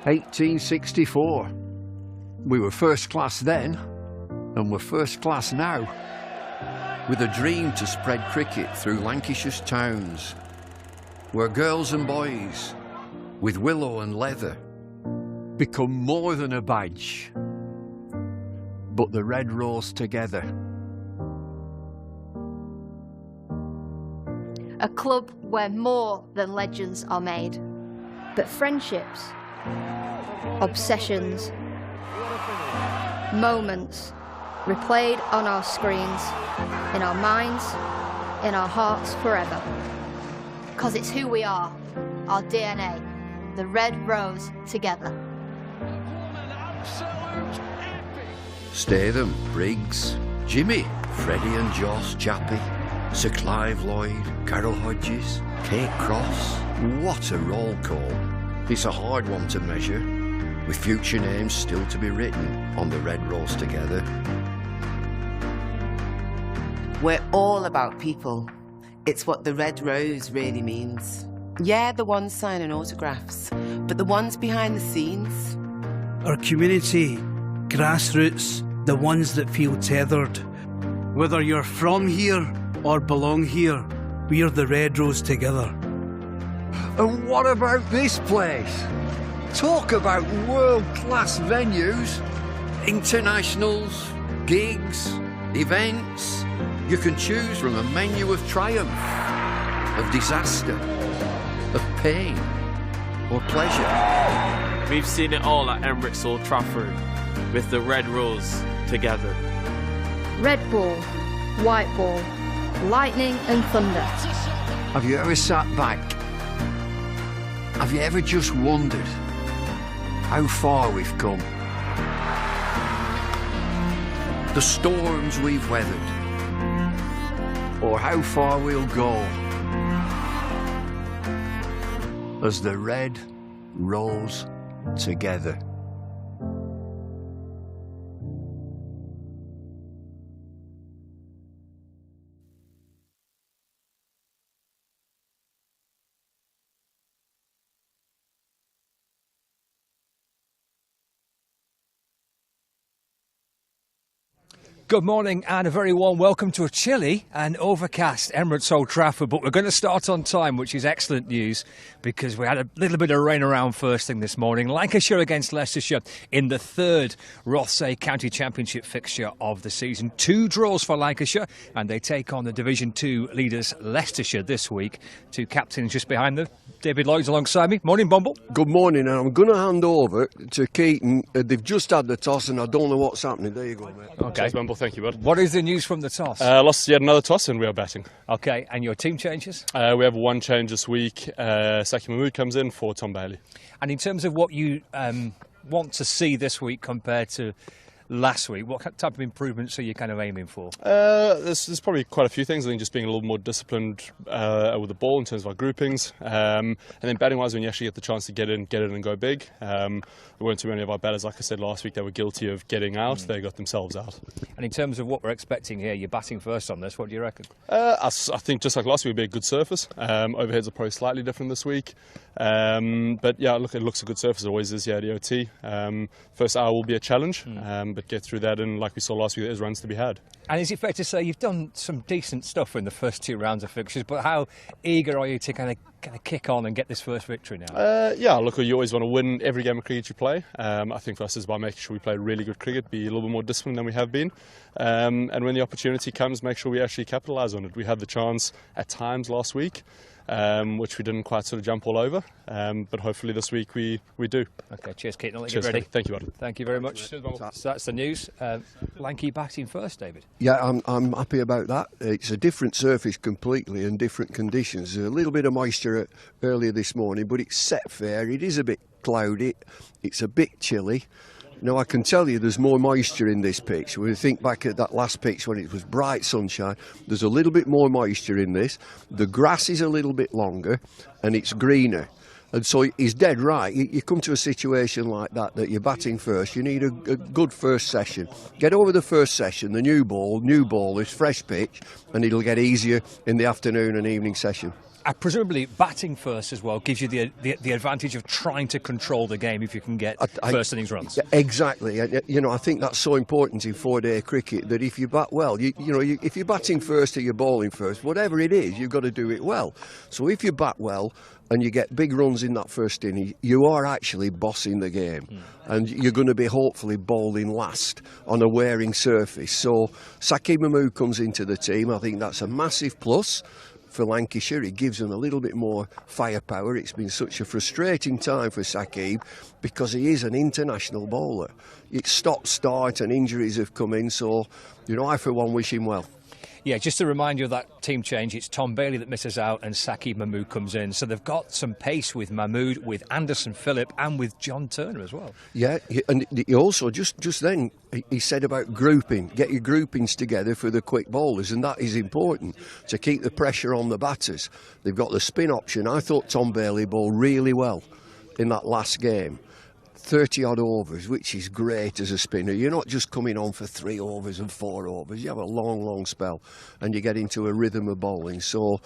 1864. We were first class then, and we're first class now. With a dream to spread cricket through Lancashire's towns, where girls and boys, with willow and leather, become more than a badge, but the red rose together. A club where more than legends are made, but friendships, obsessions, moments replayed on our screens, in our minds, in our hearts forever. 'Cause it's who we are, our DNA, the red rose together. Statham, Briggs, Jimmy, Freddie and Joss, Chappie, Sir Clive Lloyd, Carol Hodges, Kate Cross. What a roll call. It's a hard one to measure, with future names still to be written on the red rose together. We're all about people. It's what the red rose really means. Yeah, the ones signing autographs, but the ones behind the scenes. Our community, grassroots, the ones that feel tethered. Whether you're from here or belong here, we're the red rose together. And what about this place? Talk about world-class venues, internationals, gigs, events. You can choose from a menu of triumph, of disaster, of pain, or pleasure. We've seen it all at Emirates Old Trafford, with the red rose together. Red ball, white ball, lightning and thunder. Have you ever sat back? Have you ever just wondered how far we've come? The storms we've weathered, or how far we'll go as the red rose together. Good morning and a very warm welcome to a chilly and overcast Emirates Old Trafford, but we're going to start on time, which is excellent news because we had a little bit of rain around first thing this morning. Lancashire against Leicestershire in the third Rothesay County Championship fixture of the season. 2 draws for Lancashire and they take on the Division 2 leaders Leicestershire this week. 2 captains just behind them. David Lloyd's alongside me. Morning, Bumble. Good morning, and I'm going to hand over to Keaton. They've just had the toss and I don't know what's happening. There you go, mate. Okay. Cheers, Bumble. Thank you, bud. What is the news from the toss? Lost yet another toss and we are batting. Okay, and your team changes? We have one change this week. Saki Mahmood comes in for Tom Bailey. And in terms of what you want to see this week compared to last week, what type of improvements are you kind of aiming for? There's probably quite a few things. I think just being a little more disciplined with the ball in terms of our groupings, and then batting wise, when you actually get the chance to get in and go big. There weren't too many of our batters, like I said last week, they were guilty of getting out. They got themselves out. And in terms of what we're expecting here, you're batting first on this. What do you reckon? I think just like last week, it'll be a good surface. Overheads are probably slightly different this week, but yeah, look, it looks a good surface. It always is. Yeah, the OT. First hour will be a challenge, but get through that, and like we saw last week, there's runs to be had. And is it fair to say you've done some decent stuff in the first 2 rounds of fixtures, but how eager are you to kind of kick on and get this first victory now? Yeah, look, you always want to win every game of cricket you play. I think for us it's about making sure we play really good cricket, be a little bit more disciplined than we have been, and when the opportunity comes, make sure we actually capitalise on it. We had the chance at times last week, which we didn't quite sort of jump all over, but hopefully this week we do. Okay, cheers, Keaton. I'll let you Cheers, get ready. Thank you, buddy. Thank you very much. Cheers, so that's the news. Lanky batting first, David. Yeah, I'm happy about that. It's a different surface completely and different conditions. There's a little bit of moisture earlier this morning, but it's set fair. It is a bit cloudy. It's a bit chilly. Now, I can tell you there's more moisture in this pitch. When you think back at that last pitch when it was bright sunshine, there's a little bit more moisture in this. The grass is a little bit longer and it's greener. And so he's dead right. You come to a situation like that you're batting first, you need a good first session. Get over the first session, the new ball is fresh pitch, and it'll get easier in the afternoon and evening session. Presumably batting first as well gives you the advantage of trying to control the game if you can get first innings runs. Exactly. I think that's so important in 4-day cricket, that if you bat well, if you're batting first or you're bowling first, whatever it is, you've got to do it well. So if you bat well and you get big runs in that first inning, you are actually bossing the game. And you're going to be hopefully bowling last on a wearing surface. So Saqib Mahmood comes into the team. I think that's a massive plus for Lancashire. It gives them a little bit more firepower. It's been such a frustrating time for Saqib because he is an international bowler. It's stop-start and injuries have come in, so I for one wish him well. Yeah, just to remind you of that team change, it's Tom Bailey that misses out and Saqib Mahmood comes in. So they've got some pace with Mahmood, with Anderson Phillip and with John Turner as well. Yeah, and he also, just then, he said about grouping. Get your groupings together for the quick bowlers, and that is important to keep the pressure on the batters. They've got the spin option. I thought Tom Bailey bowled really well in that last game. 30-odd overs, which is great as a spinner. You're not just coming on for 3 overs and 4 overs. You have a long spell and you get into a rhythm of bowling. So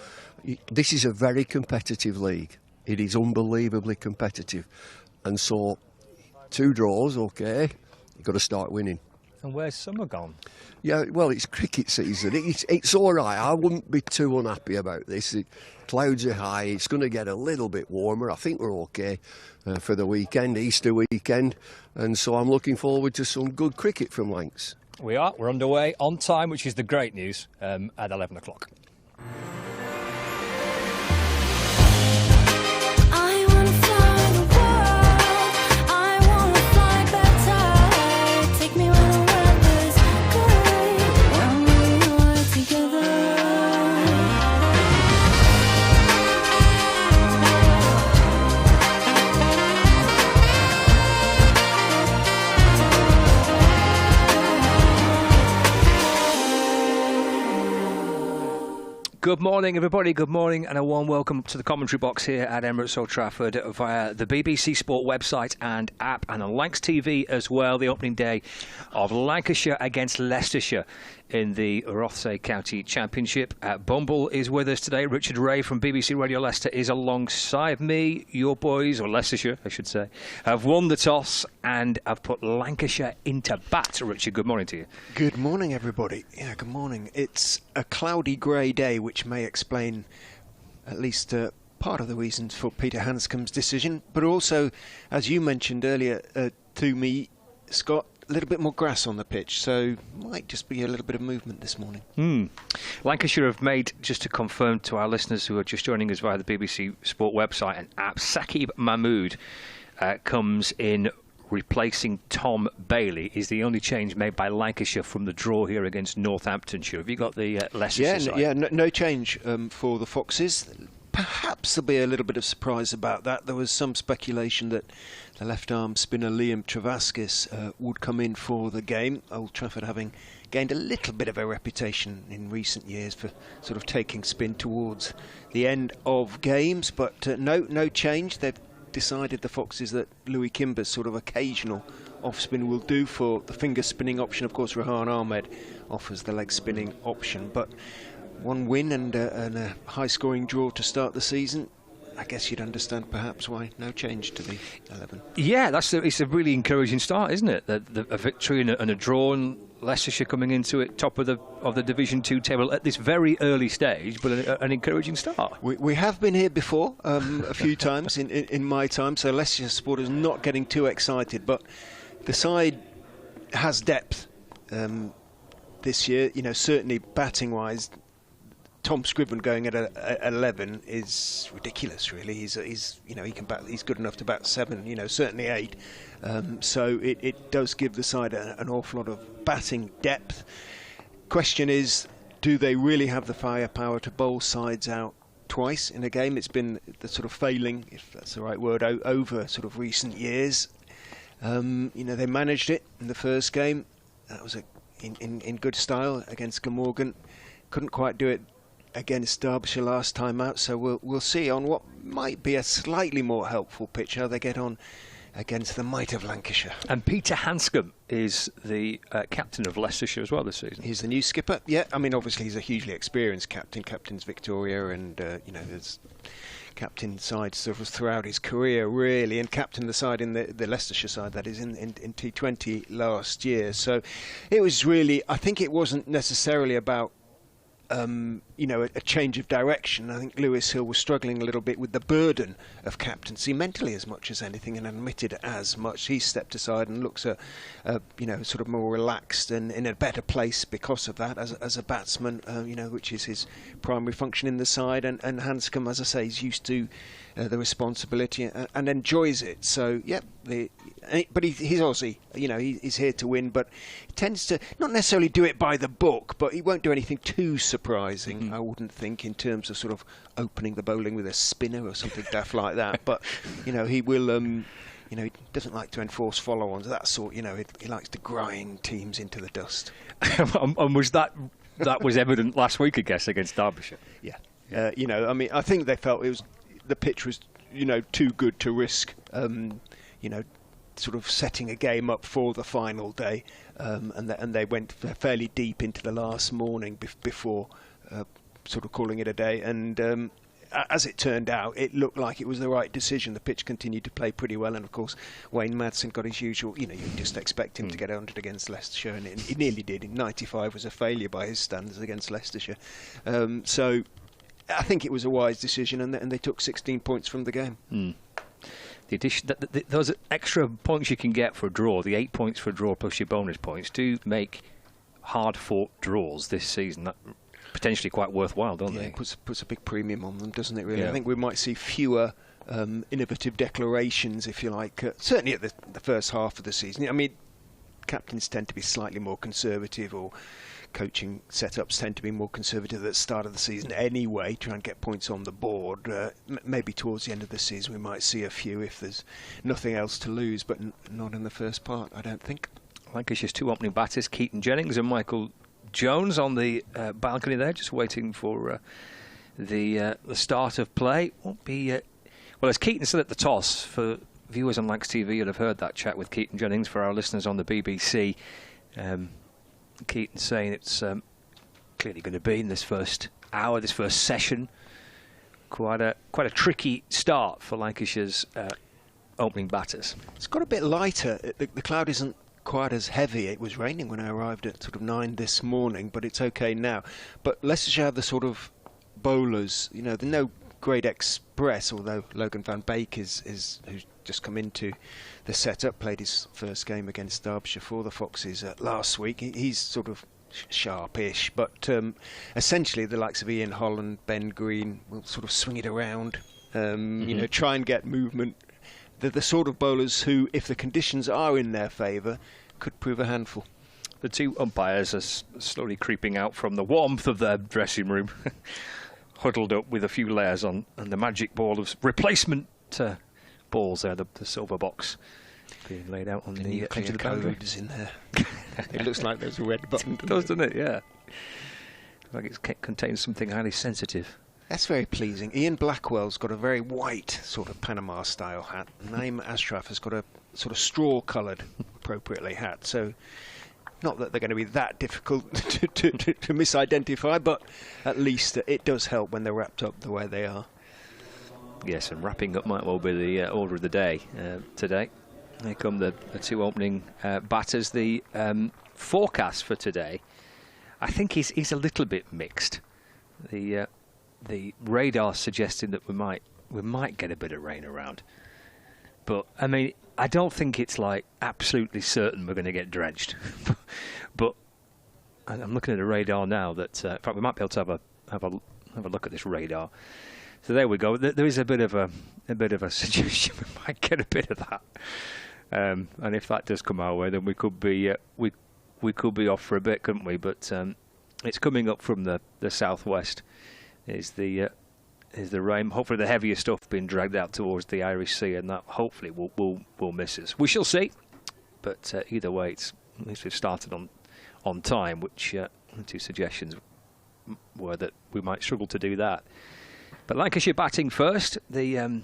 this is a very competitive league. It is unbelievably competitive. And so 2 draws, OK, you've got to start winning. And where's summer gone? Yeah, well, it's cricket season. It's all right. I wouldn't be too unhappy about this. Clouds are high. It's going to get a little bit warmer. I think we're OK for the weekend, Easter weekend. And so I'm looking forward to some good cricket from Lancs. We are. We're underway on time, which is the great news, at 11 o'clock. Good morning, everybody. Good morning, and a warm welcome to the commentary box here at Emirates Old Trafford via the BBC Sport website and app, and on Lancs TV as well. The opening day of Lancashire against Leicestershire in the Rothesay County Championship. Bumble is with us today. Richard Ray from BBC Radio Leicester is alongside me. Your boys, or Leicestershire, I should say, have won the toss and have put Lancashire into bat. Richard, good morning to you. Good morning, everybody. Yeah, good morning. It's a cloudy grey day, which may explain at least part of the reasons for Peter Hanscom's decision, but also, as you mentioned earlier to me, Scott, a little bit more grass on the pitch, so might just be a little bit of movement this morning. Lancashire have made, just to confirm to our listeners who are just joining us via the BBC Sport website and app, Saqib Mahmood comes in replacing Tom Bailey, is the only change made by Lancashire from the draw here against Northamptonshire. Have you got the Leicestershire side? Yeah, no change for the Foxes. Perhaps there'll be a little bit of surprise about that. There was some speculation that the left-arm spinner Liam Travaskis would come in for the game. Old Trafford having gained a little bit of a reputation in recent years for sort of taking spin towards the end of games, but no change. They've decided, the Foxes, that Louis Kimber's sort of occasional off-spin will do for the finger-spinning option. Of course, Rehan Ahmed offers the leg-spinning option, but one win and a high-scoring draw to start the season. I guess you'd understand perhaps why no change to the 11. Yeah, it's a really encouraging start, isn't it? A victory and a draw, and Leicestershire coming into it top of the Division 2 table at this very early stage, but an encouraging start. We have been here before a few times in my time, so Leicestershire supporters not getting too excited, but the side has depth this year. Certainly batting-wise, Tom Scriven going at 11 is ridiculous, really. He can bat. He's good enough to bat 7. Certainly 8. So it does give the side an awful lot of batting depth. Question is, do they really have the firepower to bowl sides out twice in a game? It's been the sort of failing, if that's the right word, over sort of recent years. They managed it in the first game. That was in good style against Glamorgan. Couldn't quite do it against Derbyshire last time out, so we'll see on what might be a slightly more helpful pitch how they get on against the might of Lancashire. And Peter Hanscom is the captain of Leicestershire as well this season. He's the new skipper. Yeah, I mean, obviously he's a hugely experienced captain. Captains Victoria, and you know, there's captain sides sort of throughout his career, really, and captained the side in the Leicestershire side, that is, in T20 last year. So it was really, I think it wasn't necessarily about you know, a change of direction. I think Lewis Hill was struggling a little bit with the burden of captaincy mentally as much as anything, and admitted as much. He stepped aside and looks you know, sort of more relaxed and in a better place because of that as a batsman, you know, which is his primary function in the side. And Hanscom, as I say, is used to the responsibility and enjoys it. So yeah, but he's Aussie, you know, he's here to win, but he tends to not necessarily do it by the book, but he won't do anything too surprising, I wouldn't think, in terms of sort of opening the bowling with a spinner or something daft like that. But you know, he will you know, he doesn't like to enforce follow-ons, that sort. You know, he likes to grind teams into the dust. And was that was evident last week, I guess, against Derbyshire? Yeah. You know, I mean, I think they felt the pitch was, you know, too good to risk, you know, sort of setting a game up for the final day, and they went fairly deep into the last morning before sort of calling it a day. And as it turned out, it looked like it was the right decision. The pitch continued to play pretty well, and of course Wayne Madsen got his usual, you know, you just expect him to get 100 against Leicestershire, and he nearly did. In 95 was a failure by his standards against Leicestershire. So I think it was a wise decision, and they took 16 points from the game. The addition, those extra points you can get for a draw, the 8 points for a draw plus your bonus points, do make hard-fought draws this season that potentially quite worthwhile, don't they? It puts a big premium on them, doesn't it, really? Yeah. I think we might see fewer innovative declarations, if you like, certainly at the first half of the season. I mean, captains tend to be slightly more conservative, or coaching setups tend to be more conservative at the start of the season anyway, try and get points on the board. Maybe towards the end of the season we might see a few if there's nothing else to lose, but not in the first part, I don't think. Lancashire's two opening batters, Keaton Jennings and Michael Jones, on the balcony there, just waiting for the start of play. Won't be well, as Keaton said at the toss, for viewers on Lancs TV, you'll have heard that chat with Keaton Jennings. For our listeners on the BBC, Keaton saying it's clearly going to be in this first hour, this first session, quite a tricky start for Lancashire's opening batters. It's got a bit lighter. The cloud isn't quite as heavy. It was raining when I arrived at sort of 9 this morning, but it's okay now. But Leicestershire have the sort of bowlers, you know, they're no great express, although Logan van Beek is who's just come into the setup, played his first game against Derbyshire for the Foxes last week. He's sort of sharpish, but essentially the likes of Ian Holland, Ben Green will sort of swing it around, you know, try and get movement. They're the sort of bowlers who, if the conditions are in their favour, could prove a handful. The two umpires are slowly creeping out from the warmth of their dressing room, huddled up with a few layers on, and the magic ball of replacement balls there, the silver box being laid out on the edge of the boundary. Codes in there. It looks like there's a red button. It does, doesn't it? Yeah. Like it contains something highly sensitive. That's very pleasing. Ian Blackwell's got a very white sort of Panama style hat. Naeem Ashraf has got a sort of straw coloured appropriately hat. So not that they're going to be that difficult to misidentify, but at least it does help when they're wrapped up the way they are. Yes, and wrapping up might well be the order of the day today. Here come the two opening batters. The forecast for today, I think, is a little bit mixed. The radar suggesting that we might get a bit of rain around, but I mean, I don't think it's like absolutely certain we're going to get drenched. But I'm looking at the radar now. That in fact we might be able to have a look at this radar. So there we go. There is a bit of a suggestion we might get a bit of that, and if that does come our way, then we could be we could be off for a bit, couldn't we? But it's coming up from the southwest. Is the rain? Hopefully, the heavier stuff being dragged out towards the Irish Sea, and that hopefully will miss us. We shall see. But either way, at least we've started on time, which the two suggestions were that we might struggle to do that. But Lancashire batting first. The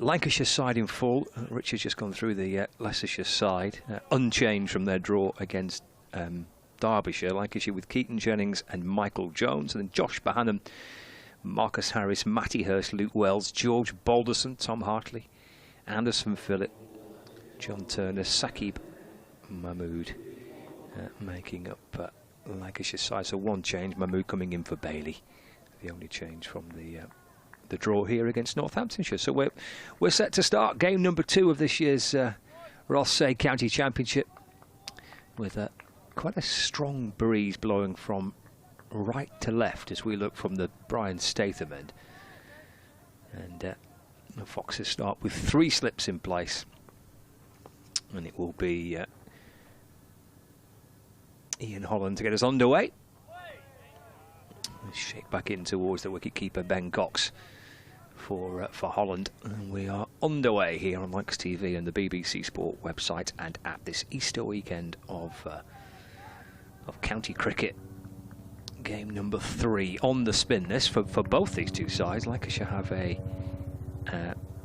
Lancashire side in full. Richard's just gone through the Leicestershire side, unchanged from their draw against Derbyshire. Lancashire with Keaton Jennings and Michael Jones, and then Josh Bohannon, Marcus Harris, Matty Hurst, Luke Wells, George Balderson, Tom Hartley, Anderson Phillip, John Turner, Saqib Mahmood, making up Lancashire side. So one change, Mahmood coming in for Bailey, the only change from the draw here against Northamptonshire. So we're set to start game number 2 of this year's Rothesay County Championship, with quite a strong breeze blowing from right to left as we look from the Brian Statham end. And the Foxes start with 3 slips in place, and it will be Ian Holland to get us underway. Shake back in towards the wicketkeeper Ben Cox for Holland, and we are underway here on Lancs TV and the BBC Sport website, and at this Easter weekend of county cricket. Game number 3 on the spin list for both these two sides. Lancashire have a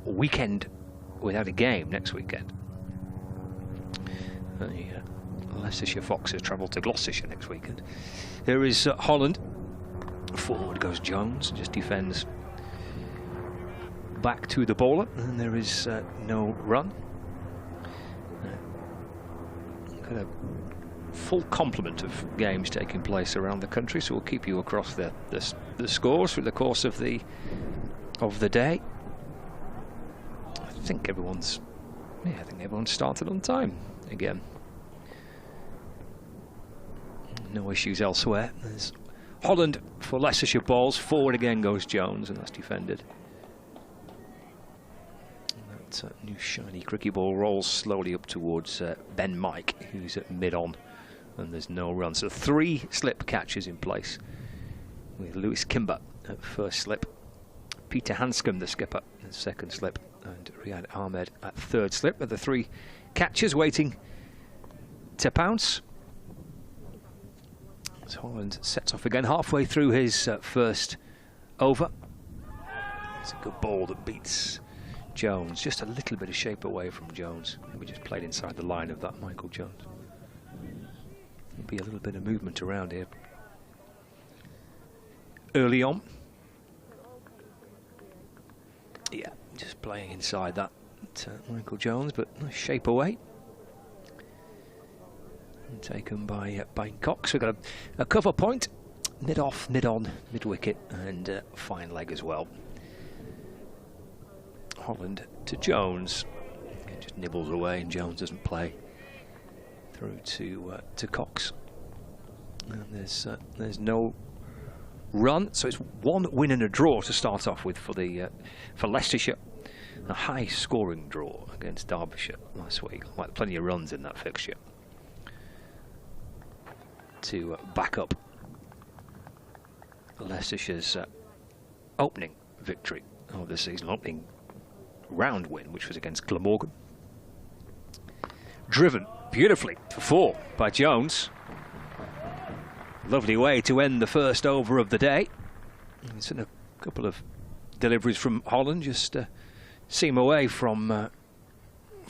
weekend without a game next weekend. Leicestershire Foxes travel to Gloucestershire next weekend. Here is Holland. Forward goes Jones, just defends back to the bowler, and there is no run. Got a full complement of games taking place around the country, so we'll keep you across the scores through the course of the day. I think everyone's started on time again. No issues elsewhere. There's Holland for Leicestershire balls. Forward again goes Jones, and that's defended. And that new shiny cricket ball rolls slowly up towards Ben Mike, who's at mid-on, and there's no run. So 3 slip catches in place, with Lewis Kimber at first slip, Peter Hanscom, the skipper, at second slip, and Riyad Ahmed at third slip, with the 3 catches waiting to pounce. Holland sets off again halfway through his first over. It's a good ball that beats Jones, just a little bit of shape away from Jones. We just played inside the line of that Michael Jones. There'll be a little bit of movement around here early on. Yeah, just playing inside that Michael Jones, but nice shape away. Taken by Cox. We've got a cover point, mid off, mid on, mid wicket, and fine leg as well. Holland to Jones, it just nibbles away, and Jones doesn't play through to Cox. And there's no run, so it's 1 win and a draw to start off with for Leicestershire. A high scoring draw against Derbyshire last week, like plenty of runs in that fixture to back up Leicestershire's opening victory of the season, opening round win, which was against Glamorgan. Driven beautifully for 4 by Jones. Lovely way to end the first over of the day. It's in a couple of deliveries from Holland, just seam away from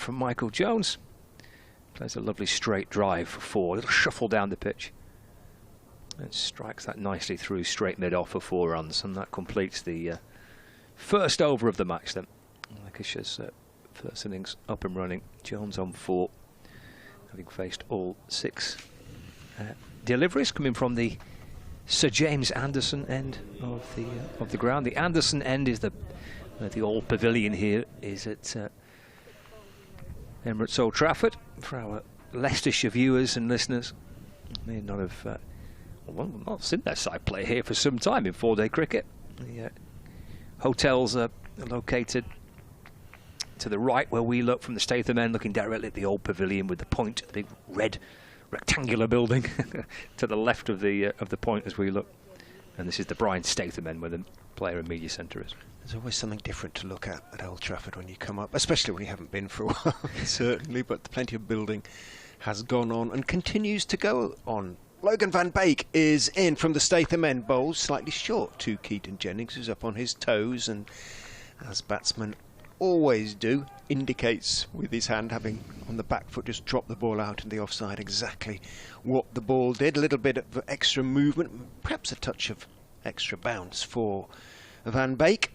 Michael Jones. Plays a lovely straight drive for 4, a little shuffle down the pitch, and strikes that nicely through straight mid-off for 4 runs, and that completes the first over of the match then. Lancashire's first innings up and running. Jones on 4, having faced all 6 deliveries coming from the Sir James Anderson end of the ground. The Anderson end is the old pavilion here is at Emirates Old Trafford. For our Leicestershire viewers and listeners, may not have not seen their side play here for some time in 4-day cricket. The hotels are located to the right where we look from the Statham end, looking directly at the old pavilion with the point, the big red rectangular building to the left of the point as we look. And this is the Brian Statham end where the player and media centre is. There's always something different to look at Old Trafford when you come up, especially when you haven't been for a while, certainly, but plenty of building has gone on and continues to go on Logan van Beek is in from the Statham end. Bowls slightly short to Keaton Jennings, who's up on his toes, and as batsmen always do, indicates with his hand, having on the back foot just dropped the ball out in the offside, exactly what the ball did. A little bit of extra movement, perhaps a touch of extra bounce for Van Beek.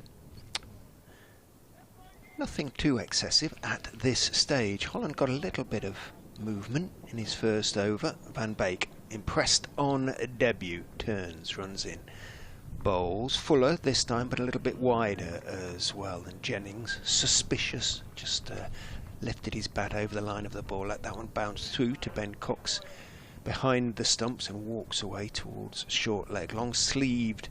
Nothing too excessive at this stage. Holland got a little bit of movement in his first over. Van Beek impressed on debut, turns, runs in, bowls. Fuller this time, but a little bit wider as well than Jennings. Suspicious, just lifted his bat over the line of the ball, let that one bounce through to Ben Cox behind the stumps and walks away towards short leg, long sleeved.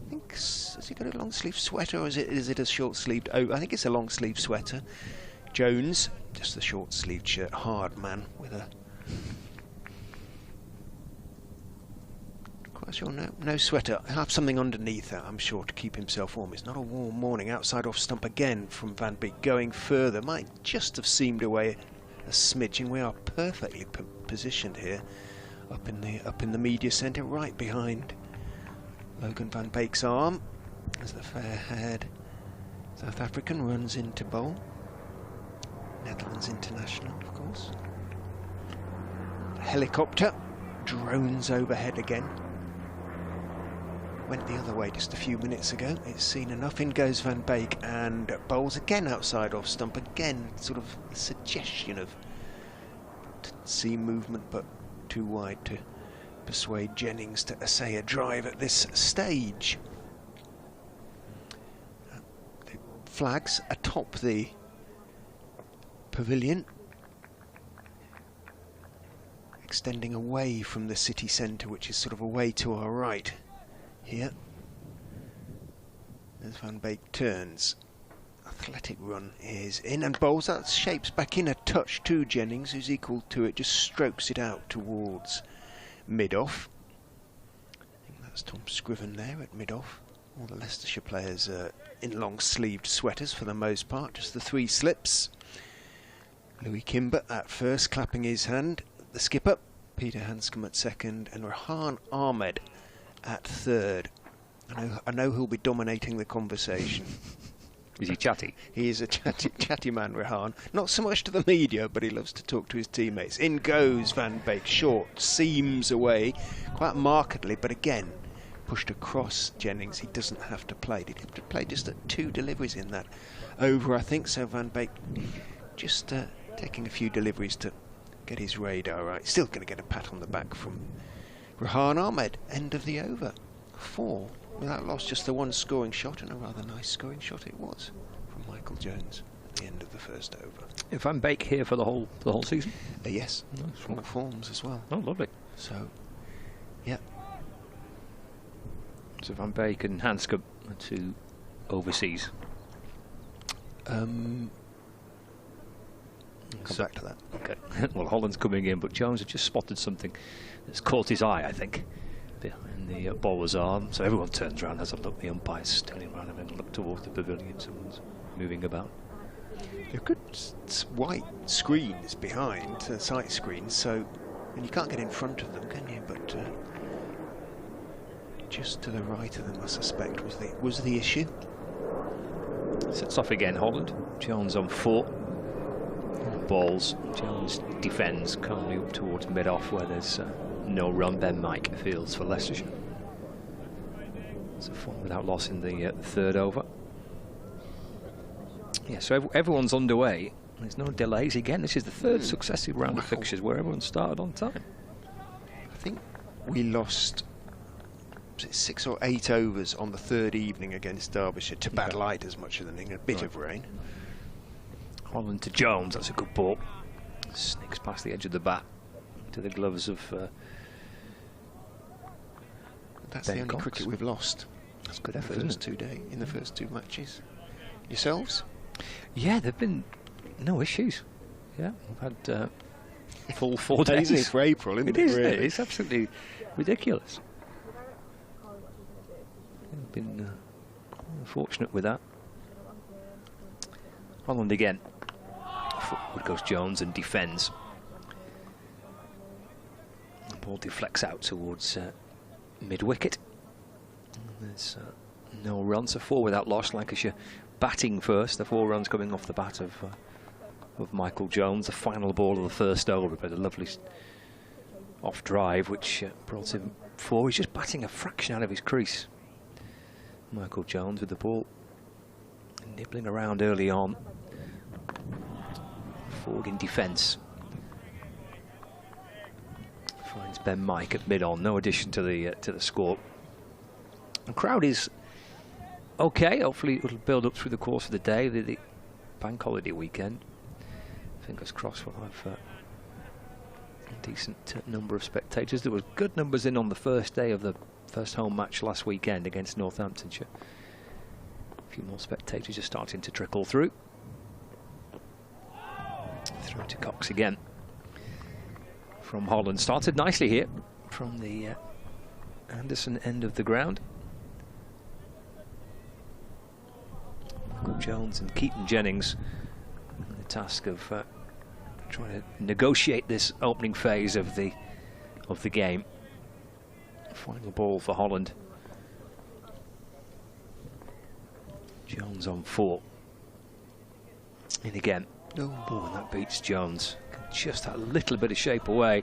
I think, has he got a long sleeve sweater, or is it a short sleeved? Oh, I think it's a long sleeve sweater. Jones, just the short sleeved shirt, hard man with a quite sure no sweater. He'll have something underneath that, I'm sure, to keep himself warm. It's not a warm morning. Outside off stump again from Van Beek, going further. Might just have seamed away a smidgen. We are perfectly positioned here, up in the media centre, right behind Logan van Beek's arm, as the fair-haired South African runs into bowl. Netherlands international, of course. The helicopter drones overhead again. Went the other way just a few minutes ago. It's seen enough. In goes Van Beek and bowls again outside off stump. Again, sort of a suggestion of seam movement, but too wide to persuade Jennings to essay a drive at this stage. The flags atop the pavilion, extending away from the city centre, which is sort of away to our right here. As Van Beek turns, athletic run is in and bowls. That shapes back in a touch to Jennings, who's equal to it, just strokes it out towards mid-off. I think that's Tom Scriven there at mid-off. All the Leicestershire players are in long-sleeved sweaters for the most part, just the three slips. Louis Kimber at first, clapping his hand. The skipper, Peter Hanscom at second, and Rehan Ahmed at third. I know he'll be dominating the conversation. Is he chatty? He is a chatty man, Rehan. Not so much to the media, but he loves to talk to his teammates. In goes Van Beek, short, seams away quite markedly, but again pushed across Jennings. He doesn't have to play. He'd have to play just at 2 deliveries in that over, I think. So Van Beek just taking a few deliveries to get his radar right. Still going to get a pat on the back from Rehan Ahmed. End of the over. 4 without loss. Just the one scoring shot, and a rather nice scoring shot it was from Michael Jones at the end of the first over. Is Van Beek here for the whole season? Yes, all forms as well. Oh, lovely. So, yeah. So Van Beek and Hanscom are 2 overseas. Come back to that. Okay. Well, Holland's coming in, but Jones had just spotted something that's caught his eye, I think, in the bowler's arm. So everyone turns around, has a look. The umpire's turning around and then look towards the pavilion. Someone's moving about. There are good white screens behind, sight screens, so and you can't get in front of them, can you? But just to the right of them, I suspect, was the issue. Sets off again, Holland. Jones on 4. Balls. Jones defends calmly up towards mid-off where there's no run. Then Mike fields for Leicestershire. It's a 4 without loss in the third over. Yeah, so everyone's underway. There's no delays again. This is the third successive round of fixtures where everyone started on time. I think we lost 6 or 8 overs on the third evening against Derbyshire to bad light as much as anything, a bit of rain. Holland to Jones, that's a good ball. Sneaks past the edge of the bat to the gloves of that's Ben the only Cox. Cricket we've lost. That's good effort, isn't it? In the first 2 matches. Yourselves? Yeah, there've been no issues. Yeah, we've had full 4 days. Easy for April, isn't it? It is, really? it's absolutely ridiculous. We've been fortunate with that. Holland again. Forward goes Jones and defends. Ball deflects out towards mid-wicket. There's no runs, so 4 without loss. Lancashire batting first. The 4 runs coming off the bat of Michael Jones. The final ball of the first over, but a lovely off drive which brought him 4. He's just batting a fraction out of his crease. Michael Jones with the ball nibbling around early on. Forward in defence. Finds Ben Mike at mid-on. No addition to the score. The crowd is okay. Hopefully it'll build up through the course of the day. The bank holiday weekend. Fingers crossed we'll have a decent number of spectators. There was good numbers in on the first day of the first home match last weekend against Northamptonshire. A few more spectators are starting to trickle through. Through to Cox again. From Holland. Started nicely here from the Anderson end of the ground. Michael Jones and Keaton Jennings in the task of trying to negotiate this opening phase of the game. Final ball for Holland. Jones on 4. In again. Oh, and that beats Jones. Just a little bit of shape away.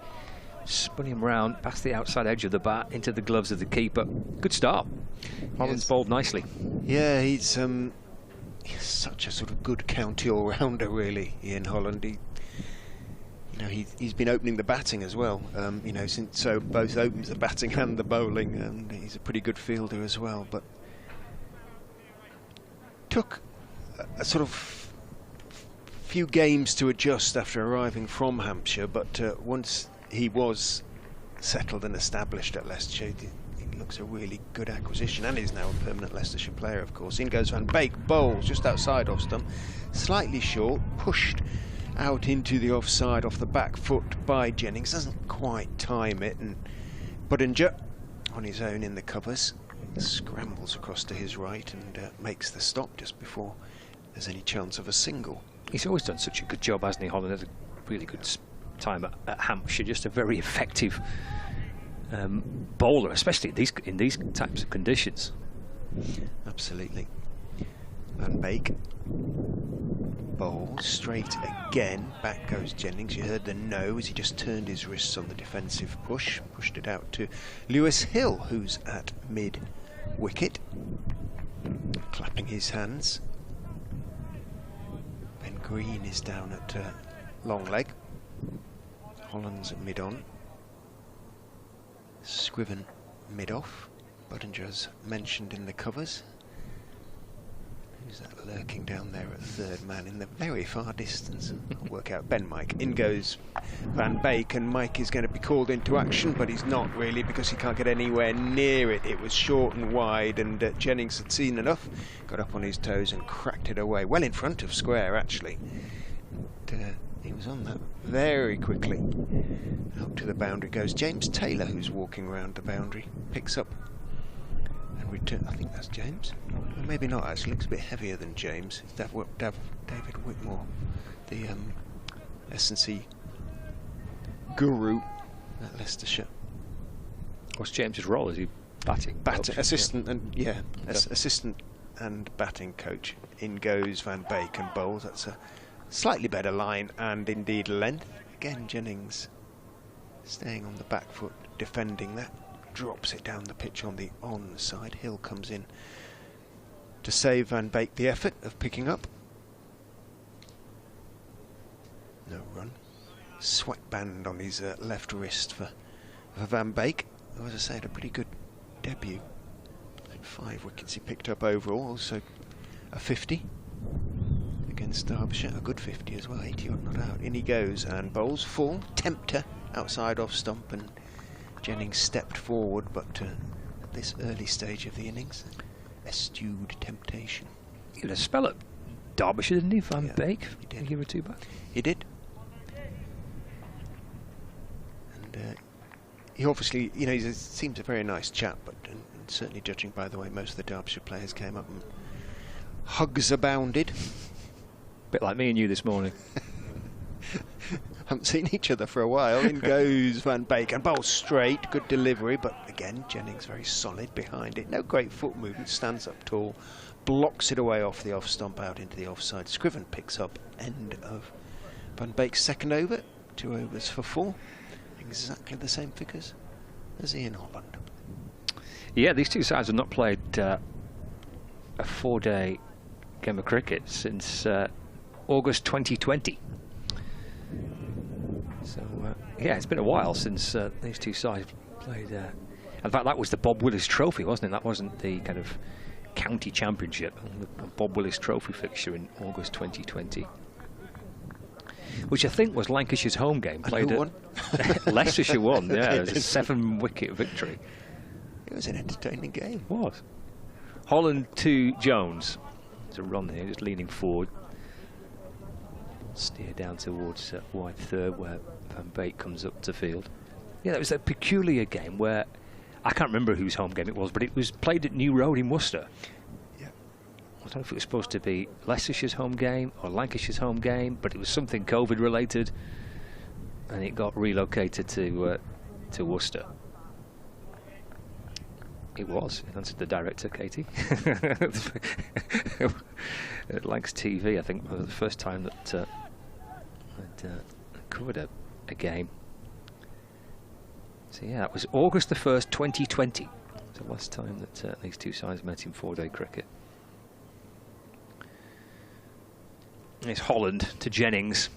Spun him round past the outside edge of the bat into the gloves of the keeper. Good start. Holland's bowled nicely. Yeah, he's such a sort of good county all-rounder, really, Ian Holland. He's been opening the batting as well. So both opens the batting and the bowling, and he's a pretty good fielder as well. But took a sort of few games to adjust after arriving from Hampshire, but once he was settled and established at Leicestershire, it looks a really good acquisition, and he's now a permanent Leicestershire player, of course. In goes Van Beek, bowls just outside off stump, slightly short, pushed out into the offside off the back foot by Jennings, doesn't quite time it, and Budinger on his own in the covers scrambles across to his right and makes the stop just before there's any chance of a single. He's always done such a good job, hasn't he, Holland? Had a really good time at Hampshire. Just a very effective bowler, especially in these types of conditions. Absolutely. Van Beek bowls straight again. Back goes Jennings. You heard the no as he just turned his wrists on the defensive push. Pushed it out to Lewis Hill, who's at mid-wicket. Clapping his hands. Ben Green is down at long leg. Holland's at mid-on. Scriven mid-off. Budinger's mentioned in the covers. Who's that lurking down there at third man in the very far distance? I'll work out Ben Mike. In goes Van Beek, and Mike is going to be called into action, but he's not really because he can't get anywhere near it. It was short and wide, and Jennings had seen enough, got up on his toes and cracked it away. Well in front of square, actually. And, he was on that very quickly. Out to the boundary goes James Taylor, who's walking around the boundary. Picks up and return. I think that's James. Or maybe not, actually. Looks a bit heavier than James. It's David Whitmore, the S&C guru at Leicestershire. What's James's role? Is he batting? Assistant, and assistant and batting coach. In goes Van Beek and bowls. That's a slightly better line and indeed length. Again, Jennings staying on the back foot, defending that. Drops it down the pitch on the on side. Hill comes in to save Van Beek the effort of picking up. No run. Sweatband on his left wrist for Van Beek, who, as I say, had a pretty good debut. 5 wickets he picked up overall, also a 50 against Derbyshire, a good 50 as well, 80 odd not out. In he goes and bowls full, tempter outside off stump, and Jennings stepped forward, but at this early stage of the innings, eschewed temptation. He had a spell at Derbyshire, didn't he, Van Beek? He did. A year or two back. He did. And he obviously, he seems a very nice chap, but and certainly judging by the way most of the Derbyshire players came up, and hugs abounded. Bit like me and you this morning. Haven't seen each other for a while. In goes Van Beek and bowls straight. Good delivery, but again Jennings very solid behind it. No great foot movement. Stands up tall, blocks it away off the off stump out into the offside. Scriven picks up end of Van Beek's second over. 2 overs for 4. Exactly the same figures as Ian Holland. Yeah, these two sides have not played a 4-day game of cricket since August 2020. So, yeah, it's been a while since these two sides played. In fact, that was the Bob Willis Trophy, wasn't it? That wasn't the kind of county championship. The Bob Willis Trophy fixture in August 2020. Which I think was Lancashire's home game. Played who won? Leicestershire won, yeah. It was a 7-wicket victory. It was an entertaining game. It was. Holland to Jones. There's a run here, just leaning forward. Steer down towards wide third where Van Beek comes up to field. Yeah, that was a peculiar game where I can't remember whose home game it was, but it was played at New Road in Worcester. Yeah. I don't know if it was supposed to be Leicestershire's home game or Lancashire's home game, but it was something COVID related, and it got relocated to Worcester. It was. It answered the director, Katie. At Lancs TV, I think, was the first time that I'd covered a game. So yeah, it was August the 1st, 2020. It was the last time that these two sides met in 4-day cricket. It's Holland to Jennings.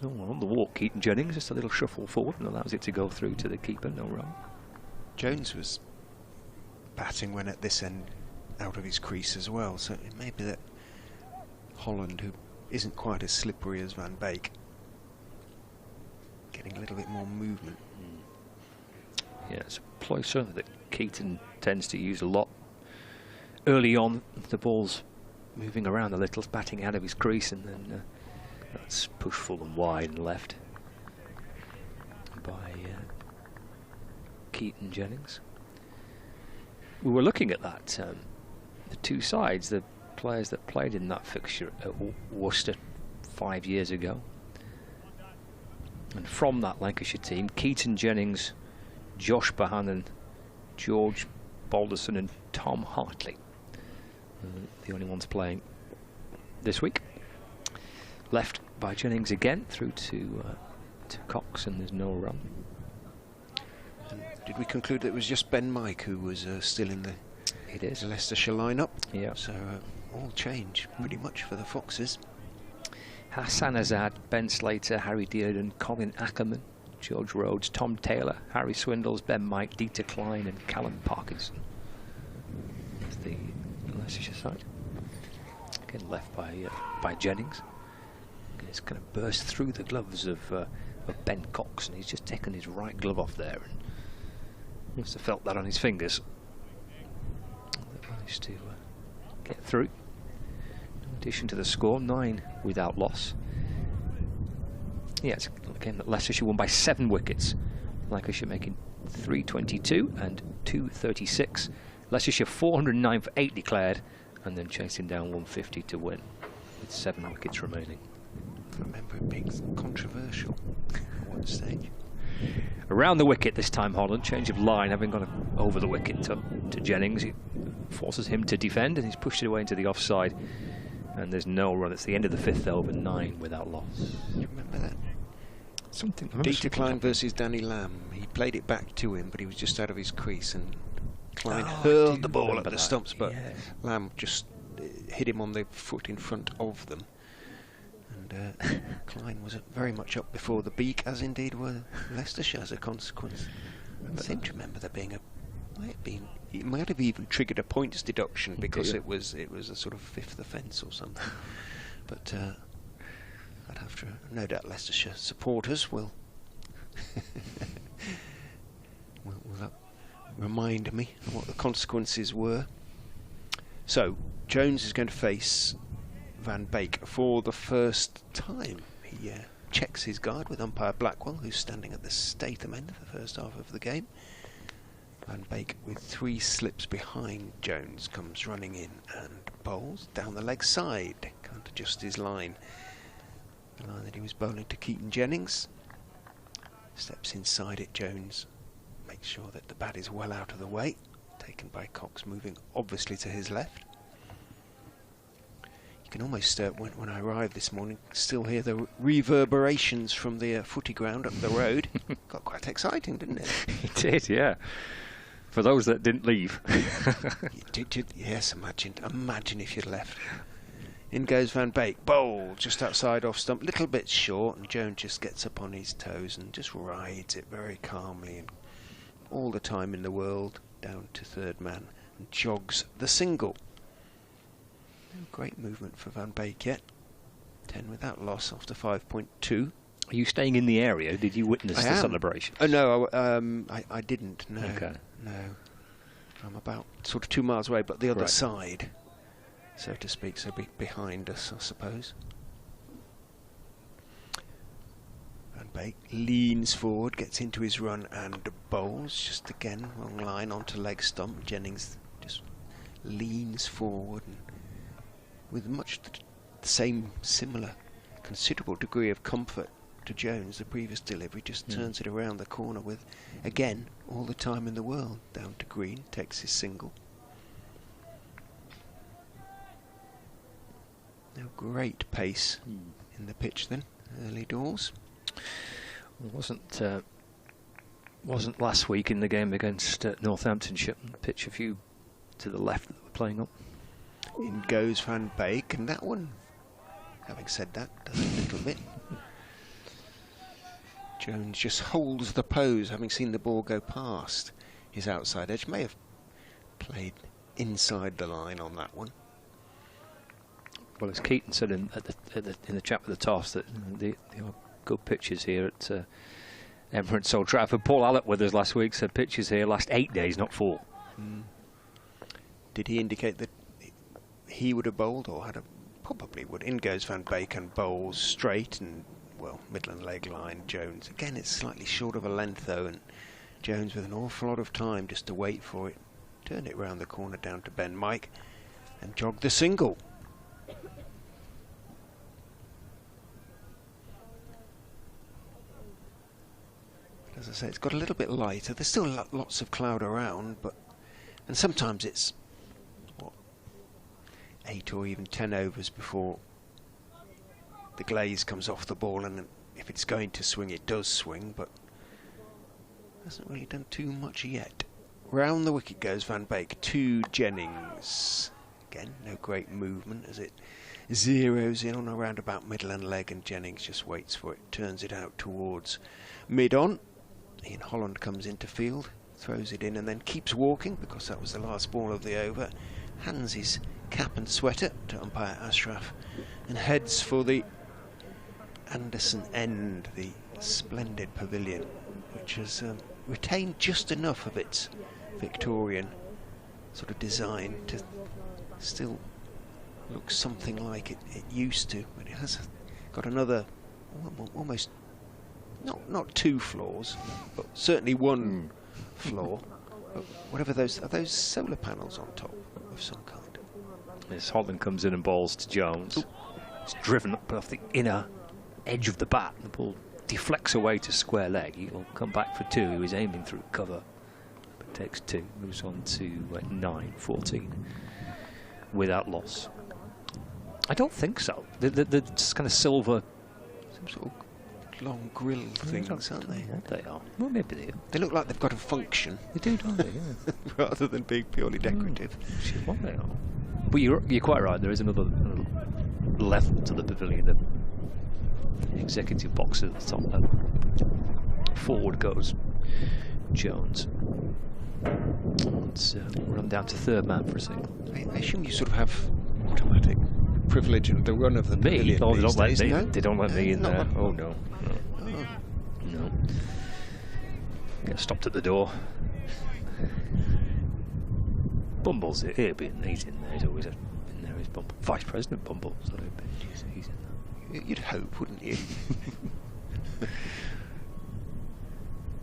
So on the walk, Keaton Jennings, just a little shuffle forward and allows it to go through to the keeper, no run. Jones was batting when at this end out of his crease as well, so it may be that Holland, who isn't quite as slippery as Van Beek, getting a little bit more movement. Yeah, it's a ploy certainly that Keaton tends to use a lot. Early on, the ball's moving around a little, batting out of his crease, and then that's pushed full and wide and left by Keaton Jennings. We were looking at that, the two sides, the players that played in that fixture at Worcester 5 years ago. And from that Lancashire team, Keaton Jennings, Josh Bohannon, George Balderson and Tom Hartley. The only ones playing this week. Left by Jennings again through to Cox, and there's no run. Did we conclude that it was just Ben Mike who was still in the Leicestershire lineup? Yeah. So all change pretty much for the Foxes. Hassan Azad, Ben Slater, Harry Dearden, Colin Ackerman, George Rhodes, Tom Taylor, Harry Swindles, Ben Mike, Dieter Klein and Callum Parkinson. That's the Leicestershire side. Again left by Jennings. It's going to burst through the gloves of Ben Cox, and he's just taken his right glove off there. And must have felt that on his fingers. They managed to get through. In addition to the score, 9 without loss. Yeah, it's a game that Leicestershire won by 7 wickets. Lancashire making 322 and 236. Leicestershire 409 for 8 declared, and then chasing down 150 to win, with 7 wickets remaining. I remember it being controversial at one stage. Around the wicket this time, Holland. Change of line, having gone over the wicket to Jennings. It forces him to defend, and he's pushed it away into the offside. And there's no run. It's the end of the 5th over, 9 without loss. You remember that? Something. Dieter Klein versus Danny Lamb. He played it back to him, but he was just out of his crease, and Klein hurled the ball at the stumps, but Lamb just hit him on the foot in front of them. And Klein was very much up before the beak, as indeed were Leicestershire as a consequence. I seem to remember there being it might have even triggered a points deduction because it was a sort of 5th offence or something. But I'd have to, no doubt Leicestershire supporters will remind me of what the consequences were. So Jones is going to face Van Beek for the first time. He checks his guard with umpire Blackwell, who's standing at the Statham end of the first half of the game. Van Beek, with 3 slips behind Jones, comes running in and bowls down the leg side. Can't adjust his line. The line that he was bowling to Keaton Jennings. Steps inside it, Jones makes sure that the bat is well out of the way. Taken by Cox, moving obviously to his left. You can almost, when I arrived this morning, still hear the reverberations from the footy ground up the road. Got quite exciting, didn't it? It did, yeah. For those that didn't leave. Yes, imagine if you'd left. In goes Van Beek, bowl just outside off stump, little bit short, and Jones just gets up on his toes and just rides it very calmly and all the time in the world down to third man and jogs the single. No great movement for Van Beek yet. 10 without loss after 5.2. Are you staying in the area? Did you witness the celebration? Oh no, I didn't. No, okay. No. I'm about sort of 2 miles away, but the other side, so to speak, so behind us, I suppose. Van Beek leans forward, gets into his run and bowls. Just again, wrong line onto leg stump. Jennings just leans forward and with much the same, similar, considerable degree of comfort to Jones. The previous delivery just turns it around the corner with, again, all the time in the world. Down to green, takes his single. No great pace in the pitch then, early doors. Wasn't last week in the game against Northamptonshire. The pitch a few to the left that were playing up. In goes Van Beek, and that one, having said that, does a little bit. Jones just holds the pose, having seen the ball go past his outside edge. May have played inside the line on that one. Well, as Keaton said in the chat with the toss, that there are good pitches here at Emirates Old Trafford. Paul Allett with us last week said pitches here last 8 days, not 4. Did he indicate that he would have bowled, or probably would? In goes Van Beek and bowls straight and, well, Midland leg line. Jones again, it's slightly short of a length though, and Jones with an awful lot of time just to wait for it, turn it round the corner down to Ben Mike and jog the single. As I say, it's got a little bit lighter. There's still lots of cloud around, and sometimes it's 8 or even 10 overs before the glaze comes off the ball, and if it's going to swing, it does swing, but hasn't really done too much yet. Round the wicket goes Van Beek to Jennings. Again, no great movement as it zeroes in on around about middle and leg, and Jennings just waits for it, turns it out towards mid-on. Ian Holland comes into field, throws it in and then keeps walking because that was the last ball of the over. Hands his cap and sweater to umpire Ashraf and heads for the Anderson end, the splendid pavilion, which has retained just enough of its Victorian sort of design to still look something like it used to, but it has got another almost not 2 floors, but certainly 1 floor. But whatever those are, those solar panels on top of some kind. As Holland comes in and bowls to Jones, it's driven up off the inner edge of the bat. The ball deflects away to square leg. He'll come back for 2. He was aiming through cover, but takes 2. Moves on to 9-14 without loss. I don't think so. The kind of silver, some sort of long grill things, aren't they? What they are? Well, maybe they are. They look like they've got a function. They do, don't they? Yeah. Rather than being purely decorative. Which is what they are. But you're quite right. There is another level to the pavilion. The executive box at the top level. Forward goes Jones. Let's run down to third man for a single. I assume you sort of have automatic privilege and the run of the pavilion. No, they don't let days, me. no? They don't let me in there. Oh no. Oh. No. Get stopped at the door. Bumble's here, but he's in there. He's always in there. He's Bumble. Vice President Bumble. So he's in there. You'd hope, wouldn't you?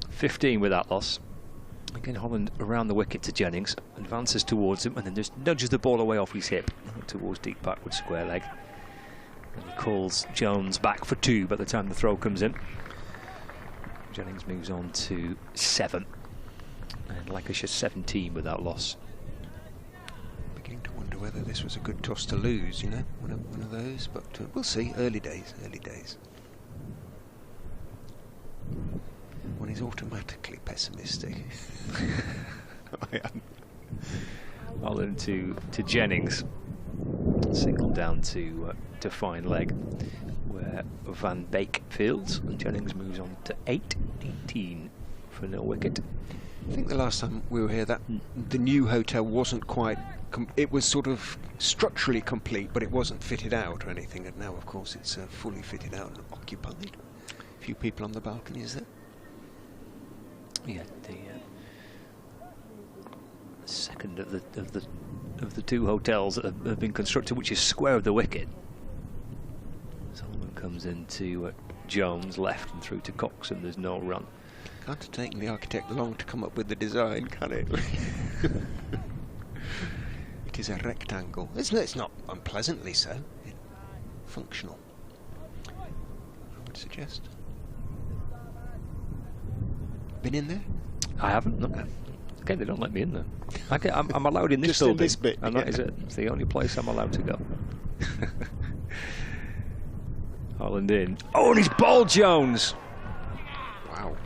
15 without loss. Again, Holland around the wicket to Jennings, advances towards him, and then just nudges the ball away off his hip towards deep backward square leg. And he calls Jones back for 2 by the time the throw comes in. Jennings moves on to 7. And Lancashire 17 with that loss. Beginning to wonder whether this was a good toss to lose, you know, one of those, but we'll see. Early days. One is automatically pessimistic. Holland to Jennings. Single down to fine leg, where Van Beek fields, and Jennings moves on to 8-18 for no wicket. I think the last time we were here, that the new hotel wasn't quite. It was sort of structurally complete, but it wasn't fitted out or anything. And now, of course, it's fully fitted out and occupied. A few people on the balconies there. Yeah, the second of the 2 hotels that have been constructed, which is square of the wicket. Solomon comes into Jones left and through to Cox, and there's no run. Can't have taken the architect long to come up with the design, can it? It is a rectangle. It's not unpleasantly so. Functional, I would suggest. Been in there? I haven't. No. Okay, they don't let me in there. I'm allowed in this Just building. in this bit. And that is it. It's the only place I'm allowed to go. Holland in. Oh, and he's bowled Jones. Wow.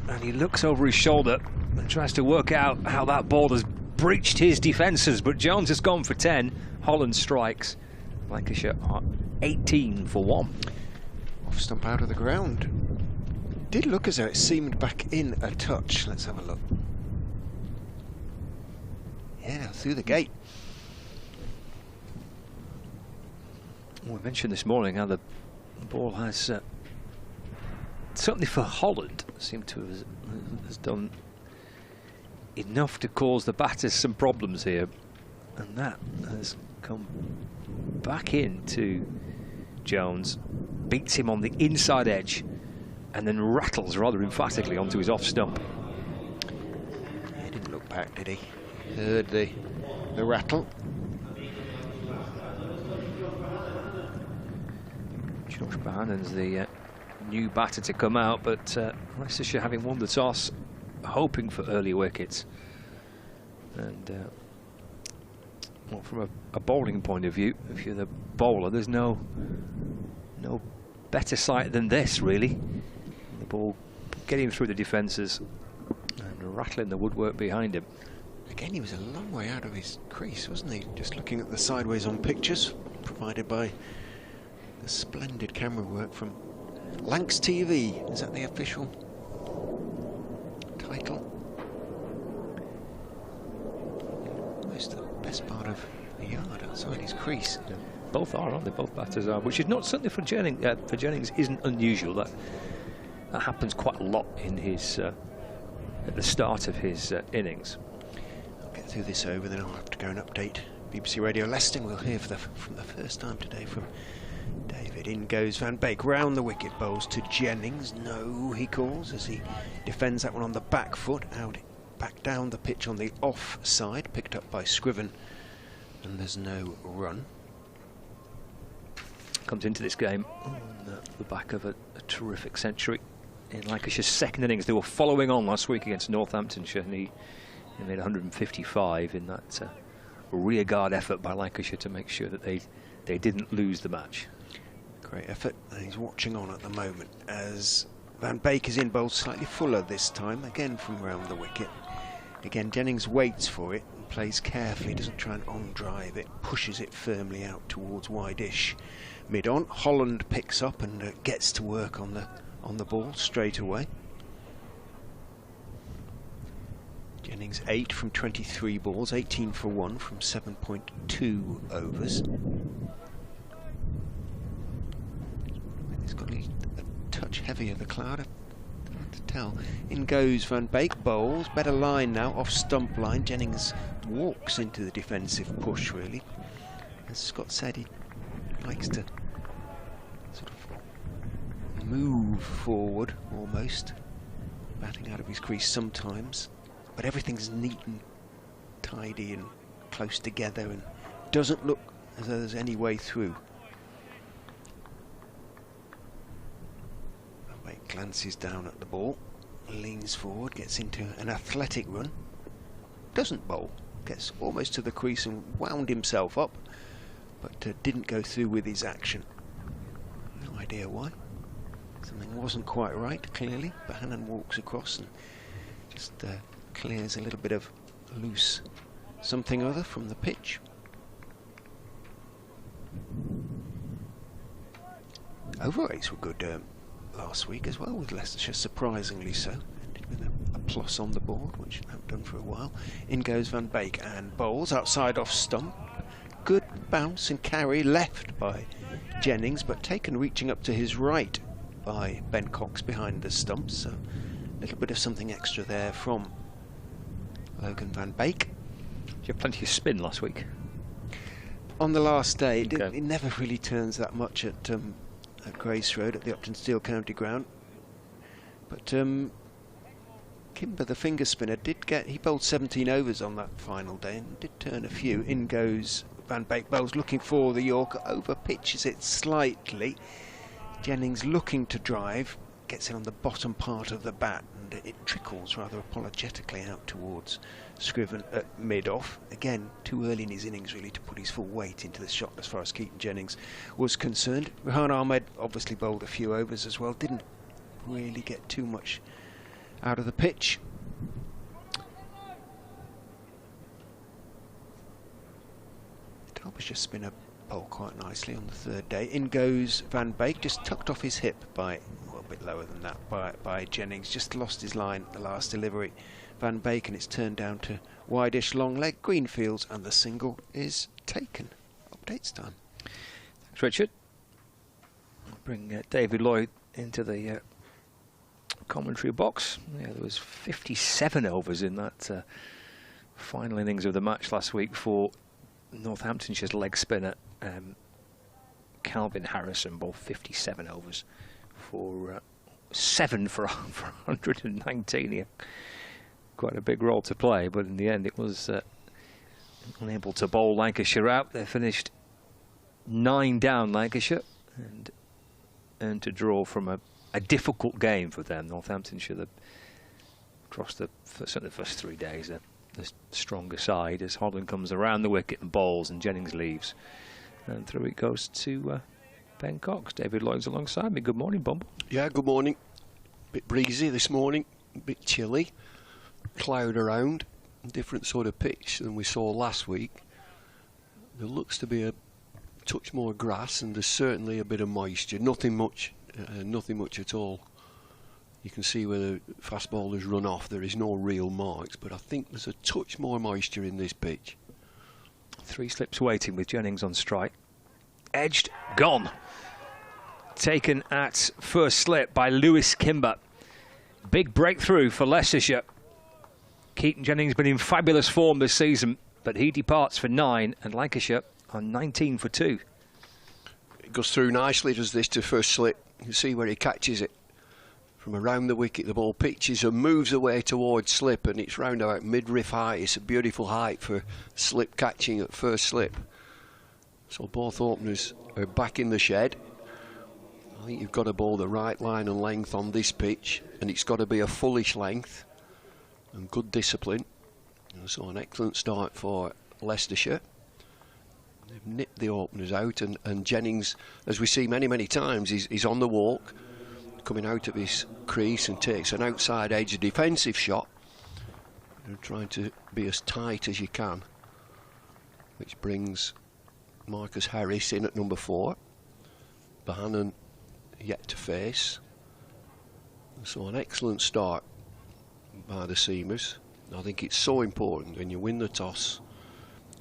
And he looks over his shoulder and tries to work out how that ball has breached his defences. But Jones has gone for 10. Holland strikes. Lancashire are 18 for 1. Off stump out of the ground. Did look as though it seemed back in a touch. Let's have a look. Yeah, through the gate. We mentioned this morning how the ball has certainly for Holland seemed to has done enough to cause the batters some problems here, and that has come back into Jones, beats him on the inside edge, and then rattles rather emphatically onto his off stump. He didn't look back, did he? Heard the rattle. Josh Bohannon's the new batter to come out, but Leicestershire, having won the toss, hoping for early wickets. And well, from a bowling point of view, if you're the bowler, there's no better sight than this, really. The ball getting through the defences and rattling the woodwork behind him. Again, he was a long way out of his crease, wasn't he? Just looking at the sideways on pictures provided by the splendid camera work from Lancs TV. Is that the official title? Almost the best part of a yard outside his crease. Yeah. Both are, aren't they? Both batters are, which is not certainly for Jennings. For Jennings, isn't unusual. That happens quite a lot in his at the start of his innings. I'll get through this over, then I'll have to go and update BBC Radio Leicester. We'll hear from the first time today from David. In goes Van Beek, round the wicket, bowls to Jennings. No, he calls as he defends that one on the back foot, out back down the pitch on the off side, picked up by Scriven, and there's no run. Comes into this game on the back of a terrific century in Lancashire's second innings. They were following on last week against Northamptonshire, and he made 155 in that rearguard effort by Lancashire to make sure that they didn't lose the match. Great effort, and he's watching on at the moment as Van Beek is in, bowled slightly fuller this time, again from round the wicket. Again, Jennings waits for it and plays carefully, doesn't try and on-drive it, pushes it firmly out towards wide-ish. Mid-on, Holland picks up and gets to work on the ball straight away. Jennings 8 from 23 balls, 18 for 1 from 7.2 overs. He's got a touch heavier, the cloud, hard to tell. In goes Van Beek, bowls, better line now, off stump line. Jennings walks into the defensive push, really. As Scott said, he likes to sort of move forward, almost, batting out of his crease sometimes. But everything's neat and tidy and close together and doesn't look as though there's any way through. glances down at the ball, leans forward, gets into an athletic run, doesn't bowl, gets almost to the crease and wound himself up, but didn't go through with his action. No idea why. Something wasn't quite right, clearly. Bohannon walks across and just clears a little bit of loose something or other from the pitch. Over 8s were good last week as well, with Leicestershire, surprisingly so. Ended with a plus on the board, which they haven't done for a while. In goes Van Beek and bowls outside off stump. Good bounce and carry left by Jennings, but taken reaching up to his right by Ben Cox behind the stumps. So a little bit of something extra there from Logan Van Beek. You had plenty of spin last week. On the last day, Okay. it never really turns that much at Grace Road at the Upton Steel County Ground. But Kimber, the finger spinner, he bowled 17 overs on that final day and did turn a few. In goes Van Beek, bowls looking for the Yorker, over pitches it slightly. Jennings looking to drive, gets it on the bottom part of the bat, and it trickles rather apologetically out towards Scriven at mid-off. Again, too early in his innings really to put his full weight into the shot as far as Keaton Jennings was concerned. Rehan Ahmed obviously bowled a few overs as well, didn't really get too much out of the pitch. Derbyshire spinner bowled quite nicely on the third day. In goes Van Beek, just tucked off his hip by, well, a bit lower than that, by Jennings. Just lost his line at the last delivery. Van Beek, and it's turned down to wide-ish long leg Greenfields, and the single is taken. Updates time. Thanks, Richard. I'll bring David Lloyd into the commentary box. Yeah, there was 57 overs in that final innings of the match last week for Northamptonshire's leg spinner Calvin Harrison, bowled 57 overs for 7 for 119. He had quite a big role to play, but in the end it was unable to bowl Lancashire out. They finished 9 down, Lancashire, and earned to draw from a difficult game for them. Northamptonshire, across certainly the first 3 days, the stronger side, as Holland comes around the wicket and bowls and Jennings leaves. And through it goes to Ben Cox. David Lloyd's alongside me. Good morning, Bumble. Yeah, good morning. Bit breezy this morning, a bit chilly, cloud around, different sort of pitch than we saw last week. There looks to be a touch more grass, and there's certainly a bit of moisture. Nothing much at all. You can see where the fast bowlers run off. There is no real marks, but I think there's a touch more moisture in this pitch. 3 slips waiting with Jennings on strike. Edged, gone. Taken at first slip by Lewis Kimber. Big breakthrough for Leicestershire. Keaton Jennings been in fabulous form this season, but he departs for 9, and Lancashire on 19 for 2. It goes through nicely, does this, to first slip. You can see where he catches it. From around the wicket, the ball pitches and moves away towards slip, and it's round about midriff height. It's a beautiful height for slip catching at first slip. So both openers are back in the shed. I think you've got to bowl the right line and length on this pitch, and it's got to be a fullish length and good discipline. And so an excellent start for Leicestershire. They've nipped the openers out, and Jennings, as we see many times, he's on the walk, coming out of his crease and takes an outside edge defensive shot. You're trying to be as tight as you can, which brings Marcus Harris in at number 4. Bohannon yet to face. So an excellent start by the seamers. I think it's so important when you win the toss,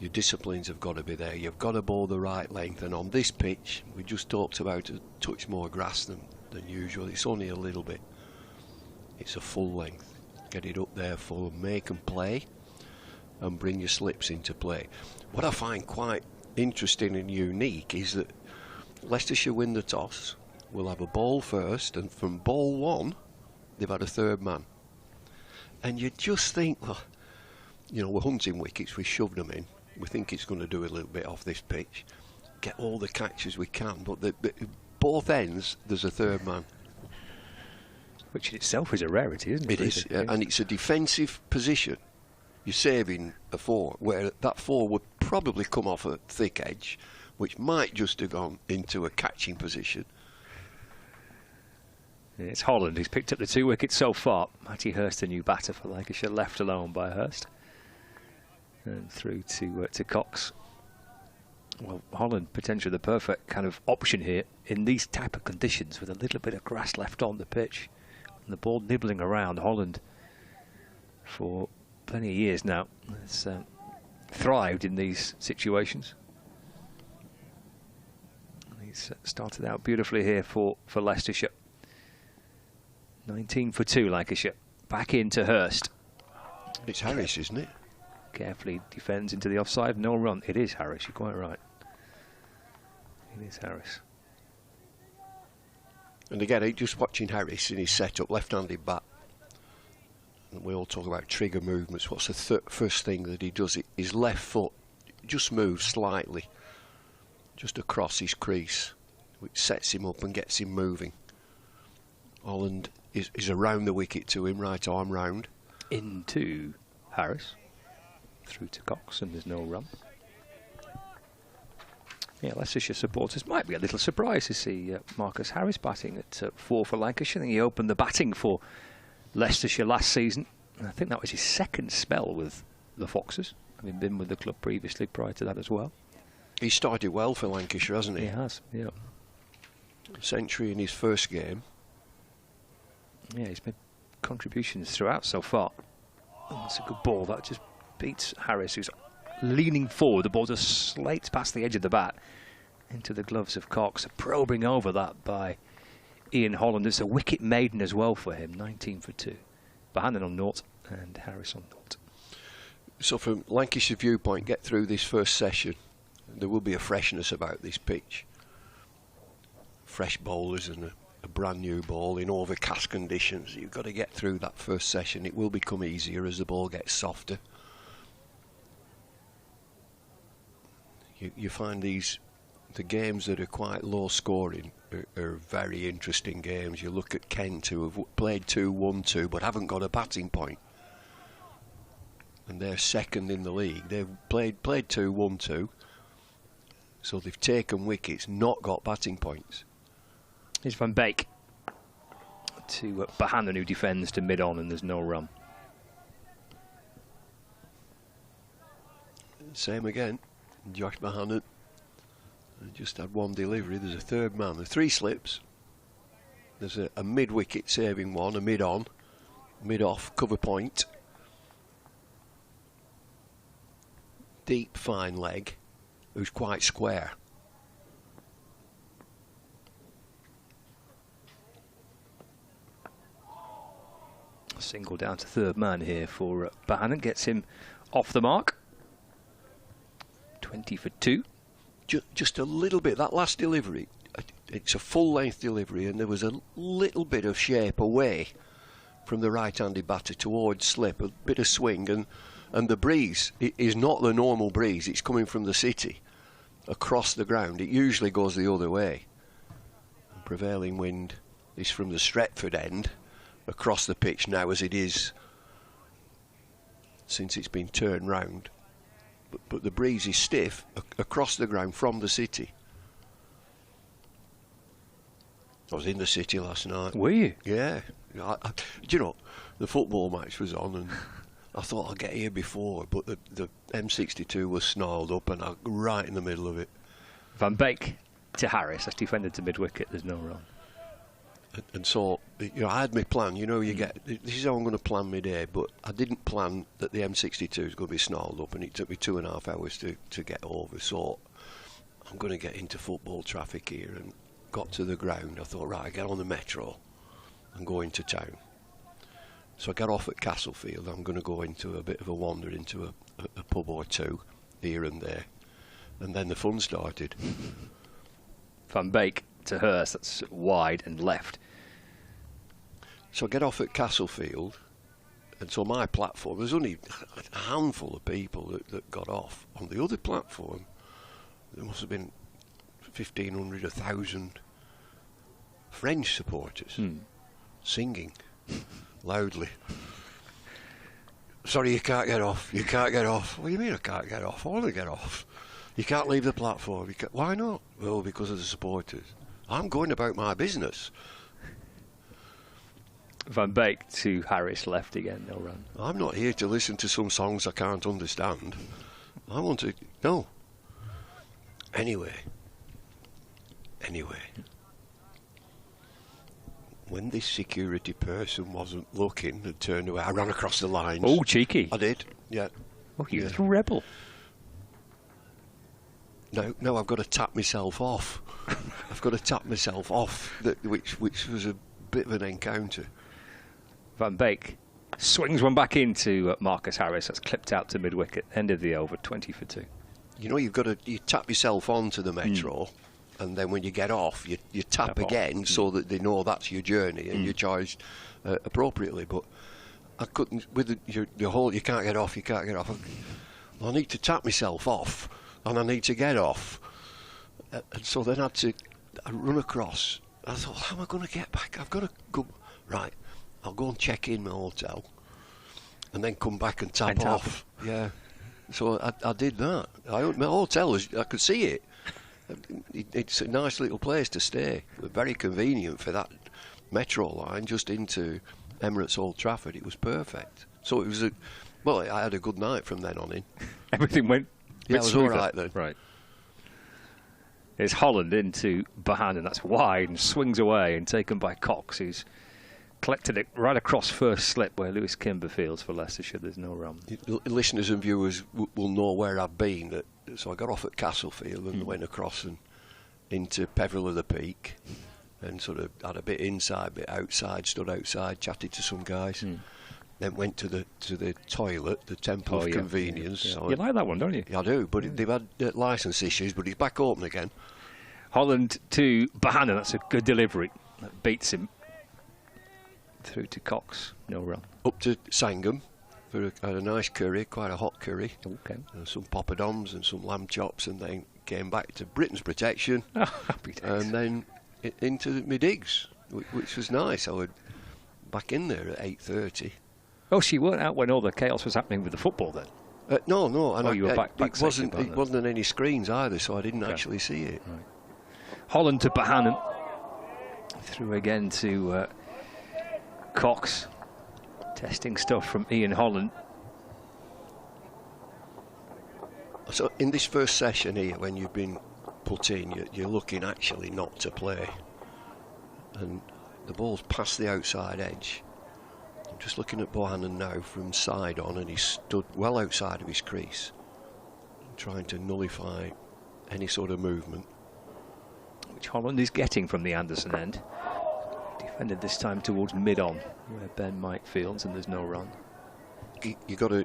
your disciplines have got to be there. You've got to bowl the right length, and on this pitch we just talked about a touch more grass than usual. It's only a little bit. It's a full length. Get it up there full, make and play, and bring your slips into play. What I find quite interesting and unique is that Leicestershire win the toss, will have a ball first, and from ball 1 they've had a third man. And you just think, well, you know, we're hunting wickets, we shoved them in, we think it's going to do a little bit off this pitch, get all the catches we can, but both ends there's a third man. which in itself is a rarity, isn't it? It is, yeah. And it's a defensive position. You're saving a 4, where that 4 would probably come off a thick edge, which might just have gone into a catching position. It's Holland who's picked up the 2 wickets so far. Matty Hurst, the new batter for Lancashire, left alone by Hurst. And through to Cox. Well, Holland potentially the perfect kind of option here in these type of conditions, with a little bit of grass left on the pitch and the ball nibbling around. Holland for plenty of years now has thrived in these situations. And he's started out beautifully here for Leicestershire. 19 for 2 Lancashire. Back into Hurst. It's Harris, isn't it? Carefully defends into the offside. No run. It is Harris, you're quite right. It is Harris. And again, just watching Harris in his setup, left-handed bat. And we all talk about trigger movements. What's the first thing that he does? His left foot just moves slightly, just across his crease, which sets him up and gets him moving. Holland is around the wicket to him, right arm round. Into Harris. Through to Cox, and there's no run. Yeah, Leicestershire supporters might be a little surprised to see Marcus Harris batting at 4 for Lancashire. I think he opened the batting for Leicestershire last season. And I think that was his second spell with the Foxes, having been with the club previously prior to that as well. He started well for Lancashire, hasn't he? He has, yeah. Century in his first game. Yeah, he's made contributions throughout so far. Oh, it's a good ball. That just beats Harris, who's leaning forward. The ball just slates past the edge of the bat into the gloves of Cox. Probing over that by Ian Holland. It's a wicket maiden as well for him. 19 for 2. Bohannon on naught and Harris on naught. So from Lancashire viewpoint, get through this first session. There will be a freshness about this pitch. Fresh bowlers and a brand new ball in overcast conditions. You've got to get through that first session. It will become easier as the ball gets softer. You find the games that are quite low scoring are very interesting games. You look at Kent, who have played 2-1-2 but haven't got a batting point, and they're second in the league. They've played 2-1-2, so they've taken wickets, not got batting points. Here's Van Beek to Bohannon, who defends to mid-on, and there's no run. Same again. Josh Bohannon just had one delivery. There's a third man. There's 3 slips. There's a mid-wicket saving one, a mid-on, mid-off, cover point. Deep, fine leg, who's quite square. Single down to third man here for Bohannon. Gets him off the mark. 20 for 2. Just a little bit. That last delivery, it's a full-length delivery, and there was a little bit of shape away from the right-handed batter towards slip, a bit of swing, and the breeze is not the normal breeze. It's coming from the city across the ground. It usually goes the other way. The prevailing wind is from the Stretford end across the pitch now, as it is since it's been turned round. But the breeze is stiff across the ground from the city. I was in the city last night. Were you? Yeah. You know, the football match was on, and I thought I'd get here before, but the M62 was snarled up, and I'm right in the middle of it. Van Beek to Harris. That's defended to mid-wicket. There's no run. And so, you know, I had my plan. You know, you get, this is how I'm going to plan my day, but I didn't plan that the M62 is going to be snarled up, and it took me 2.5 hours to get over. So I'm going to get into football traffic here, and got to the ground. I thought, right, I get on the metro and go into town. So I got off at Castlefield. I'm going to go into a bit of a wander into a pub or two here and there, and then the fun started. Van Beek to Hurst. That's wide and left. So I get off at Castlefield, and so my platform, there's only a handful of people that got off. On the other platform, there must have been 1,500, 1,000 French supporters. singing loudly. Sorry, you can't get off. You can't get off. What do you mean I can't get off? I want to get off. You can't leave the platform. Why not? Well, because of the supporters. I'm going about my business. Van Beek to Harris, left again, no run. I'm not here to listen to some songs I can't understand. I want to... No. Anyway. When this security person wasn't looking and turned away, I ran across the lines. Oh, cheeky. I did, yeah. Oh, you little rebel. No, I've got to tap myself off. I've got to tap myself off, which was a bit of an encounter. Van Beek swings one back into Marcus Harris. That's clipped out to mid-wicket. End of the over, 20 for 2. You know, you tap yourself onto the metro, and then when you get off, you tap again so that they know that's your journey and you're charged appropriately. But I couldn't, with the whole, you can't get off. I need to tap myself off, and I need to get off. And so then I run across. I thought, how am I going to get back? I've got to go. Right, I'll go and check in my hotel, and then come back and tap off. Yeah. So I did that. My hotel I could see it. It's a nice little place to stay. Very convenient for that metro line just into Emirates Old Trafford. It was perfect. So it was I had a good night from then on in. Everything went. Yeah, it was all right then. Right. It's Holland into Bahan, and that's wide and swings away and taken by Cox, who's collected it right across first slip where Lewis Kimber fields for Leicestershire. There's no run. Listeners and viewers will know where I've been. So I got off at Castlefield and went across and into Peveril of the Peak, and sort of had a bit inside, bit outside, stood outside, chatted to some guys. Then went to the toilet, the Temple of Convenience. Yeah. So you like that one, don't you? I do, but they've had licence issues, but it's back open again. Holland to Bahan, that's a good delivery. That beats him through to Cox, no run. Up to Sangam for a nice curry, quite a hot curry. Okay. Some poppadoms and some lamb chops, and then came back to Britain's protection. Happy days. And then into my digs, which was nice. I was back in there at 8:30. Oh, she weren't out when all the chaos was happening with the football then? No. And you were back it wasn't on any screens either, so I didn't actually see it. Right. Holland to Bahan, through again to Cox. Testing stuff from Ian Holland. So in this first session here, when you've been put in, you're looking actually not to play. And the ball's past the outside edge. I'm just looking at Bohannon now from side on, and he's stood well outside of his crease, trying to nullify any sort of movement. Which Holland is getting from the Anderson end. Defended this time towards mid-on, where Ben Mike fields, and there's no run. You got to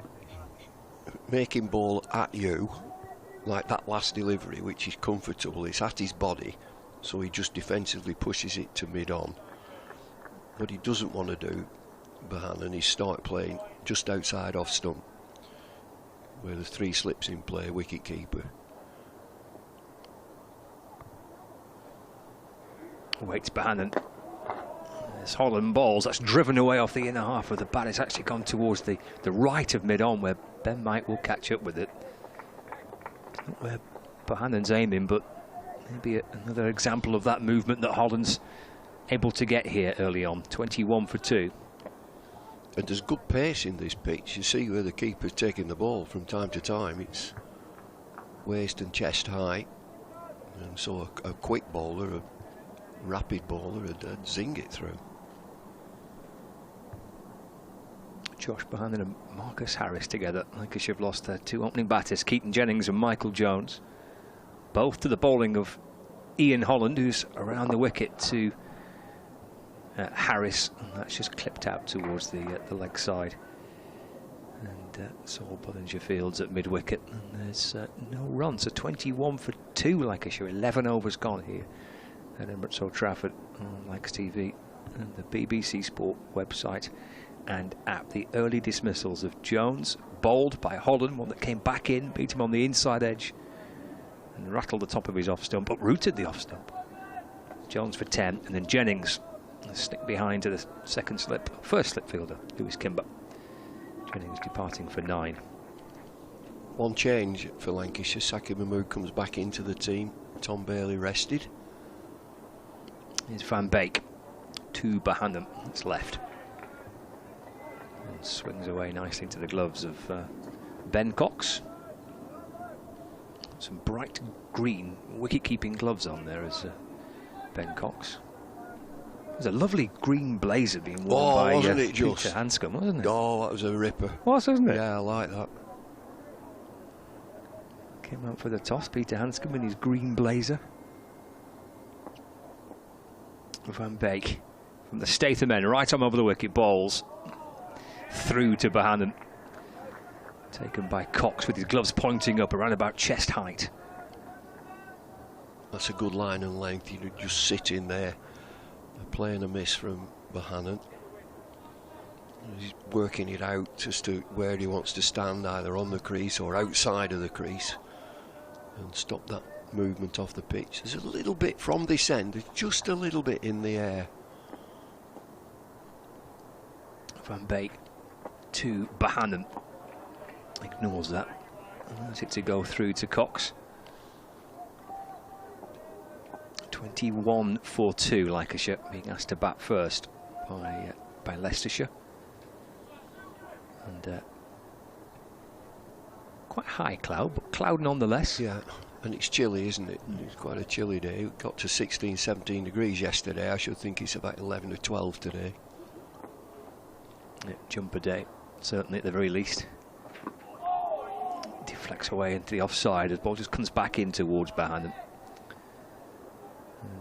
make him ball at you, like that last delivery, which is comfortable. It's at his body, so he just defensively pushes it to mid-on. What he doesn't want to do, Bahan, is start playing just outside off stump, where there's 3 slips in play, wicket keeper. Waits Bahan. As Holland balls, that's driven away off the inner half of the bat. It's actually gone towards the right of mid-on, where Ben Mike will catch up with it. Not where Bohannon's aiming, but maybe another example of that movement that Holland's able to get here early on. 21 for 2. And there's good pace in this pitch. You see where the keeper's taking the ball from time to time. It's waist and chest high, and so a quick bowler, a rapid bowler, would zing it through. Josh Bohannon and Marcus Harris together. Lancashire have lost their 2 opening batters, Keaton Jennings and Michael Jones. Both to the bowling of Ian Holland, who's around the wicket, to Harris. And that's just clipped out towards the leg side. And Saul Bullinger fields at mid-wicket. And there's no run. So 21 for 2 Lancashire. 11 overs gone here at Emirates Old Trafford on Lancashire TV and the BBC Sport website and app. The early dismissals of Jones, bowled by Holland, one that came back in, beat him on the inside edge and rattled the top of his off stump, but rooted the off stump. Jones for 10, and then Jennings Stick behind to the second slip. First slip fielder, Lewis Kimber. Jennings departing for 9. One change for Lancashire. Saki Mahmood comes back into the team. Tom Bailey rested. Here's Van Beek to Bohannon. It's left. And swings away nicely to the gloves of Ben Cox. Some bright green wicket-keeping gloves on there as Ben Cox. There's a lovely green blazer being worn by wasn't it Peter just? Hanscom, wasn't it? Oh, that was a ripper. Wasn't it? Yeah, I like that. Came out for the toss, Peter Hanscom in his green blazer. Van Beek from the State of Men, right on over the wicket, bowls through to Bohannon. Taken by Cox with his gloves pointing up around about chest height. That's a good line and length. You just sit in there. Playing a miss from Bohannon. He's working it out as to where he wants to stand, either on the crease or outside of the crease, and stop that movement off the pitch. There's a little bit from this end, there's just a little bit in the air. Van Beek to Bohannon. Ignores that. Allows it to go through to Cox. 21 for 2, Lancashire being asked to bat first by Leicestershire. And quite high cloud, but cloud nonetheless. Yeah, and it's chilly, isn't it? It's quite a chilly day. It got to 16, 17 degrees yesterday. I should think it's about 11 or 12 today. Yeah, jumper day, certainly at the very least. Deflects away into the offside as ball just comes back in towards Bohannon.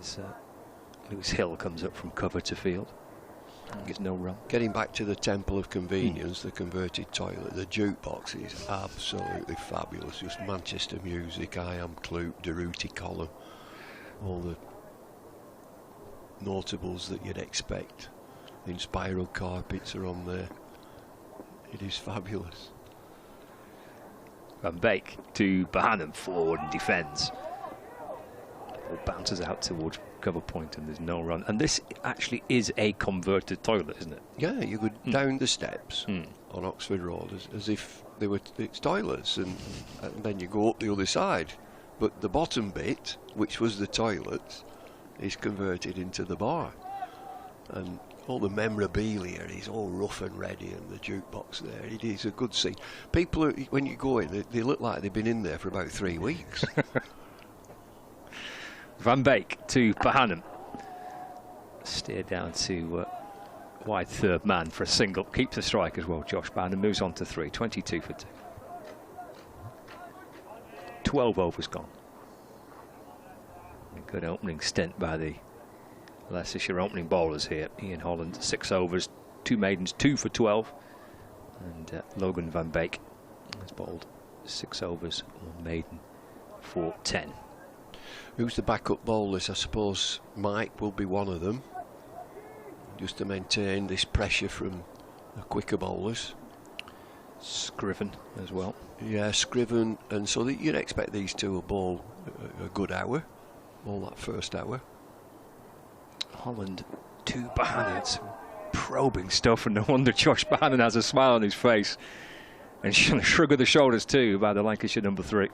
As Lewis Hill comes up from cover to field. Gets no run. Getting back to the Temple of Convenience, the converted toilet, the jukebox is absolutely fabulous. Just Manchester music, I Am Kloop, Durruti column, all the notables that you'd expect. The Inspiral carpets are on there. It is fabulous. Van Beek to Bohannon, forward and defends. Ball bounces out towards cover point and there's no run. And this actually is a converted toilet, isn't it? Yeah, you go down the steps on Oxford Road as if they were it's toilets, and then you go up the other side. But the bottom bit, which was the toilet, is converted into the bar. And all the memorabilia is all rough and ready, and the jukebox there. It is a good scene. People, when you go in, they look like they've been in there for about 3 weeks. Van Beek to Bohannon. Steer down to wide third man for a single. Keeps the strike as well, Josh Bohannon. Moves on to 3. 22 for 2. 12 overs gone. A good opening stint by the Leicestershire opening bowlers here. Ian Holland, 6 overs, 2 maidens, 2 for 12. And Logan Van Beek has bowled 6 overs, 1 maiden for 10. Who's the backup bowlers? I suppose Mike will be one of them, just to maintain this pressure from the quicker bowlers. Scriven as well. Yeah, Scriven, and so you'd expect these two to bowl a good hour, all that first hour. Holland to Bohannon. It's probing stuff, and no wonder Josh Bohannon has a smile on his face. And a shrug of the shoulders too by the Lancashire number 3.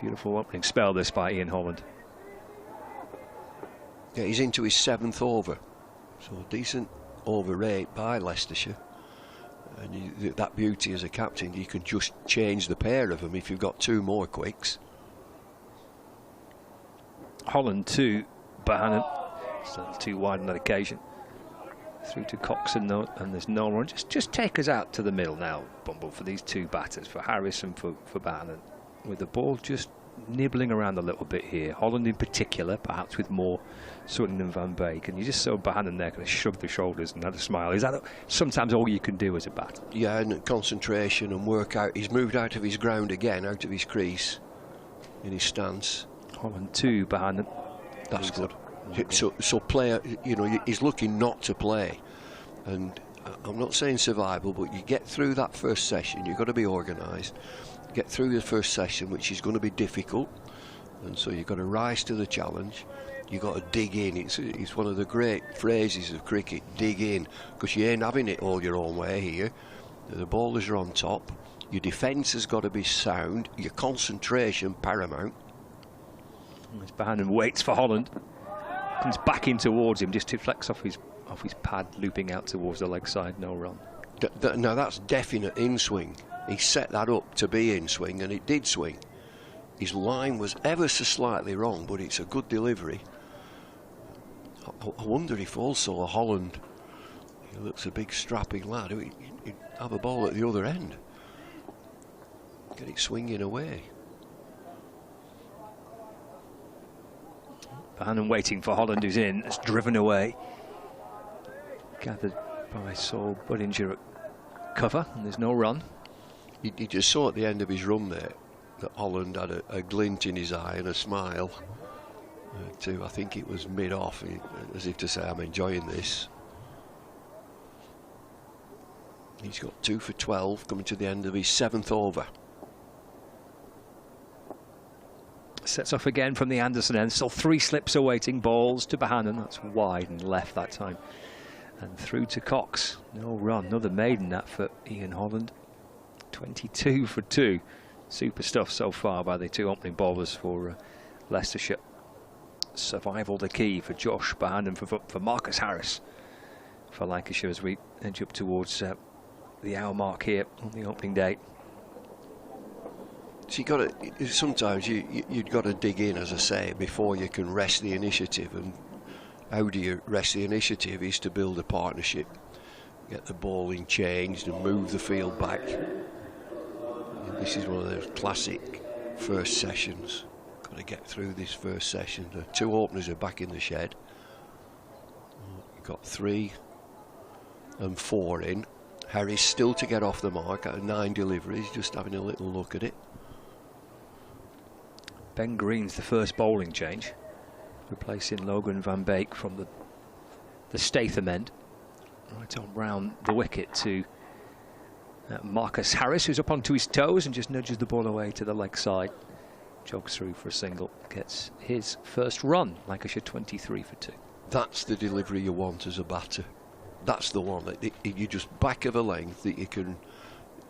Beautiful opening spell this by Ian Holland. Yeah, he's into his 7th over, so a decent over rate by Leicestershire. And that beauty as a captain, you can just change the pair of them if you've got 2 more quicks. Holland to Bohannon. Still too wide on that occasion. Through to Cox and there's no run. Just take us out to the middle now, Bumble, for these 2 batters, for Harris and for Bohannon. With the ball just nibbling around a little bit here. Holland in particular, perhaps with more swing than Van Beek. And you just saw Bohannon there kind of shrug the shoulders and had a smile. Is that sometimes all you can do as a batter? Yeah, and concentration and work out. He's moved out of his ground again, out of his crease in his stance. Holland to Bohannon. That's good. So player, you know, he's looking not to play. And I'm not saying survival, but you get through that first session, you've got to be organised. Get through the first session, which is going to be difficult, and so you've got to rise to the challenge, You got to dig in. It's one of the great phrases of cricket, dig in, because you ain't having it all your own way here. The bowlers are on top. Your defence has got to be sound. Your concentration paramount. As Bohannon waits for Holland, comes back in towards him, just deflects off his pad, looping out towards the leg side. No run. Now that's definite in swing. He set that up to be in swing, and it did swing. His line was ever so slightly wrong, but it's a good delivery. I wonder if also Holland, he looks a big strapping lad, he'd have a ball at the other end. Get it swinging away. Bohannon waiting for Holland, who's in. It's driven away. Gathered by Saul Budinger at cover, and there's no run. You just saw at the end of his run there that Holland had a glint in his eye and a smile. I think it was mid-off, as if to say, I'm enjoying this. He's got 2 for 12, coming to the end of his 7th over. Sets off again from the Anderson end. Still 3 slips awaiting. Balls to Bohannon. That's wide and left that time. And through to Cox. No run. Another maiden that for Ian Holland. 22 for 2. Super stuff so far by the 2 opening bowlers for Leicestershire. Survival the key for Josh Bohannon, for Marcus Harris for Lancashire, as we edge up towards the hour mark here on the opening day. So you got to, sometimes you've got to dig in, as I say, before you can wrest the initiative. And how do you wrest the initiative? Is to build a partnership, get the bowling changed and move the field back. This is one of those classic first sessions. Got to get through this first session. The 2 openers are back in the shed. You've got 3 and 4 in. Harry's still to get off the mark out of 9 deliveries, just having a little look at it. Ben Green's the first bowling change, replacing Logan Van Beek from the Statham end. Right on round the wicket to Marcus Harris, who's up onto his toes and just nudges the ball away to the leg side. Jogs through for a single, gets his first run. Lancashire 23 for 2. That's the delivery you want as a batter. That's the one that you just back of a length that you can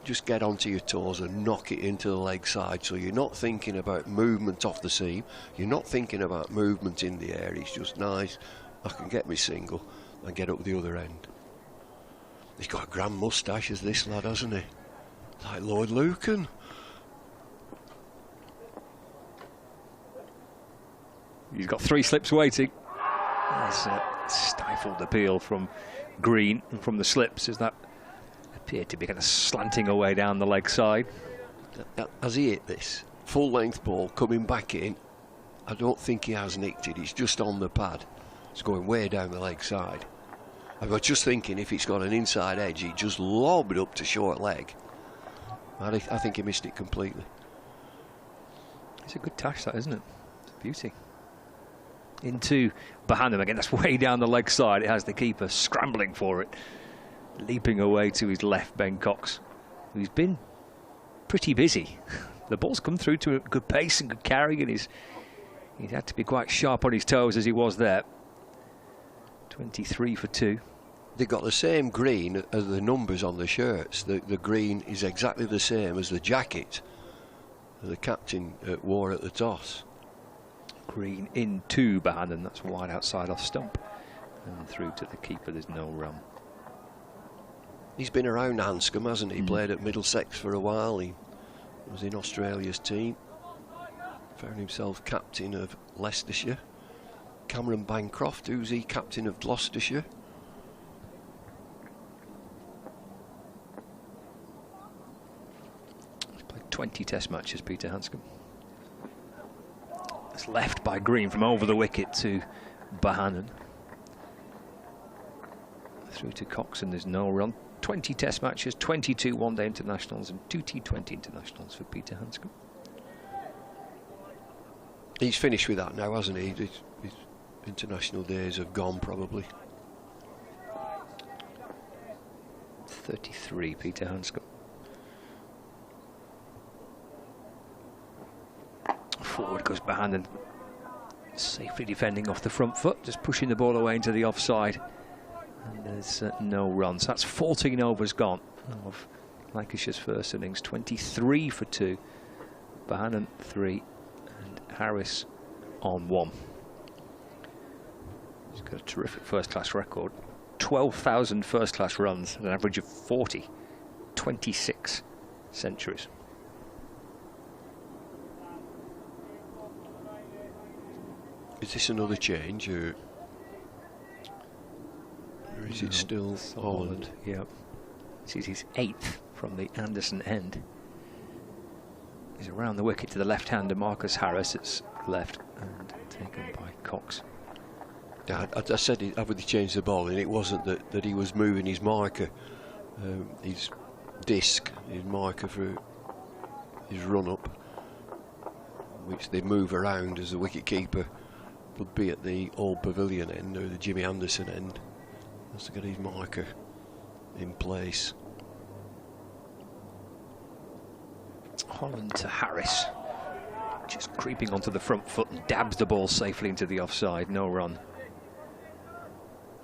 just get onto your toes and knock it into the leg side. So you're not thinking about movement off the seam. You're not thinking about movement in the air. It's just nice. I can get me single and get up the other end. He's got a grand moustache as this lad, hasn't he? Like Lloyd Lucan. He's got 3 slips waiting. There's a stifled appeal from Green and from the slips as that appeared to be kind of slanting away down the leg side. Has he hit this? Full length ball coming back in. I don't think he has nicked it. It's just on the pad. It's going way down the leg side. I was just thinking if it's got an inside edge, he just lobbed up to short leg. I think he missed it completely. It's a good touch, that, isn't it? It's a beauty. Into Bohannon again. That's way down the leg side. It has the keeper scrambling for it, leaping away to his left, Ben Cox, who's been pretty busy. The ball's come through to a good pace and good carry, and he's had to be quite sharp on his toes as he was there. 23 for 2. They've got the same green as the numbers on the shirts. The green is exactly the same as the jacket the captain wore at the toss. Green into Bohannon. That's wide outside off stump. And through to the keeper. There's no run. He's been around Hanscom, hasn't he? Played at Middlesex for a while. He was in Australia's team. Found himself captain of Leicestershire. Cameron Bancroft, who's he captain of Gloucestershire. He's played 20 test matches, Peter Hanscom. It's left by Green from over the wicket to Bohannon. Through to Cox, and there's no run. 20 test matches, 22 one-day internationals and 2 T20 internationals for Peter Hanscom. He's finished with that now, hasn't he? His international days have gone, probably. 33, Peter Hanscom. Forward goes Bohannon. safely defending off the front foot, just pushing the ball away into the offside. And there's no run. So that's 14 overs gone of Lancashire's first innings. 23 for 2. Bohannon 3 and Harris on 1. He's got a terrific first-class record. 12,000 first-class runs, an average of 40. 26 centuries. Is this another change, or is it still Holland? Yeah. This is his 8th from the Anderson end. He's around the wicket to the left-hander, Marcus Harris. It's left and taken by Cox. Yeah, I said it after they changed the ball, and it wasn't that he was moving his marker, his disc, his marker for his run-up, which they move around as the wicket-keeper would be at the Old Pavilion end or the Jimmy Anderson end. Has to get his marker in place. Holland to Harris, just creeping onto the front foot and dabs the ball safely into the offside. No run.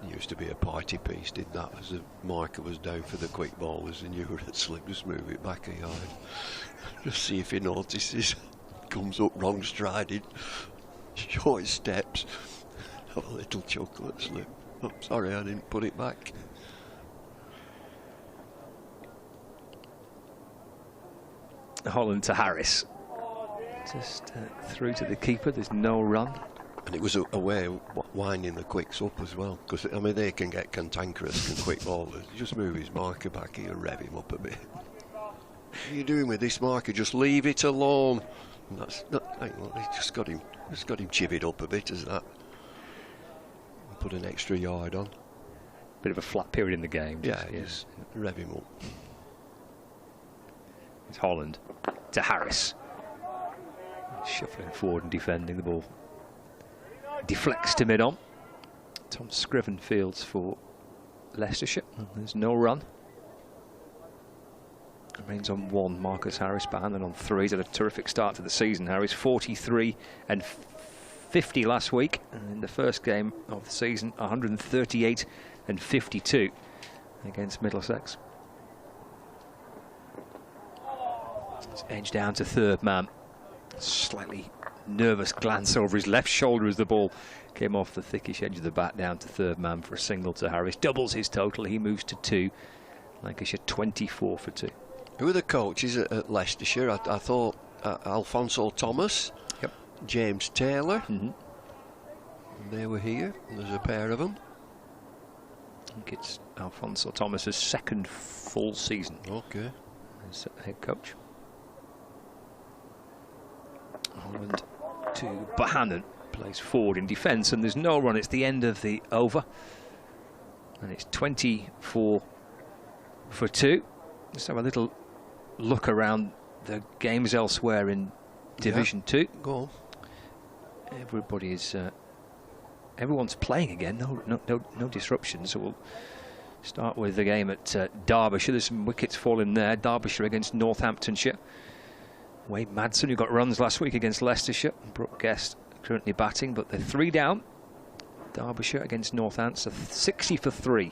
It used to be a party piece, did that? As the marker was down for the quick bowlers and you were at slip, just move it back a yard. Just see if he notices. Comes up wrong strided, short steps, have a little chocolate slip. Oh, sorry, I didn't put it back. Holland to Harris, just through to the keeper. There's no run. And it was a way of winding the quicks up as well, because I mean they can get cantankerous and quick bowlers. Just move his marker back here and rev him up a bit. What are you doing with this marker? Just leave it alone. And that's not. It's just got him chivied up a bit as that. And put an extra yard on. Bit of a flat period in the game. Just rev him up. It's Holland to Harris, shuffling forward and defending the ball. Deflects to mid-on. Tom Scriven fields for Leicestershire. There's no run. Remains on 1. Marcus Harris, Bohannon on 3. He's had a terrific start to the season. Harris 43 and 50 last week. And in the first game of the season, 138 and 52 against Middlesex. It's edged down to third man. Slightly nervous glance over his left shoulder as the ball came off the thickish edge of the bat down to third man for a single to Harris. Doubles his total. He moves to 2. Lancashire 24 for 2. Who are the coaches at Leicestershire? I thought Alfonso Thomas, yep. James Taylor. They were here. There's a pair of them. I think it's Alfonso Thomas's second full season. Okay. As head coach. Holland to Bohannon, plays forward in defence, and there's no run. It's the end of the over, and it's 24 for 2. Let's have a little look around the games elsewhere in Division 2. Go on. Everyone's playing again. No disruptions. So we'll start with the game at Derbyshire. There's some wickets falling there. Derbyshire against Northamptonshire. Wade Madsen, who got runs last week against Leicestershire. Brooke Guest currently batting, but they're 3 down. Derbyshire against Northampton, 60 for 3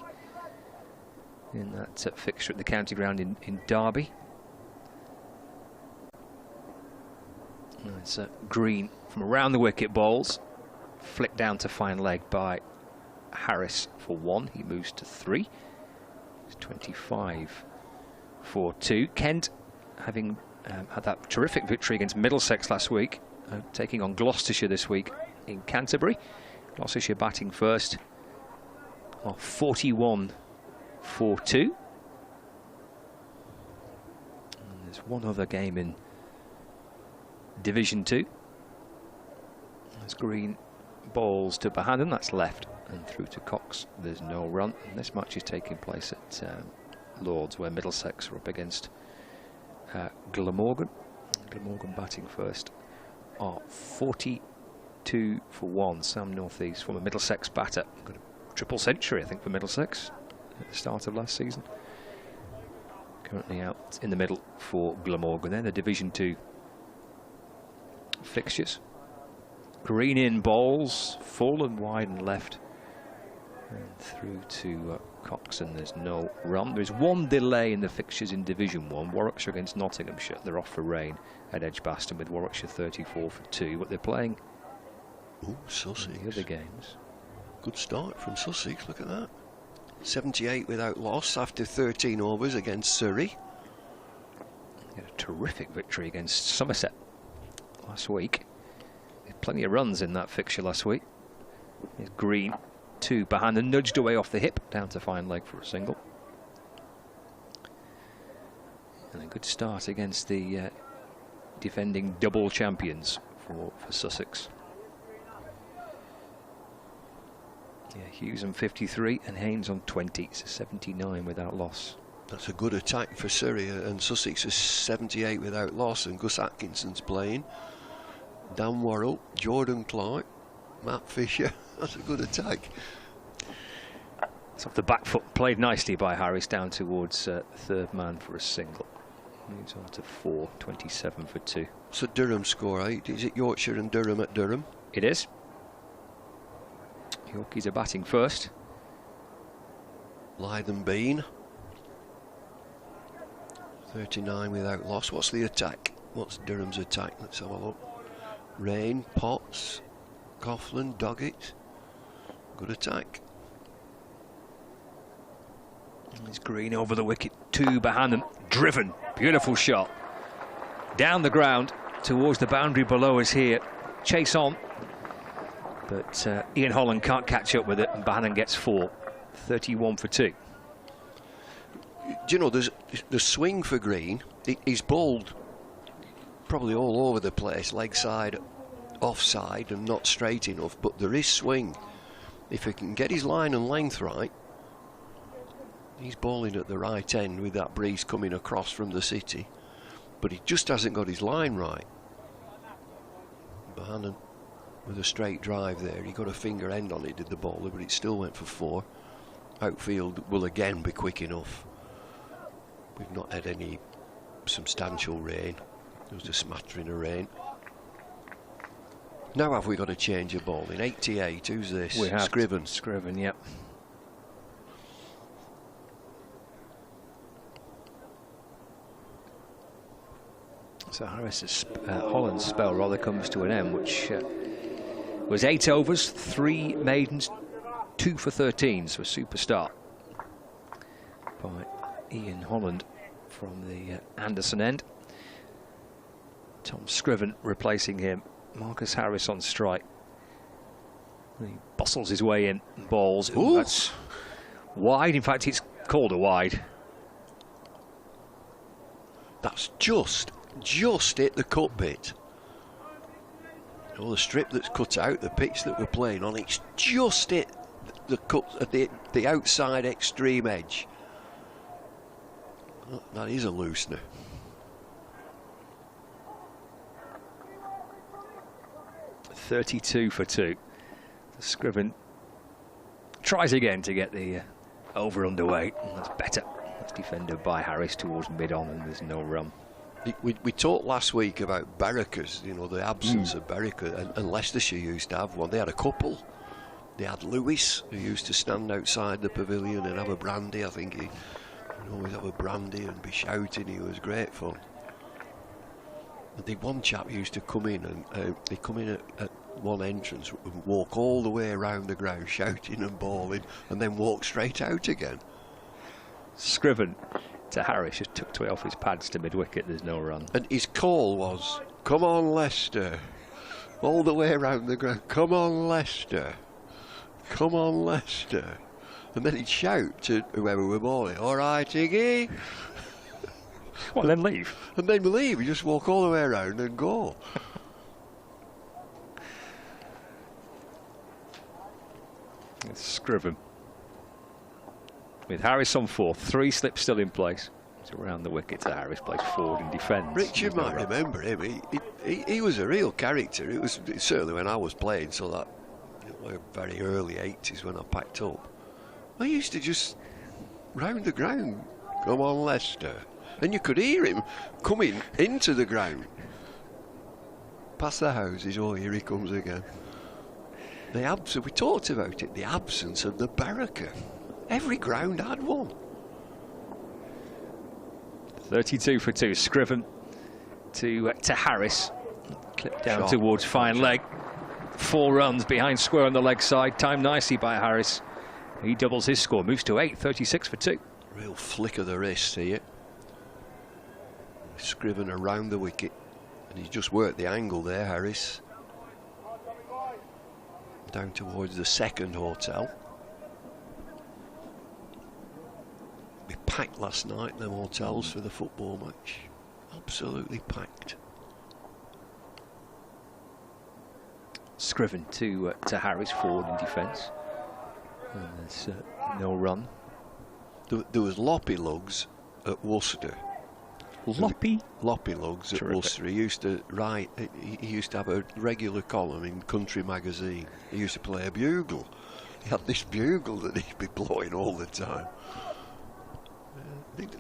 in that fixture at the county ground in Derby. And it's Green from around the wicket bowls. Flicked down to fine leg by Harris for 1. He moves to 3. It's 25 for 2. Kent, having had that terrific victory against Middlesex last week, taking on Gloucestershire this week in Canterbury. Gloucestershire batting first, 41 for 2. And there's one other game in Division 2. There's Green bowls to Bohannon, that's left, and through to Cox. There's no run. And this match is taking place at Lords, where Middlesex are up against Glamorgan. Glamorgan batting first are 42 for 1. Sam Northeast, former Middlesex batter, got a triple century, I think, for Middlesex at the start of last season. Currently out in the middle for Glamorgan. Then the Division 2 fixtures. Green in bowls, full and wide and left. And through to Coxon, there's no run. There's one delay in the fixtures in Division 1. Warwickshire against Nottinghamshire. They're off for rain at Edgbaston with Warwickshire 34 for 2. But they're playing Sussex. The other games. Good start from Sussex, look at that. 78 without loss after 13 overs against Surrey. They had a terrific victory against Somerset last week. They had plenty of runs in that fixture last week. Here's Green. 2 behind and nudged away off the hip, down to fine leg for a single. And a good start against the defending double champions for Sussex. Yeah, Hughes on 53 and Haynes on 20, so 79 without loss. That's a good attack for Surrey, and Sussex is 78 without loss, and Gus Atkinson's playing. Dan Worrell, Jordan Clark, Matt Fisher. That's a good attack. It's off the back foot, played nicely by Harris down towards third man for a single. Moves on to 4, 27 for 2. So Durham score 8. Is it Yorkshire and Durham at Durham? It is. Yorkies are batting first. Lytham Bean. 39 without loss. What's the attack? What's Durham's attack? Let's have a look. Rain, Potts, Coughlin, Doggett. Good attack. It's Green over the wicket, 2 behind them, driven, beautiful shot. Down the ground, towards the boundary below us here. Chase on, but Ian Holland can't catch up with it, and Bannon gets 4. 31 for 2. Do you know, there's the swing for Green. He's bowled probably all over the place, leg side, offside, and not straight enough, but there is swing. If he can get his line and length right, he's bowling at the right end with that breeze coming across from the city, but he just hasn't got his line right. Bannon with a straight drive there, he got a finger end on it, did the bowler, but it still went for 4. Outfield will again be quick enough. We've not had any substantial rain. There was a smattering of rain. Now have we got a change of ball in 88? Who's this? We have Scriven. Scriven, yep. So Harris's Holland's spell rather comes to an end, which was 8 overs, 3 maidens, 2 for 13, so a super start by Ian Holland from the Anderson end. Tom Scriven replacing him. Marcus Harris on strike. He bustles his way in, balls. Ooh, that's wide. In fact, it's called a wide. That's just hit the cut bit. You know, the strip that's cut out, the pitch that we're playing on, it's just hit the cut at the outside extreme edge. Oh, that is a loosener. .32 for 2. Scriven tries again to get the over underweight. That's better. That's defended by Harris towards mid-on, and there's no run. We talked last week about barrackers, you know, the absence of barracker, and Leicestershire used to have one. They had a couple. They had Lewis, who used to stand outside the pavilion and have a brandy. I think he'd always have a brandy and be shouting. He was great fun. And the one chap used to come in, and he'd come in at one entrance and walk all the way around the ground shouting and bawling, and then walk straight out again. Scriven to Harris, just tucked away off his pads to mid-wicket. There's no run. And his call was, "Come on, Leicester." All the way around the ground, "Come on, Leicester. Come on, Leicester." And then he'd shout to whoever were bowling, "All right, Iggy." Well, then leave. And then leave. You just walk all the way around and go. It's Scriven. With Harris on 4, 3 slips still in place. It's around the wicket to Harris, plays forward and defends. Richard might remember him. He was a real character. It was certainly when I was playing, so that very early 80s when I packed up. I used to just round the ground, "Come on, Leicester." And you could hear him coming into the ground. past the houses. Oh, here he comes again. The absence, we talked about it, the absence of the barracker. Every ground had one. 32 for 2. Scriven to Harris. Clip down Sharp. towards fine leg. 4 runs behind square on the leg side. Timed nicely by Harris. He doubles his score. Moves to 8. 36 for 2. Real flick of the wrist here. Scriven around the wicket. And he's just worked the angle there, Harris. Down towards the second hotel. We packed last night, them hotels, for the football match. Absolutely packed. Scriven to Harris, forward in defence. And there's no run. There was Loppy Lugs at Worcester. Loppy Lugs at Worcester. He used to write. He used to have a regular column in Country magazine. He used to play a bugle. He had this bugle that he'd be blowing all the time.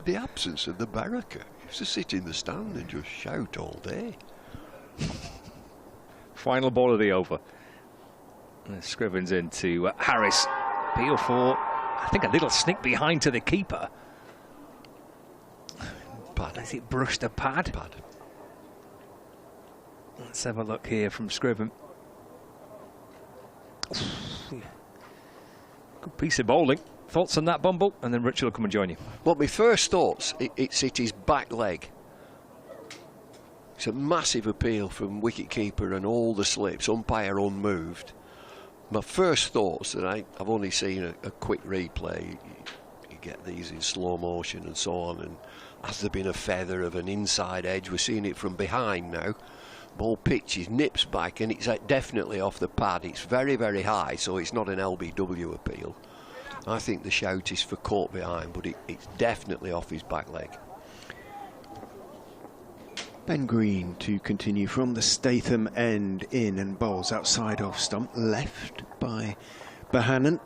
The absence of the barracker. He used to sit in the stand and just shout all day. Final ball of the over. And Scriven's into Harris. Peel for, I think, a little snick behind to the keeper. Pad. Has it brushed a pad? Pad. Let's have a look here from Scriven. Good piece of bowling. Thoughts on that, Bumble? And then Richard will come and join you. Well, my first thoughts, it's hit his back leg. It's a massive appeal from wicket-keeper and all the slips, umpire unmoved. My first thoughts, that I've only seen a quick replay, you get these in slow motion and so on, and has there been a feather of an inside edge? We're seeing it from behind now. Ball pitches, nips back, and it's definitely off the pad. It's very, very high, so it's not an LBW appeal. I think the shout is for caught behind, but it's definitely off his back leg. Ben Green to continue from the Statham end in and bowls outside off stump, left by Bohannon.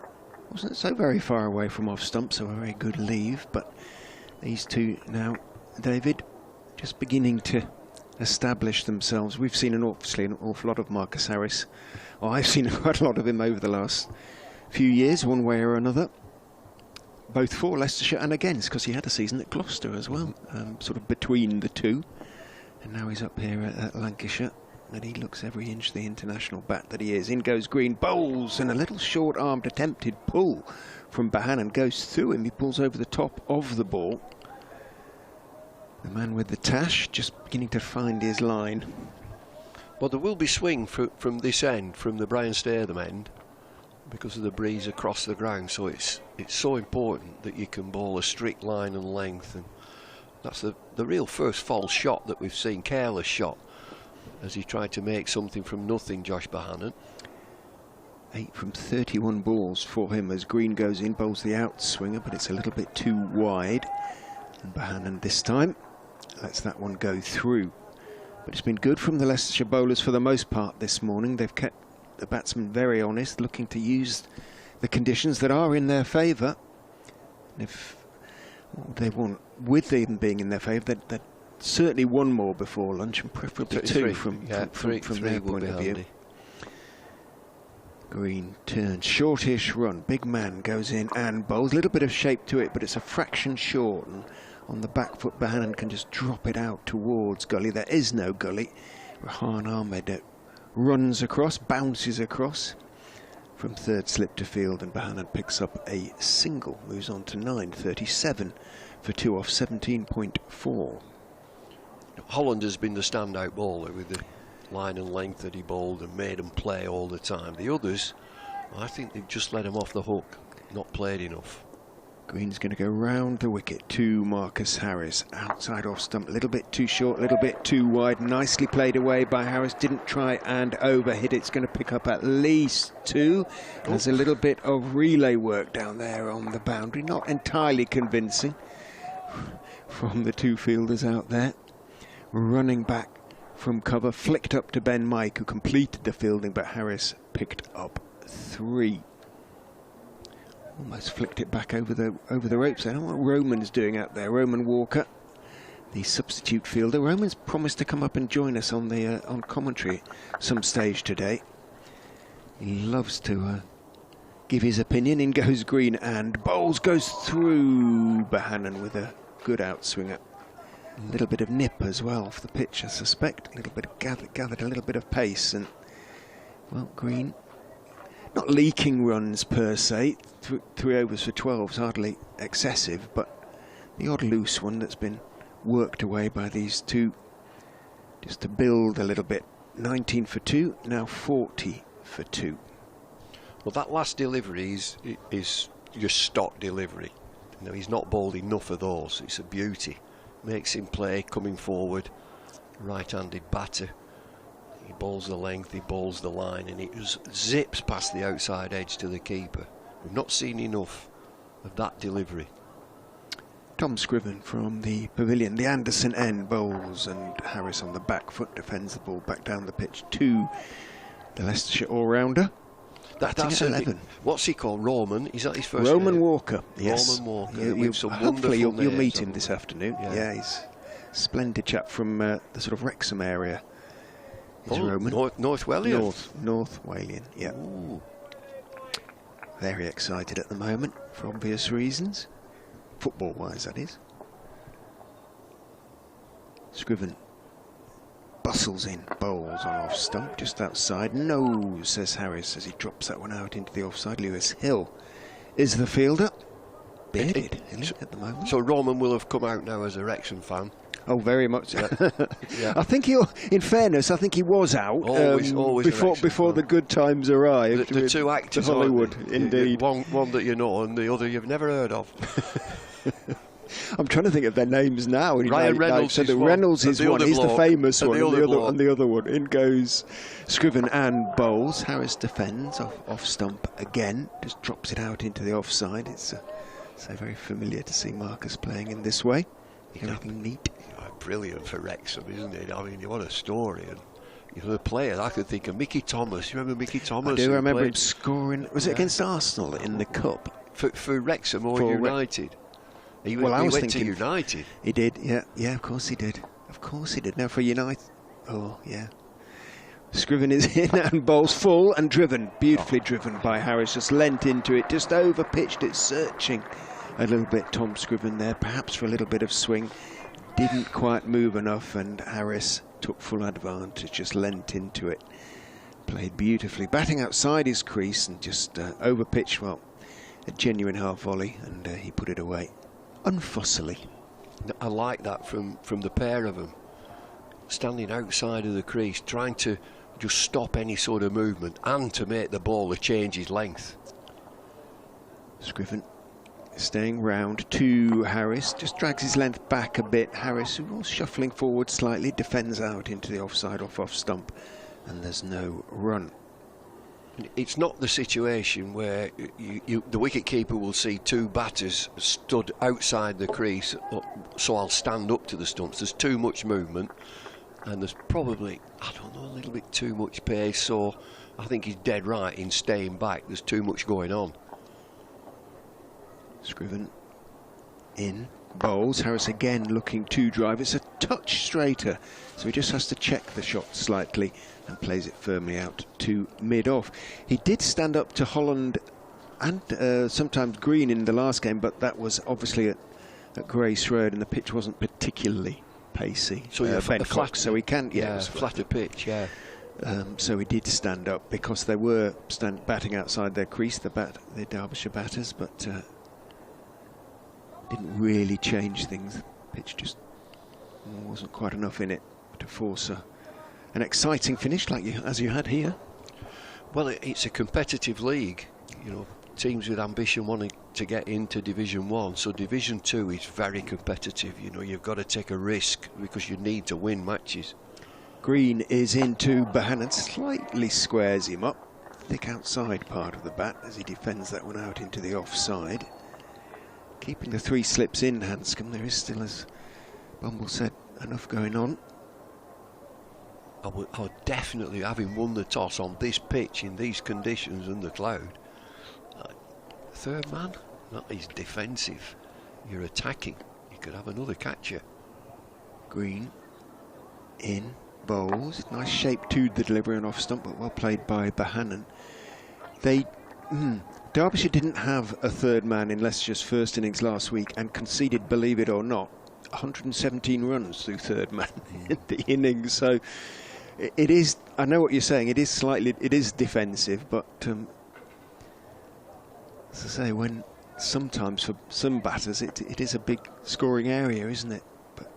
Wasn't so very far away from off stump, so a very good leave, but these two now, David, just beginning to establish themselves. We've seen obviously an awful lot of Marcus Harris. Well, I've seen quite a lot of him over the last few years, one way or another, both for Leicestershire and against, because he had a season at Gloucester as well, sort of between the two, and now he's up here at Lancashire, and he looks every inch the international bat that he is. In goes Green, bowls, and a little short-armed attempted pull from Bohannon goes through him. He pulls over the top of the ball. The man with the tash just beginning to find his line. Well, there will be swing from this end, from the Brian Statham end, because of the breeze across the ground, so it's so important that you can bowl a strict line and length, and that's the real first false shot that we've seen, careless shot, as he tried to make something from nothing, Josh Bohannon. 8 from 31 balls for him as Green goes in, bowls the outswinger, but it's a little bit too wide, and Bohannon this time lets that one go through. But it's been good from the Leicestershire bowlers for the most part this morning. They've kept the batsmen very honest, looking to use the conditions that are in their favour. If they want, with them being in their favour, they'd certainly one more before lunch, and preferably two from their point of view. Green turns, shortish run, big man goes in and bowls, a little bit of shape to it, but it's a fraction short, and on the back foot Bohannon can just drop it out towards gully. There is no gully. Rahan Ahmed runs across, bounces across from third slip to field, and Bohannon picks up a single, moves on to 9, 37 for 2 off 17.4. Holland has been the standout bowler with the line and length that he bowled and made them play all the time. The others, I think they've just let him off the hook, not played enough. Green's going to go round the wicket to Marcus Harris. Outside off stump, a little bit too short, a little bit too wide. Nicely played away by Harris. Didn't try and overhit it. It's going to pick up at least 2. There's a little bit of relay work down there on the boundary. Not entirely convincing from the two fielders out there. Running back from cover, flicked up to Ben Mike, who completed the fielding, but Harris picked up 3. Almost flicked it back over the ropes. I don't know what Roman's doing out there. Roman Walker the substitute fielder. Roman's promised to come up and join us on the on commentary some stage today. He loves to give his opinion. In goes Green, and Bowles goes through Bohannon with a good outswinger. A little bit of nip as well off the pitch, I suspect. A little bit of gathered a little bit of pace, and well, Green not leaking runs per se. 3 overs for 12 is hardly excessive, but the odd loose one that's been worked away by these two just to build a little bit. 19 for 2, now 40 for 2. Well, that last delivery is just stock delivery. You know, he's not bowled enough of those. It's a beauty. Makes him play coming forward. Right-handed batter. He bowls the length, he bowls the line, and it just zips past the outside edge to the keeper. We've not seen enough of that delivery. Tom Scriven from the pavilion, the Anderson end, bowls, and Harris on the back foot defends the ball back down the pitch to the Leicestershire all-rounder. That's 11. What's he called? Roman? Is that his first Roman name? Walker. Yes. Roman Walker. Hopefully you'll meet him this afternoon. Yeah, he's a splendid chap from the sort of Wrexham area. Roman. North Walian. North Walian, yeah. Ooh. Very excited at the moment for obvious reasons. Football-wise, that is. Scriven bustles in, bowls on off stump, just outside. No, says Harris as he drops that one out into the offside. Lewis Hill is the fielder. Bearded at the moment. So Roman will have come out now as a Wrexham fan. Oh, very much. Yeah. Yeah. I think in fairness, I think he was out always before the good times arrived. The two actors, to Hollywood, indeed. One that you know, and the other you've never heard of. I'm trying to think of their names now. Ryan Reynolds. So Reynolds is one. He's the famous one. And the other one. In goes Scriven and bowls. Harris defends off stump again. Just drops it out into the offside. It's so very familiar to see Marcus playing in this way. Everything neat. Brilliant for Wrexham, isn't it? I mean, what a story. And you know, the players, I could think of Mickey Thomas. You remember Mickey Thomas? I do remember him scoring. Was it against Arsenal in the Cup? For Wrexham or United? He went to United. He did, yeah, of course he did. Of course he did. Now for United, oh, yeah. Scriven is in and bowls full and driven, beautifully driven by Harris. Just leant into it, just over pitched it, searching a little bit. Tom Scriven there, perhaps for a little bit of swing. Didn't quite move enough, and Harris took full advantage, just leant into it. Played beautifully, batting outside his crease and just over pitch. Well, a genuine half volley, and he put it away unfussily. I like that from the pair of them, standing outside of the crease, trying to just stop any sort of movement and to make the ball change his length. Scriven staying round to Harris, just drags his length back a bit. Harris, who was shuffling forward slightly, defends out into the offside off stump, and there's no run. It's not the situation where the wicket-keeper will see two batters stood outside the crease, so I'll stand up to the stumps. There's too much movement, and there's probably, I don't know, a little bit too much pace, so I think he's dead right in staying back. There's too much going on. Scriven in, bowls. Harris again looking to drive. It's a touch straighter, so he just has to check the shot slightly and plays it firmly out to mid-off. He did stand up to Holland and sometimes Green in the last game, but that was obviously at Grace Road and the pitch wasn't particularly pacey. So yeah, so he can, yeah, it was flatter pitch, yeah. So he did stand up because they were batting outside their crease, the Derbyshire batters, but didn't really change things. The pitch just wasn't quite enough in it to force an exciting finish as you had here. Well, it's a competitive league, you know, teams with ambition wanting to get into Division 1, so Division 2 is very competitive. You know, you've got to take a risk because you need to win matches. Green is into Bohannon, slightly squares him up, thick outside part of the bat as he defends that one out into the offside. Keeping the 3 slips in Hanscom, there is still, as Bumble said, enough going on. I would definitely, having won the toss on this pitch in these conditions and the cloud, third man, that is defensive. You're attacking. You could have another catcher. Green in, bowls. Nice shape to the delivery and off stump, but well played by Bohannon. Derbyshire didn't have a third man in Leicestershire's first innings last week and conceded, believe it or not, 117 runs through third man in the innings. So it is, I know what you're saying, it is defensive, but as I say, when sometimes for some batters it is a big scoring area, isn't it? But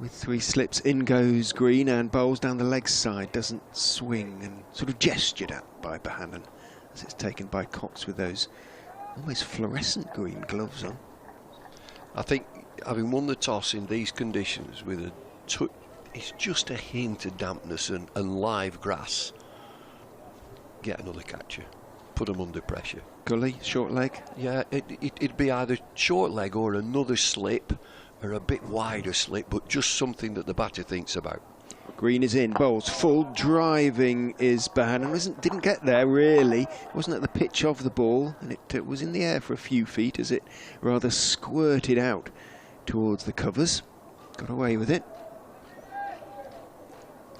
with 3 slips, in goes Green and bowls down the leg side, doesn't swing, and sort of gestured at by Bohannon as it's taken by Cox with those almost fluorescent green gloves on. I think having won the toss in these conditions with it's just a hint of dampness and live grass. Get another catcher, put them under pressure. Gully, short leg? Yeah, it'd be either short leg or another slip, or a bit wider slip, but just something that the batter thinks about. Green is in, bowls full, driving is Bohannon. Didn't get there really, wasn't at the pitch of the ball, and it was in the air for a few feet as it rather squirted out towards the covers. Got away with it.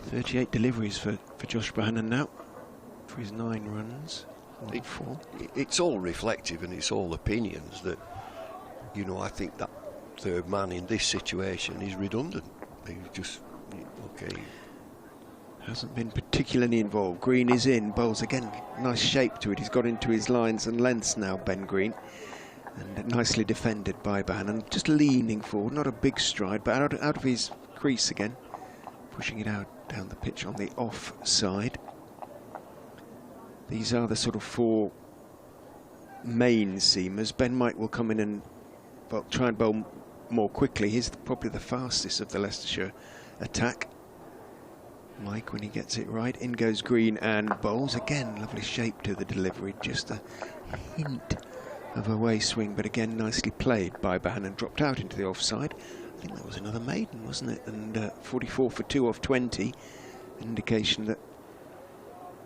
38 deliveries for Josh Bohannon now for his 9 runs. It's all reflective and it's all opinions that, you know, I think that third man in this situation is redundant. He's just, okay. Hasn't been particularly involved. Green is in, bowls again, nice shape to it. He's got into his lines and lengths now, Ben Green. And nicely defended by Bohannon, just leaning forward, not a big stride, but out of his crease again. Pushing it out down the pitch on the off side. These are the sort of 4 main seamers. Ben Mike will come in and try and bowl more quickly. He's probably the fastest of the Leicestershire attack. Mike, when he gets it right, in goes Green and bowls. Again, lovely shape to the delivery, just a hint of a way swing, but again nicely played by Bohannon. Dropped out into the offside. I think that was another maiden, wasn't it? And 44 for 2 off 20. Indication that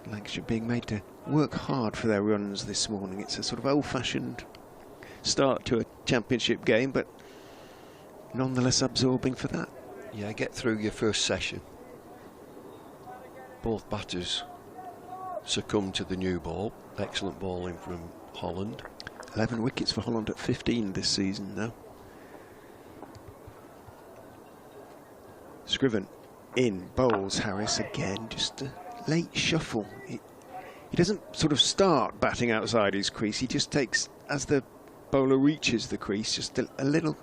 Lancashire being made to work hard for their runs this morning. It's a sort of old-fashioned start to a championship game, but nonetheless absorbing for that. Yeah, get through your first session. Both batters succumbed to the new ball. Excellent bowling from Holland. 11 wickets for Holland at 15 this season now. Scriven in, bowls Harris again, just a late shuffle. He doesn't sort of start batting outside his crease, he just takes, as the bowler reaches the crease, just a little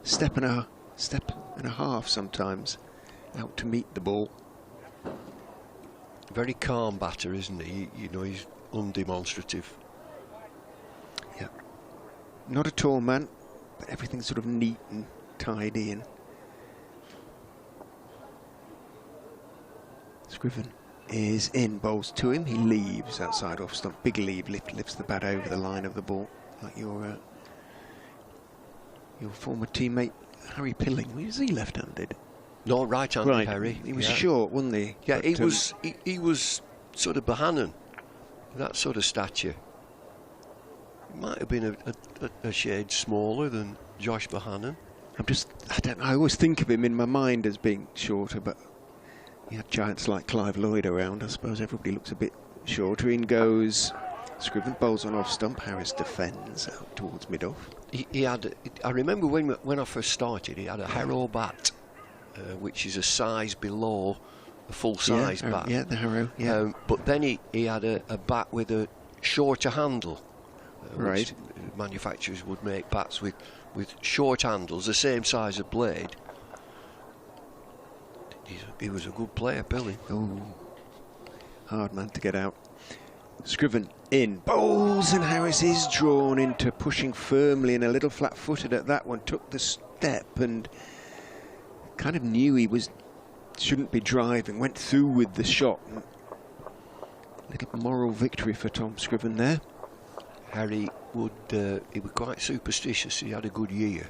step and a half sometimes out to meet the ball. Very calm batter, isn't he? You know, he's undemonstrative. Yeah. Not a tall man, but everything's sort of neat and tidy. And Scriven is in, bowls to him. He leaves outside off stump. Big leave, lifts the bat over the line of the ball, like your former teammate Harry Pilling. Was he left-handed? No, right-handed, right. Harry. He was short, wasn't he? Yeah, but, he was sort of Bohannon, that sort of stature. He might have been a shade smaller than Josh Bohannon. I always think of him in my mind as being shorter, but he had giants like Clive Lloyd around. I suppose everybody looks a bit shorter. In goes Scriven, bowls on off stump. Harris defends out towards mid-off. He had. I remember when I first started, he had a Harrow bat, which is a size below a full-size bat. Yeah, the Harrow. Yeah. But then he had a bat with a shorter handle. Right. Manufacturers would make bats with short handles, the same size of blade. He was a good player, Billy. Oh, hard man to get out. Scriven in, bowls, and Harris is drawn into pushing firmly and a little flat-footed at that one. Took the step and kind of knew he shouldn't be driving. Went through with the shot. Little moral victory for Tom Scriven there. Harry he was quite superstitious. He had a good year,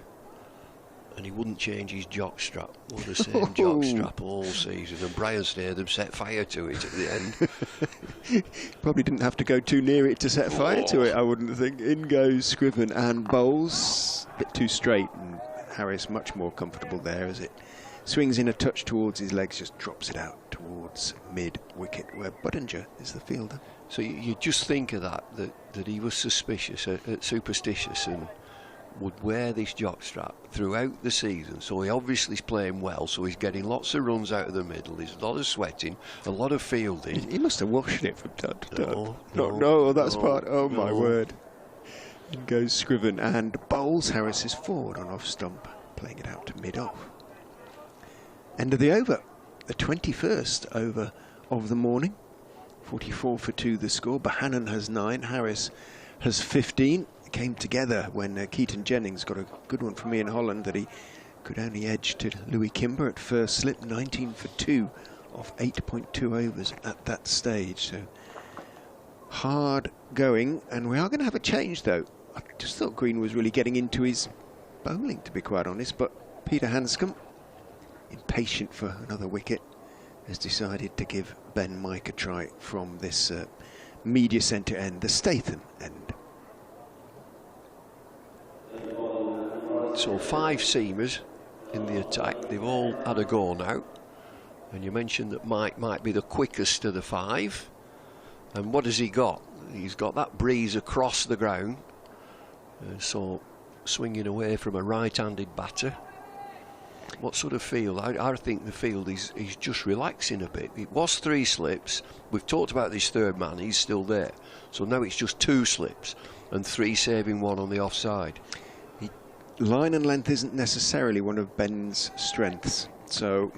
and he wouldn't change his jockstrap. Wore the same jockstrap all season, and Brian Statham set fire to it at the end. Probably didn't have to go too near it to set fire to it, I wouldn't think. In goes Scriven and bowls. A bit too straight, and Harris much more comfortable there as it swings in a touch towards his legs, just drops it out towards mid-wicket where Budinger is the fielder. So you just think of that he was superstitious and would wear this jockstrap throughout the season. So he obviously is playing well, so he's getting lots of runs out of the middle. There's a lot of sweating, a lot of fielding. He must have washed it from time to time. No, that's part. Oh my word. In goes Scriven and bowls. Harris is forward on off stump, playing it out to mid-off. End of the over, the 21st over of the morning. 44 for 2 the score. Bohannon has 9, Harris has 15. It came together when Keaton Jennings got a good one from Ian Holland that he could only edge to Louis Kimber at first slip. 19 for 2 off 8.2 overs at that stage. So hard going, and we are going to have a change though. I just thought Green was really getting into his bowling, to be quite honest, but Peter Hanscom, impatient for another wicket, has decided to give Ben Mike a try from this media centre end, the Statham end. So 5 seamers in the attack. They've all had a go now. And you mentioned that Mike might be the quickest of the 5. And what has he got? He's got that breeze across the ground. So swinging away from a right-handed batter. What sort of field? I think the field is just relaxing a bit. It was 3 slips. We've talked about this third man. He's still there. So now it's just 2 slips and 3 saving 1 on the offside. Line and length isn't necessarily one of Ben's strengths, so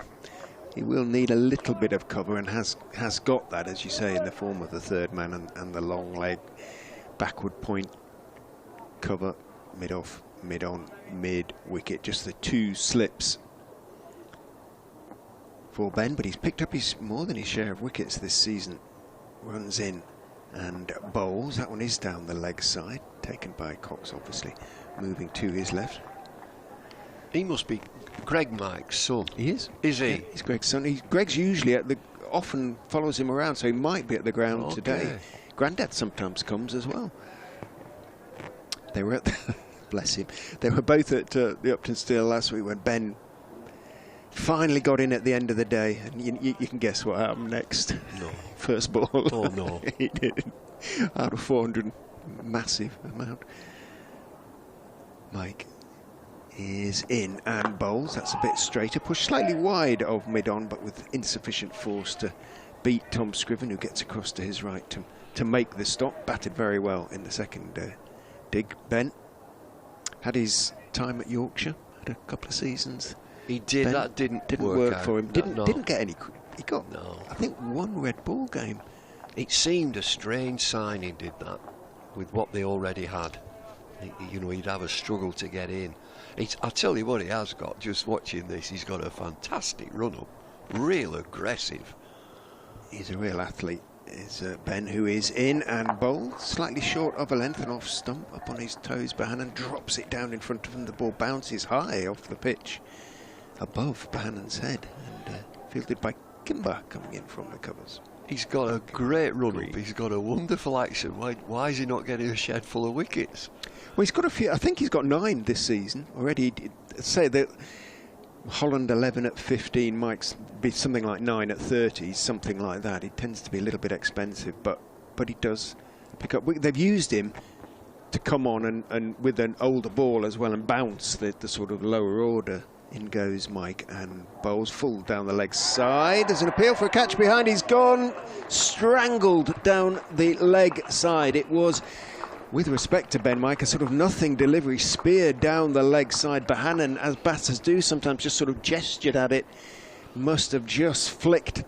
he will need a little bit of cover, and has got that, as you say, in the form of the third man and the long leg backward point cover, mid-off, mid-on, mid-wicket. Just the 2 slips for Ben, but he's picked up more than his share of wickets this season. Runs in and bowls. That one is down the leg side, taken by Cox, obviously, moving to his left. He must be Greg Mike's son. He is. Is he? Yeah, he's Greg's son. Greg's usually often follows him around, so he might be at the ground today. Grandad sometimes comes as well. They were at bless him. They were both at the Upton Steel last week when Ben finally got in at the end of the day, and you can guess what happened next. No. First ball. Oh no. He did. Out of 400, massive amount. Mike is in and bowls. That's a bit straighter, pushed slightly wide of mid-on, but with insufficient force to beat Tom Scriven, who gets across to his right to make the stop. Batted very well in the second dig. Ben had his time at Yorkshire, had a couple of seasons. He did. Ben, that didn't work out. for him. Didn't get any. He got, I think, 1 red ball game. It seemed a strange signing, did that, with what they already had. You know, he'd have a struggle to get in. I'll tell you what he has got, just watching this, he's got a fantastic run-up, real aggressive. He's a real athlete, is Ben, who is in and bowls, slightly short of a length and off stump, up on his toes. Bohannon drops it down in front of him. The ball bounces high off the pitch, above Bohannon's head, and fielded by Kimber coming in from the covers. He's got a great run-up, he's got a wonderful action. Why is he not getting a shed full of wickets? Well, he's got a few. I think he's got 9 this season already. Say that Holland 11 at 15, Mike's be something like 9 at 30, something like that. He tends to be a little bit expensive, but he does pick up. They've used him to come on and with an older ball as well and bounce the sort of lower order. In goes Mike and bowls full down the leg side. There's an appeal for a catch behind. He's gone, strangled down the leg side. It was, with respect to Ben Mike, a sort of nothing delivery, speared down the leg side. Bohannon, as batters do sometimes, just sort of gestured at it. Must have just flicked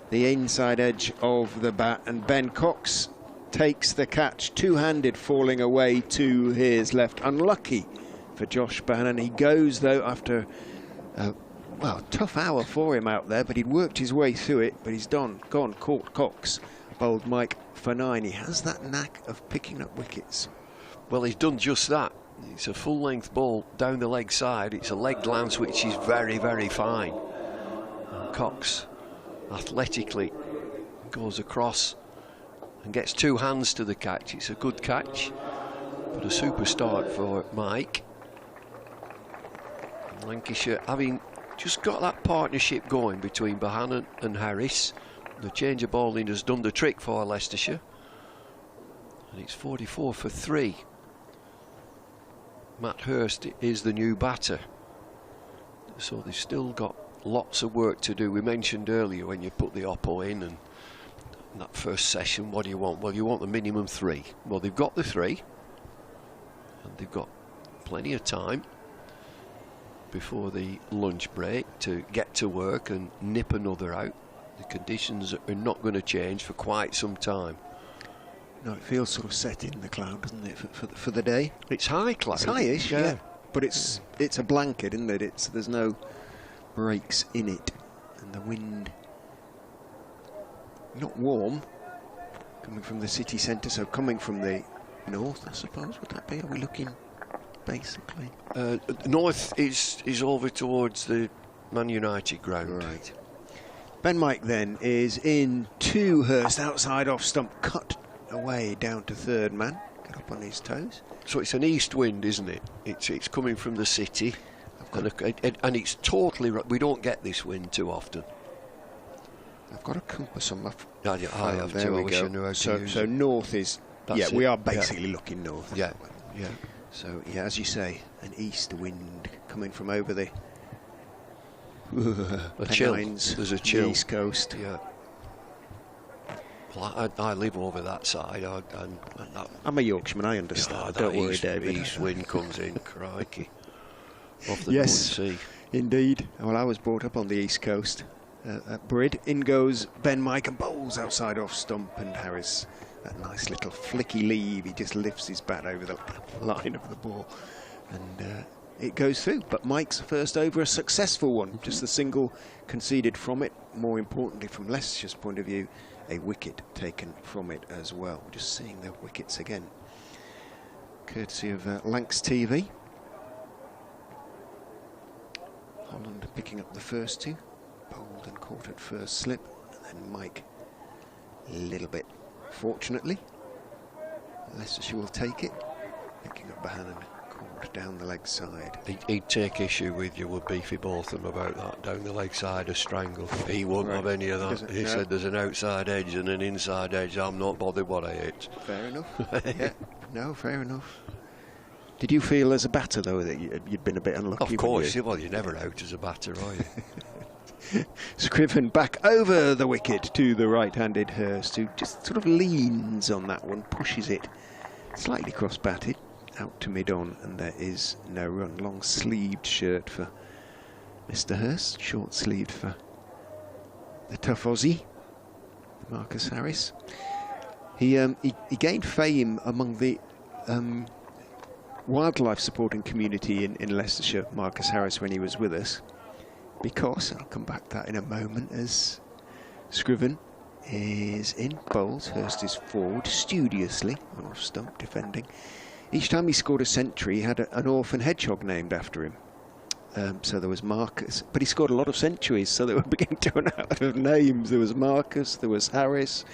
the inside edge of the bat, and Ben Cox takes the catch, two-handed, falling away to his left. Unlucky for Josh Bohannon. He goes, though, after well, tough hour for him out there, but he'd worked his way through it, but he's gone, caught Cox, bowled Mike for 9. He has that knack of picking up wickets. Well, he's done just that. It's a full-length ball down the leg side. It's a leg glance, which is very, very fine. And Cox athletically goes across and gets 2 hands to the catch. It's a good catch, but a super start for Mike. Lancashire having just got that partnership going between Bohannon and Harris. The change of bowling has done the trick for Leicestershire. And it's 44 for 3. Matt Hurst is the new batter. So they've still got lots of work to do. We mentioned earlier when you put the oppo in and that first session, what do you want? Well, you want the minimum 3. Well, they've got the 3. And they've got plenty of time before the lunch break to get to work and nip another out. The conditions are not going to change for quite some time. No, it feels sort of set in the cloud, doesn't it, for the day? It's high cloud. It's high-ish, yeah. But it's a blanket, isn't it? There's no breaks in it. And the wind, not warm, coming from the city centre, so coming from the north, I suppose. Would that be? Are we looking basically? North is over towards the Man United ground. Right. Ben Mike then is in to Hurst, outside off stump, cut away down to third man, get up on his toes. So it's an east wind, isn't it? It's coming from the city, and it's totally. We don't get this wind too often. I've got a compass on my. I have there too. we I wish go. I knew how to So use it. north is. That's yeah, it. we are basically looking north. Yeah, yeah. So yeah, as you say, an east wind coming from over the. A chill. Pennines, There's a chill. the east coast. Yeah. Well, I live over that side. I'm a Yorkshireman, I understand. Oh, Don't worry, east, David. East wind comes in, crikey. Off the Yes, North Sea. indeed. Well, I was brought up on the east coast at Brid. In goes Ben Mike and bowls outside off stump, and Harris, that nice little flicky leave, he just lifts his bat over the line of the ball, and it goes through. But Mike's first over, a successful one, just the single conceded from it. More importantly, from Leicestershire's point of view, a wicket taken from it as well. Just seeing the wickets again, courtesy of Lancs TV. Holland picking up the first 2, bowled and caught at first slip, and then Mike a little bit fortunately. Leicestershire will take it, picking up Bohannon, caught down the leg side. He'd take issue with you, would Beefy Botham, about that down the leg side of strangle. He wouldn't have any of that. He said there's an outside edge and an inside edge. I'm not bothered what I hit. Fair enough. Yeah, no, fair enough. Did you feel as a batter though that you'd been a bit unlucky? Of course, well, you're never out as a batter, are you? Scriven back over the wicket to the right-handed Hurst, who just sort of leans on that one, pushes it slightly cross-batted out to mid-on, and there is no run. Long-sleeved shirt for Mr. Hurst, short-sleeved for the tough Aussie, Marcus Harris. He gained fame among the wildlife supporting community in Leicestershire, Marcus Harris, when he was with us, because, I'll come back to that in a moment, as Scriven is in, bowls, Hurst is forward, studiously, on off stump, defending. Each time he scored a century, he had an orphan hedgehog named after him. So there was Marcus, but he scored a lot of centuries, so they were beginning to run out of names. There was Marcus, there was Harris,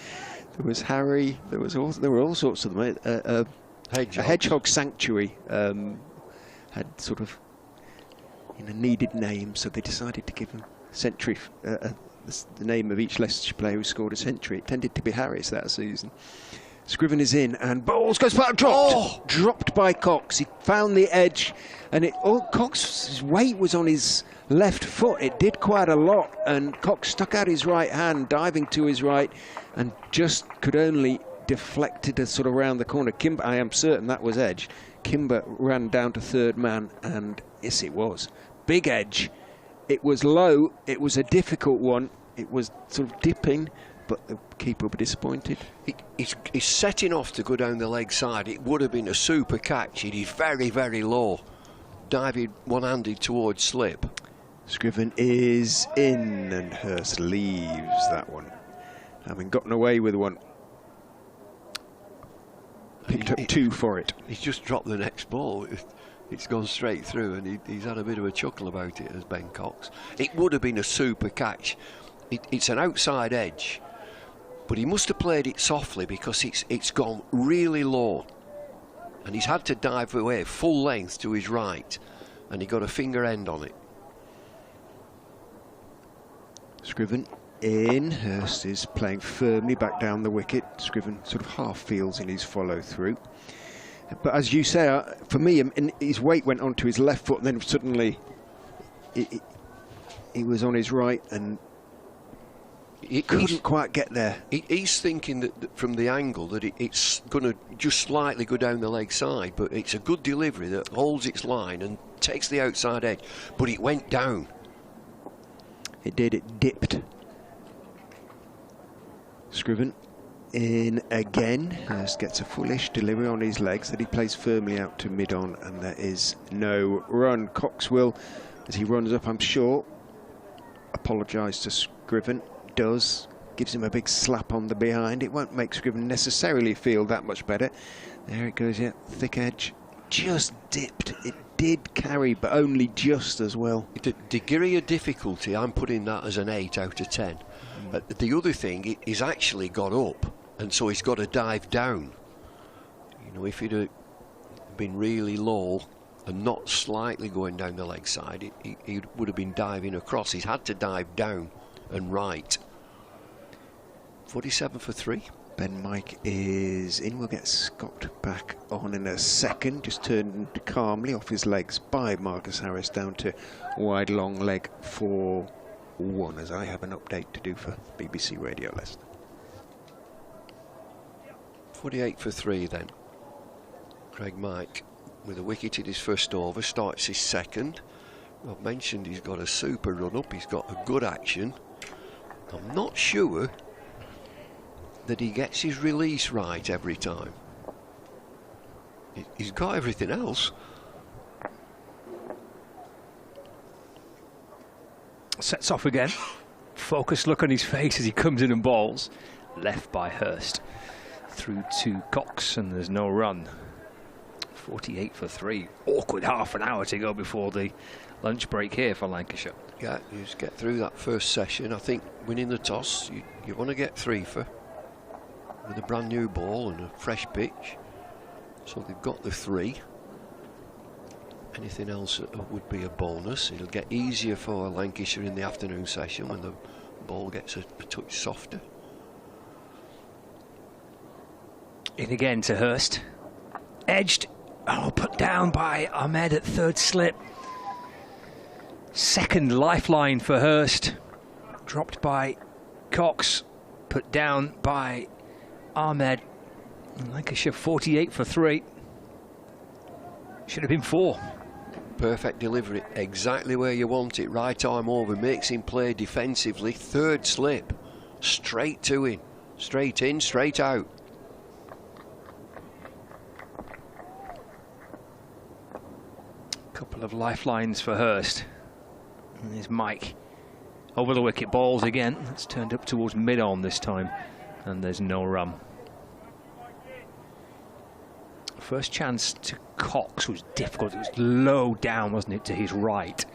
there was Harry, there were all sorts of them. A hedgehog sanctuary had sort of needed names, so they decided to give him century, the name of each Leicestershire player who scored a century. It tended to be Harris that season. Scriven is in and bowls, goes flat, dropped by Cox. He found the edge, and Cox's weight was on his left foot. It did quite a lot, and Cox stuck out his right hand, diving to his right, and just could only deflect it sort of round the corner. Kimber, I am certain that was edge. Kimber ran down to third man, and yes, it was. Big edge. It was low. It was a difficult one. It was sort of dipping, but the keeper would be disappointed. He's setting off to go down the leg side. It would have been a super catch. It is very, very low. Diving one-handed towards slip. Scriven is in, and Hurst leaves that one, having gotten away with one. Picked up 2 for it. He's just dropped the next ball. It's gone straight through, and he's had a bit of a chuckle about it, as Ben Cox. It would have been a super catch. It's an outside edge, but he must have played it softly because it's gone really low, and he's had to dive away full length to his right, and he got a finger end on it. Scriven in. Hurst is playing firmly back down the wicket. Scriven sort of half feels in his follow through. But as you say, for me, his weight went onto his left foot, and then suddenly he was on his right, and he couldn't quite get there. He's thinking that from the angle that it's going to just slightly go down the leg side, but it's a good delivery that holds its line and takes the outside edge, but it went down. It did, it dipped. Scriven in again. Hurst gets a fullish delivery on his legs that he plays firmly out to mid-on, and there is no run. Cox will, as he runs up, I'm sure, apologise to Scriven. Does, gives him a big slap on the behind. It won't make Scriven necessarily feel that much better. There it goes, yeah, thick edge. Just dipped. It did carry, but only just as well. The degree of difficulty, I'm putting that as an 8 out of 10. The other thing, he's actually got up, and so he's got to dive down. You know, if he'd have been really low and not slightly going down the leg side, he would have been diving across. He's had to dive down and right. 47 for 3. Ben Mike is in. We'll get Scott back on in a second. Just turned calmly off his legs by Marcus Harris down to wide long leg for 1, as I have an update to do for BBC Radio Leicester. 48 for 3 then. Craig Mike with a wicket in his first over, starts his second. I've mentioned he's got a super run up, he's got a good action. I'm not sure that he gets his release right every time. He's got everything else. Sets off again. Focused look on his face as he comes in and bowls. Left by Hurst. Through to Cox, and there's no run. 48 for 3. Awkward half an hour to go before the lunch break here for Lancashire. Yeah, you just get through that first session. I think winning the toss, you want to get 3 for with a brand new ball and a fresh pitch. So they've got the 3. Anything else would be a bonus. It'll get easier for Lancashire in the afternoon session when the ball gets a touch softer. In again to Hurst. Edged. Oh, put down by Ahmed at third slip. Second lifeline for Hurst. Dropped by Cox. Put down by Ahmed. Lancashire 48 for 3. Should have been 4. Perfect delivery, exactly where you want it. Right arm over, makes him play defensively. Third slip, straight to him. Straight in, straight out. Couple of lifelines for Hurst. And there's Mike over the wicket, balls again. It's turned up towards mid-on this time, and there's no run. First chance to Cox was difficult. It was low down, wasn't it, to his right.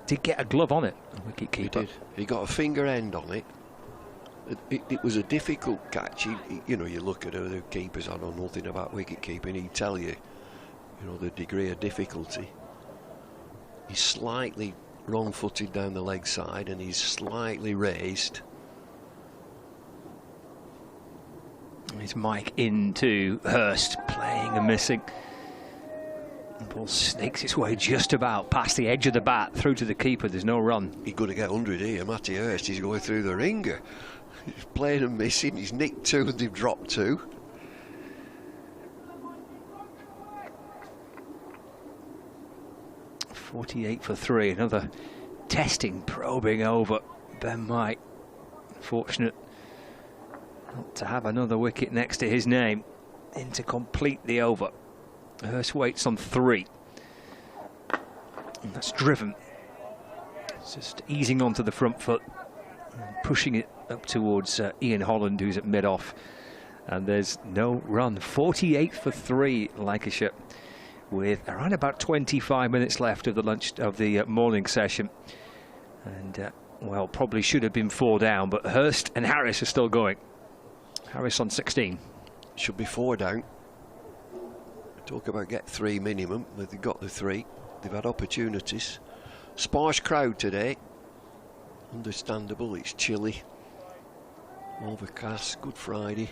Did get a glove on it, the wicket keeper. He did. He got a finger end on it. It was a difficult catch. You know, you look at other keepers, I know nothing about wicket keeping, he'd tell you, you know, the degree of difficulty. He's slightly wrong-footed down the leg side and he's slightly raised. It's Mike into Hurst, playing and missing. The ball snakes its way just about past the edge of the bat, through to the keeper. There's no run. He's going to get 100 here. Matty Hurst, he's going through the ringer. He's playing and missing. He's nicked 2 and they've dropped 2. .48 for 3. Another testing, probing over Ben Mike. Fortunate not to have another wicket next to his name in to complete the over. Hurst waits on 3. And that's driven. It's just easing onto the front foot and pushing it up towards Ian Holland, who's at mid-off. And there's no run. 48 for 3, Lancashire, with around about 25 minutes left of the morning session. And well, probably should have been 4 down, but Hurst and Harris are still going. Harris on 16. Should be 4 down. Talk about get 3 minimum. They've got the 3. They've had opportunities. Sparse crowd today. understandable, it's chilly, overcast, Good Friday,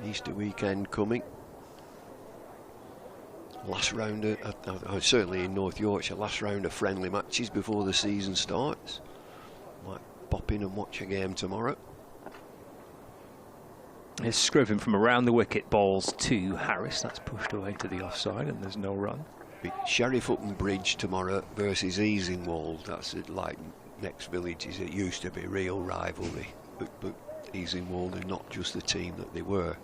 Easter weekend coming. Last round, certainly in North Yorkshire, last round of friendly matches before the season starts. Might pop in and watch a game tomorrow. It's Scriven from around the wicket, balls to Harris. That's pushed away to the offside, and there's no run. Sheriff Upton Bridge tomorrow versus Easingwold. That's it, like next villages. It used to be real rivalry, but Easingwold are not just the team that they were,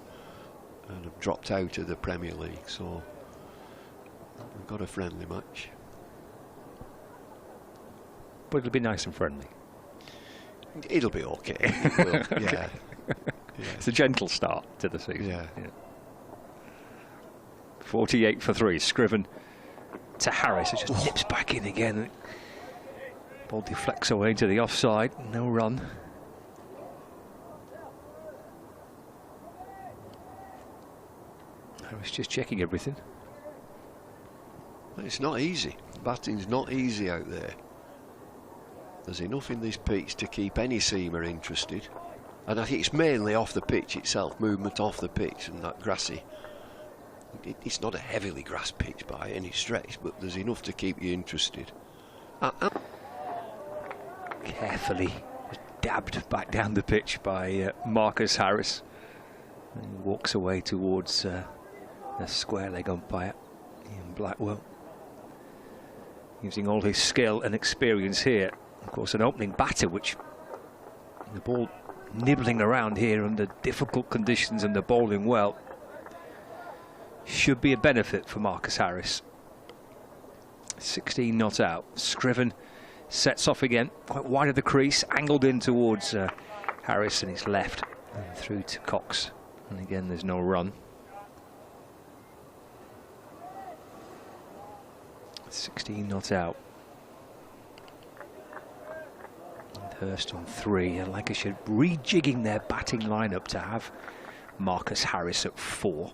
and have dropped out of the Premier League. So we've got a friendly match. But it'll be nice and friendly. It'll be okay. It will, Okay. Yeah. It's a gentle start to the season. Yeah. 48 for 3. Scriven to Harris. It just nips back in again. Ball deflects away to the offside. No run. Harris just checking everything. It's not easy. Batting's not easy out there. There's enough in this pitch to keep any seamer interested. And I think it's mainly off the pitch itself, movement off the pitch and that grassy. It's not a heavily grassed pitch by any stretch, but there's enough to keep you interested. Carefully dabbed back down the pitch by Marcus Harris. And he walks away towards a square leg umpire in Blackwell. Using all his skill and experience here. Of course, an opening batter, which the ball nibbling around here under difficult conditions and the bowling well, should be a benefit for Marcus Harris. 16 not out. Scriven sets off again, quite wide of the crease, angled in towards Harris and his left, and through to Cox. And again, there's no run. 16 not out. Hurst on 3, and Lancashire rejigging their batting lineup to have Marcus Harris at 4.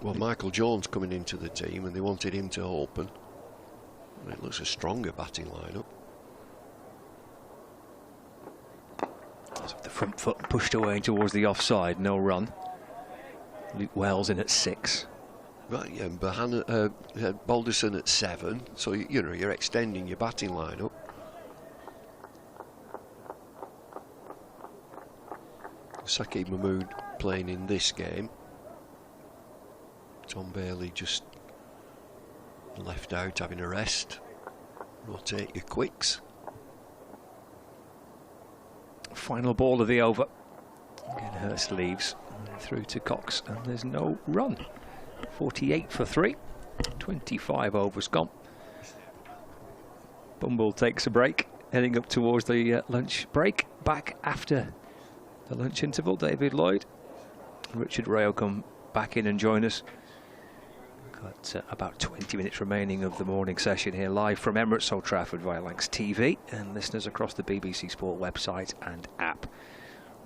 Well, Michael Jones coming into the team, and they wanted him to open. It looks a stronger batting lineup. The front foot pushed away towards the offside, no run. Luke Wells in at 6. Right, yeah, Balderson at 7, so you know you're extending your batting lineup. Saqib Mahmood playing in this game. Tom Bailey just left out having a rest. Rotate your quicks. Final ball of the over. Again, Hurst leaves through to Cox, and there's no run. 48 for 3. 25 overs gone. Bumble takes a break, heading up towards the lunch break. Back after the lunch interval, David Lloyd, Richard Ray will come back in and join us. Got about 20 minutes remaining of the morning session here, live from Emirates Old Trafford via Lancs TV, and listeners across the BBC Sport website and app.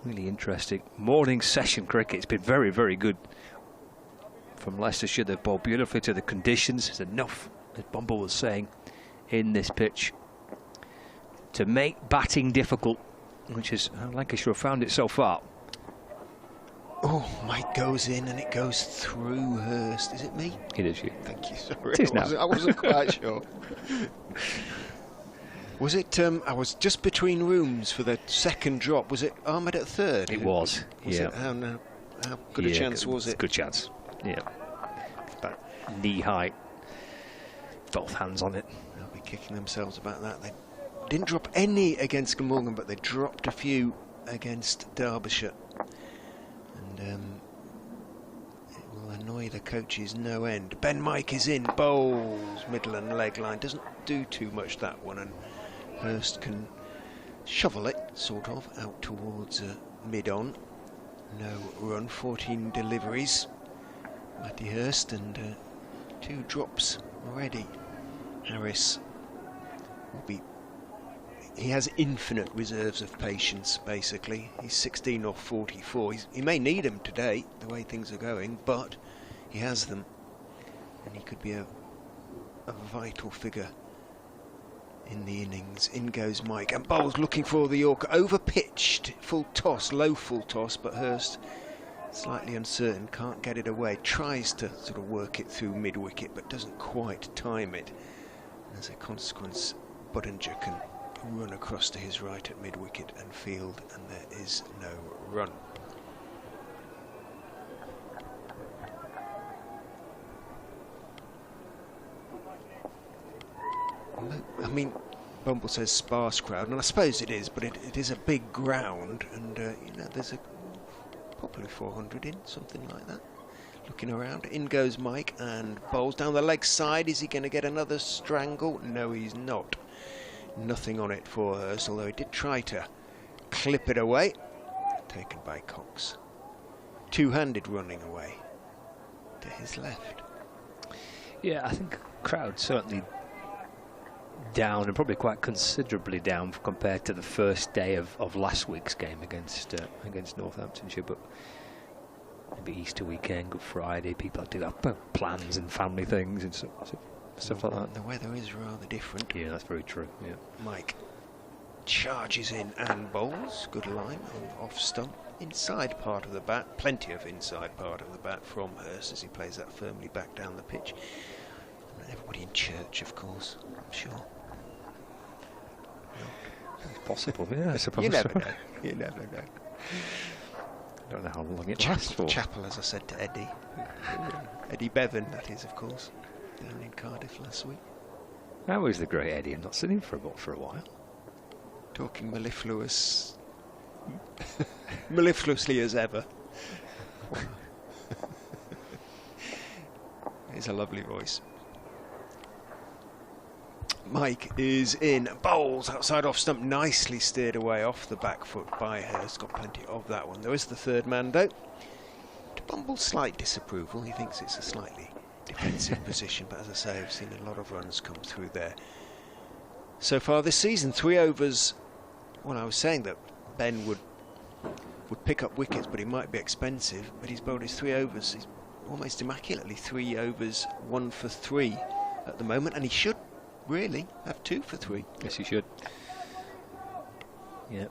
Really interesting morning session cricket. It's been very, very good from Leicestershire. They've bowled beautifully to the conditions. There's enough, as Bumble was saying, in this pitch to make batting difficult, which is how Lancashire have found it so far. Oh, Mike goes in and it goes through Hurst. Is it me? It is you. Thank you, sorry. It is now. I wasn't quite sure. Was it, I was just between rooms for the second drop. Was it Ahmed at third? It was, yeah. It, how good a chance was it? Good chance, yeah. About knee height, both hands on it. They'll be kicking themselves about that. They didn't drop any against Glamorgan, but they dropped a few against Derbyshire. And it will annoy the coaches no end. Ben Mike is in, bowls, middle and leg line. Doesn't do too much, that one, and Hurst can shovel it, sort of, out towards mid-on. No run, 14 deliveries. Matty Hurst, and 2 drops already. Harris will be... He has infinite reserves of patience, basically. He's 16 off 44. He may need them today, the way things are going, but he has them. And he could be a vital figure in the innings. In goes Mike, and bowls looking for the Yorker. Over pitched, full toss, low full toss, but Hurst slightly uncertain, can't get it away. Tries to sort of work it through mid-wicket, but doesn't quite time it. And as a consequence, Budinger can run across to his right at mid-wicket and field, and there is no run. I mean, Bumble says sparse crowd, and I suppose it is, but it is a big ground, and you know, there's probably 400 in, something like that. Looking around, in goes Mike, and bowls down the leg side. Is he going to get another strangle? No, he's not. Nothing on it for Hurst, although he did try to clip it away. Taken by Cox. Two-handed running away to his left. Yeah, I think crowd certainly down, and probably quite considerably down compared to the first day of last week's game against Northamptonshire. But maybe Easter weekend, Good Friday, people do have plans and family things and stuff like that. The weather is rather different. Yeah, that's very true. Yeah. Mike charges in and bowls. Good line on off stump. Inside part of the bat. Plenty of inside part of the bat from Hurst as he plays that firmly back down the pitch. And everybody in church, of course, I'm sure. It's possible, yeah, I suppose. You never know. You never know. I don't know how long it lasts for. Chapel, as I said to Eddie. Eddie Bevan, that is, of course, down in Cardiff last week. How is the great Eddie? I've not seen him for a while. Talking mellifluously as ever. It's a lovely voice. Mike is in, bowls outside off stump, nicely steered away off the back foot by Hurst. Got plenty of that one. There is the third man though. To Bumble's slight disapproval, he thinks it's a slightly defensive position, but as I say, I've seen a lot of runs come through there so far this season. 3 overs. Well, I was saying that Ben would pick up wickets, but he might be expensive, but he's bowled his 3 overs. He's almost immaculately 3 overs, 1 for 3 at the moment, and he should really have 2 for 3. Yes, he should. Yeah,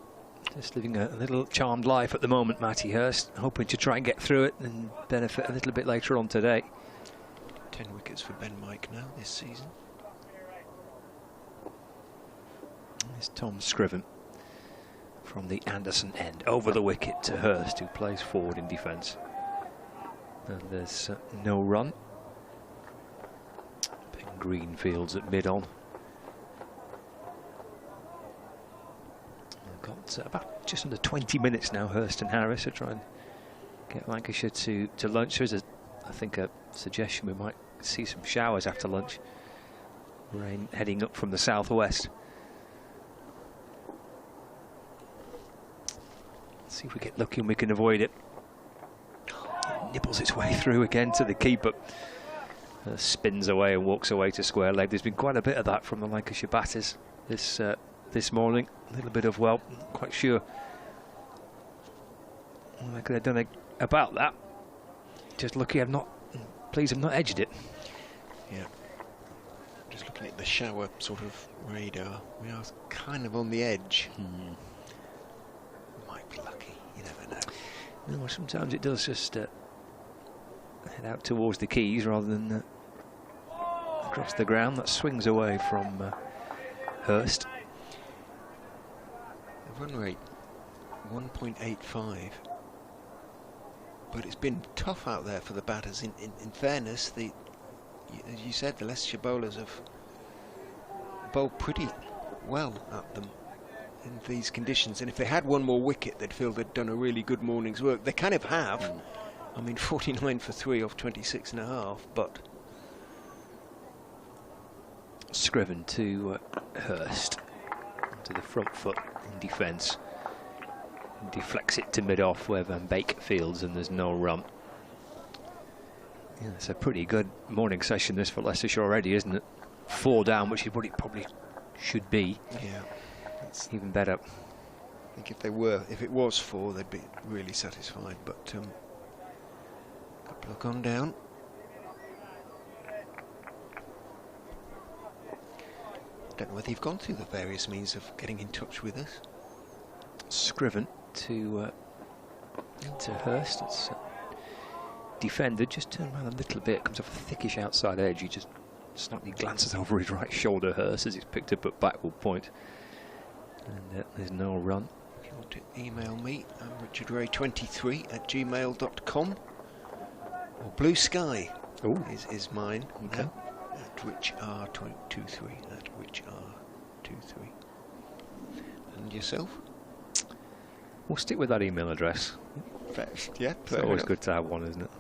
just living a little charmed life at the moment, Matty Hurst, hoping to try and get through it and benefit a little bit later on today. 10 wickets for Ben Mike now this season. There's Tom Scriven from the Anderson end, over the wicket to Hurst, who plays forward in defence. And there's no run. Green fields at mid-on. We've got about just under 20 minutes now, Hurst and Harris, to try and get Lancashire to lunch. There is, I think, a suggestion we might see some showers after lunch. Rain heading up from the southwest. Let's see if we get lucky and we can avoid it. It nibbles its way through again to the keeper. Spins away and walks away to square leg. There's been quite a bit of that from the Lancashire batters this morning. A little bit of, well, not quite sure what I could have done about that. Just lucky I've not, pleased I've not edged it. Yeah. Just looking at the shower sort of radar. We are kind of on the edge. Might be lucky, you never know. No, sometimes it does just head out towards the keys rather than across the ground. That swings away from Hurst. The run rate 1.85, but it's been tough out there for the batters. In fairness, as you said, the Leicestershire bowlers have bowled pretty well at them in these conditions, and if they had one more wicket they'd feel they'd done a really good morning's work. They kind of have. I mean, 49 for 3 off 26.5, but... Scriven to Hurst, to the front foot in defence. Deflects it to mid-off where Van Beek fields, and there's no run. Yeah, it's a pretty good morning session this for Leicestershire already, isn't it? 4 down, which is what it probably should be. Yeah. It's even better. I think if it was 4, they'd be really satisfied, but... couple have gone down. Don't know whether you've gone through the various means of getting in touch with us. Scriven to Hurst. It's defender, just turned around a little bit, comes off a thickish outside edge. He just slightly glances over his right shoulder, Hurst, as it's picked up at backward point. And there's no run. If you want to email me, I'm richardray23@gmail.com, or Blue Sky is mine. Okay. At richr23 at richr23. And yourself? We'll stick with that email address. Yeah, It's always good to have one, isn't it?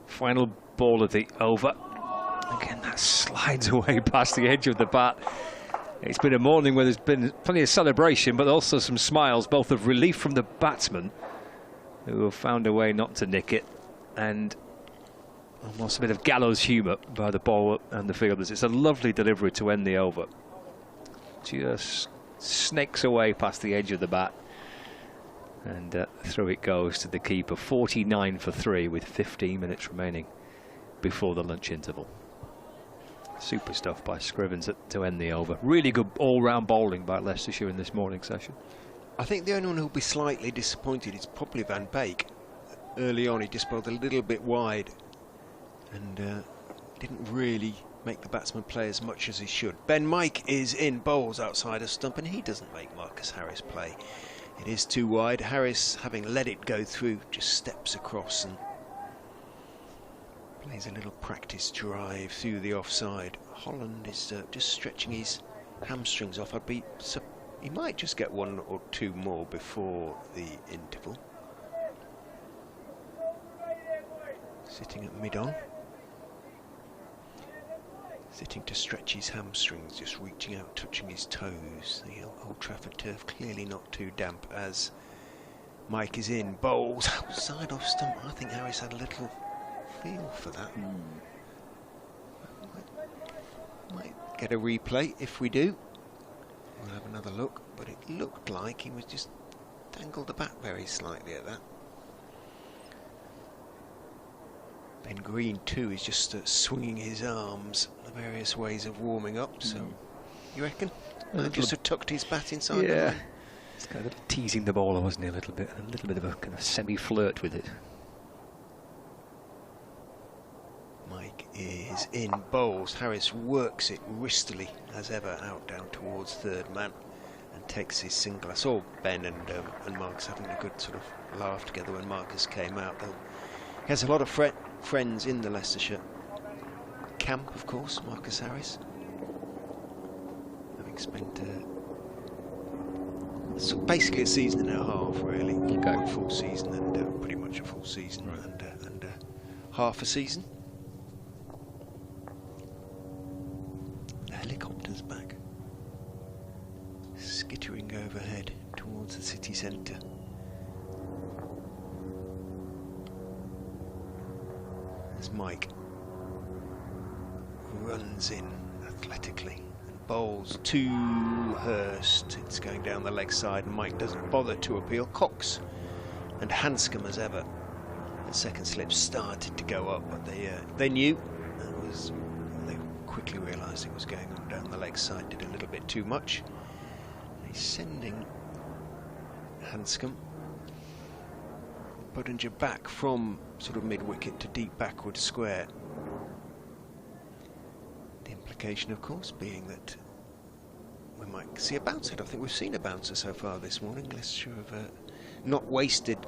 Final ball of the over. Again, that slides away past the edge of the bat. It's been a morning where there's been plenty of celebration, but also some smiles, both of relief from the batsman, who have found a way not to nick it, and almost a bit of gallows humour by the bowler and the fielders. It's a lovely delivery to end the over. Just snakes away past the edge of the bat. And through it goes to the keeper. 49 for 3 with 15 minutes remaining before the lunch interval. Super stuff by Scriven to end the over. Really good all-round bowling by Leicestershire in this morning session. I think the only one who'll be slightly disappointed is probably Van Beek. Early on he just bowled a little bit wide and didn't really make the batsman play as much as he should. Ben Mike is in, bowls outside a stump, and he doesn't make Marcus Harris play. It is too wide. Harris, having let it go through, just steps across and plays a little practice drive through the offside. Holland is just stretching his hamstrings off. He might just get one or two more before the interval. Sitting at mid-on. Sitting to stretch his hamstrings, just reaching out, touching his toes. The Old Trafford turf clearly not too damp as Mike is in. Bowls outside off stump. I think Harris had a little feel for that. Might get a replay if we do. We'll have another look, but it looked like he was just dangled the bat very slightly at that. Ben Green too is just swinging his arms, the various ways of warming up. So, you reckon? Just tucked his bat inside. Yeah, it's kind of teasing the bowler, wasn't he? A little bit of a kind of semi-flirt with it. Mike is in, bowls. Harris works it wristily as ever out down towards third man and takes his single. I saw Ben and Marcus having a good sort of laugh together when Marcus came out. He has a lot of friends in the Leicestershire camp, of course, Marcus Harris. Having spent basically a season and a half, really. A full season and pretty much a full season and half a season. The helicopter's back, skittering overhead towards the city centre. As Mike runs in athletically and bowls to Hurst. It's going down the leg side and Mike doesn't bother to appeal. Cox and Hanscom as ever. The second slip started to go up, but they knew. They quickly realised it was going on down the leg side, did a little bit too much. He's sending Hanscom Budinger back from sort of mid-wicket to deep backward square. The implication, of course, being that we might see a bouncer. I don't think we've seen a bouncer so far this morning. Leicestershire have not wasted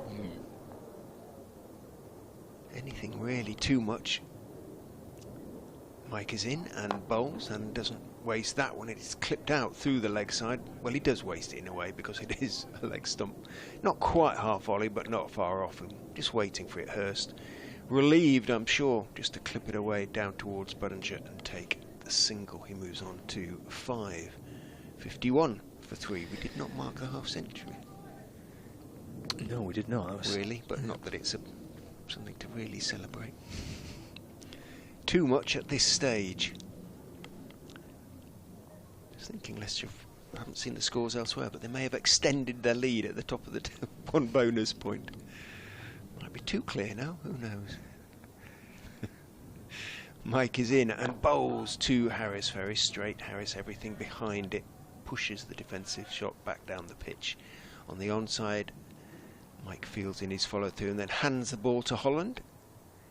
anything really too much. Mike is in and bowls and doesn't waste that one. It's clipped out through the leg side. Well, he does waste it in a way because it is a leg stump. Not quite half volley, but not far off. And just waiting for it, Hurst. Relieved, I'm sure, just to clip it away down towards Budinger and take the single. He moves on to 5:51 for 3. We did not mark the half century. No, we did not. Really, but not that it's something to really celebrate. Too much at this stage. Just thinking Leicestershire, I haven't seen the scores elsewhere, but they may have extended their lead at the top of the one bonus point. Might be too clear now, who knows? Mike is in and bowls to Harris very straight. Harris, everything behind it, pushes the defensive shot back down the pitch. On the onside, Mike fields in his follow through and then hands the ball to Holland.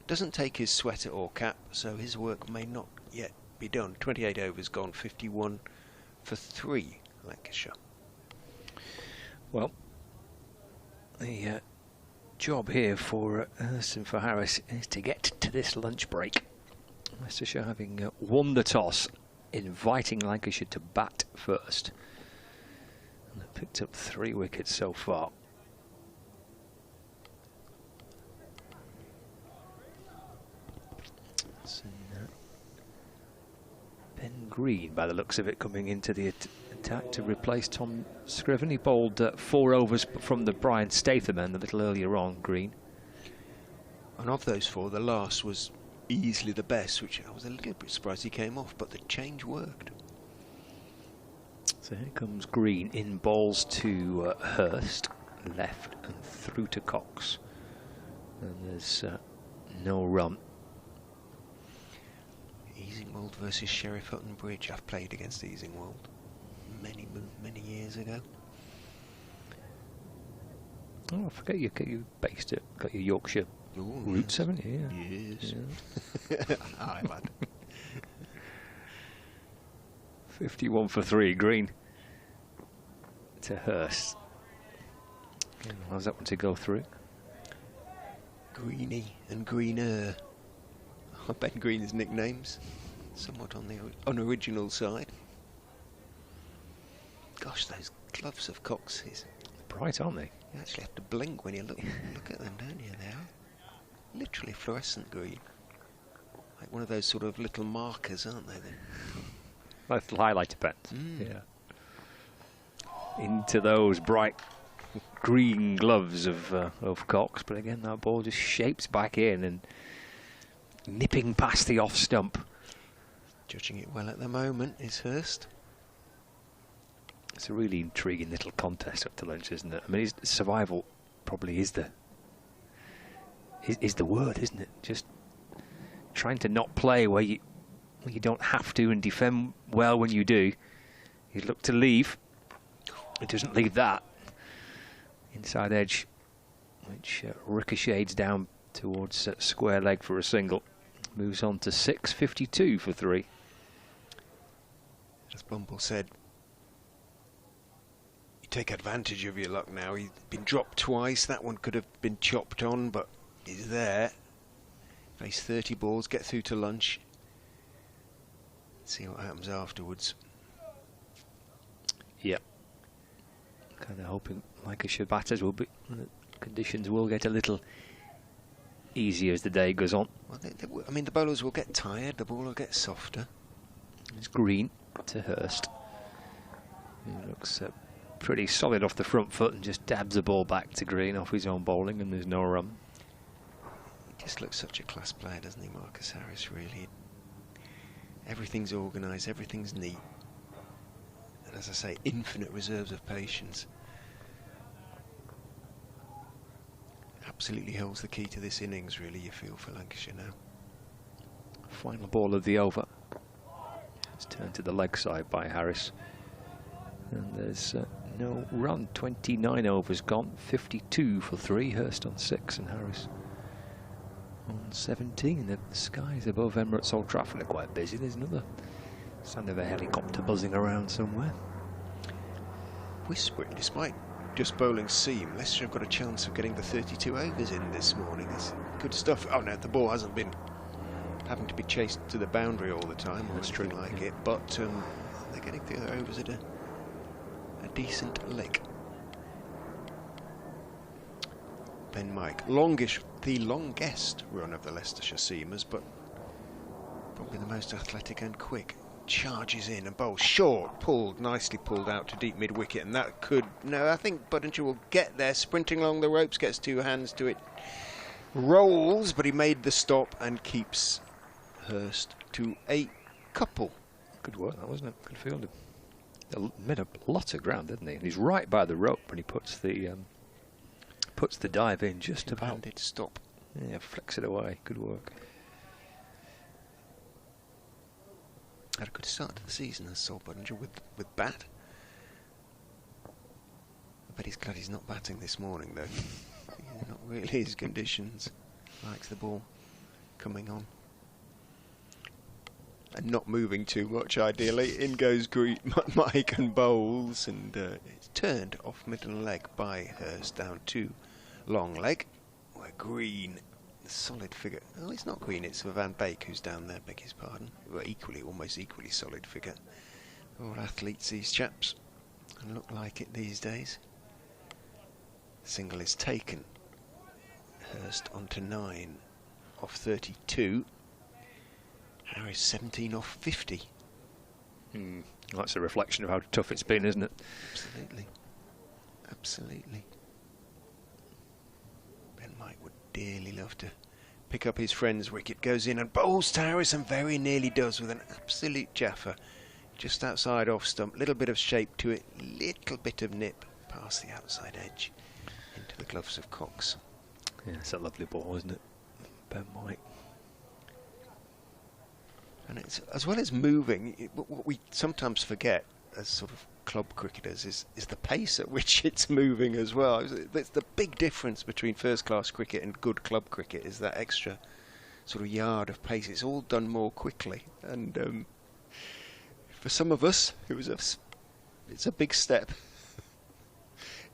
Doesn't take his sweater or cap, so his work may not yet be done. 28 overs gone, 51 for 3, Lancashire. Well, the job here for Hurst and for Harris is to get to this lunch break. Leicestershire having won the toss, inviting Lancashire to bat first. And they've picked up 3 wickets so far. Ben Green, by the looks of it, coming into the attack to replace Tom Scriven. He bowled 4 overs from the Brian Statham end a little earlier on, Green. And of those 4, the last was easily the best, which I was a little bit surprised he came off, but the change worked. So here comes Green in bowls to Hurst, left and through to Cox. And there's no run. Easingwold versus Sheriff Hutton Bridge. I've played against Easingwold many years ago. Oh, I forget you based it. Got your Yorkshire roots, haven't you? Yeah. Yes. Yeah. Aye, lad. 51 for 3, Green to Hurst. How's that one to go through? Greeny and Greener. Ben Green's nicknames, somewhat on the unoriginal side. Gosh, those gloves of Cox's. Bright, aren't they? You actually have to blink when you look at them, don't you? They are literally fluorescent green. Like one of those sort of little markers, aren't they? Little highlighter pens. Yeah. Into those bright green gloves of Cox, but again that ball just shapes back in and nipping past the off stump. Judging it well at the moment is Hurst. It's a really intriguing little contest up to lunch, isn't it? I mean, survival probably is the word, isn't it? Just trying to not play where you don't have to and defend well when you do. You look to leave. It doesn't leave that. Inside edge, which ricochets down towards square leg for a single. Moves on to 6.52 for 3. As Bumble said, you take advantage of your luck now. He's been dropped twice. That one could have been chopped on, but he's there. Face 30 balls, get through to lunch. See what happens afterwards. Yep. Kind of hoping Lancashire batters will be. Conditions will get a little easier as the day goes on. Well, I mean, the bowlers will get tired, the ball will get softer. It's Green to Hurst. He looks pretty solid off the front foot and just dabs the ball back to Green off his own bowling, and there's no run. He just looks such a class player, doesn't he, Marcus Harris, really? Everything's organised, everything's neat. And as I say, infinite reserves of patience. Absolutely holds the key to this innings, really, you feel, for Lancashire now. Final ball of the over. It's turned to the leg side by Harris. And there's no run. 29 overs gone. 52 for 3. Hurst on 6 and Harris on 17. The skies above Emirates Old Trafford are quite busy. There's another sound of a helicopter buzzing around somewhere. Whispering, despite just bowling seam, Leicester have got a chance of getting the 32 overs in this morning. It's good stuff. Oh no, the ball hasn't been having to be chased to the boundary all the time or anything like it, but they're getting the other overs at a decent lick. Ben Mike, the longest run of the Leicestershire seamers, but probably the most athletic and quick. Charges in and bowls short, nicely pulled out to deep mid-wicket, and that could... No, I think Buddington will get there, sprinting along the ropes, gets 2 hands to it, rolls, but he made the stop and keeps Hurst to a couple. Good work, that wasn't it? Good fielding. Made a lot of ground, didn't he? And he's right by the rope when he puts the dive in just about. Two-handed stop. Yeah, flicks it away. Good work. Had a good start to the season as Sol Budinger with bat. I bet he's glad he's not batting this morning, though. Not really his conditions. Likes the ball coming on. And not moving too much, ideally. In goes Mike and bowls, and it's turned off middle leg by Hurst down to long leg, where Green, the solid figure. Oh, it's not Green, it's Van Beek who's down there, beg his pardon. Well, almost equally solid figure. All athletes, these chaps, and look like it these days. Single is taken. Hurst onto 9 off 32. Harris 17 off 50. That's a reflection of how tough it's been, isn't it? Absolutely. Absolutely. Ben Mike would dearly love to pick up his friend's wicket. Goes in and bowls to Harris, and very nearly does with an absolute jaffer. Just outside off stump. Little bit of shape to it. Little bit of nip past the outside edge into the gloves of Cox. Yeah, it's a lovely ball, isn't it? Ben Mike. And it's, as well as moving, what we sometimes forget as sort of club cricketers is the pace at which it's moving as well. It's the big difference between first-class cricket and good club cricket is that extra sort of yard of pace. It's all done more quickly, and for some of us, it's a big step.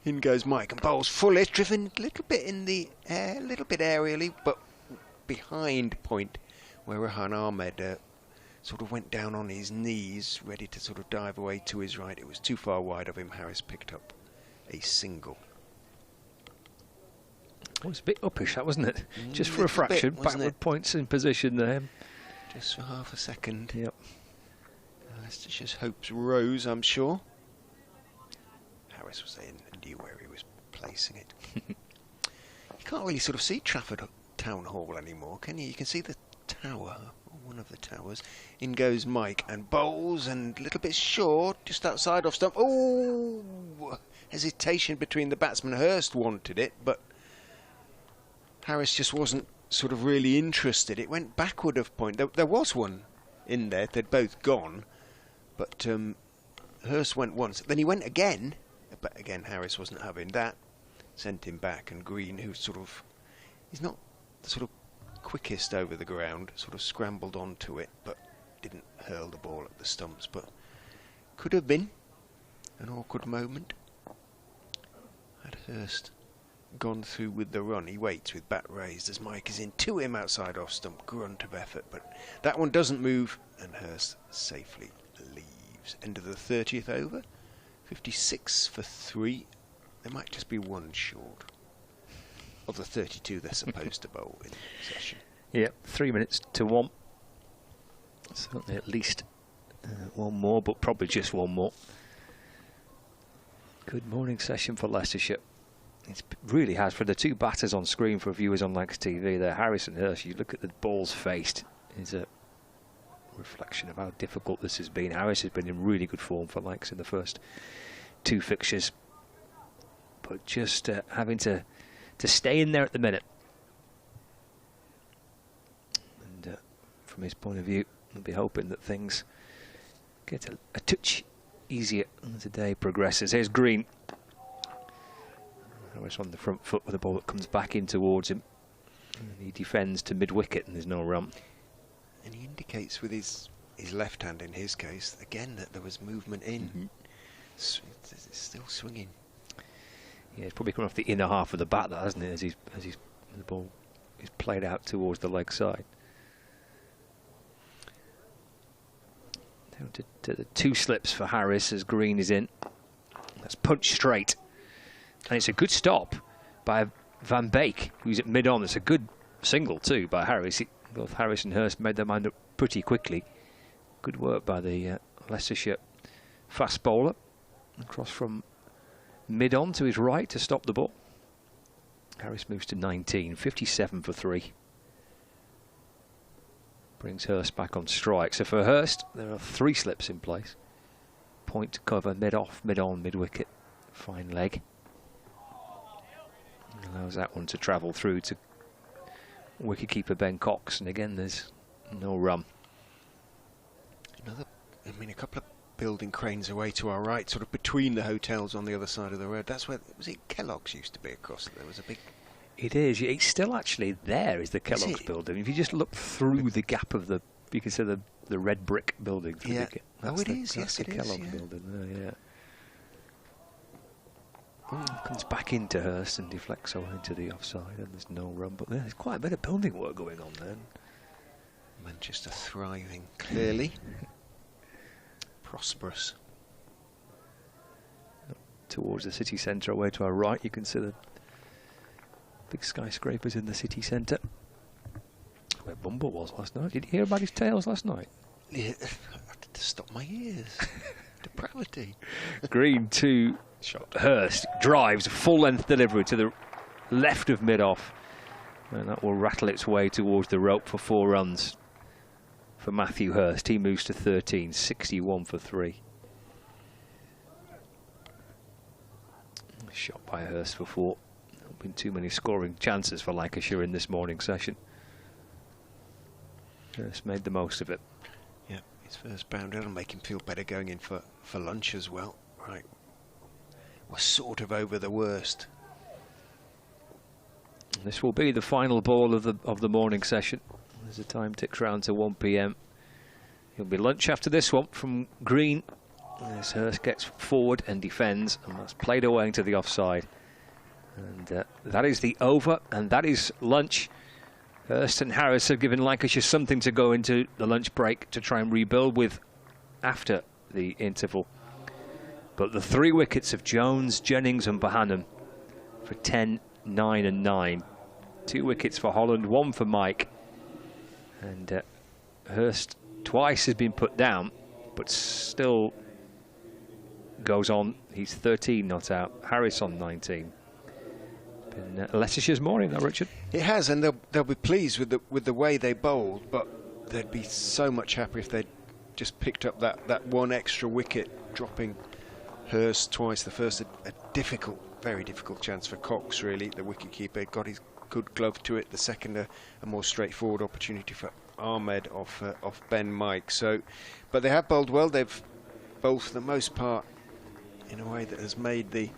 In goes Mike and bowls fullish, driven a little bit in the air, a little bit aerially, but behind point where Rehan Ahmed sort of went down on his knees, ready to sort of dive away to his right. It was too far wide of him. Harris picked up a single. It was a bit uppish, that, wasn't it? Just for a fraction, backward points in position there. Just for half a second. Yep. Leicestershire's hopes rose, I'm sure. Harris was in and knew where he was placing it. You can't really sort of see Trafford Town Hall anymore, can you? You can see the tower, or one of the towers. In goes Mike and bowls, and a little bit short, just outside off stump. Oh, hesitation between the batsmen. Hurst wanted it, but Harris just wasn't sort of really interested. It went backward of point. There was one in there. They'd both gone, but Hurst went once. Then he went again, but again Harris wasn't having that. Sent him back, and Green, who sort of, he's not the sort of quickest over the ground, sort of scrambled onto it, but didn't hurl the ball at the stumps. But could have been an awkward moment. Had Hurst gone through with the run, he waits with bat raised as Mike is in to him outside off stump. Grunt of effort, but that one doesn't move, and Hurst safely leaves. End of the 30th over. 56 for 3. There might just be one short of the 32 they're supposed to bowl in the session. Yep, 3 minutes to 1. Certainly at least one more, but probably just one more. Good morning session for Leicestershire. It really has, for the two batters on screen for viewers on Lancashire TV there, Harris and Hurst. You look at the balls faced, it's a reflection of how difficult this has been. Harris has been in really good form for Lancs in the first 2 fixtures, but just having to stay in there at the minute. And from his point of view, I'll be hoping that things get a touch easier as the day progresses. Here's Green. Harris on the front foot with a ball that comes back in towards him. And he defends to mid-wicket and there's no run. And he indicates with his left hand in his case, again, that there was movement in. It's still swinging. Yeah, it's probably coming off the inner half of the bat, that, hasn't it, as the ball is played out towards the leg side. Down to the 2 slips for Harris as Green is in. That's punched straight. And it's a good stop by Van Beek, who's at mid-on. It's a good single too by Harris. Both Harris and Hurst made their mind up pretty quickly. Good work by the Leicestershire fast bowler. Across from mid-on to his right to stop the ball. Harris moves to 19, 57 for 3. Brings Hurst back on strike. So for Hurst, there are 3 slips in place. Point to cover, mid-off, mid-on, mid-wicket. Fine leg. Allows that one to travel through to wicketkeeper Ben Cox, and again there's no run. Another mean, a couple of building cranes away to our right, sort of between the hotels on the other side of the road. That's where, was it Kellogg's used to be across there? Was a big... It is. It's still actually there, is the Kellogg's building. If you just look through the gap of you can see the red brick building. Yeah. That's it is. Yes, the it Kellogg is. building there, yeah. Comes back into Hurst and deflects over into the offside, and there's no run, but there's quite a bit of building work going on there. Manchester thriving, clearly. Prosperous. Towards the city centre, away to our right, you can see the big skyscrapers in the city centre. Where Bumble was last night. Did you hear about his tales last night? Yeah, I had to stop my ears. Depravity. Green to Hurst, drives, full-length delivery to the left of mid-off. And that will rattle its way towards the rope for 4 runs for Matthew Hurst. He moves to 13, 61 for 3. Shot by Hurst for 4. Not been too many scoring chances for Lancashire in this morning session. Hurst made the most of it. Yeah, his first boundary. That'll make him feel better going in for lunch as well. Right. We're sort of over the worst. This will be the final ball of the morning session as the time ticks round to 1 p.m. It'll be lunch after this one from Green as Hurst gets forward and defends, and that's played away into the offside. And that is the over, and that is lunch. Hurst and Harris have given Lancashire something to go into the lunch break to try and rebuild with after the interval. But the 3 wickets of Jones, Jennings and Bohannon for 10, 9 and 9. 2 wickets for Holland, 1 for Mike. And Hurst twice has been put down, but still goes on. He's 13 not out. Harris on 19. Been Leicestershire's morning, though, Richard. It has, and they'll be pleased with the way they bowled, but they'd be so much happier if they'd just picked up that 1 extra wicket, dropping Hurst twice. The first a difficult, very difficult chance for Cox, really, the wicketkeeper. Got his good glove to it. The second a more straightforward opportunity for Ahmed off Ben Mike. So, but they have bowled well. They've bowled for the most part in a way that has made the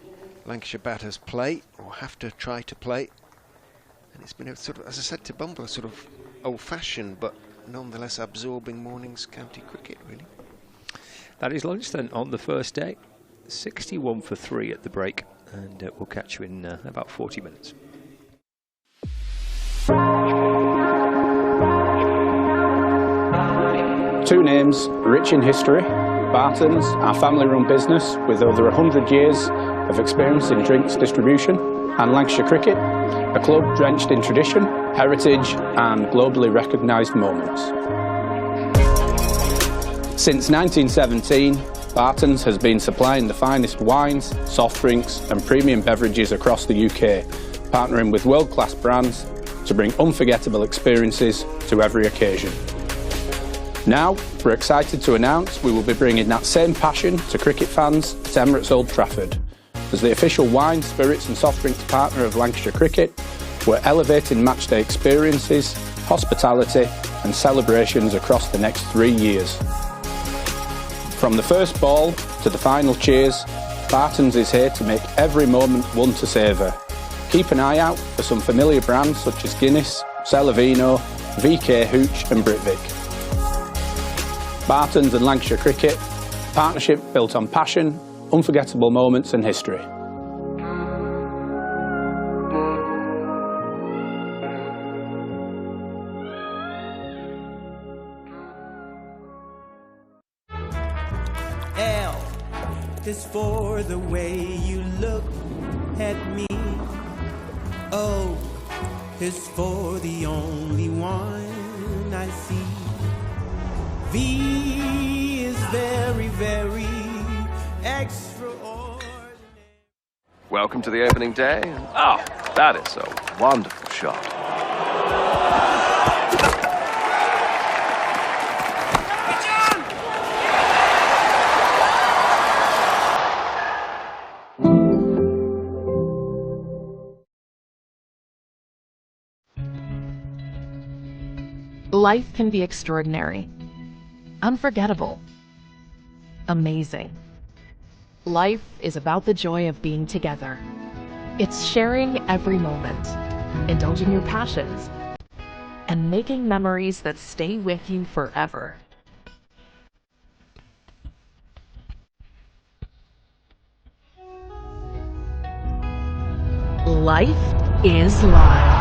Lancashire batters play, or have to try to play. And it's been a sort of, as I said to Bumble, a sort of old-fashioned but nonetheless absorbing morning's county cricket, really. That is lunch then on the first day. 61 for 3 at the break, and we'll catch you in about 40 minutes. Two names rich in history. Barton's, our family-run business with over 100 years of experience in drinks distribution, and Lancashire Cricket, a club drenched in tradition, heritage and globally recognised moments. Since 1917, Barton's has been supplying the finest wines, soft drinks and premium beverages across the UK, partnering with world-class brands to bring unforgettable experiences to every occasion. Now, we're excited to announce we will be bringing that same passion to cricket fans at Emirates Old Trafford. As the official wine, spirits and soft drinks partner of Lancashire Cricket, we're elevating matchday experiences, hospitality and celebrations across the next 3 years. From the first ball to the final cheers, Barton's is here to make every moment one to savour. Keep an eye out for some familiar brands such as Guinness, Celavino, VK Hooch and Britvic. Barton's and Lancashire Cricket, partnership built on passion, unforgettable moments and history. L is for the way you look at me. O is for the only one I see. V is very, very extraordinary. Welcome to the opening day. Oh, that is a wonderful shot. Life can be extraordinary, unforgettable, amazing. Life is about the joy of being together. It's sharing every moment, indulging your passions, and making memories that stay with you forever. Life is live.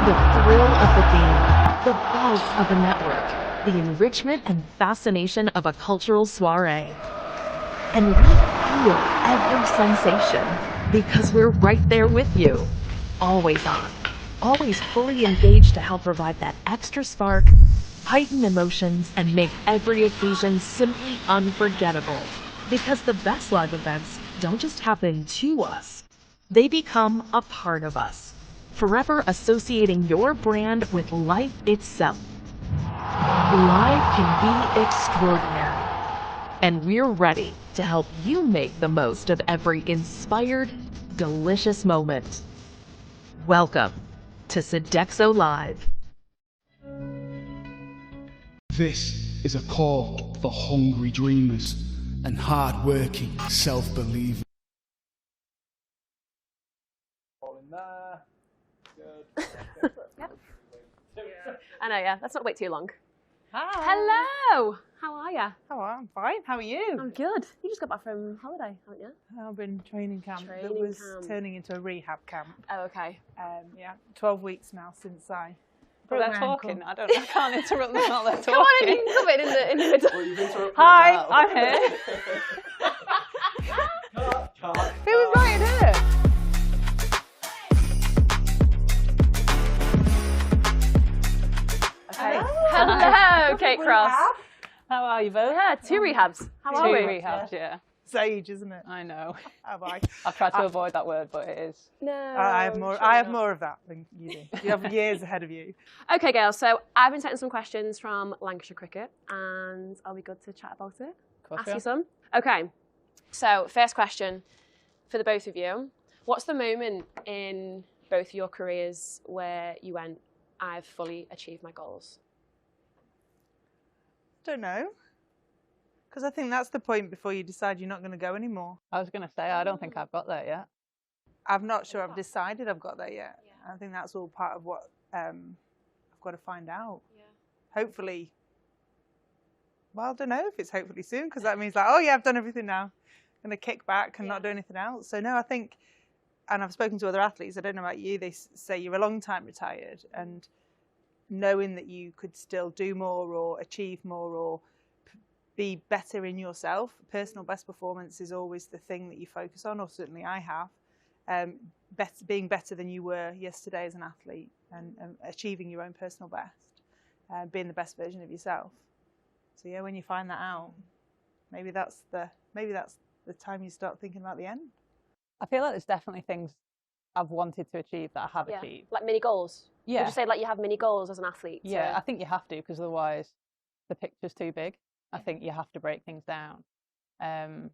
The thrill of the game, the buzz of a network, the enrichment and fascination of a cultural soiree. And we feel every sensation because we're right there with you, always on, always fully engaged to help provide that extra spark, heighten emotions, and make every occasion simply unforgettable. Because the best live events don't just happen to us, they become a part of us, forever associating your brand with life itself. Life can be extraordinary, and we're ready to help you make the most of every inspired, delicious moment. Welcome to Sodexo Live. This is a call for hungry dreamers and hard-working self-believers. I know, yeah. Let's not wait too long. Hi. Hello. How are you? How are I'm fine. How are you? I'm good. You just got back from holiday, haven't you? I've been training camp that was turning into a rehab camp. Oh, okay. Yeah, 12 weeks now since I. But they're talking. I don't know. I can't interrupt them while they're talking. Come on, you can come in the middle. Well, you've interrupted Hi, now. I'm here. Who was writing here? Okay. Hello, Kate Cross. How are you both? Yeah, 2 rehabs. How are we? 2 rehabs, yeah. Sage, isn't it? I know. Have I? I've tried to avoid that word, but it is. No. I have more. I have more of that than you do. You have years ahead of you. Okay, girls. So I've been taking some questions from Lancashire cricket, and I'll be good to chat about it. Ask you some. Okay. So first question for the both of you: what's the moment in both your careers where you went, "I've fully achieved my goals"? Don't know. Because I think that's the point before you decide you're not going to go anymore. I was going to say, I don't think I've got there yet. I'm not sure I've decided I've got there yet. Yeah. I think that's all part of what I've got to find out. Yeah. Hopefully. Well, I don't know if it's hopefully soon, because that means like, oh yeah, I've done everything now. I'm going to kick back and not do anything else. So no, I think, and I've spoken to other athletes, I don't know about you, they say you're a long time retired, and knowing that you could still do more or achieve more or be better in yourself. Personal best performance is always the thing that you focus on, or certainly I have. Being better than you were yesterday as an athlete, and achieving your own personal best, being the best version of yourself. So yeah, when you find that out, maybe that's the time you start thinking about the end. I feel like there's definitely things I've wanted to achieve that I have achieved. Like mini goals? Yeah. Would you say like you have mini goals as an athlete? Yeah, I think you have to, because otherwise the picture's too big. I think you have to break things down. And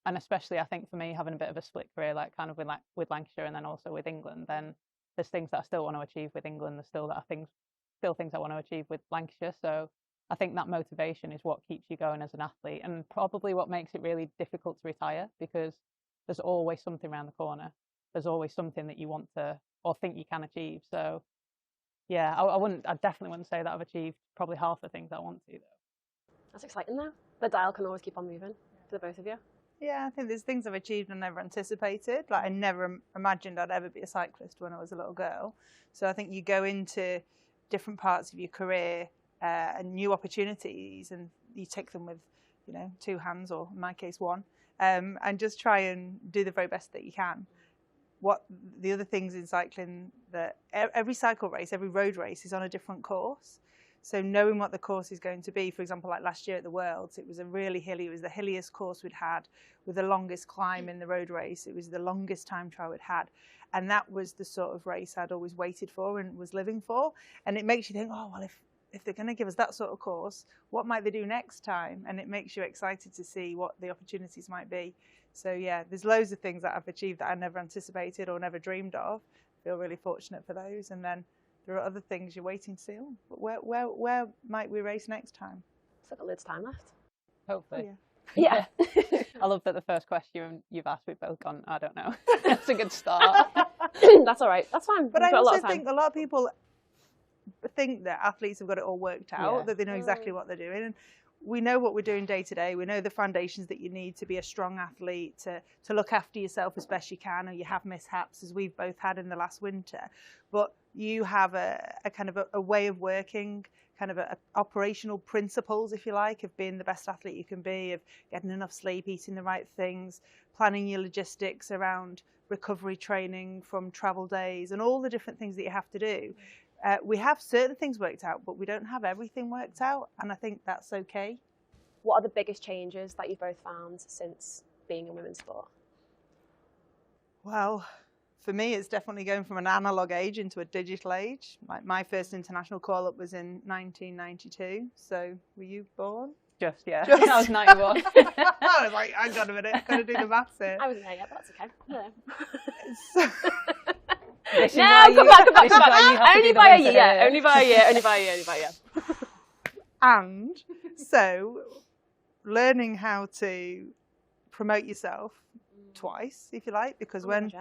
especially I think for me, having a bit of a split career, like kind of with Lancashire and then also with England, then there's things that I still want to achieve with England. There's still things I want to achieve with Lancashire. So I think that motivation is what keeps you going as an athlete, and probably what makes it really difficult to retire, because there's always something around the corner. There's always something that you want to or think you can achieve. So yeah, I definitely wouldn't say that I've achieved probably half the things I want to, though. That's exciting though. The dial can always keep on moving for the both of you. Yeah, I think there's things I've achieved and never anticipated. Like I never imagined I'd ever be a cyclist when I was a little girl. So I think you go into different parts of your career and new opportunities, and you take them with, 2 hands, or in my case 1, and just try and do the very best that you can. What the other things in cycling, that every cycle race, every road race is on a different course. So knowing what the course is going to be, for example, like last year at the Worlds, it was a really hilly, it was the hilliest course we'd had with the longest climb in the road race. It was the longest time trial we'd had. And that was the sort of race I'd always waited for and was living for. And it makes you think, oh, well, if they're going to give us that sort of course, what might they do next time? And it makes you excited to see what the opportunities might be. So yeah, there's loads of things that I've achieved that I never anticipated or never dreamed of. I feel really fortunate for those. And then there are other things you're waiting to see. Oh, but where might we race next time? Still got loads of time left. Hopefully. Oh, yeah. Yeah. I love that the first question you've asked, we've both gone, I don't know. That's a good start. That's all right. That's fine. But We've I got a lot also of time. think a lot of people think that athletes have got it all worked out, Yeah. that they know exactly what they're doing. And we know what we're doing day to day. We know the foundations that you need to be a strong athlete, to look after yourself as best you can, or you have mishaps, as we've both had in the last winter. But you have a kind of a way of working, kind of a operational principles, if you like, of being the best athlete you can be, of getting enough sleep, eating the right things, planning your logistics around recovery training from travel days, and all the different things that you have to do. We have certain things worked out, but we don't have everything worked out, and I think that's okay. What are the biggest changes that you've both found since being in women's sport? Well, for me, it's definitely going from an analog age into a digital age. My first international call-up was in 1992, so were you born? Just, yeah. Just. I was 91. I was like, hang on a minute, I've got to do the maths here. I wasn't there yet, but that's okay. Yeah. Come back. Only by a year. Only by a year. And so, learning how to promote yourself twice, if you like, because when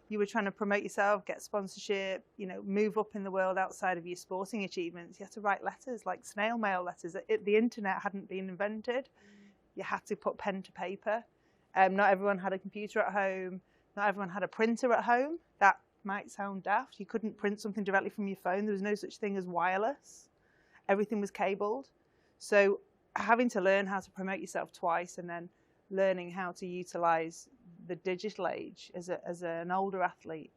you were trying to promote yourself, get sponsorship, move up in the world outside of your sporting achievements, you had to write letters, like snail mail letters. The internet hadn't been invented. You had to put pen to paper. Not everyone had a computer at home. Not everyone had a printer at home. That might sound daft. You couldn't print something directly from your phone. There was no such thing as wireless. Everything was cabled. So having to learn how to promote yourself twice, and then learning how to utilize the digital age as an older athlete,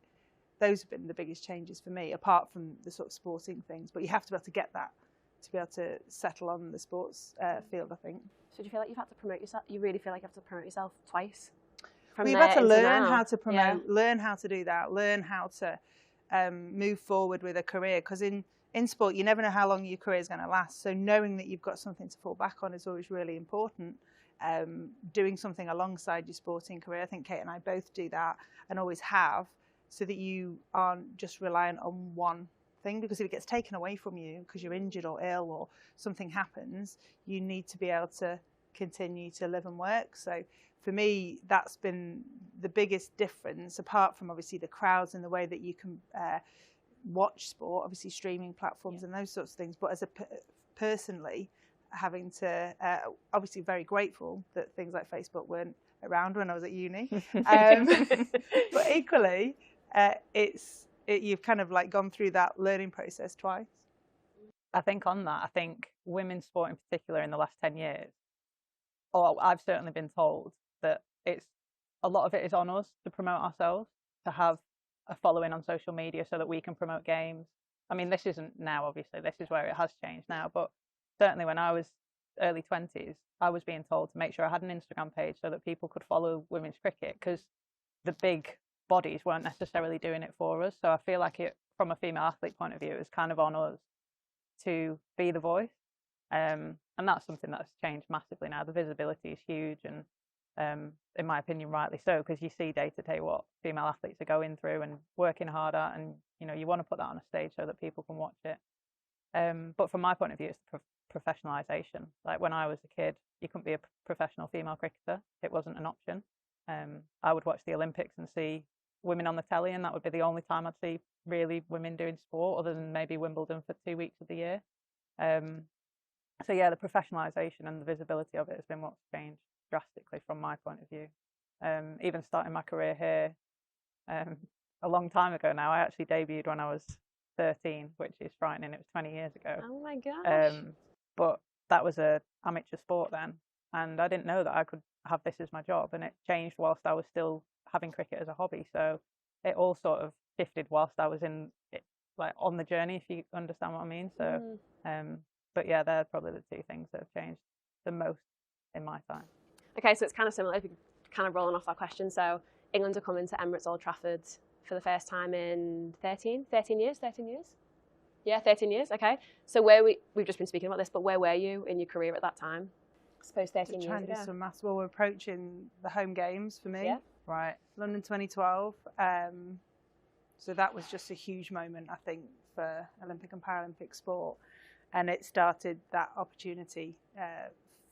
those have been the biggest changes for me, apart from the sort of sporting things. But you have to be able to get that to be able to settle on the sports field, I think. So do you feel like you've had to promote yourself? You really feel like you have to promote yourself twice? You've had to learn how to promote, learn how to do that, learn how to move forward with a career. Because in sport, you never know how long your career is going to last. So knowing that you've got something to fall back on is always really important. Doing something alongside your sporting career, I think Kate and I both do that and always have, so that you aren't just reliant on one thing. Because if it gets taken away from you because you're injured or ill or something happens, you need to be able to continue to live and work. So for me, that's been the biggest difference, apart from obviously the crowds and the way that you can watch sport, obviously streaming platforms and those sorts of things. But as personally, having to, obviously very grateful that things like Facebook weren't around when I was at uni. But equally, you've kind of like gone through that learning process twice. I think on that, I think women's sport in particular in the last 10 years, or I've certainly been told that a lot of it is on us to promote ourselves, to have a following on social media so that we can promote games. I mean, this isn't now, obviously, this is where it has changed now, but certainly when I was early 20s, I was being told to make sure I had an Instagram page so that people could follow women's cricket, because the big bodies weren't necessarily doing it for us. So I feel like it, from a female athlete point of view, is kind of on us to be the voice. And that's something that's changed massively now. The visibility is huge, and in my opinion, rightly so, because you see day to day what female athletes are going through and working hard at, and you want to put that on a stage so that people can watch it. But from my point of view, it's professionalisation. Like when I was a kid, you couldn't be a professional female cricketer. It wasn't an option. I would watch the Olympics and see women on the telly, and that would be the only time I'd see really women doing sport, other than maybe Wimbledon for 2 weeks of the year. So yeah, the professionalisation and the visibility of it has been what's changed drastically from my point of view. Even starting my career here a long time ago now. I actually debuted when I was 13, which is frightening. It was 20 years ago. Oh my gosh. But that was a amateur sport then, and I didn't know that I could have this as my job, and it changed whilst I was still having cricket as a hobby. So it all sort of shifted whilst I was in it, like on the journey, if you understand what I mean. So but yeah, they're probably the two things that have changed the most in my time. Okay, so it's kind of similar, if you kind of rolling off that question. So England are coming to Emirates Old Trafford for the first time in 13 years? Yeah, 13 years, okay. So we've just been speaking about this, but where were you in your career at that time? I suppose 13 years ago. Trying to do some maths. Well, we're approaching the home games for me. Yeah. Right. London 2012. So that was just a huge moment, I think, for Olympic and Paralympic sport. And it started that opportunity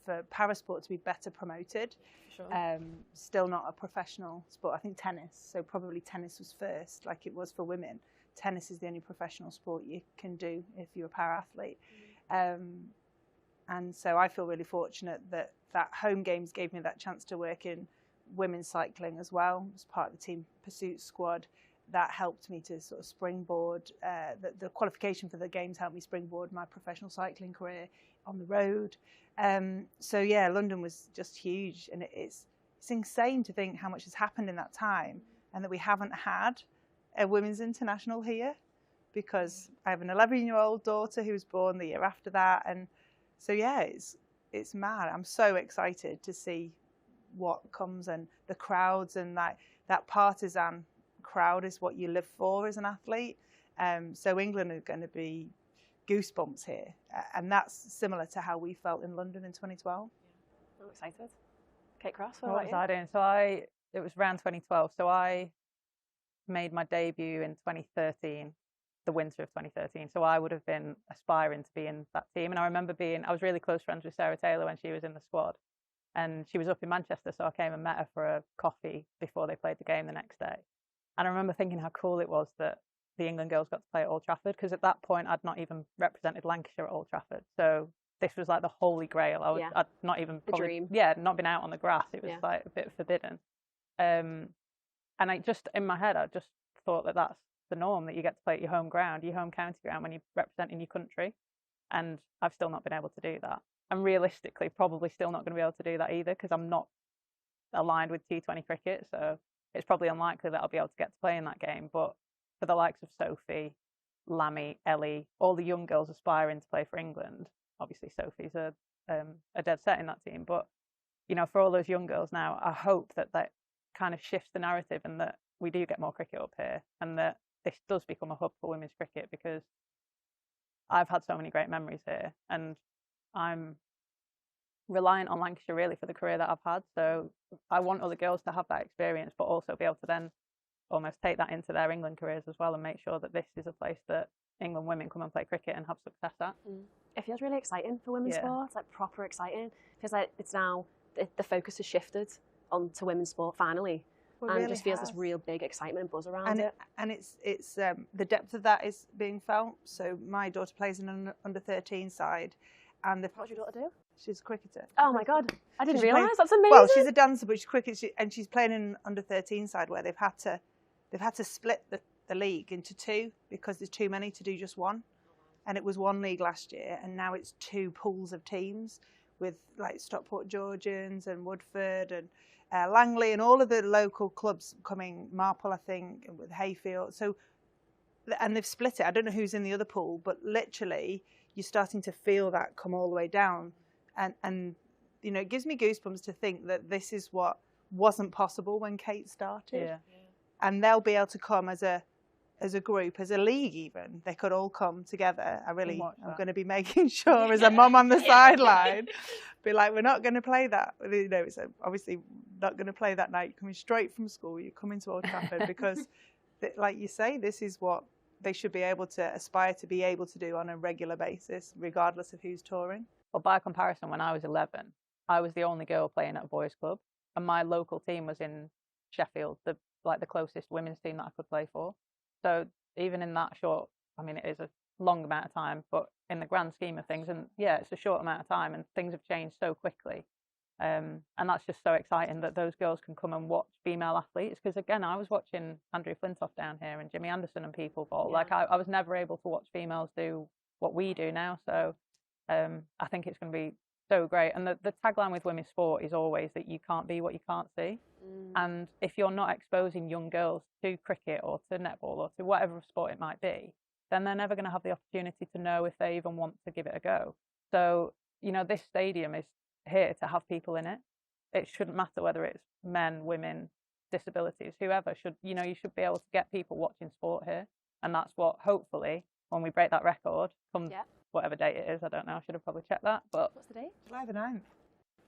for parasport to be better promoted. Sure. Still not a professional sport. I think tennis, so probably tennis was first, like it was for women. Tennis is the only professional sport you can do if you're a para-athlete. And so I feel really fortunate that home games gave me that chance to work in women's cycling as well, as part of the team pursuit squad. That helped me to sort of springboard, the qualification for the games helped me springboard my professional cycling career on the road. So yeah, London was just huge, and it's insane to think how much has happened in that time, and that we haven't had a women's international here, because I have an 11-year-old daughter who was born the year after that, and so yeah, it's mad. I'm so excited to see what comes, and the crowds, and that partisan crowd is what you live for as an athlete. So England are going to be goosebumps here, and that's similar to how we felt in London in 2012. I'm excited. Kate Cross, what was about I doing? So it was around 2012. So I made my debut in 2013, the winter of 2013. So I would have been aspiring to be in that team. And I remember I was really close friends with Sarah Taylor when she was in the squad. And she was up in Manchester, so I came and met her for a coffee before they played the game the next day. And I remember thinking how cool it was that the England girls got to play at Old Trafford, because at that point I'd not even represented Lancashire at Old Trafford. So this was like the holy grail. I'd not even dream. Yeah, not been out on the grass. It was like a bit forbidden. And I just, in my head, I just thought that that's the norm, that you get to play at your home ground, your home county ground, when you're representing your country. And I've still not been able to do that. And realistically, probably still not going to be able to do that either, because I'm not aligned with T20 cricket. So it's probably unlikely that I'll be able to get to play in that game. But for the likes of Sophie, Lammy, Ellie, all the young girls aspiring to play for England, obviously Sophie's a dead set in that team. But, you know, for all those young girls now, I hope that kind of shifts the narrative, and that we do get more cricket up here, and that this does become a hub for women's cricket, because I've had so many great memories here, and I'm reliant on Lancashire really for the career that I've had. So I want other girls to have that experience, but also be able to then almost take that into their England careers as well, and make sure that this is a place that England women come and play cricket and have success at. It feels really exciting for women's sport. It's like proper exciting. It feels like it's now, the focus has shifted onto women's sport finally. Well, and really it just feels has. this real big excitement and buzz around it. And it's the depth of that is being felt. So my daughter plays in an under-13 side, and what's your daughter do? She's a cricketer. Oh my God, I didn't realise. That's amazing. Well, she's a dancer, but she's cricket, and she's playing in an under-13 side where they've had to split the league into two, because there's too many to do just one. And it was one league last year, and now it's two pools of teams, with like Stockport Georgians and Woodford and Langley and all of the local clubs coming, Marple I think, with Hayfield. So, and they've split it. I don't know who's in the other pool, but literally you're starting to feel that come all the way down. And you know, it gives me goosebumps to think that this is what wasn't possible when Kate started. Yeah. And they'll be able to come as a group, as a league even. They could all come together. I'm going to be making sure as a mum on the sideline, be like, we're not going to play that. You know, it's obviously not going to play that night. You're coming straight from school. You're coming to Old Trafford because, like you say, this is what they should be able to aspire to be able to do on a regular basis, regardless of who's touring. Well, by comparison, when I was 11, I was the only girl playing at a boys' club, and my local team was in Sheffield, the closest women's team that I could play for. So even in that short, I mean, it is a long amount of time, but in the grand scheme of things, and yeah, it's a short amount of time, and things have changed so quickly. And that's just so exciting that those girls can come and watch female athletes. Because again, I was watching Andrea Flintoff down here and Jimmy Anderson and people bowl. Like I was never able to watch females do what we do now. So I think it's going to be so great. And the tagline with women's sport is always that you can't be what you can't see. And if you're not exposing young girls to cricket or to netball or to whatever sport it might be, then they're never going to have the opportunity to know if they even want to give it a go. So, you know, this stadium is here to have people in it. It shouldn't matter whether it's men, women, disabilities, whoever should, you know, you should be able to get people watching sport here. And that's what, hopefully, when we break that record, come whatever date it is, I don't know, I should have probably checked that. But what's the date? July the 9th.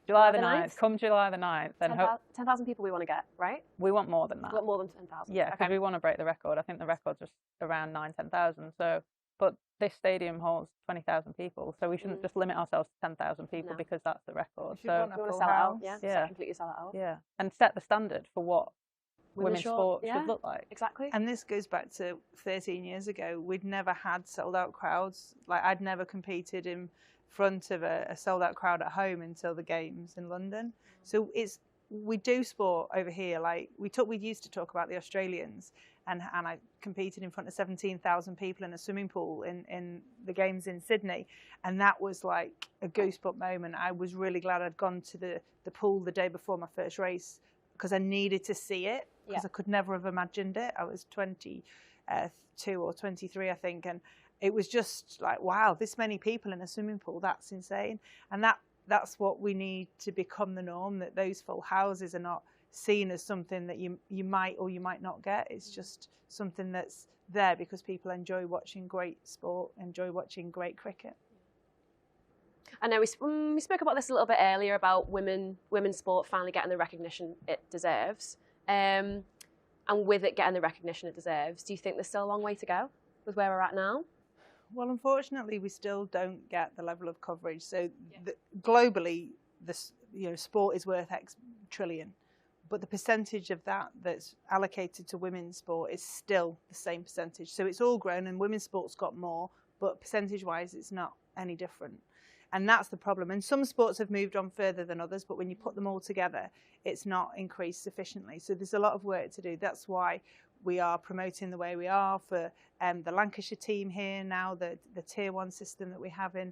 July the 9th. Come July the 9th. Then 10,000 people we want to get, right? We want more than that. We want more than 10,000. Yeah, because we want to break the record. I think the record's just around 9,000, 10,000. So but this stadium holds 20,000 people, so we shouldn't just limit ourselves to 10,000 people because that's the record. So you want to sell it out, yeah, completely sell it out. Yeah, and set the standard for what women's sport should look like. Exactly. And this goes back to 13 years ago. We'd never had sold out crowds. Like, I'd never competed in front of a sold out crowd at home until the games in London. So we do sport over here. Like we used to talk about the Australians, and I competed in front of 17,000 people in a swimming pool in the games in Sydney, and that was like a goosebump moment. I was really glad I'd gone to the pool the day before my first race because I needed to see it, because I could never have imagined it. I was 22 or 23, I think, and it was just like, wow, this many people in a swimming pool, that's insane. And that's what we need to become the norm, that those full houses are not seen as something that you might or you might not get. It's just something that's there because people enjoy watching great sport, enjoy watching great cricket. I know we spoke about this a little bit earlier about women's sport finally getting the recognition it deserves. And with it getting the recognition it deserves, do you think there's still a long way to go with where we're at now? Well, unfortunately, we still don't get the level of coverage. So globally, sport is worth X trillion, but the percentage of that's allocated to women's sport is still the same percentage. So it's all grown, and women's sport's got more, but percentage-wise, it's not any different. And that's the problem. And some sports have moved on further than others, but when you put them all together, it's not increased sufficiently. So there's a lot of work to do. That's why we are promoting the way we are for the Lancashire team here now, the Tier 1 system that we have in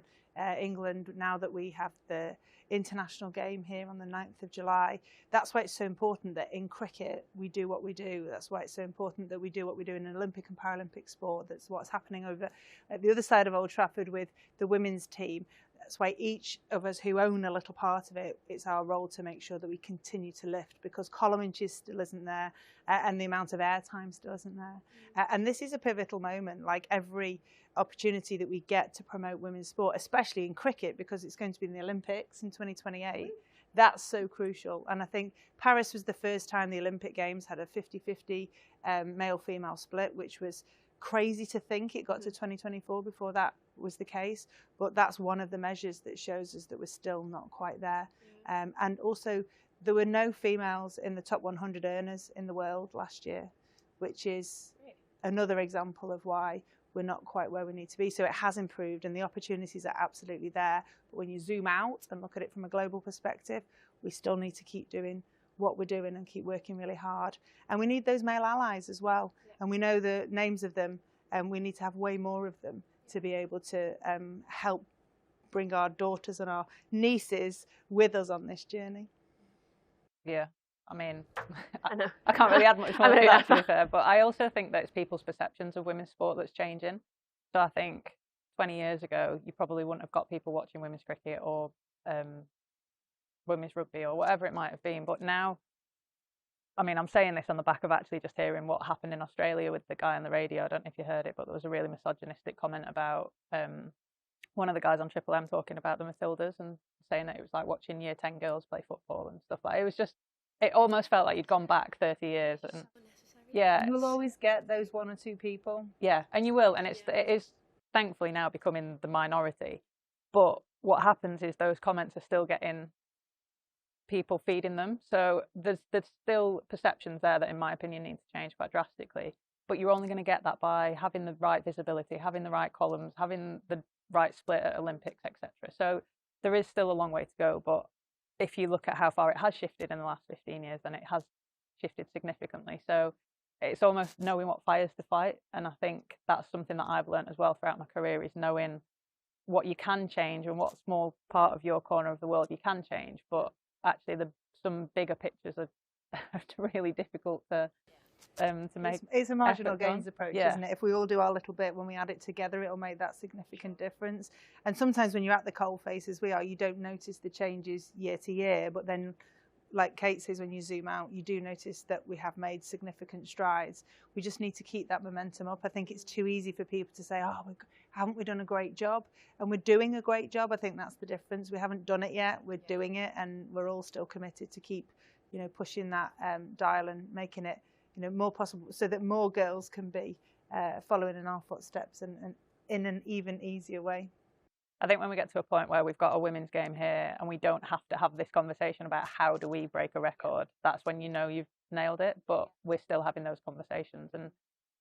England, now that we have the international game here on the 9th of July. That's why it's so important that in cricket we do what we do. That's why it's so important that we do what we do in an Olympic and Paralympic sport. That's what's happening over at the other side of Old Trafford with the women's team. That's why each of us who own a little part of it, it's our role to make sure that we continue to lift, because column inches still isn't there, and the amount of airtime still isn't there. And this is a pivotal moment, like every opportunity that we get to promote women's sport, especially in cricket, because it's going to be in the Olympics in 2028. That's so crucial. And I think Paris was the first time the Olympic Games had a 50-50 male-female split, which was crazy to think it got to 2024 before that was the case, but that's one of the measures that shows us that we're still not quite there. And also, there were no females in the top 100 earners in the world last year, which is another example of why we're not quite where we need to be. So it has improved, and the opportunities are absolutely there. But when you zoom out and look at it from a global perspective, we still need to keep doing what we're doing and keep working really hard. And we need those male allies as well. And we know the names of them, and we need to have way more of them to be able to help bring our daughters and our nieces with us on this journey. Yeah, I mean, I can't really add much more to that, to be fair, but I also think that it's people's perceptions of women's sport that's changing. So I think 20 years ago, you probably wouldn't have got people watching women's cricket or women's rugby or whatever it might have been. But now, I mean, I'm saying this on the back of actually just hearing what happened in Australia with the guy on the radio. I don't know if you heard it, but there was a really misogynistic comment about one of the guys on Triple M talking about the Matildas and saying that it was like watching year 10 girls play football and stuff like that. It was just, it almost felt like you'd gone back 30 years. And yeah, you'll always get those one or two people. Yeah, and you will, and it is thankfully now becoming the minority. But what happens is those comments are still getting people feeding them. So there's still perceptions there that, in my opinion, need to change quite drastically. But you're only going to get that by having the right visibility, having the right columns, having the right split at Olympics, etc. So there is still a long way to go. But if you look at how far it has shifted in the last 15 years, then it has shifted significantly. So it's almost knowing what fires to fight. And I think that's something that I've learned as well throughout my career, is knowing what you can change and what small part of your corner of the world you can change. But actually, some bigger pictures are really difficult to make. It's a marginal gains approach, isn't it? If we all do our little bit, when we add it together, it'll make that significant difference. And sometimes when you're at the coalface, as we are, you don't notice the changes year to year. But then, like Kate says, when you zoom out, you do notice that we have made significant strides. We just need to keep that momentum up. I think it's too easy for people to say, oh, haven't we done a great job? And we're doing a great job. I think that's the difference. We haven't done it yet. We're doing it, and we're all still committed to keep, pushing that dial and making it, more possible, so that more girls can be following in our footsteps and in an even easier way. I think when we get to a point where we've got a women's game here and we don't have to have this conversation about how do we break a record, that's when you know you've nailed it. But we're still having those conversations, and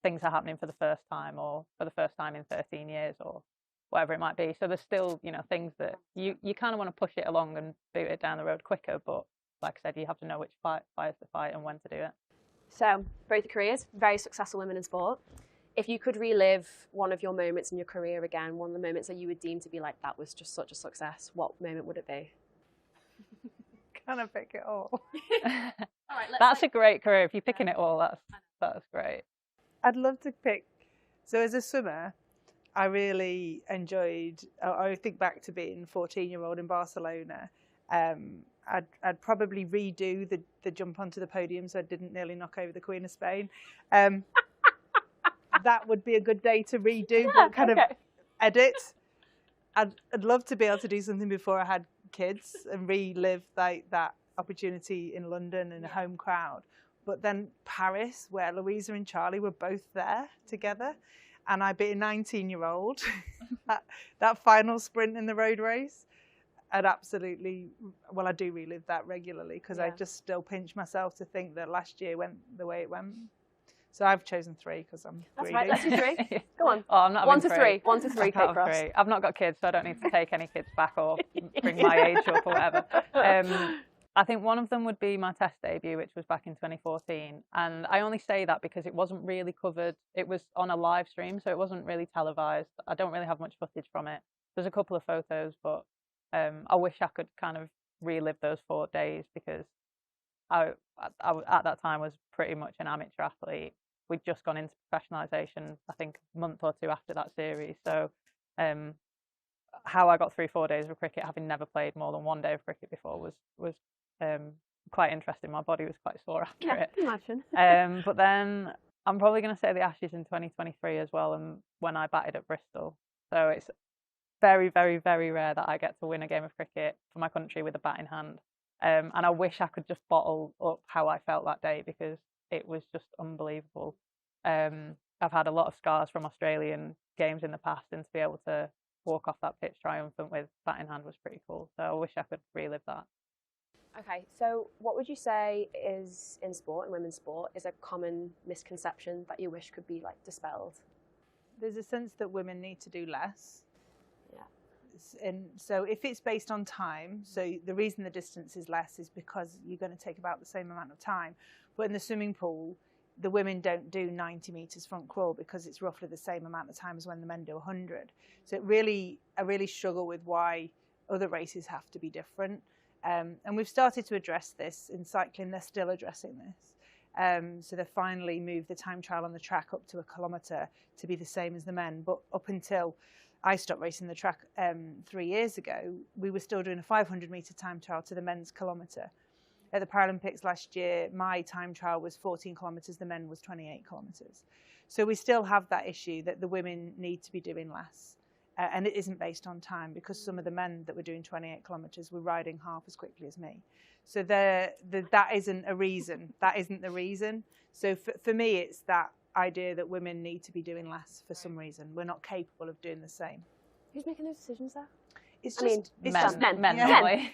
things are happening for the first time, or for the first time in 13 years, or whatever it might be. So there's still, things that you kind of want to push it along and boot it down the road quicker. But like I said, you have to know which fires to fight and when to do it. So both your careers, very successful women in sport. If you could relive one of your moments in your career again, one of the moments that you would deem to be like, that was just such a success, what moment would it be? Can I pick it all? All right, that's a great career. If you're picking it all, that's great. I'd love to pick. So as a swimmer, I really enjoyed, I think back to being 14-year-old in Barcelona. I'd probably redo the jump onto the podium so I didn't nearly knock over the Queen of Spain. That would be a good day to redo, but kind of edit. I'd love to be able to do something before I had kids and relive that opportunity in London in a home crowd. But then Paris, where Louisa and Charlie were both there together, and I beat a 19-year-old, that final sprint in the road race, I do relive that regularly because I just still pinch myself to think that last year went the way it went. So I've chosen 3 because I'm greedy. Right, let's do 3. Go on. Oh, I'm not 1 to 3. 1 to 3, Kate Cross. I've not got kids, so I don't need to take any kids back or bring my age up or whatever. I think one of them would be my test debut, which was back in 2014. And I only say that because it wasn't really covered. It was on a live stream, so it wasn't really televised. I don't really have much footage from it. There's a couple of photos, but I wish I could kind of relive those 4 days because I at that time was pretty much an amateur athlete. We'd just gone into professionalisation, I think, a month or 2 after that series. So how I got through 4 days of cricket, having never played more than 1 day of cricket before, was quite interesting. My body was quite sore after it. Imagine. But then I'm probably going to say the Ashes in 2023 as well, and when I batted at Bristol. So it's very, very, very rare that I get to win a game of cricket for my country with a bat in hand. And I wish I could just bottle up how I felt that day because it was just unbelievable. I've had a lot of scars from Australian games in the past, and to be able to walk off that pitch triumphant with bat in hand was pretty cool. So I wish I could relive that. Okay, so what would you say is, in sport, in women's sport, is a common misconception that you wish could be dispelled? There's a sense that women need to do less. And so if it's based on time, so the reason the distance is less is because you're going to take about the same amount of time. But in the swimming pool, the women don't do 90 metres front crawl because it's roughly the same amount of time as when the men do 100. So I really struggle with why other races have to be different. And we've started to address this in cycling. They're still addressing this. So they finally moved the time trial on the track up to 1 kilometre to be the same as the men. But up until I stopped racing the track 3 years ago, we were still doing a 500-metre time trial to the men's kilometre. At the Paralympics last year, my time trial was 14 kilometres, the men was 28 kilometres. So we still have that issue that the women need to be doing less. And it isn't based on time because some of the men that were doing 28 kilometres were riding half as quickly as me. So that isn't a reason. That isn't the reason. So for me, it's that idea that women need to be doing less for some reason. We're not capable of doing the same. Who's making those decisions there? It's just men.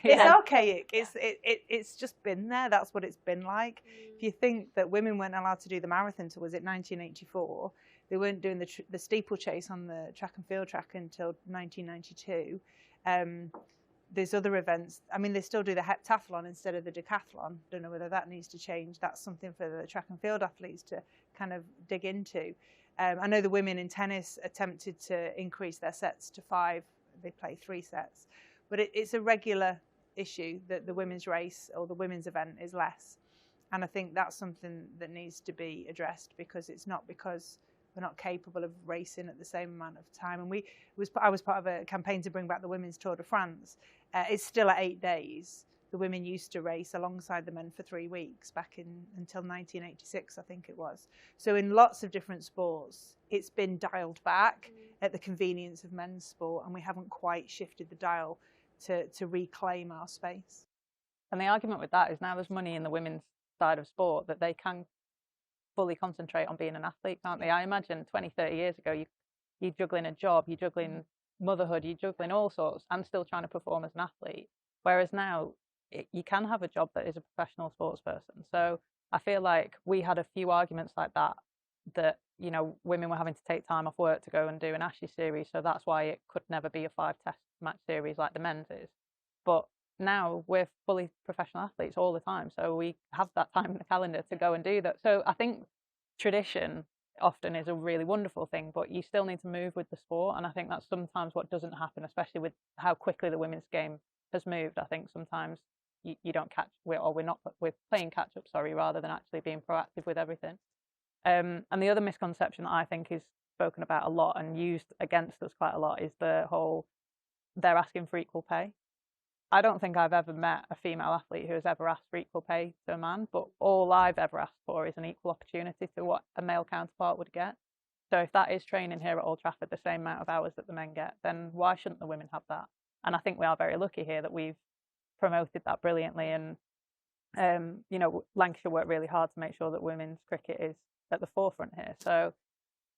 It's archaic. It's just been there. That's what it's been like. If you think that women weren't allowed to do the marathon till, was it 1984? They weren't doing the steeplechase on the track and field track until 1992. There's other events. I mean, they still do the heptathlon instead of the decathlon. Don't know whether that needs to change. That's something for the track and field athletes to kind of dig into. I know the women in tennis attempted to increase their sets to 5. They play 3 sets. But it's a regular issue that the women's race or the women's event is less. And I think that's something that needs to be addressed because it's not because we're not capable of racing at the same amount of time. And I was part of a campaign to bring back the Women's Tour de France. It's still at 8 days. The women used to race alongside the men for 3 weeks until 1986, I think it was. So in lots of different sports, it's been dialed back at the convenience of men's sport, and we haven't quite shifted the dial to reclaim our space. And the argument with that is now there's money in the women's side of sport that they can fully concentrate on being an athlete, can't they? I imagine 20, 30 years ago, you're juggling a job, you're juggling motherhood, you're juggling all sorts, and still trying to perform as an athlete. Whereas now, you can have a job that is a professional sports person. So I feel like we had a few arguments like that, you know, women were having to take time off work to go and do an Ashes series. So that's why it could never be a 5-test match series like the men's is. But now we're fully professional athletes all the time. So we have that time in the calendar to go and do that. So I think tradition often is a really wonderful thing, but you still need to move with the sport. And I think that's sometimes what doesn't happen, especially with how quickly the women's game has moved. I think sometimes you don't we're playing catch up, rather than actually being proactive with everything. And the other misconception that I think is spoken about a lot and used against us quite a lot is the whole, they're asking for equal pay. I don't think I've ever met a female athlete who has ever asked for equal pay to a man, but all I've ever asked for is an equal opportunity to what a male counterpart would get. So if that is training here at Old Trafford the same amount of hours that the men get, then why shouldn't the women have that? And I think we are very lucky here that we've promoted that brilliantly. And, you know, Lancashire worked really hard to make sure that women's cricket is at the forefront here. So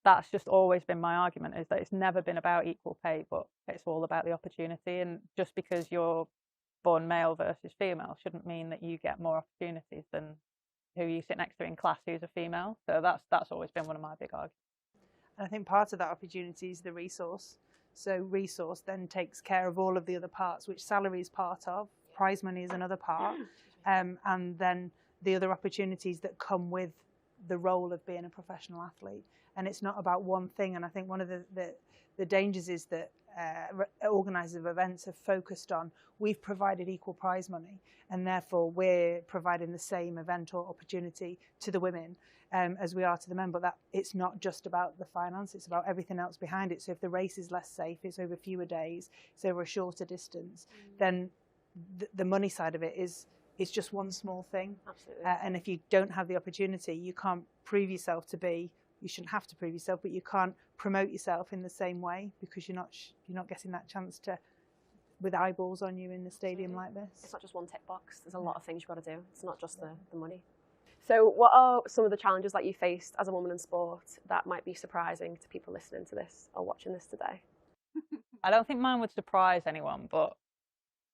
that's just always been my argument, is that it's never been about equal pay, but it's all about the opportunity. And just because you're born male versus female shouldn't mean that you get more opportunities than who you sit next to in class who's a female. So that's always been one of my big arguments. And I think part of that opportunity is the resource. So resource then takes care of all of the other parts, which salary is part of, prize money is another part, and then the other opportunities that come with the role of being a professional athlete. And it's not about one thing. And I think one of the dangers is that organisers of events have focused on, we've provided equal prize money, and therefore we're providing the same event or opportunity to the women as we are to the men. But that it's not just about the finance, it's about everything else behind it. So if the race is less safe, it's over fewer days, it's over a shorter distance, then the money side of it is just one small thing. Absolutely. And if you don't have the opportunity, you can't prove yourself to be, you shouldn't have to prove yourself, but you can't promote yourself in the same way because you're not getting that chance to, with eyeballs on you in the stadium like this. It's not just one tick box. There's a lot of things you've got to do. It's not just the money. So what are some of the challenges that you faced as a woman in sport that might be surprising to people listening to this or watching this today? I don't think mine would surprise anyone, but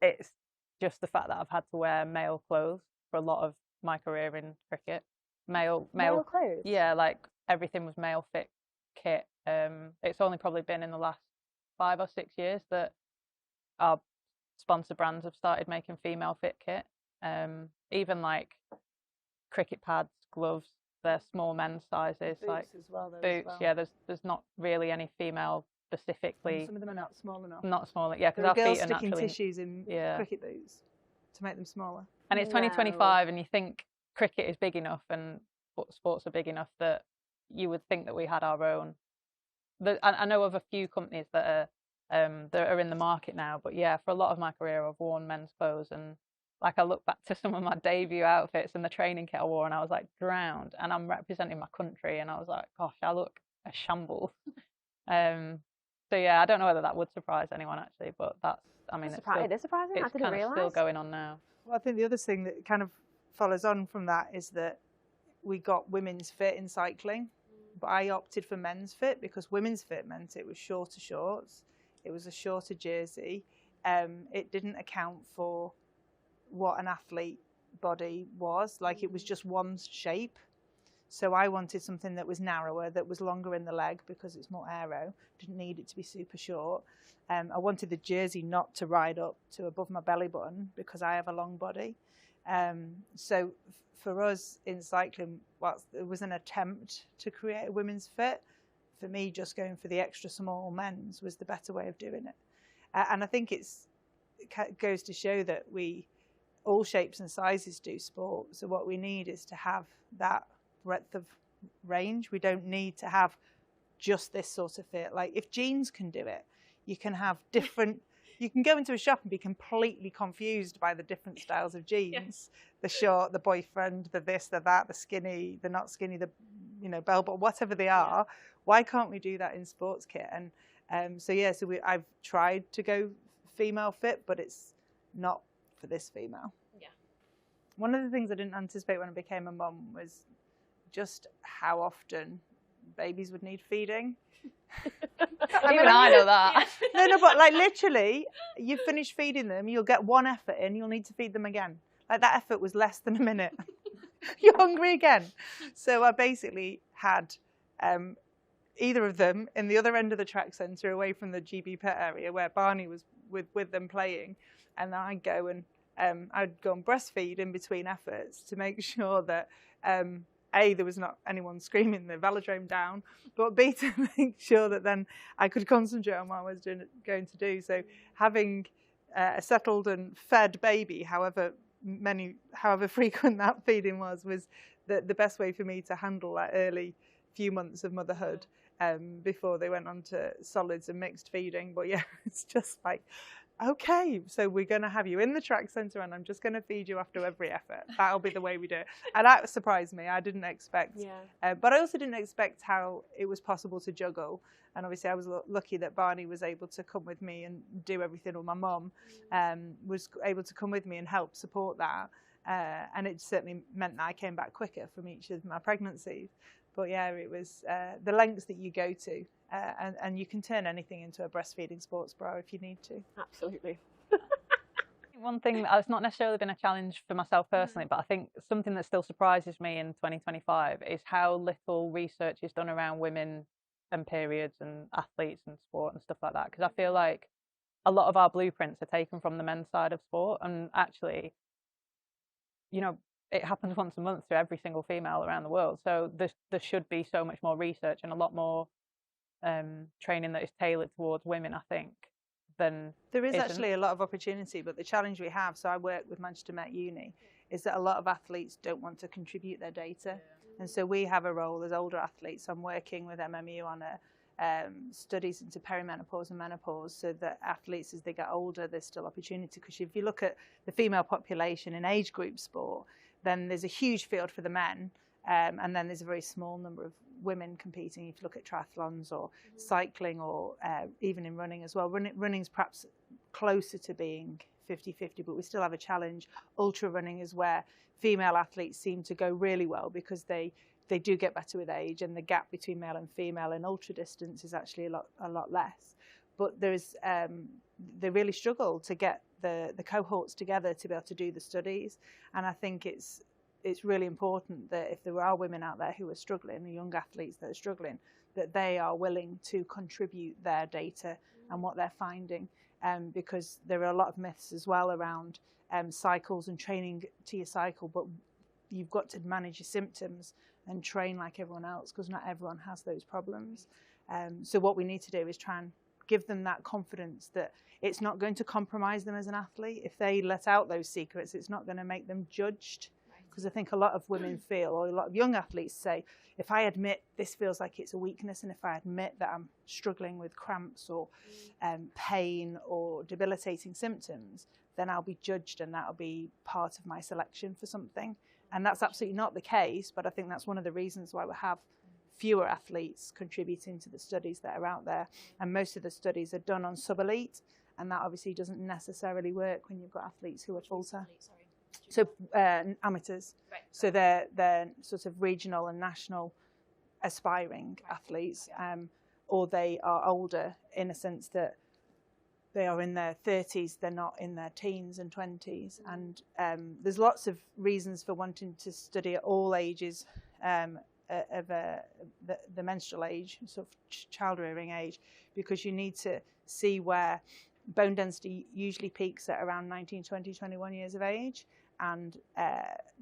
it's just the fact that I've had to wear male clothes for a lot of my career in cricket. Male clothes? Yeah, like everything was male fit kit. It's only probably been in the last 5 or 6 years that our sponsor brands have started making female fit kit. Even like cricket pads, gloves, they're small men's sizes. Boots like as well, boots, yeah, there's not really any female specifically. And some of them are not small enough. Not small, yeah, because there our are girls feet are sticking naturally tissues in cricket boots to make them smaller. And it's 2025, and you think cricket is big enough and sports are big enough that you would think that we had our own. I know of a few companies that are in the market now, but yeah, for a lot of my career, I've worn men's clothes, and like I look back to some of my debut outfits and the training kit I wore, and I was like drowned, and I'm representing my country, and I was like, gosh, I look a shambles. So yeah, I don't know whether that would surprise anyone actually, but that's, I mean, it is surprising. I didn't realise. It's still going on now. Well, I think the other thing that kind of follows on from that is that we got women's fit in cycling, but I opted for men's fit because women's fit meant it was shorter shorts, it was a shorter jersey, it didn't account for what an athlete body was, like it was just one shape. So I wanted something that was narrower, that was longer in the leg because it's more aero, didn't need it to be super short. I wanted the jersey not to ride up to above my belly button because I have a long body. So for us in cycling, whilst there was an attempt to create a women's fit, for me just going for the extra small men's was the better way of doing it. And I think it goes to show that all shapes and sizes do sport. So what we need is to have that breadth of range. We don't need to have just this sort of fit. Like if jeans can do it, you can have different, you can go into a shop and be completely confused by the different styles of jeans. Yes. The short, the boyfriend, the this, the that, the skinny, the not skinny, the bell bottom, whatever they are. Why can't we do that in sports kit? And I've tried to go female fit, but it's not for this female. Yeah. One of the things I didn't anticipate when I became a mum was just how often babies would need feeding. Even I know that. No, but like literally, you finish feeding them, you'll get one effort in, you'll need to feed them again. Like that effort was less than a minute. You're hungry again. So I basically had either of them in the other end of the track centre away from the GB pet area where Barney was with them playing. And I'd go and breastfeed in between efforts to make sure that A, there was not anyone screaming the velodrome down, but B, to make sure that then I could concentrate on what I was going to do. So having a settled and fed baby, however frequent that feeding was the best way for me to handle that early few months of motherhood before they went on to solids and mixed feeding. But yeah, it's just like, okay, so we're going to have you in the track centre and I'm just going to feed you after every effort. That'll be the way we do it. And that surprised me. I didn't expect. Yeah. But I also didn't expect how it was possible to juggle. And obviously I was lucky that Barney was able to come with me and do everything, or my mum was able to come with me and help support that. And it certainly meant that I came back quicker from each of my pregnancies. But yeah, it was the lengths that you go to, and you can turn anything into a breastfeeding sports bra if you need to. Absolutely. One thing that's not necessarily been a challenge for myself personally, but I think something that still surprises me in 2025 is how little research is done around women and periods and athletes and sport and stuff like that. Because I feel like a lot of our blueprints are taken from the men's side of sport, and actually, you know, it happens once a month to every single female around the world. So there should be so much more research and a lot more training that is tailored towards women, I think, than there is actually a lot of opportunity. But the challenge we have, so I work with Manchester Met Uni, is that a lot of athletes don't want to contribute their data. And so we have a role as older athletes. I'm working with MMU on studies into perimenopause and menopause, so that athletes, as they get older, there's still opportunity. Because if you look at the female population in age group sport, then there's a huge field for the men, and then there's a very small number of women competing. If you look at triathlons or cycling, or even in running as well. Running's perhaps closer to being 50-50, but we still have a challenge. Ultra running is where female athletes seem to go really well, because they do get better with age, and the gap between male and female in ultra distance is actually a lot less. But they really struggle to get the cohorts together to be able to do the studies. And I think it's really important that if there are women out there who are struggling, and young athletes that are struggling, that they are willing to contribute their data and what they're finding. Because there are a lot of myths as well around cycles and training to your cycle, but you've got to manage your symptoms and train like everyone else, because not everyone has those problems. So what we need to do is try and give them that confidence that it's not going to compromise them as an athlete. If they let out those secrets, it's not going to make them judged. Because I think a lot of women feel, or a lot of young athletes say, if I admit this feels like it's a weakness, and if I admit that I'm struggling with cramps or pain or debilitating symptoms, then I'll be judged, and that'll be part of my selection for something. And that's absolutely not the case, but I think that's one of the reasons why we have fewer athletes contributing to the studies that are out there. And most of the studies are done on sub-elite, and that obviously doesn't necessarily work when you've got athletes who are full-time. So amateurs. Right. So they're sort of regional and national aspiring athletes, or they are older in a sense that they are in their 30s, they're not in their teens and 20s. And there's lots of reasons for wanting to study at all ages of the menstrual age, sort of child rearing age, because you need to see where bone density usually peaks at around 19, 20, 21 years of age. And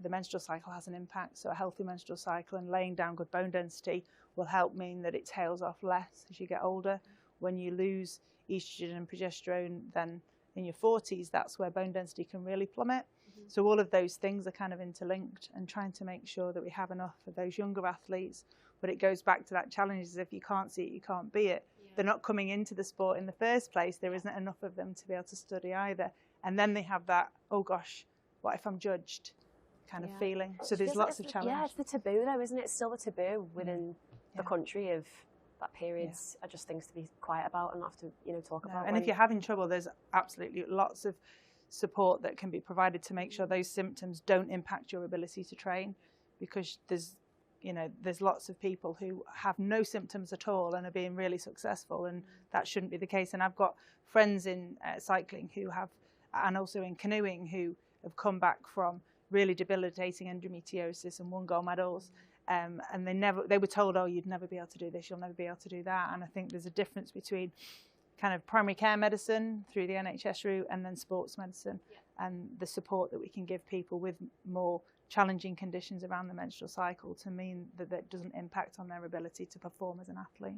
the menstrual cycle has an impact. So a healthy menstrual cycle and laying down good bone density will help mean that it tails off less as you get older. When you lose estrogen and progesterone, then in your 40s, that's where bone density can really plummet. Mm-hmm. So all of those things are kind of interlinked, and trying to make sure that we have enough of those younger athletes. But it goes back to that challenge, is if you can't see it, you can't be it. Yeah. They're not coming into the sport in the first place. There isn't enough of them to be able to study either. And then they have that, oh gosh, what if I'm judged kind of feeling. So there's lots of challenges. Yeah, it's the taboo though, isn't it? It's still the taboo within the country of that periods are just things to be quiet about and not have to, talk about. And if you're having trouble, there's absolutely lots of support that can be provided to make sure those symptoms don't impact your ability to train, because there's you know, there's lots of people who have no symptoms at all and are being really successful, and that shouldn't be the case. And I've got friends in cycling who have, and also in canoeing, who have come back from really debilitating endometriosis and won gold medals. And they were told, oh, you'd never be able to do this, you'll never be able to do that. And I think there's a difference between kind of primary care medicine through the NHS route and then sports medicine, and the support that we can give people with more challenging conditions around the menstrual cycle to mean that that doesn't impact on their ability to perform as an athlete.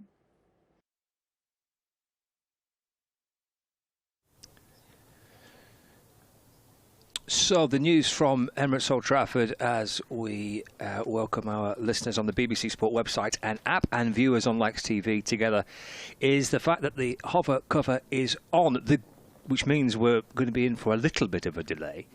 So the news from Emirates Old Trafford as we welcome our listeners on the BBC Sport website and app and viewers on Lex TV together is the fact that the hover cover is on, which means we're going to be in for a little bit of a delay.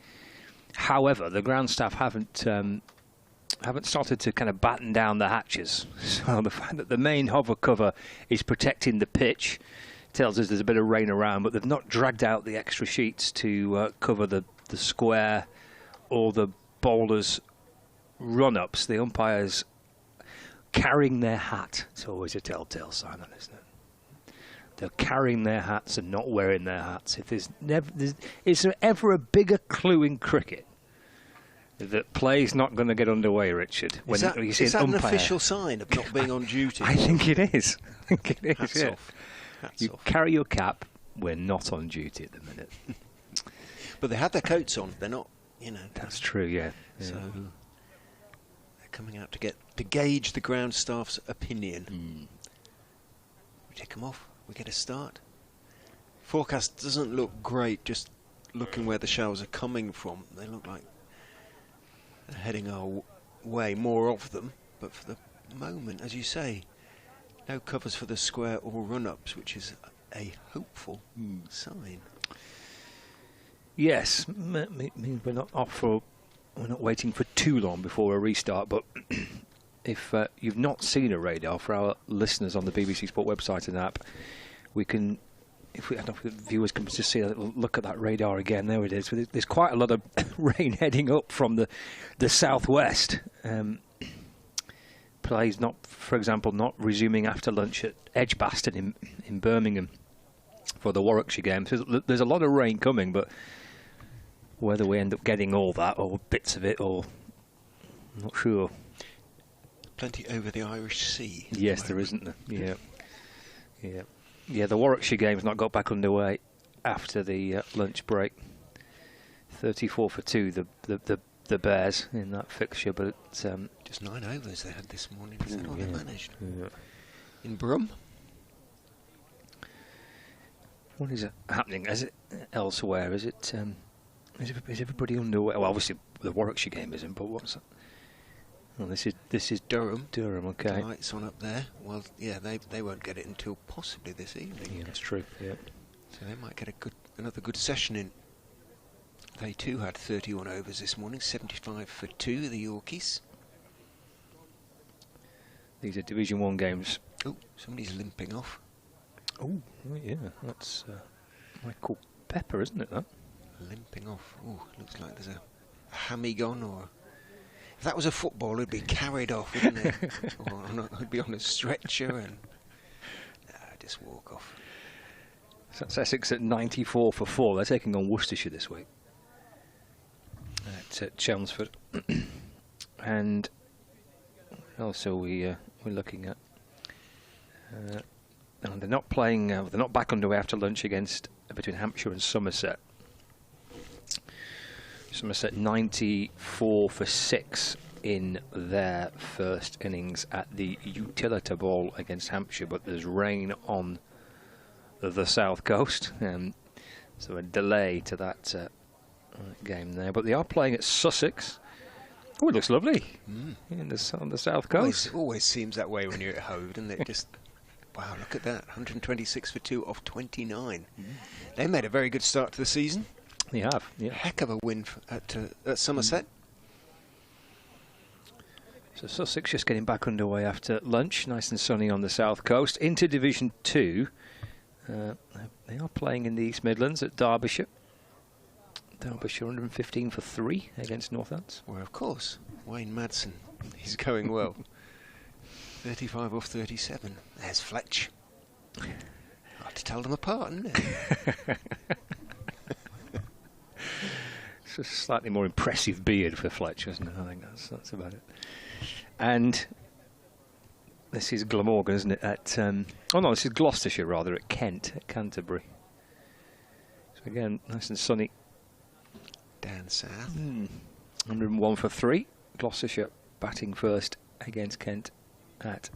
However, the ground staff haven't started to kind of batten down the hatches. So the fact that the main hover cover is protecting the pitch tells us there's a bit of rain around, but they've not dragged out the extra sheets to cover the square or the bowlers' run-ups. The umpires carrying their hat. It's always a telltale sign, isn't it? They're carrying their hats and not wearing their hats. If is there ever a bigger clue in cricket that play's not going to get underway, Richard? Is that an official sign of not being on duty? I think it is. I think it is. Hats yeah. off. Hats You off. carry your cap. We're not on duty at the minute. But they had their coats on. They're not, you know. That's true. Yeah. So they're coming out to gauge the ground staff's opinion. We take them off. We get a start. Forecast doesn't look great. Just looking where the showers are coming from, they look like they're heading our way. More of them, but for the moment, as you say, no covers for the square or run-ups, which is a hopeful sign. Yes, means we're not waiting for too long before a restart. But if you've not seen a radar, for our listeners on the BBC Sport website and app, we can, I don't know if the viewers can just see a little look at that radar again. There it is. There's quite a lot of rain heading up from the southwest. Plays not, for example, not resuming after lunch at Edgbaston in Birmingham for the Warwickshire game. So there's a lot of rain coming, but whether we end up getting all that or bits of it, or I'm not sure. Plenty over the Irish Sea. Yes, there isn't there. Yeah. The Warwickshire game's not got back underway after the lunch break. 34 for 2, the Bears in that fixture, but it's just 9 overs they had this morning. Is that all they managed? Yeah. In Brum. What is happening? Is it elsewhere? Is it? Is everybody underway? Well, obviously the Warwickshire game isn't, but what's that? Well, this is Durham. Durham, okay. The lights on up there. Well, yeah, they won't get it until possibly this evening. Yeah, that's true. Yeah. So they might get another good session in. They too had 31 overs this morning, 75 for 2. The Yorkies. These are Division 1 games. Oh, somebody's limping off. Oh, yeah, that's Michael Pepper, isn't it? That limping off. Oh, looks like there's a hammy gone, or if that was a footballer, it'd be carried off, wouldn't it? Or it'd be on a stretcher and just walk off. So that's Essex at 94 for 4. They're taking on Worcestershire this week at Chelmsford, and also we're looking at. And they're not playing. They're not back underway after lunch between Hampshire and Somerset. Somerset 94 for 6 in their first innings at the Utilita Bowl against Hampshire, but there's rain on the south coast, so a delay to that game there. But they are playing at Sussex. Oh, it looks lovely on the south coast. Always seems that way when you're at Hove, doesn't it? Just wow, look at that, 126 for 2 off 29. They made a very good start to the season. They have, yeah. Heck of a win at Somerset. So Sussex just getting back underway after lunch, nice and sunny on the south coast. Into Division 2, they are playing in the East Midlands at Derbyshire. Derbyshire 115 for 3 against Northants. Well, of course, Wayne Madsen, he's going well. 35 off 37. There's Fletch. Hard to tell them apart, isn't it? It's a slightly more impressive beard for Fletch, isn't it? I think that's about it. And this is Glamorgan, isn't it? At oh no, this is Gloucestershire rather, at Kent, at Canterbury. So again, nice and sunny. Down south. 101 for 3. Gloucestershire batting first against Kent at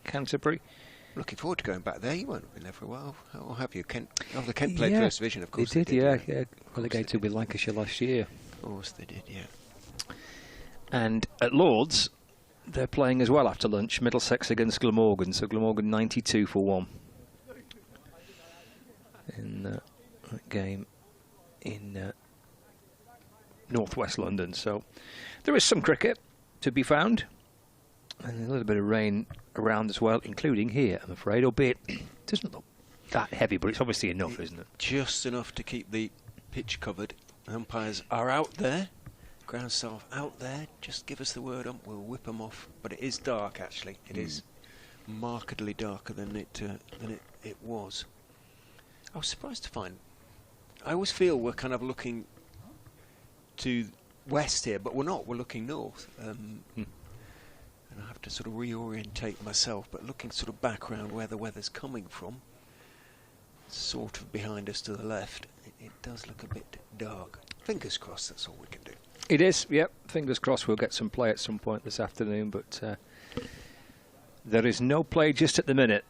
Canterbury. Looking forward to going back there. You won't have been there for a while, or have you? Kent. Oh, the Kent played First Division, of course. They did, yeah. Relegated with Lancashire last year. Of course they did, yeah. And at Lord's, they're playing as well after lunch. Middlesex against Glamorgan. So Glamorgan 92 for 1 in that game in northwest London. So there is some cricket to be found, and a little bit of rain around as well, including here, I'm afraid, albeit it doesn't look that heavy, but it's obviously enough, isn't it? Just enough to keep the pitch covered. Umpires are out there, ground staff out there. Just give us the word on, we'll whip them off. But it is dark, actually. It is markedly darker than it was. I was surprised to find. I always feel we're kind of looking to west here, but we're not. We're looking north. And I have to sort of reorientate myself, but looking sort of back around where the weather's coming from, sort of behind us to the left, it does look a bit dark. Fingers crossed, that's all we can do. It is, yep. Fingers crossed we'll get some play at some point this afternoon, but there is no play just at the minute.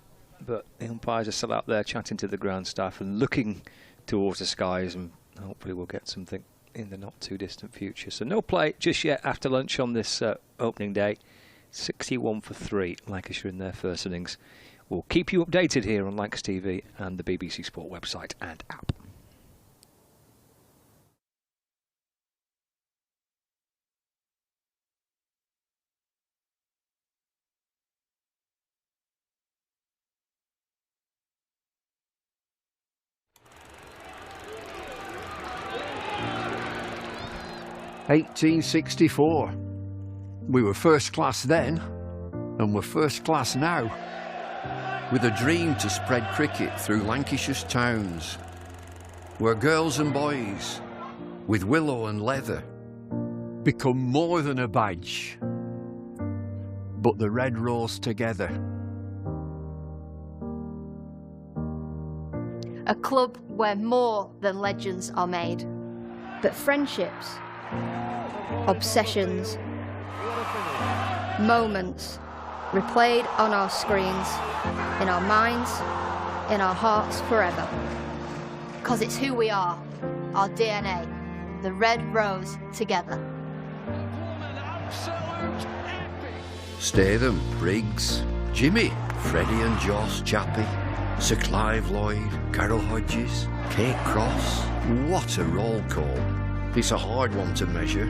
But the umpires are still out there chatting to the ground staff and looking towards the skies, and hopefully we'll get something in the not too distant future. So no play just yet after lunch on this opening day. 61 for 3, Lancashire in their first innings. We'll keep you updated here on Lancashire TV and the BBC Sport website and app. "1864. We were first class then, and we're first class now, with a dream to spread cricket through Lancashire's towns, where girls and boys, with willow and leather, become more than a badge, but the red rose together." A club where more than legends are made, but friendships, obsessions, moments replayed on our screens, in our minds, in our hearts forever. 'Cause it's who we are, our DNA, the red rose together. Statham, Briggs, Jimmy, Freddie and Joss, Chappie, Sir Clive Lloyd, Carol Hodges, Kate Cross. What a roll call. It's a hard one to measure,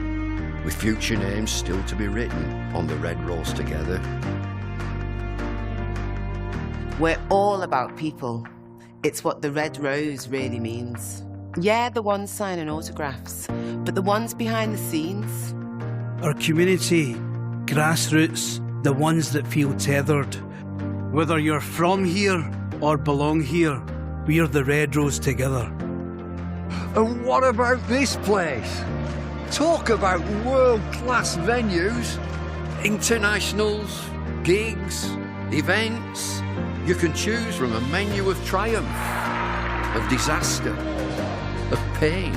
with future names still to be written on the red rose together. We're all about people. It's what the red rose really means. Yeah, the ones signing autographs, but the ones behind the scenes. Our community, grassroots, the ones that feel tethered. Whether you're from here or belong here, we're the red rose together. And what about this place? Talk about world-class venues, internationals, gigs, events. You can choose from a menu of triumph, of disaster, of pain,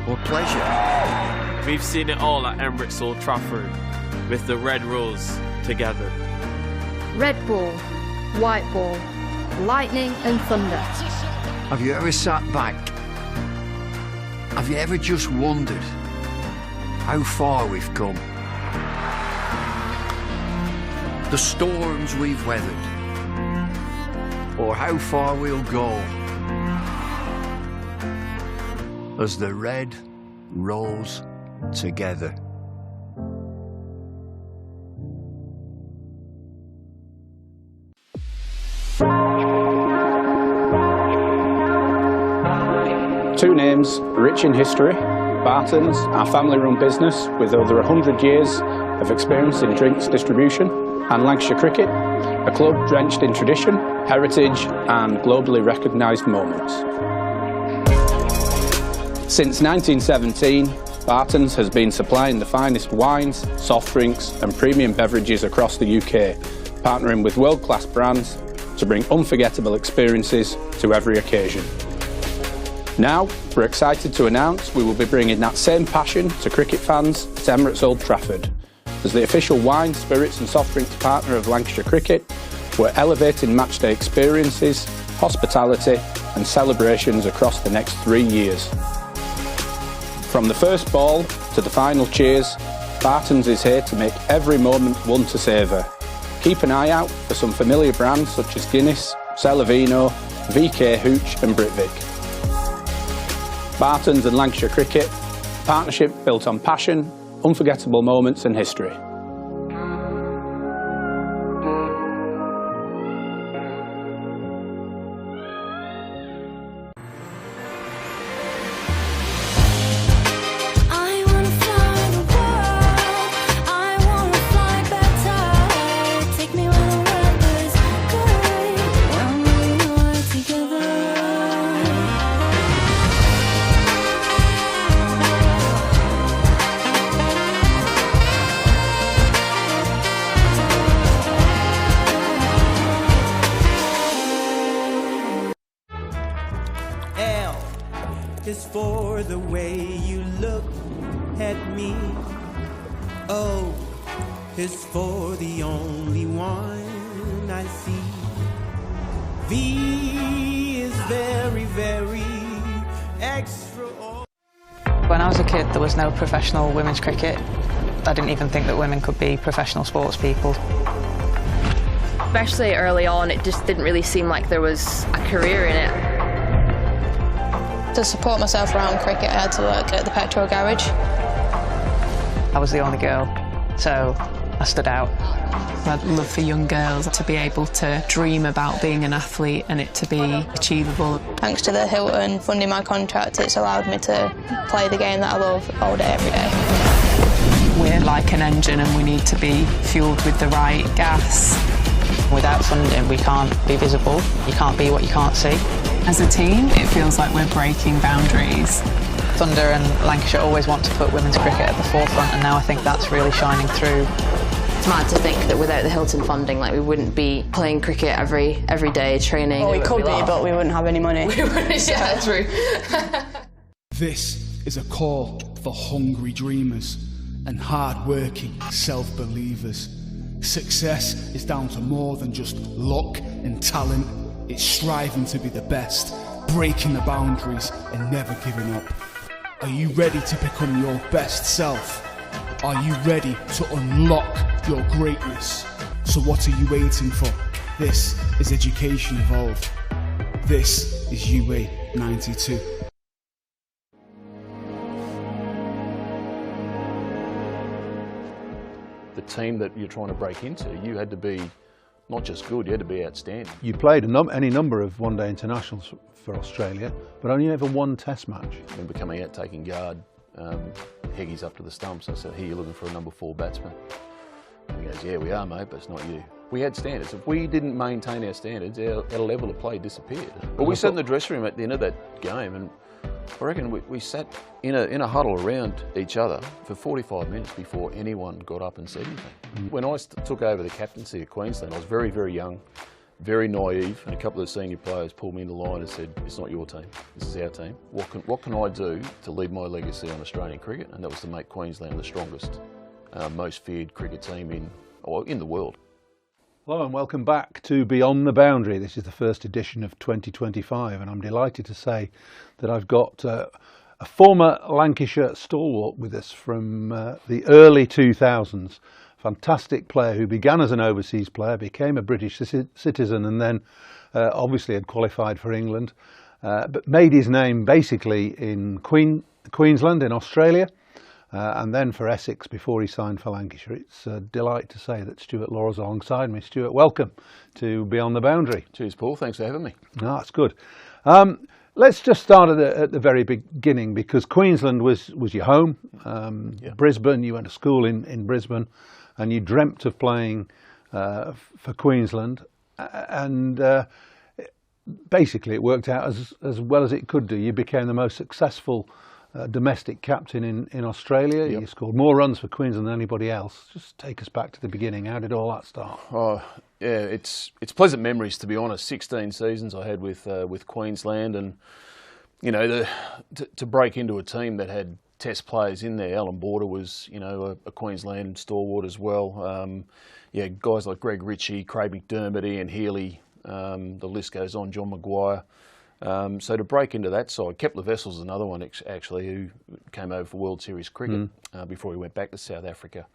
or pleasure. We've seen it all at Emirates Old Trafford, with the red rose together. Red ball, white ball, lightning and thunder. Have you ever sat back? Have you ever just wondered how far we've come? The storms we've weathered, or how far we'll go, as the red rose together. Two names rich in history. Barton's, our family-run business with over 100 years of experience in drinks distribution. and Lancashire Cricket, a club drenched in tradition, heritage and globally recognised moments. Since 1917, Barton's has been supplying the finest wines, soft drinks and premium beverages across the UK, partnering with world-class brands to bring unforgettable experiences to every occasion. Now, we're excited to announce we will be bringing that same passion to cricket fans at Emirates Old Trafford. As the official wine, spirits and soft drinks partner of Lancashire Cricket, we're elevating matchday experiences, hospitality and celebrations across the next 3 years. From the first ball to the final cheers, Barton's is here to make every moment one to savour. Keep an eye out for some familiar brands such as Guinness, Celavino, VK Hooch and Britvic. Barton's and Lancashire Cricket, a partnership built on passion, unforgettable moments and history. Is for the way you look at me. O is for the only one I see. V is very, very extra. When I was a kid, there was no professional women's cricket. I didn't even think that women could be professional sports people. Especially early on, it just didn't really seem like there was a career in it. To support myself around cricket, I had to work at the petrol garage. I was the only girl, so I stood out. I'd love for young girls to be able to dream about being an athlete and it to be achievable. Thanks to the Hilton funding my contract, it's allowed me to play the game that I love all day, every day. We're like an engine and we need to be fuelled with the right gas. Without funding, we can't be visible. You can't be what you can't see. As a team, it feels like we're breaking boundaries. Thunder and Lancashire always want to put women's cricket at the forefront, and now I think that's really shining through. It's mad to think that without the Hilton funding, like, we wouldn't be playing cricket every day, training. Well, we could be, but we wouldn't have any money. We wouldn't, yeah, true. This is a call for hungry dreamers and hard-working self-believers. Success is down to more than just luck and talent. It's striving to be the best, breaking the boundaries and never giving up. Are you ready to become your best self? Are you ready to unlock your greatness? So what are you waiting for? This is Education Evolved. This is UA 92. The team that you're trying to break into, you had to be not just good, you had to be outstanding. You played any number of one-day internationals for Australia, but only ever one test match. I remember coming out taking guard, Heggy's up to the stumps. I said, "Here, you're looking for a number 4 batsman." And he goes, "Yeah, we are, mate, but it's not you." We had standards. If we didn't maintain our standards, our level of play disappeared. But we sat in the dressing room at the end of that game, and I reckon we sat in a huddle around each other for 45 minutes before anyone got up and said anything. When I took over the captaincy at Queensland, I was very, very young, very naive, and a couple of the senior players pulled me in the line and said, "It's not your team, this is our team. What can I do to leave my legacy on Australian cricket?" And that was to make Queensland the strongest, most feared cricket team in the world. Hello and welcome back to Beyond the Boundary. This is the first edition of 2025 and I'm delighted to say that I've got a former Lancashire stalwart with us from the early 2000s. Fantastic player who began as an overseas player, became a British citizen and then obviously had qualified for England, but made his name basically in Queensland in Australia. And then for Essex before he signed for Lancashire. It's a delight to say that Stuart Law is alongside me. Stuart, welcome to Beyond the Boundary. Cheers, Paul. Thanks for having me. No, that's good. Let's just start at the very beginning, because Queensland was your home. Brisbane, you went to school in Brisbane, and you dreamt of playing for Queensland, and basically it worked out as well as it could do. You became the most successful domestic captain in Australia. Yep. You scored more runs for Queensland than anybody else. Just take us back to the beginning. How did all that start? Oh, yeah, it's pleasant memories, to be honest. 16 seasons I had with Queensland, and you know, to break into a team that had Test players in there. Alan Border was, you know, a Queensland stalwart as well. Yeah, guys like Greg Ritchie, Craig McDermott, Ian Healy. The list goes on. John Maguire. So to break into that side, Kepler Vessel's another one actually, who came over for World Series cricket before he went back to South Africa,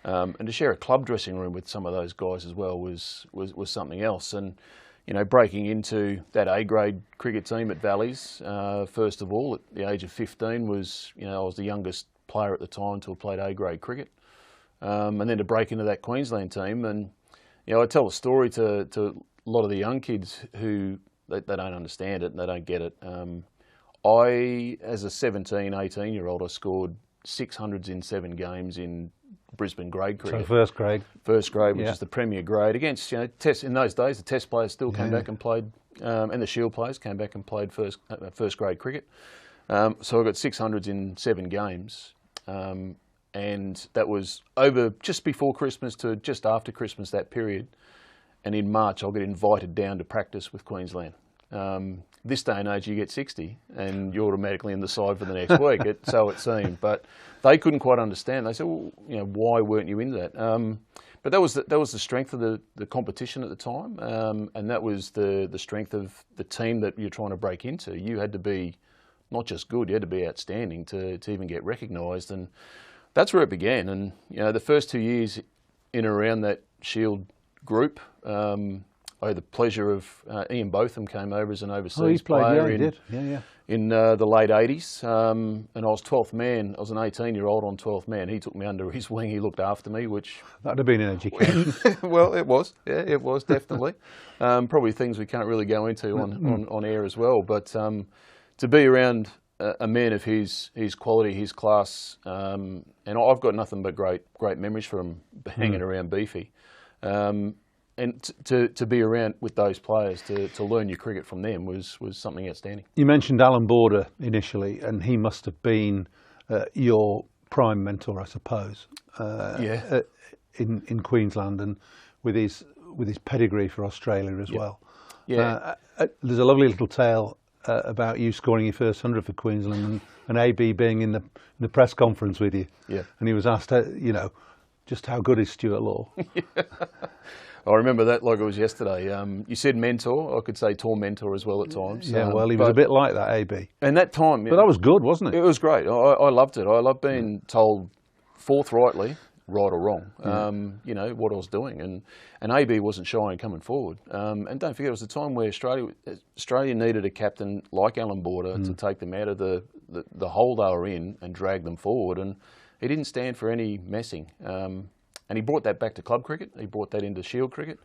and to share a club dressing room with some of those guys as well was something else. And you know, breaking into that A-grade cricket team at Valleys, first of all, at the age of 15 was, you know, I was the youngest player at the time to have played A-grade cricket, and then to break into that Queensland team. And you know, I tell a story to a lot of the young kids who they don't understand it and they don't get it. I, as a 17, 18-year-old, I scored 600s in 7 games in Brisbane grade cricket. So first grade. First grade, which is the premier grade. Against, you know, Test in those days, the Test players still came back and played, and the Shield players came back and played first grade cricket. So I got 600s in 7 games, and that was over just before Christmas to just after Christmas, that period. And in March, I'll get invited down to practice with Queensland. This day and age, you get 60, and you're automatically in the side for the next week. So it seemed, but they couldn't quite understand. They said, "Well, you know, why weren't you into that?" But that was the strength of the competition at the time, and that was the strength of the team that you're trying to break into. You had to be not just good; you had to be outstanding to even get recognised, and that's where it began. And you know, the first 2 years in and around that Shield group. I had the pleasure of Ian Botham came over as an overseas player in the late 80s, and I was 12th man. I was an 18-year-old on 12th man. He took me under his wing. He looked after me, which that'd have been an education. Well, it was. Yeah, it was definitely. Probably things we can't really go into on air as well. But to be around a man of his quality, his class, and I've got nothing but great memories from hanging around Beefy. And to be around with those players, to learn your cricket from them was something outstanding. You mentioned Alan Border initially, and he must have been your prime mentor, I suppose, in Queensland, and with his pedigree for Australia as well. Yeah. There's a lovely little tale about you scoring your first 100 for Queensland, and AB being in the press conference with you. Yeah. And he was asked, you know, just how good is Stuart Law? I remember that like it was yesterday. You said mentor. I could say tormentor as well at times. Yeah, well, he was a bit like that, AB. And that time... But that was good, wasn't it? It was great. I loved it. I loved being told forthrightly, right or wrong, you know, what I was doing. And AB wasn't shy in coming forward. And don't forget, it was a time where Australia needed a captain like Alan Border to take them out of the hole they were in and drag them forward. And he didn't stand for any messing. And he brought that back to club cricket. He brought that into Shield cricket.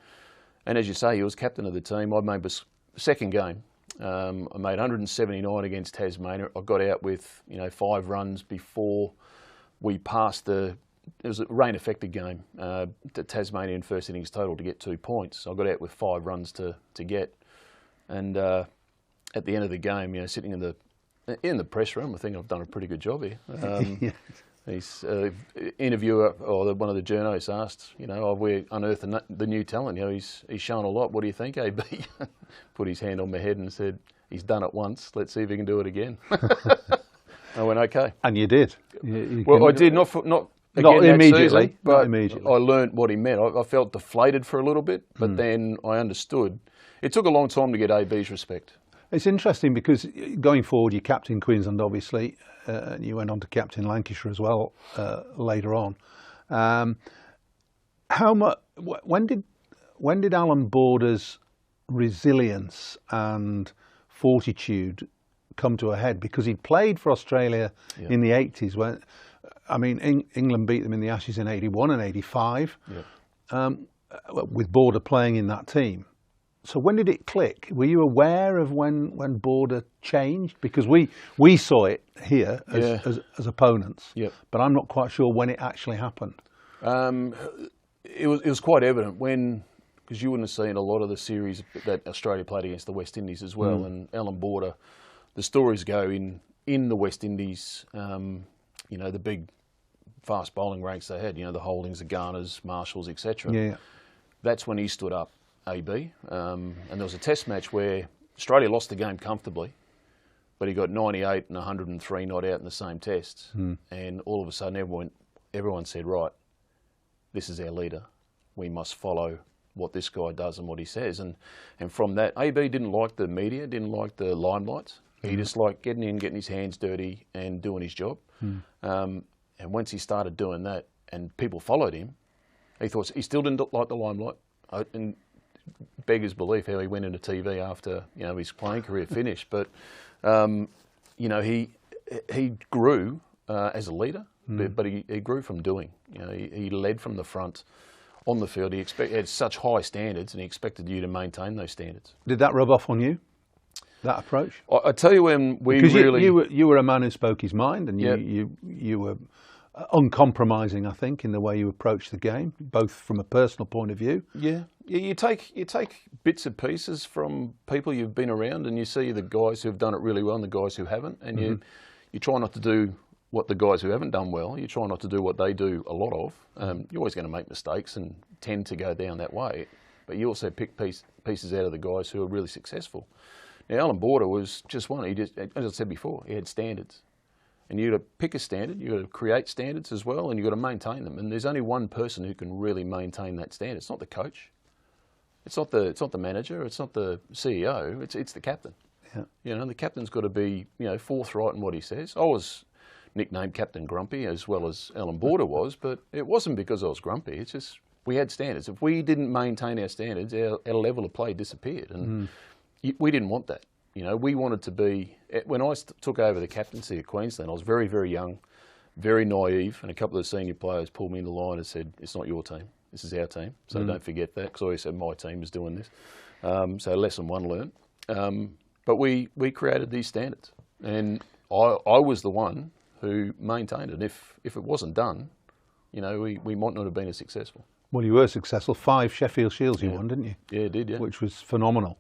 And as you say, he was captain of the team. I made the second game. I made 179 against Tasmania. I got out with, you know, 5 runs before we passed it was a rain-affected game. The Tasmanian first innings total to get 2 points. I got out with 5 runs to get. And at the end of the game, you know, sitting in the press room, I think I've done a pretty good job here. His interviewer, or one of the journalists asked, you know, we unearthed the new talent. You know, he's shown a lot. What do you think, AB? Put his hand on my head and said, he's done it once. Let's see if he can do it again. I went, okay. And you did. I did, not immediately, season, but not immediately. I learned what he meant. I felt deflated for a little bit, but then I understood. It took a long time to get AB's respect. It's interesting because going forward, you captained Queensland, obviously. You went on to captain Lancashire as well later on. When did Alan Border's resilience and fortitude come to a head? Because he played for Australia in the 80s. When, I mean, England beat them in the Ashes in 81 and 85, with Border playing in that team. So when did it click? Were you aware of when Border changed? Because we saw it here as opponents, but I'm not quite sure when it actually happened. it was quite evident when, because you wouldn't have seen a lot of the series that Australia played against the West Indies as well, and Alan Border, the stories go in the West Indies, you know, the big fast bowling ranks they had, you know, the Holdings, the Garners, Marshalls, etc. Yeah. That's when he stood up, AB, and there was a test match where Australia lost the game comfortably, but he got 98 and 103 not out in the same test, and all of a sudden everyone said, right, this is our leader. We must follow what this guy does and what he says. And from that, AB didn't like the media, didn't like the limelight. He just liked getting in, getting his hands dirty and doing his job. And once he started doing that and people followed him, he thought he still didn't like the limelight. And beggars belief how he went into TV after, you know, his playing career finished. But, you know, he grew as a leader, but he grew from doing. You know, he led from the front on the field. He had such high standards, and he expected you to maintain those standards. Did that rub off on you, that approach? I tell you, when we because really... you were a man who spoke his mind, and you were uncompromising, I think, in the way you approached the game, both from a personal point of view. Yeah, you take bits and pieces from people you've been around, and you see the guys who've done it really well and the guys who haven't, and you try not to do what the guys who haven't done well. You try not to do what they do a lot of. You're always going to make mistakes and tend to go down that way, but you also pick pieces out of the guys who are really successful. Now, Alan Border was just one. He just, as I said before, he had standards. And you've got to pick a standard, you've got to create standards as well, and you've got to maintain them. And there's only one person who can really maintain that standard. It's not the coach, it's not the manager, it's not the CEO, it's the captain. Yeah. You know, the captain's got to be, you know, forthright in what he says. I was nicknamed Captain Grumpy, as well as Alan Border was, but it wasn't because I was grumpy. It's just we had standards. If we didn't maintain our standards, our level of play disappeared, and we didn't want that. You know, we wanted to be... When I took over the captaincy of Queensland, I was very, very young, very naive, and a couple of senior players pulled me in the line and said, it's not your team, this is our team, so don't forget that, because I always said my team is doing this. So lesson one learned. But we created these standards, and I was the one who maintained it. If it wasn't done, you know, we might not have been as successful. Well, you were successful. 5 Sheffield Shields you won, didn't you? Yeah, I did, yeah. Which was phenomenal.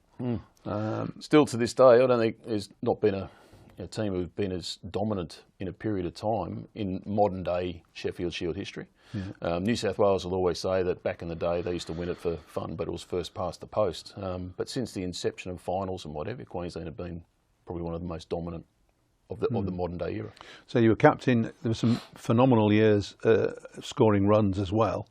Still to this day, I don't think there's not been a team who's been as dominant in a period of time in modern day Sheffield Shield history. New South Wales will always say that back in the day they used to win it for fun, but it was first past the post. But since the inception of finals and whatever, Queensland have been probably one of the most dominant of the modern day era. So you were captain. There were some phenomenal years scoring runs as well.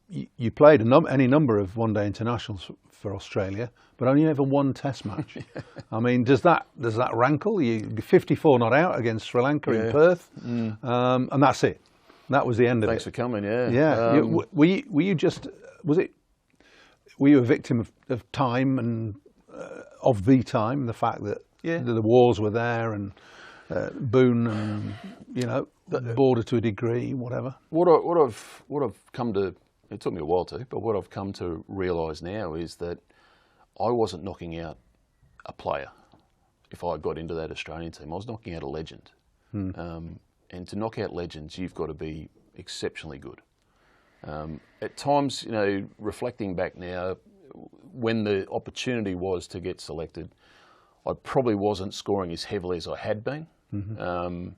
You played any number of one-day internationals for Australia, but only ever one Test match. I mean, does that rankle? You 54 not out against Sri Lanka in Perth, and that's it. That was the end of it. Thanks for coming. Yeah. Yeah. Were you just? Was it? Were you a victim of time and of the time, the fact that the wars were there and Boone and Border to a degree, whatever? What I've come to. It took me a while to, but what I've come to realise now is that I wasn't knocking out a player if I got into that Australian team. I was knocking out a legend. And to knock out legends, you've got to be exceptionally good. At times, you know, reflecting back now, when the opportunity was to get selected, I probably wasn't scoring as heavily as I had been. And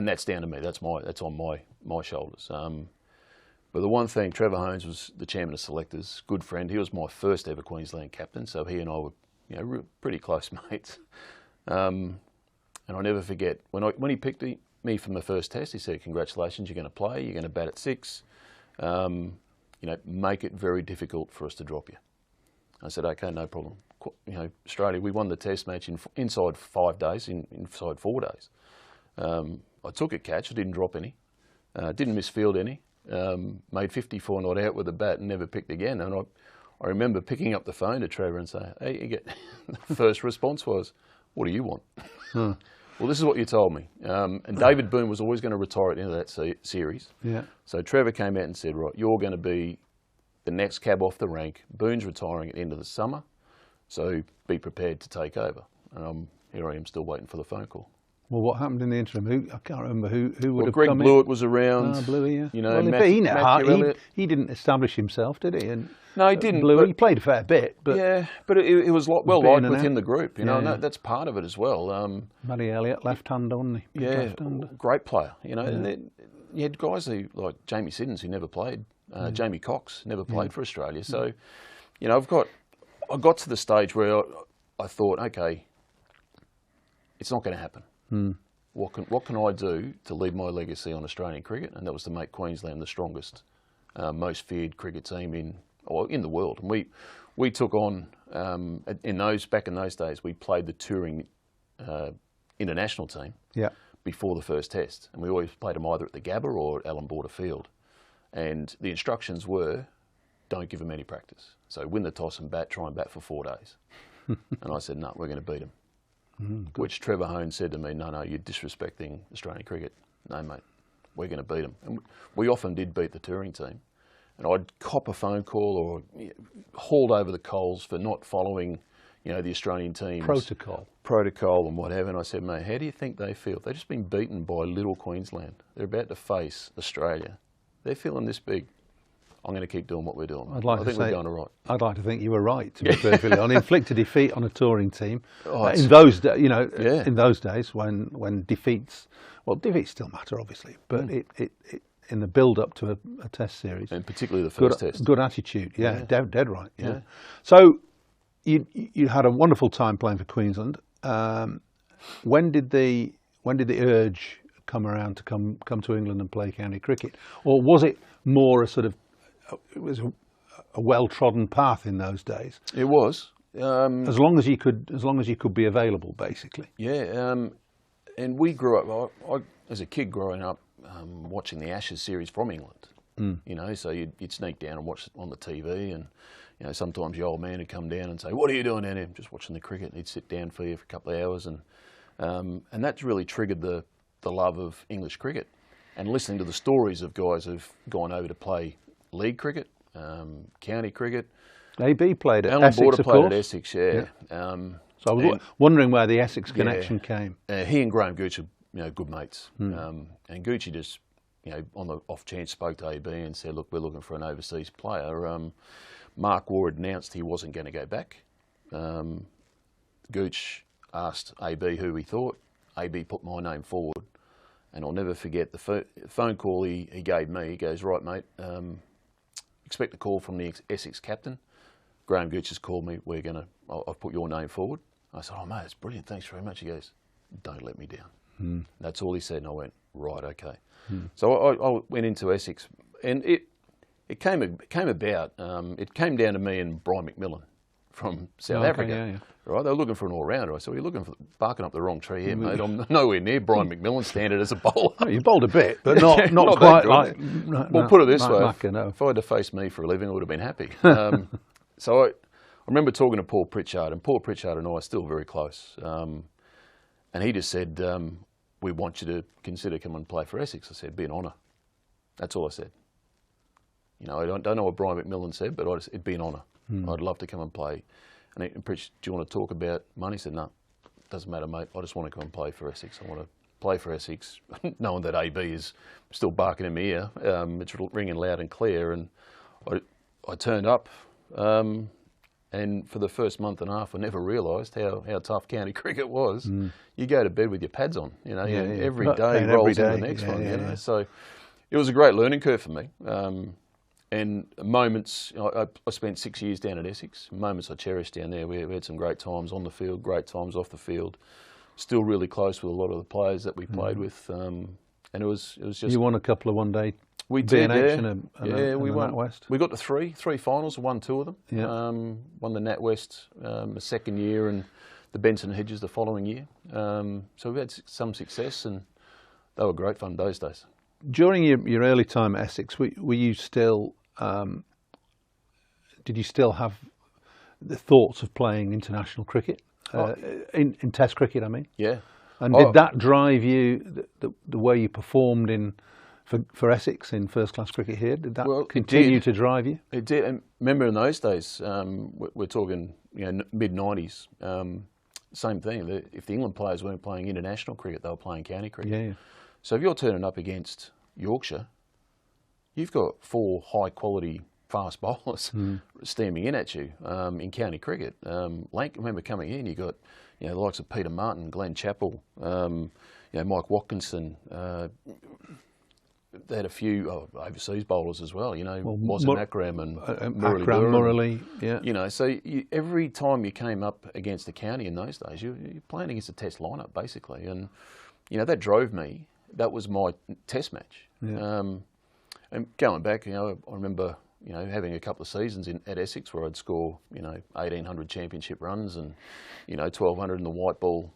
that's down to me. That's on my shoulders. But the one thing, Trevor Holmes was the chairman of selectors, good friend. He was my first ever Queensland captain, so he and I were, you know, pretty close mates. And I'll never forget when he picked me from the first test. He said, "Congratulations, you're going to play. You're going to bat at 6. You know, make it very difficult for us to drop you." I said, "Okay, no problem." You know, Australia, we won the Test match inside 5 days, inside 4 days. I took a catch. I didn't drop any. Didn't misfield any. Made 54 not out with a bat and never picked again. And I remember picking up the phone to Trevor and saying, "Hey, the first response was, 'What do you want?'" Well, this is what you told me. And David Boone was always going to retire at the end of that series. Yeah. So Trevor came out and said, "Right, you're going to be the next cab off the rank. Boone's retiring at the end of the summer, so be prepared to take over." And here I am still waiting for the phone call. Well, what happened in the interim? I can't remember who would have Greg come Blewett in. was around. Bluey, yeah. You know, well, he didn't establish himself, did he? And no, he didn't. Bluey, he played a fair bit, but yeah, but it was well liked within the group. You know, yeah. and that's part of it as well. Matty Elliott, left-hander, wasn't he? Yeah, great player. You know, and you had guys like Jamie Siddons who never played. Jamie Cox never played for Australia. So, you know, I got to the stage where I thought, okay, it's not going to happen. What can I do to leave my legacy on Australian cricket? And that was to make Queensland the strongest, most feared cricket team in the world. And we took on back in those days. We played the touring international team before the first test, and we always played them either at the Gabba or at Allan Border Field. And the instructions were, don't give them any practice. So win the toss and try and bat for 4 days. And I said, no, we're going to beat them. Which Trevor Hone said to me, no, you're disrespecting Australian cricket. No, mate, we're going to beat them. And we often did beat the touring team. And I'd cop a phone call or hauled over the coals for not following, you know, the Australian team's protocol and whatever. And I said, mate, how do you think they feel? They've just been beaten by little Queensland. They're about to face Australia. They're feeling this big. I'm going to keep doing what we're doing. I think we're going all right. I'd like to think you were right, to be perfectly honest. Inflict a defeat on a touring team in those days when defeats still matter, obviously, but it in the build-up to a test series, and particularly the first test, good attitude, dead right, yeah. So you had a wonderful time playing for Queensland. When did the urge come around to come to England and play county cricket, or was it more a sort of a well-trodden path in those days? It was. As long as you could be available, basically. Yeah, and we grew up. I as a kid growing up, watching the Ashes series from England. You know, so you'd sneak down and watch it on the TV, and you know, sometimes the old man would come down and say, "What are you doing down here?" Just watching the cricket. And he'd sit down for you for a couple of hours, and that's really triggered the love of English cricket, and listening to the stories of guys who've gone over to play league cricket, county cricket. AB played at Allan Essex, Border of played course. at Essex, yeah. So I was wondering where the Essex connection came. He and Graham Gooch are good mates. And Goochie just, on the off chance spoke to AB and said, look, we're looking for an overseas player. Mark Waugh had announced he wasn't going to go back. Gooch asked AB who he thought. AB put my name forward. And I'll never forget the phone call he gave me. He goes, right, mate, expect a call from the Essex captain. Graham Gooch has called me. I've put your name forward. I said, oh, mate, it's brilliant. Thanks very much. He goes, don't let me down. That's all he said. And I went, right, okay. So I went into Essex, and it came about. It came down to me and Brian McMillan from South Africa. Right, they were looking for an all-rounder. I said, well, you're looking for barking up the wrong tree here, mate. I'm nowhere near Brian McMillan's standard as a bowler. You bowled a bit, but not quite like... Well, put it this way, no. if I had to face me for a living, I would have been happy. So I remember talking to Paul Pritchard, and Paul Pritchard and I are still very close. And he just said, we want you to consider coming and play for Essex. I said, it'd be an honour. That's all I said. I don't know what Brian McMillan said, but it'd be an honour. I'd love to come and play. And Pritch, do you want to talk about money? He said, no, doesn't matter, mate. I just want to come and play for Essex. I want to play for Essex, knowing that AB is still barking in my ear. It's ringing loud and clear. And I turned up, and for the first month and a half, I never realised how tough county cricket was. You go to bed with your pads on, every day rolls into the next one. So it was a great learning curve for me. And moments, I spent 6 years down at Essex. Moments I cherished down there. We had some great times on the field, great times off the field. Still really close with a lot of the players that we played with. And it was just... You won a couple of one-day we did, and we won. NatWest. We got to three finals, won two of them. Won the NatWest the second year and the Benson Hedges the following year. So we've had some success, and they were great fun those days. During your early time at Essex, were you still... did you still have the thoughts of playing international cricket, in Test cricket? I mean, yeah. And did that drive you the way you performed for Essex in first class cricket here? Did that continue to drive you? It did. And remember in those days, we're talking mid '90s. same thing. If the England players weren't playing international cricket, they were playing county cricket. Yeah. So if you're turning up against Yorkshire, you've got 4 high-quality fast bowlers steaming in at you in county cricket. I remember coming in, you got the likes of Peter Martin, Glenn Chappell, Mike Watkinson. They had a few overseas bowlers as well. Wazim Akram and Murali. Yeah. So every time you came up against the county in those days, you're playing against a test lineup basically, and that drove me. That was my test match. Yeah. And going back, I remember, having a couple of seasons at Essex where I'd score, 1,800 championship runs and, 1,200 in the white ball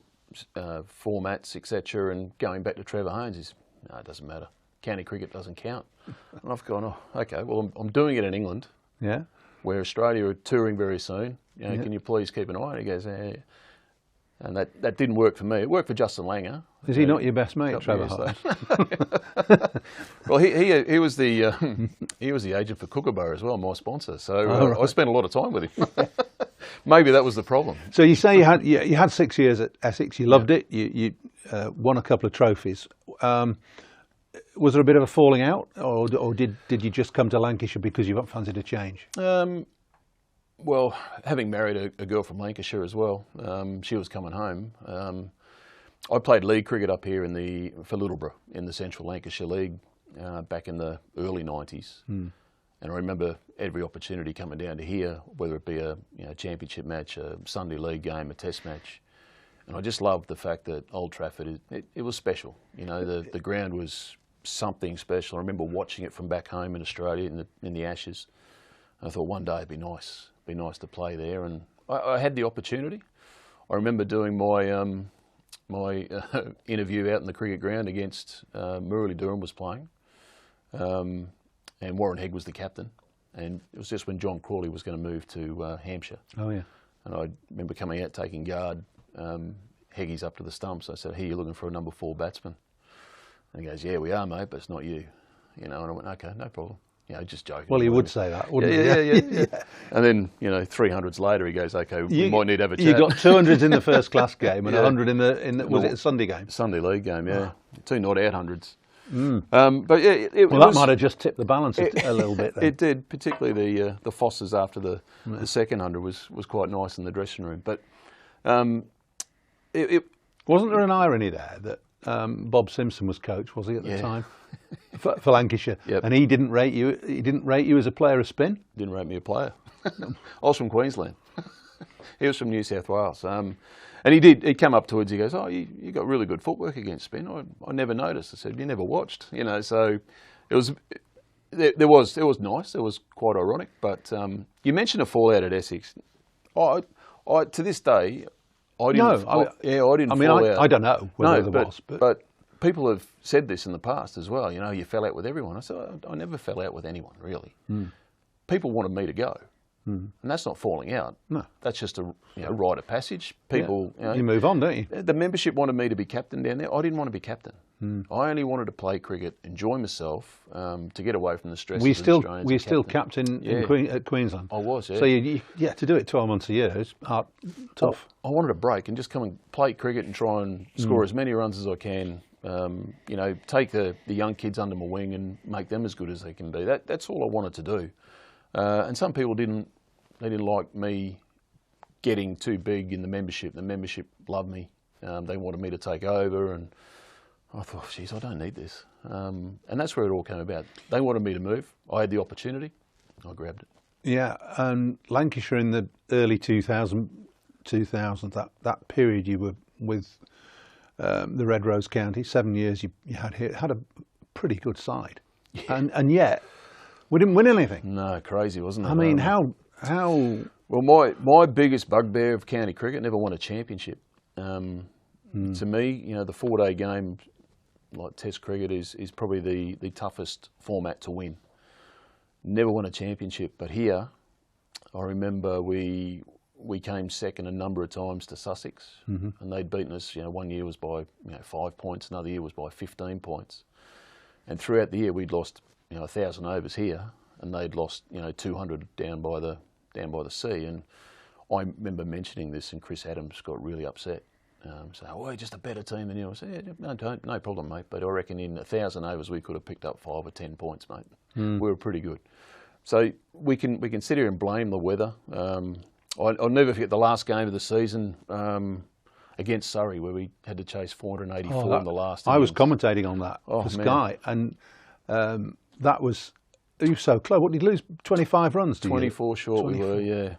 formats, etc. And going back to Trevor Haynes, no, it doesn't matter. County cricket doesn't count. And I've gone, okay, well, I'm doing it in England. Yeah. Where Australia are touring very soon. Can you please keep an eye on it? He goes, yeah. And that didn't work for me. It worked for Justin Langer. Is he not your best mate, Trevor Haynes? Well, he was the agent for Kookaburra as well, my sponsor. So I spent a lot of time with him. Maybe that was the problem. So you say you had 6 years at Essex. You loved it. You won a couple of trophies. Was there a bit of a falling out, or did you just come to Lancashire because you fancied a change? Well, having married a girl from Lancashire as well, she was coming home. I played league cricket up here for Littleborough in the Central Lancashire League back in the early 90s. And I remember every opportunity coming down to here, whether it be a championship match, a Sunday league game, a test match. And I just loved the fact that Old Trafford, it was special. The ground was something special. I remember watching it from back home in Australia in the Ashes. And I thought one day it'd be nice to play there. And I had the opportunity. I remember doing my interview out in the cricket ground against Murali Durham was playing, and Warren Hegg was the captain. And it was just when John Crawley was going to move to Hampshire. Oh yeah. And I remember coming out taking guard. Heggy's up to the stumps. I said, "Hey, you're looking for a number 4 batsman?" And he goes, "Yeah, we are, mate, but it's not you." And I went, "Okay, no problem." Just joking. Well, he would say that, wouldn't he? Yeah. And then, 300s later, he goes, "Okay, we might need to have a chat." You got 200s in the first class game and 100 in the was it a Sunday game? Sunday league game, yeah. 2 not out hundreds. But yeah, that might have just tipped the balance a little bit. Then. It did, particularly the Fosters after the second 100 was quite nice in the dressing room. But wasn't there an irony there that Bob Simpson was coach, was he at the time? For Lancashire, and he didn't rate you. He didn't rate you as a player of spin. Didn't rate me a player. I was from Queensland. He was from New South Wales, and he did. He came up towards. He goes, "Oh, you got really good footwork against spin." I never noticed. I said, "You never watched." So it was. It was nice. It was quite ironic. But you mentioned a fallout at Essex. I to this day, I didn't. I didn't. I mean, fall out. I don't know whether there was, but people have said this in the past as well. You fell out with everyone. I said, I never fell out with anyone, really. People wanted me to go. And that's not falling out. No. That's just a rite of passage. People, you move on, don't you? The membership wanted me to be captain down there. I didn't want to be captain. I only wanted to play cricket, enjoy myself, to get away from the stress. Were you still captain at Queensland? I was, yeah. So you to do it 12 months a year is tough. I wanted a break and just come and play cricket and try and score as many runs as I can. Take the young kids under my wing and make them as good as they can be. That's all I wanted to do. And some people didn't like me getting too big in the membership. The membership loved me. They wanted me to take over, and I thought, geez, I don't need this. And that's where it all came about. They wanted me to move. I had the opportunity. I grabbed it. Yeah, and Lancashire in the early 2000s, that period you were with the Red Rose County, 7 years you had a pretty good side. And yet, we didn't win anything. No, crazy, wasn't it? I mean, how? Well, my biggest bugbear of county cricket, never won a championship. To me, the 4-day game, like Test cricket, is probably the toughest format to win. Never won a championship, but here, I remember we came second a number of times to Sussex, and they'd beaten us. One year was by 5 points, another year was by 15 points, and throughout the year we'd lost 1,000 overs here, and they'd lost 200 down by the sea. And I remember mentioning this, and Chris Adams got really upset. So, we're just a better team than you. I said, yeah, no problem, mate. But I reckon in 1,000 overs we could have picked up 5 or 10 points, mate. We were pretty good. So we can sit here and blame the weather. I'll never forget the last game of the season against Surrey, where we had to chase 484 in the last. I was commentating on that for Sky, and that was. He was so close. What did he lose? 25 runs. 24 short 24. We were, yeah.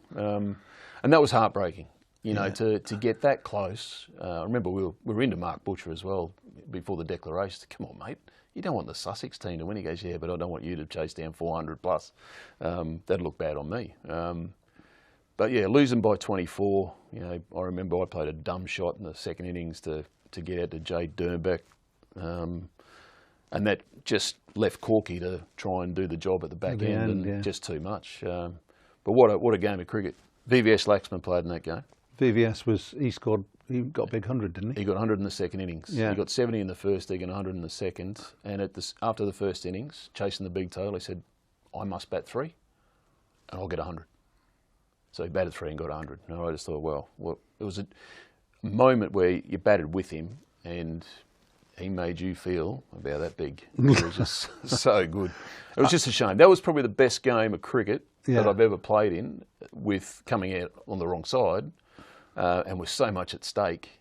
And that was heartbreaking. You know, to get that close. I remember we were into Mark Butcher as well before the declaration. Come on, mate. You don't want the Sussex team to win. He goes, yeah, but I don't want you to chase down 400 plus. That'd look bad on me. But yeah, losing by 24. You know, I remember I played a dumb shot in the second innings to get out to Jade Dernbeck, and that just left Corky to try and do the job at the back end, and just too much. But what a game of cricket. VVS Laxman played in that game. VVS he got a big 100, didn't he? He got 100 in the second innings. Yeah. He got 70 in the first, he got 100 in the second. And after the first innings, chasing the big total, he said, I must bat 3 and I'll get 100. So he batted 3 and got 100. And I just thought, well, it was a moment where you batted with him and he made you feel about that big. It was just so good. It was just a shame. That was probably the best game of cricket that I've ever played in, with coming out on the wrong side. And with so much at stake,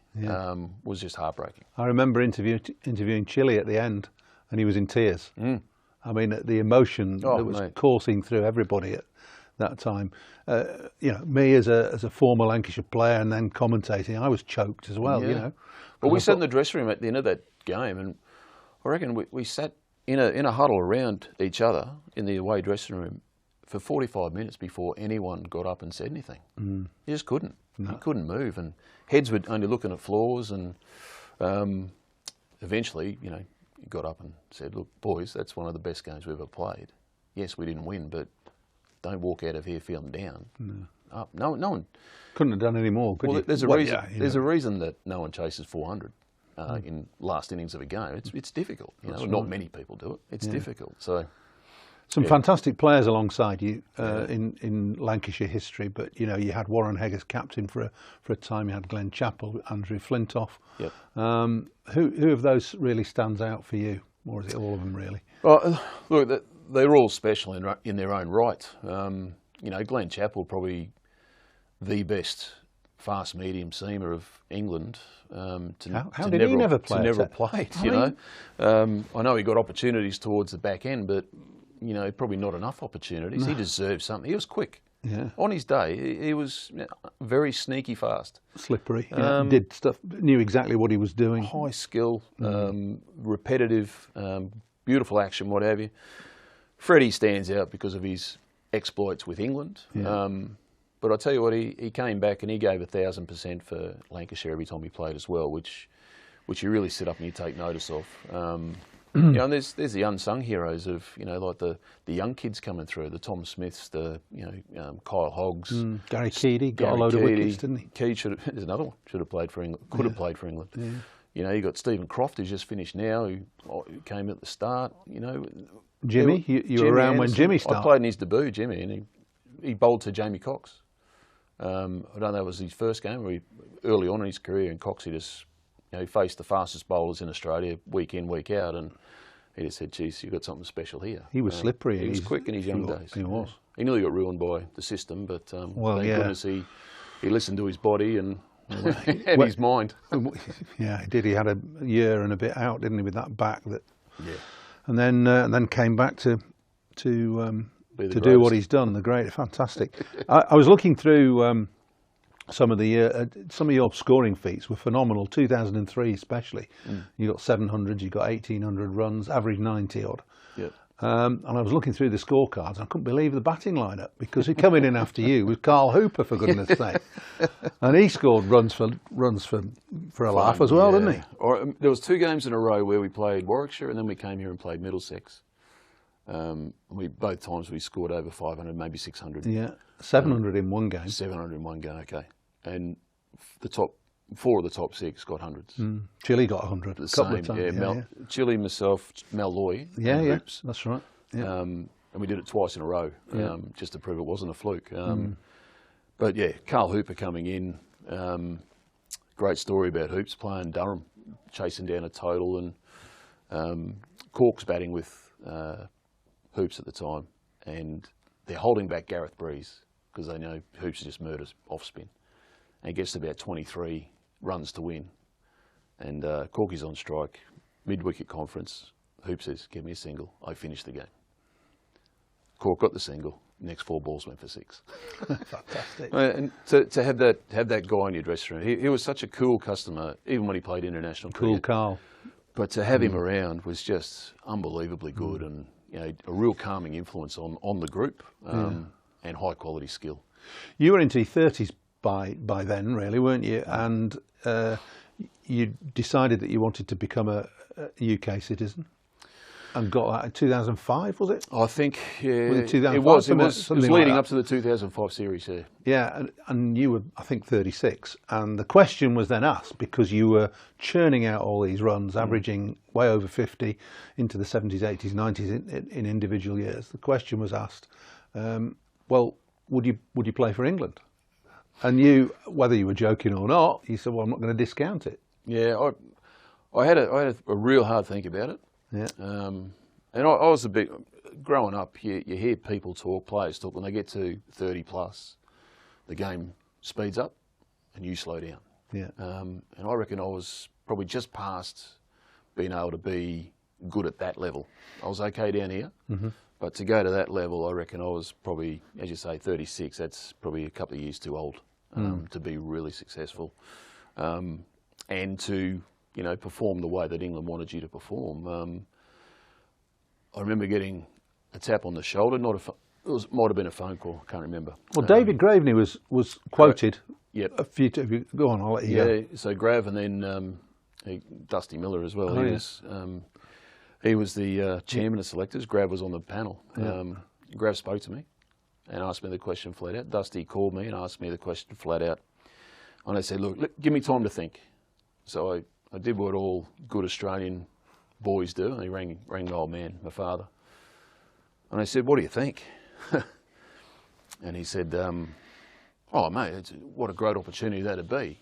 was just heartbreaking. I remember interviewing Chile at the end, and he was in tears. I mean, the emotion that was coursing through everybody at that time. You know, me as a former Lancashire player and then commentating, I was choked as well. You know. Well, we sat in the dressing room at the end of that game, and I reckon we sat in a huddle around each other in the away dressing room for 45 minutes before anyone got up and said anything. You just couldn't. No. You couldn't move, and heads were only looking at floors, and eventually, you know, you got up and said, look, boys, that's one of the best games we've ever played. Yes, we didn't win, but don't walk out of here feeling down. No one couldn't have done any more, could you? There's a reason. There's a reason that no one chases 400 in last innings of a game. It's difficult. You know, not many people do it. It's difficult. So. Some fantastic players alongside you in Lancashire history, but you know, you had Warren Hegg as captain for a time. You had Glenn Chappell, Andrew Flintoff. Yep. Who of those really stands out for you, or is it all of them really? Well, look, they're all special in their own right. You know, Glenn Chappell probably the best fast medium seamer of England. How did he never play? To never played, you know. I know he got opportunities towards the back end, but you know, probably not enough opportunities. No. He deserved something. He was quick. Yeah. On his day, he was very sneaky fast. Slippery. Did stuff, knew exactly what he was doing. High skill, repetitive, beautiful action, what have you. Freddie stands out because of his exploits with England. Yeah. But I tell you what, he came back and he gave 1,000% for Lancashire every time he played as well, which you really sit up and you take notice of. You know, and there's the unsung heroes of, you know, like the young kids coming through, the Tom Smiths, the, you know, Kyle Hoggs. Gary Keady got a load of wickets, didn't he? Keady there's another one, should have played for England, could have played for England. Yeah. You know, you got Stephen Croft, who's just finished now, who came at the start, you know. Jimmy, you were around when Jimmy started. I played in his debut, Jimmy, and he bowled to Jamie Cox. I don't know if it was his first game or early on in his career, and Cox, he faced the fastest bowlers in Australia week in, week out, and he just said, geez, you've got something special here. He was slippery. He was quick in his young days. He was. He nearly got ruined by the system, but thank goodness he listened to his body and his mind. Yeah, he did. He had a year and a bit out, didn't he, with that back. And then came back to do what he's done. The great, fantastic. I was looking through some of your scoring feats were phenomenal. 2003 especially. You got 700s, you got 1,800 runs, average 90 odd. Yep. And I was looking through the scorecards and I couldn't believe the batting lineup, because coming in after you was Carl Hooper, for goodness sake. And he scored runs for a laugh as well, didn't he? There was 2 games in a row where we played Warwickshire and then we came here and played Middlesex. Both times we scored over 500, maybe 600. Yeah, 700 in one game. 700 in one game, okay. And the top 4 of the top 6 got hundreds. Chile got 100 a couple of times. Chile, myself, Mel Loy. Yeah, that's right. Yeah. And we did it twice in a row, just to prove it wasn't a fluke. But yeah, Carl Hooper coming in, great story about Hoops playing Durham, chasing down a total, and Cork's batting with Hoops at the time, and they're holding back Gareth Breeze because they know Hoops just murders off spin. And he gets to about 23 runs to win, and Corky's on strike, mid-wicket conference. Hoops says, "Give me a single." I finished the game. Cork got the single. Next 4 balls went for 6. Fantastic. And to have that guy in your dressing room, he was such a cool customer, even when he played international cricket. Cool Carl. But to have him around was just unbelievably good, and a real calming influence on the group, and high quality skill. You were into your 30s by then, really, weren't you? And you decided that you wanted to become a UK citizen. And got that in 2005, was it? I think, yeah, was it 2005? It was leading up to the 2005 series, yeah. Yeah, and you were, I think, 36. And the question was then asked, because you were churning out all these runs, averaging way over 50 into the 70s, 80s, 90s in individual years. The question was asked, well, would you play for England? And you, whether you were joking or not, you said, well, I'm not going to discount it. Yeah, I had a real hard think about it. Yeah. And I was a bit, growing up, you hear people talk, players talk, when they get to 30 plus, the game speeds up and you slow down. Yeah. And I reckon I was probably just past being able to be good at that level. I was okay down here, but to go to that level, I reckon I was probably, as you say, 36, that's probably a couple of years too old to be really successful. And to perform the way that England wanted you to perform. I remember getting a tap on the shoulder. Might have been a phone call. I can't remember. Well, David Graveney was quoted. Yep. A few. Go on, I'll let you go. Yeah. So Grav, and then Dusty Miller as well. He was the chairman of selectors. Grav was on the panel. Grav spoke to me and asked me the question flat out. Dusty called me and asked me the question flat out. And I said, look, give me time to think. So I did what all good Australian boys do, and he rang the old man, my father. And I said, what do you think? And he said, oh, mate, what a great opportunity that'd be,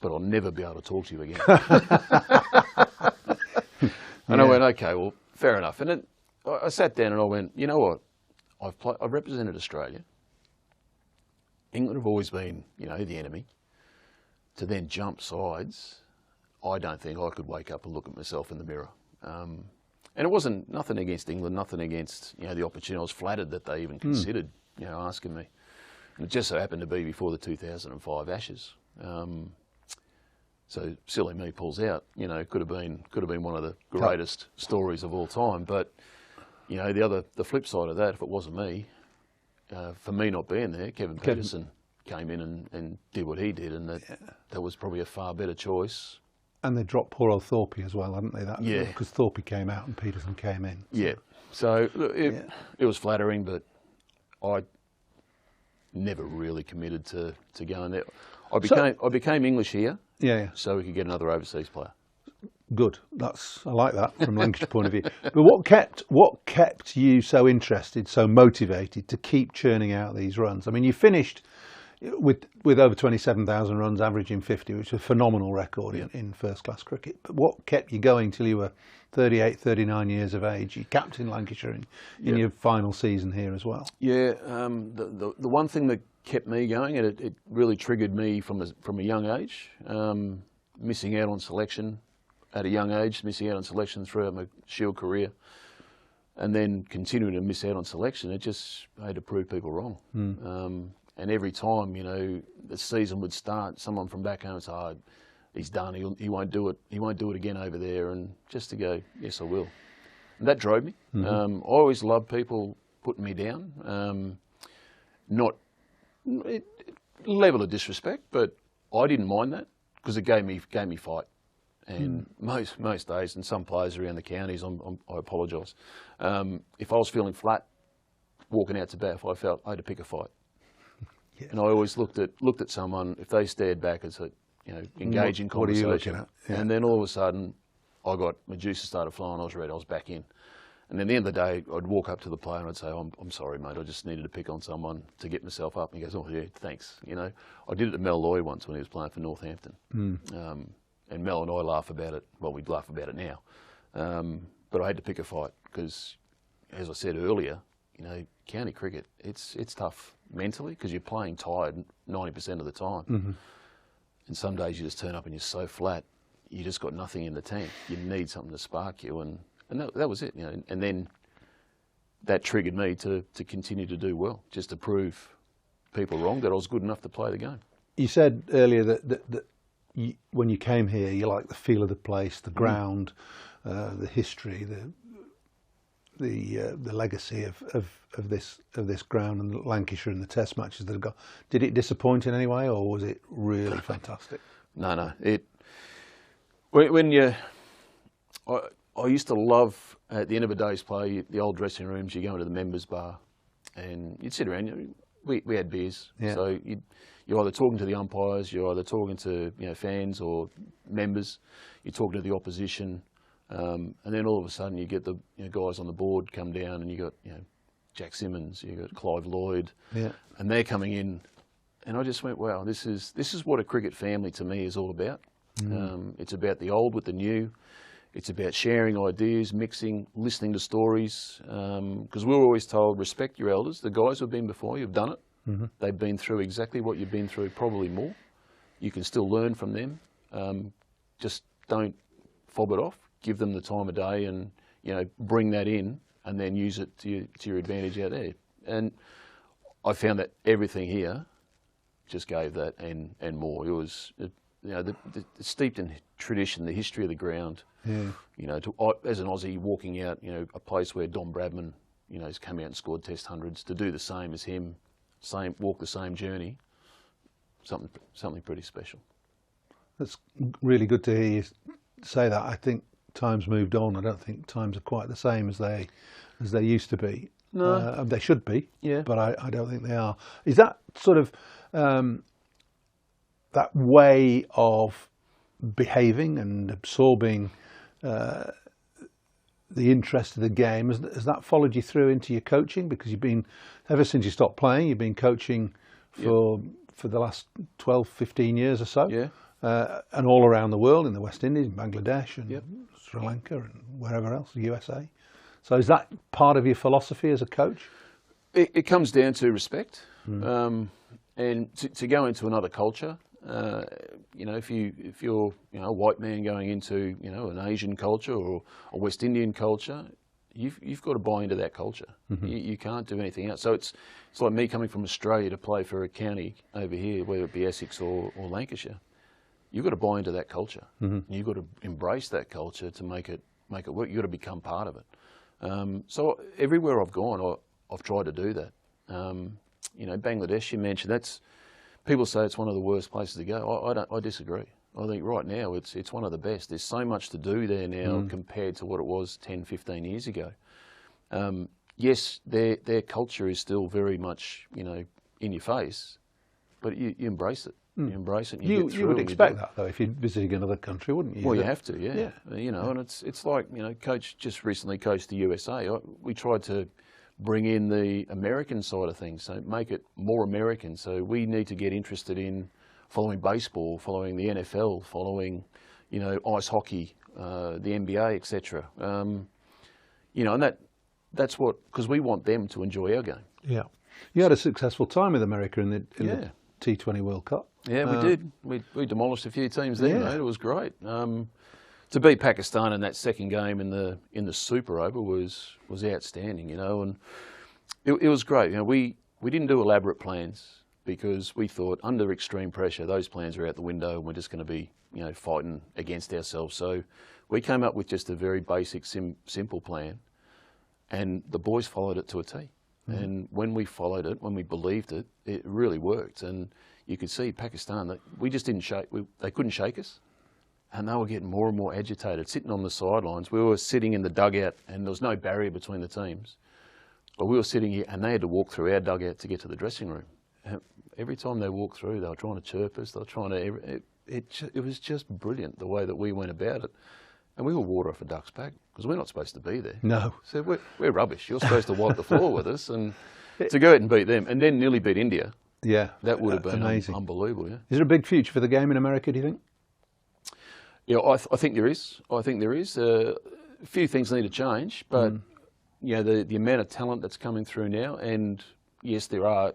but I'll never be able to talk to you again. And I went, okay, well, fair enough. And then I sat down and I went, you know what? I've represented Australia. England have always been, the enemy. To then jump sides, I don't think I could wake up and look at myself in the mirror. And it wasn't nothing against England, nothing against the opportunity. I was flattered that they even considered asking me. And it just so happened to be before the 2005 Ashes. So silly me pulls out. Could have been one of the greatest stories of all time. But the flip side of that, if it wasn't me, for me not being there, Kevin Peterson came in and did what he did, and that was probably a far better choice. And they dropped poor old Thorpe as well, hadn't they? Yeah. Because Thorpe came out and Peterson came in. So. Yeah. So it was flattering, but I never really committed to going there. I became English here. Yeah. So we could get another overseas player. Good. I like that from Lancashire point of view. But what kept you so interested, so motivated to keep churning out these runs? I mean, you finished with over 27,000 runs, averaging 50, which is a phenomenal record in first-class cricket. But what kept you going till you were 38, 39 years of age? You captained Lancashire in your final season here as well. Yeah, the one thing that kept me going, and it really triggered me from a young age, missing out on selection at a young age, missing out on selection throughout my Shield career, and then continuing to miss out on selection, it just had to prove people wrong. And every time, the season would start, someone from back home would say, oh, he's done, he won't do it, he won't do it again over there, and just to go, yes, I will. And that drove me. I always loved people putting me down, not level of disrespect, but I didn't mind that because it gave me fight. And most days, and some players around the counties, I apologise. If I was feeling flat, walking out to bat, if I felt I had to pick a fight. Yeah. And I always looked at someone, if they stared back and said, engage in conversation. What are you looking at? Yeah. And then all of a sudden, my juices started flowing, I was ready, I was back in. And then at the end of the day, I'd walk up to the player and I'd say, I'm sorry, mate, I just needed to pick on someone to get myself up. And he goes, oh, yeah, thanks. You know, I did it to Mel Loy once when he was playing for Northampton. And Mel and I laugh about it. Well, we'd laugh about it now. But I had to pick a fight because, as I said earlier, you know, county cricket, it's tough mentally because you're playing tired 90% of the time. And some days you just turn up and you're so flat, you just got nothing in the tank. You need something to spark you. And that was it, you know. And then that triggered me to continue to do well, just to prove people wrong that I was good enough to play the game. You said earlier that when you came here, you liked the feel of the place, the ground, the history, the legacy of this ground and Lancashire and the Test matches that have got. Did it disappoint in any way, or was it really fantastic? No. I used to love at the end of a day's play, the old dressing rooms. You go into the members' bar, and you'd sit around. We had beers, so you're either talking to the umpires, you're either talking to fans or members, you're talking to the opposition, and then all of a sudden you get the guys on the board come down, and you got Jack Simmons, you got Clive Lloyd, and they're coming in, and I just went, wow, this is what a cricket family to me is all about. It's about the old with the new. It's about sharing ideas, mixing, listening to stories, because we were always told, respect your elders. The guys who've been before you have done it. They've been through exactly what you've been through, probably more. You can still learn from them. Just don't fob it off. Give them the time of day, and bring that in, and then use it to your advantage out there. And I found that everything here just gave that and more. It was steeped in tradition, the history of the ground. As an Aussie walking out, a place where Don Bradman, has come out and scored Test hundreds, to do the same as him, walk the same journey, something pretty special. That's really good to hear you say that. I think times moved on. I don't think times are quite the same as they used to be. No, they should be. Yeah, but I don't think they are. Is that sort of that way of behaving and absorbing the interest of the game, has that followed you through into your coaching? Because you've been, ever since you stopped playing, you've been coaching for the last 12, 15 years or so. And all around the world, in the West Indies, Bangladesh and Sri Lanka and wherever else, the USA. So is that part of your philosophy as a coach? It comes down to respect, and to go into another culture. If you're a white man going into an Asian culture or a West Indian culture, you've got to buy into that culture. You can't do anything else. So it's like me coming from Australia to play for a county over here, whether it be Essex or Lancashire. You've got to buy into that culture. You've got to embrace that culture to make it work. You've got to become part of it. So everywhere I've gone, I've tried to do that. Bangladesh, you mentioned, people say it's one of the worst places to go. I disagree. I think right now it's one of the best. There's so much to do there now compared to what it was 10, 15 years ago. Yes, their culture is still very much, in your face, but you embrace it. You embrace it. And you would expect that, though, if you're visiting another country, wouldn't you? Well, you have to, yeah. And it's like, Coach just recently coached the USA. We tried to bring in the American side of things, so make it more American. So we need to get interested in following baseball, following the NFL, following, ice hockey, the NBA, etc. And that's what, because we want them to enjoy our game. Yeah, you had a successful time with America in the T20 World Cup. Yeah, we did. We demolished a few teams there, mate. It was great. To beat Pakistan in that second game in the Super Over was outstanding, and it was great. We didn't do elaborate plans because we thought under extreme pressure those plans are out the window and we're just going to be fighting against ourselves. So we came up with just a very basic, simple plan, and the boys followed it to a T. And when we followed it, when we believed it, it really worked. And you could see Pakistan, that we just didn't shake. They couldn't shake us. And they were getting more and more agitated, sitting on the sidelines. We were sitting in the dugout, and there was no barrier between the teams. But we were sitting here, and they had to walk through our dugout to get to the dressing room. And every time they walked through, they were trying to chirp us. They were trying to. It was just brilliant the way that we went about it. And we all water off a duck's back because we're not supposed to be there. No. So we're rubbish. You're supposed to wipe the floor with us, and to go out and beat them and then nearly beat India. Yeah, that would have been amazing. Unbelievable. Yeah. Is there a big future for the game in America, do you think? Yeah, I think there is. I think there is. A few things need to change, but you know, the amount of talent that's coming through now, and yes, there are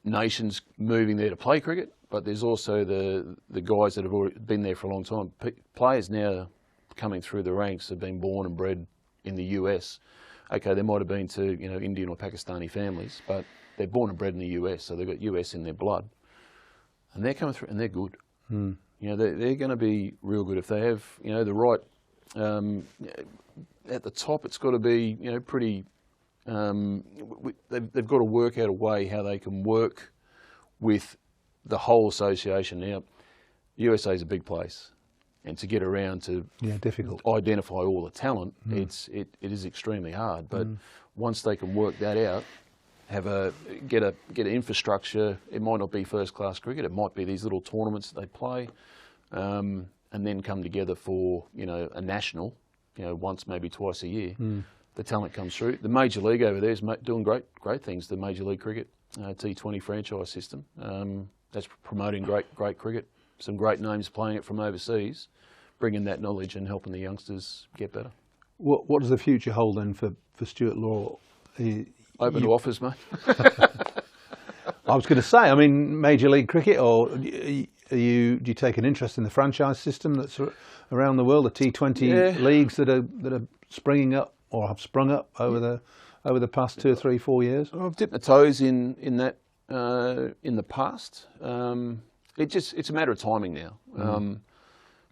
nations moving there to play cricket, but there's also the guys that have already been there for a long time. Players now coming through the ranks have been born and bred in the US. Okay, they might have been to Indian or Pakistani families, but they're born and bred in the US, so they've got US in their blood, and they're coming through and they're good. You know, they're going to be real good if they have the right. At the top, it's got to be pretty. They've got to work out a way how they can work with the whole association. Now, USA is a big place, and to get around to difficult identify all the talent, it is extremely hard. But once they can work that out, get an infrastructure. It might not be first class cricket. It might be these little tournaments that they play, and then come together for a national, once maybe twice a year. The talent comes through. The Major League over there is doing great things. The Major League Cricket T20 franchise system that's promoting great cricket. Some great names playing it from overseas, bringing that knowledge and helping the youngsters get better. What does the future hold then for Stuart Law? Open to offers, mate. I was going to say, I mean, Major League Cricket, or do you take an interest in the franchise system that's around the world, the T20 leagues that are springing up or have sprung up over the past 2 or 3, 4 years? I've dipped my toes in that in the past. It's a matter of timing now.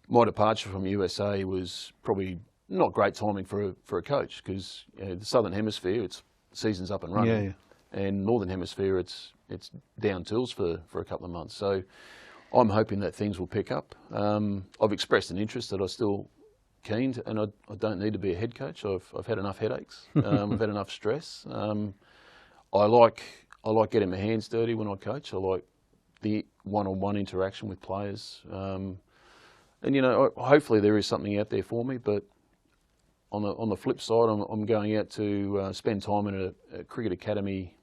My departure from USA was probably not great timing for a coach, because the Southern Hemisphere, season's up and running, and Northern Hemisphere, it's down tools for a couple of months. So I'm hoping that things will pick up. I've expressed an interest that I'm still keen to, and I don't need to be a head coach. I've had enough headaches. I've had enough stress. I like getting my hands dirty when I coach. I like the one-on-one interaction with players. And hopefully there is something out there for me. But on the flip side, I'm going out to spend time in a cricket academy.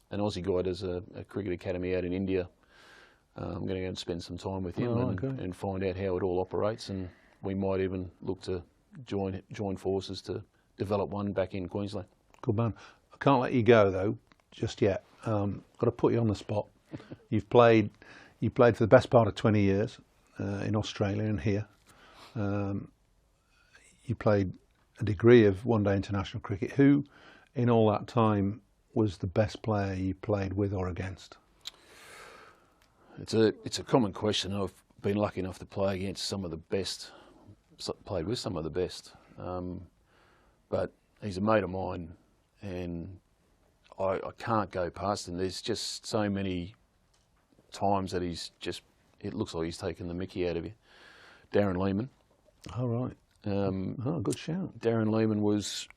An Aussie guy does a cricket academy out in India. I'm going to go and spend some time with him and find out how it all operates, and we might even look to join forces to develop one back in Queensland. Good man. I can't let you go though just yet. Got to put you on the spot. You played for the best part of 20 years in Australia and here. You played a degree of one-day international cricket. Who, in all that time, was the best player you played with or against? It's a common question. I've been lucky enough to play against some of the best, played with some of the best. But he's a mate of mine, and I can't go past him. There's just so many times that it looks like he's taken the mickey out of you. Darren Lehmann. Oh, right. Good shout. Darren Lehmann was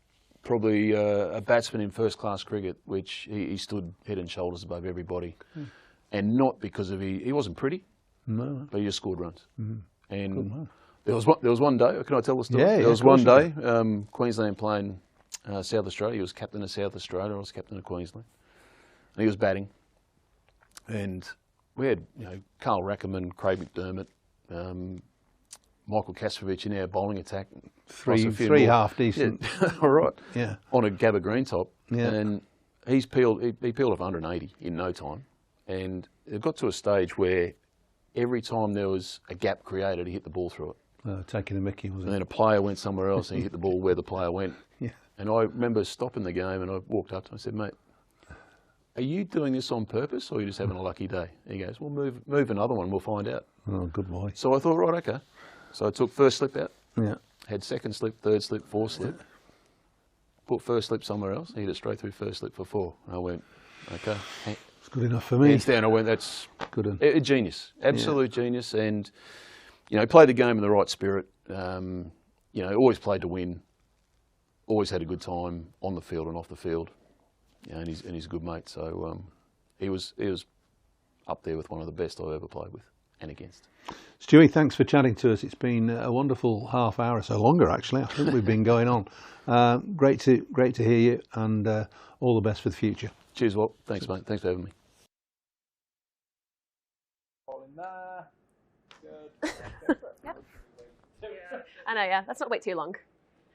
probably a batsman in first-class cricket, which he stood head and shoulders above everybody. And not because of he wasn't pretty, but he just scored runs. And there was one day, can I tell the story? There was one day, Queensland playing South Australia. He was captain of South Australia, I was captain of Queensland. And he was batting. And we had Carl Rackerman, Craig McDermott, Michael Kastrovic in our bowling attack. Three half decent. Yeah. All right. Yeah. On a Gabba green top. Yeah. And he peeled off 180 in no time. And it got to a stage where every time there was a gap created, he hit the ball through it. Taking the mickey, was it? And then a player went somewhere else and he hit the ball where the player went. Yeah. And I remember stopping the game and I walked up to him and said, "Mate, are you doing this on purpose or are you just having a lucky day?" And he goes, "Well, move another one, we'll find out." Oh, good boy. So I thought, right, okay. So I took first slip out. Yeah. Had second slip, third slip, fourth slip. Put first slip somewhere else. Hit it straight through first slip for 4. And I went, okay. It's good enough for me. Hands down, I went, that's good. A genius. Absolute genius. And, played the game in the right spirit. Always played to win. Always had a good time on the field and off the field. And he's a good mate. So he was up there with one of the best I've ever played with. and against. Stewie, thanks for chatting to us. It's been a wonderful half hour or so, longer actually. I think we've been going on. Great to hear you, and all the best for the future. Cheers, Walt. Thanks, mate. Thanks for having me. I know, yeah. Let's not wait too long.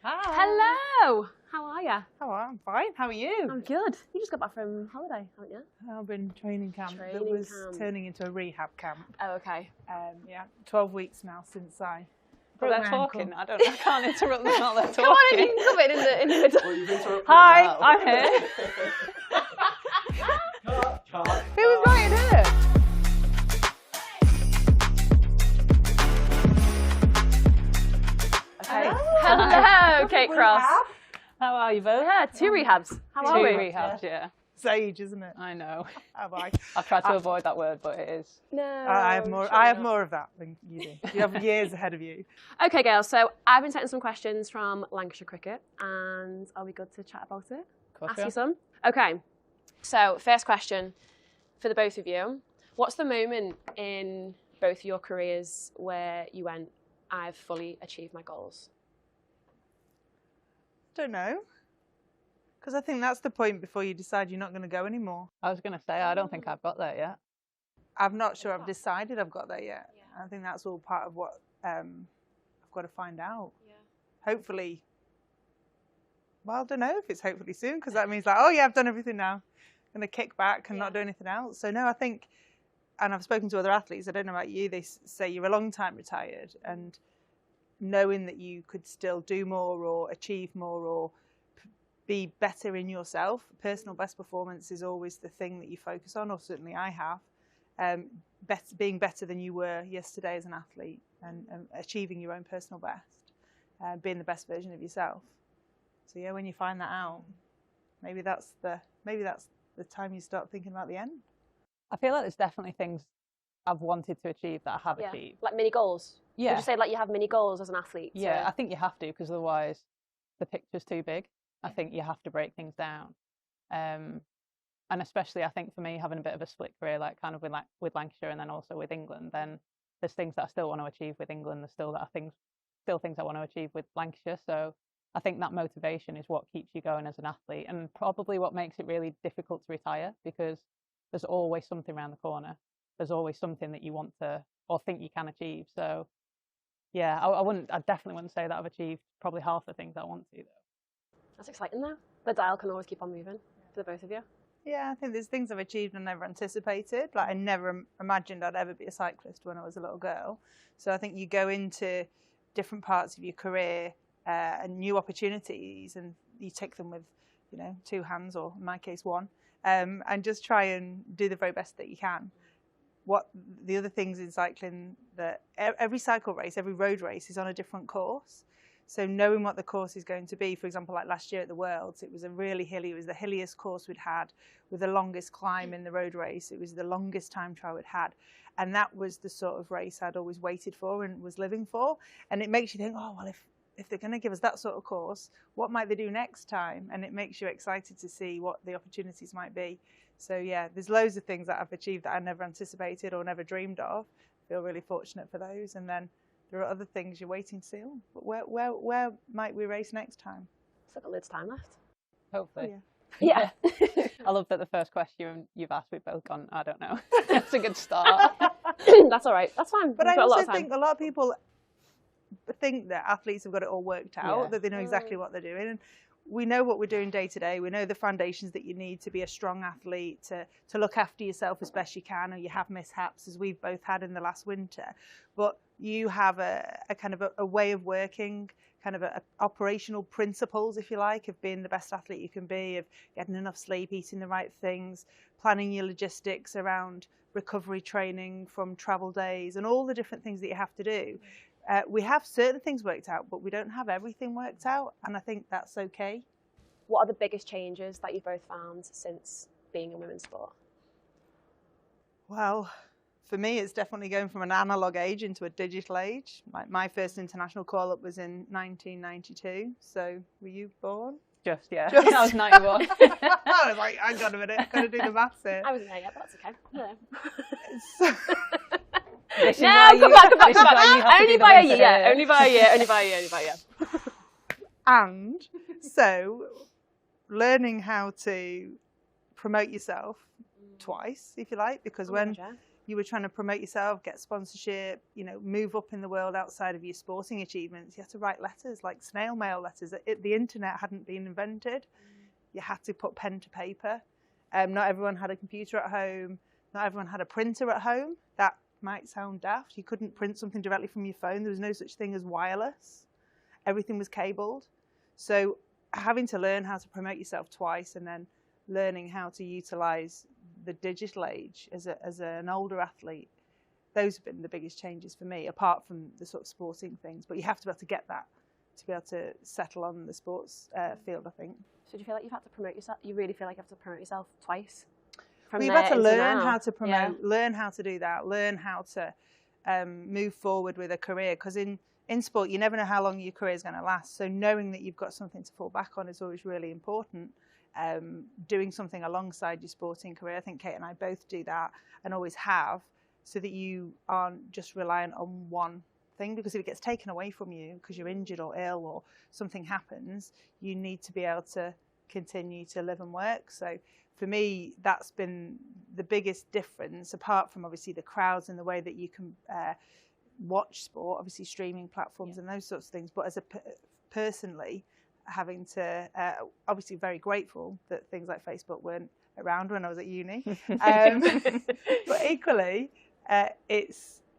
Hi. Hello. How are you? I'm fine. How are you? I'm good. You just got back from holiday, haven't you? I've been training camp. That was turning into a rehab camp. Oh, okay. Yeah, 12 weeks now since I. But they're talking. I can't interrupt them while they're talking. Come on, you can come in the middle. Well, Hi, I'm here. Who was writing her? Okay. Hello, Kate Cross. How are you both? Yeah, 2 rehabs. How are we? 2 rehabs, yeah. It's age, isn't it? I know. Have I? I've tried to avoid that word, but it is. No. I have more. I have more of that than you do. You have years ahead of you. Okay, girls. So I've been taking some questions from Lancashire cricket, and are we good to chat about it? Ask you some. Okay. So first question for the both of you: what's the moment in both your careers where you went, "I've fully achieved my goals"? Don't know. Because I think that's the point before you decide you're not going to go anymore. I was going to say, I don't think I've got there yet. I'm not sure I've decided I've got there yet. Yeah. I think that's all part of what I've got to find out. Yeah. Hopefully, well, I don't know if it's hopefully soon, because that means like, oh yeah, I've done everything now. I'm going to kick back and not do anything else. So no, I think, and I've spoken to other athletes, I don't know about you, they say you're a long time retired, and knowing that you could still do more or achieve more or be better in yourself. Personal best performance is always the thing that you focus on, or certainly I have. Being better than you were yesterday as an athlete, and achieving your own personal best, being the best version of yourself. So yeah, when you find that out, maybe that's the time you start thinking about the end. I feel like there's definitely things I've wanted to achieve that I have achieved. Like mini goals? Yeah. Would you say like you have mini goals as an athlete? Yeah, I think you have to, because otherwise the picture's too big. I think you have to break things down. And especially I think for me, having a bit of a split career, like kind of with Lancashire and then also with England, then there's things that I still want to achieve with England. There's still things I want to achieve with Lancashire. So I think that motivation is what keeps you going as an athlete, and probably what makes it really difficult to retire, because there's always something around the corner. There's always something that you want to or think you can achieve. So yeah, I definitely wouldn't say that I've achieved probably half the things I want to, though. That's exciting though. The dial can always keep on moving for the both of you. Yeah, I think there's things I've achieved and never anticipated. Like I never imagined I'd ever be a cyclist when I was a little girl. So I think you go into different parts of your career and new opportunities, and you take them with, 2 hands, or in my case 1, and just try and do the very best that you can. What the other things in cycling, that every cycle race, every road race is on a different course. So knowing what the course is going to be, for example, like last year at the Worlds, it was it was the hilliest course we'd had, with the longest climb in the road race. It was the longest time trial we'd had. And that was the sort of race I'd always waited for and was living for. And it makes you think, oh, well, if they're going to give us that sort of course, what might they do next time? And it makes you excited to see what the opportunities might be. So yeah, there's loads of things that I've achieved that I never anticipated or never dreamed of. I feel really fortunate for those. And then there are other things you're waiting to see. But where might we race next time? It's got loads of time left. Hopefully. Yeah. I love that the first question you've asked, we've both gone, I don't know. That's a good start. That's all right. That's fine. But I also think a lot of people think that athletes have got it all worked out, that they know exactly what they're doing. And we know what we're doing day to day. We know the foundations that you need to be a strong athlete, to look after yourself as best you can, or you have mishaps, as we've both had in the last winter. But you have a kind of a way of working, kind of a operational principles, if you like, of being the best athlete you can be, of getting enough sleep, eating the right things, planning your logistics around recovery training from travel days, and all the different things that you have to do. We have certain things worked out, but we don't have everything worked out, and I think that's okay. What are the biggest changes that you've both found since being in women's sport? Well, for me, it's definitely going from an analog age into a digital age. Like my first international call-up was in 1992. So were you born? Just. I was 91. I was like, hang on a minute, I've got to do the maths here. I wasn't there yet, but that's okay. This is No, why come back. this is why you have to Only do the by a winter year. here. Only by a year. Only by a year. Only by a year. And so, learning how to promote yourself twice, if you like, because when you were trying to promote yourself, get sponsorship, you know, move up in the world outside of your sporting achievements, you had to write letters, like snail mail letters. The internet hadn't been invented. You had to put pen to paper. Not everyone had a computer at home. Not everyone had a printer at home. That might sound daft. You couldn't print something directly from your phone. There was no such thing as wireless. Everything was cabled. So having to learn how to promote yourself twice and then learning how to utilize the digital age as an older athlete, those have been the biggest changes for me, apart from the sort of sporting things. But you have to be able to get that to be able to settle on the sports field, I think. So do you feel like you've had to promote yourself? You really feel like you have to promote yourself twice? Well, you've had to learn how to promote, learn how to do that, learn how to move forward with a career. Because in sport, you never know how long your career is going to last. So knowing that you've got something to fall back on is always really important. Doing something alongside your sporting career, I think Kate and I both do that and always have, so that you aren't just reliant on one thing. Because if it gets taken away from you because you're injured or ill or something happens, you need to be able to continue to live and work. So for me, that's been the biggest difference, apart from obviously the crowds and the way that you can watch sport, obviously streaming platforms and those sorts of things. But as a personally, having to obviously very grateful that things like Facebook weren't around when I was at uni. But equally,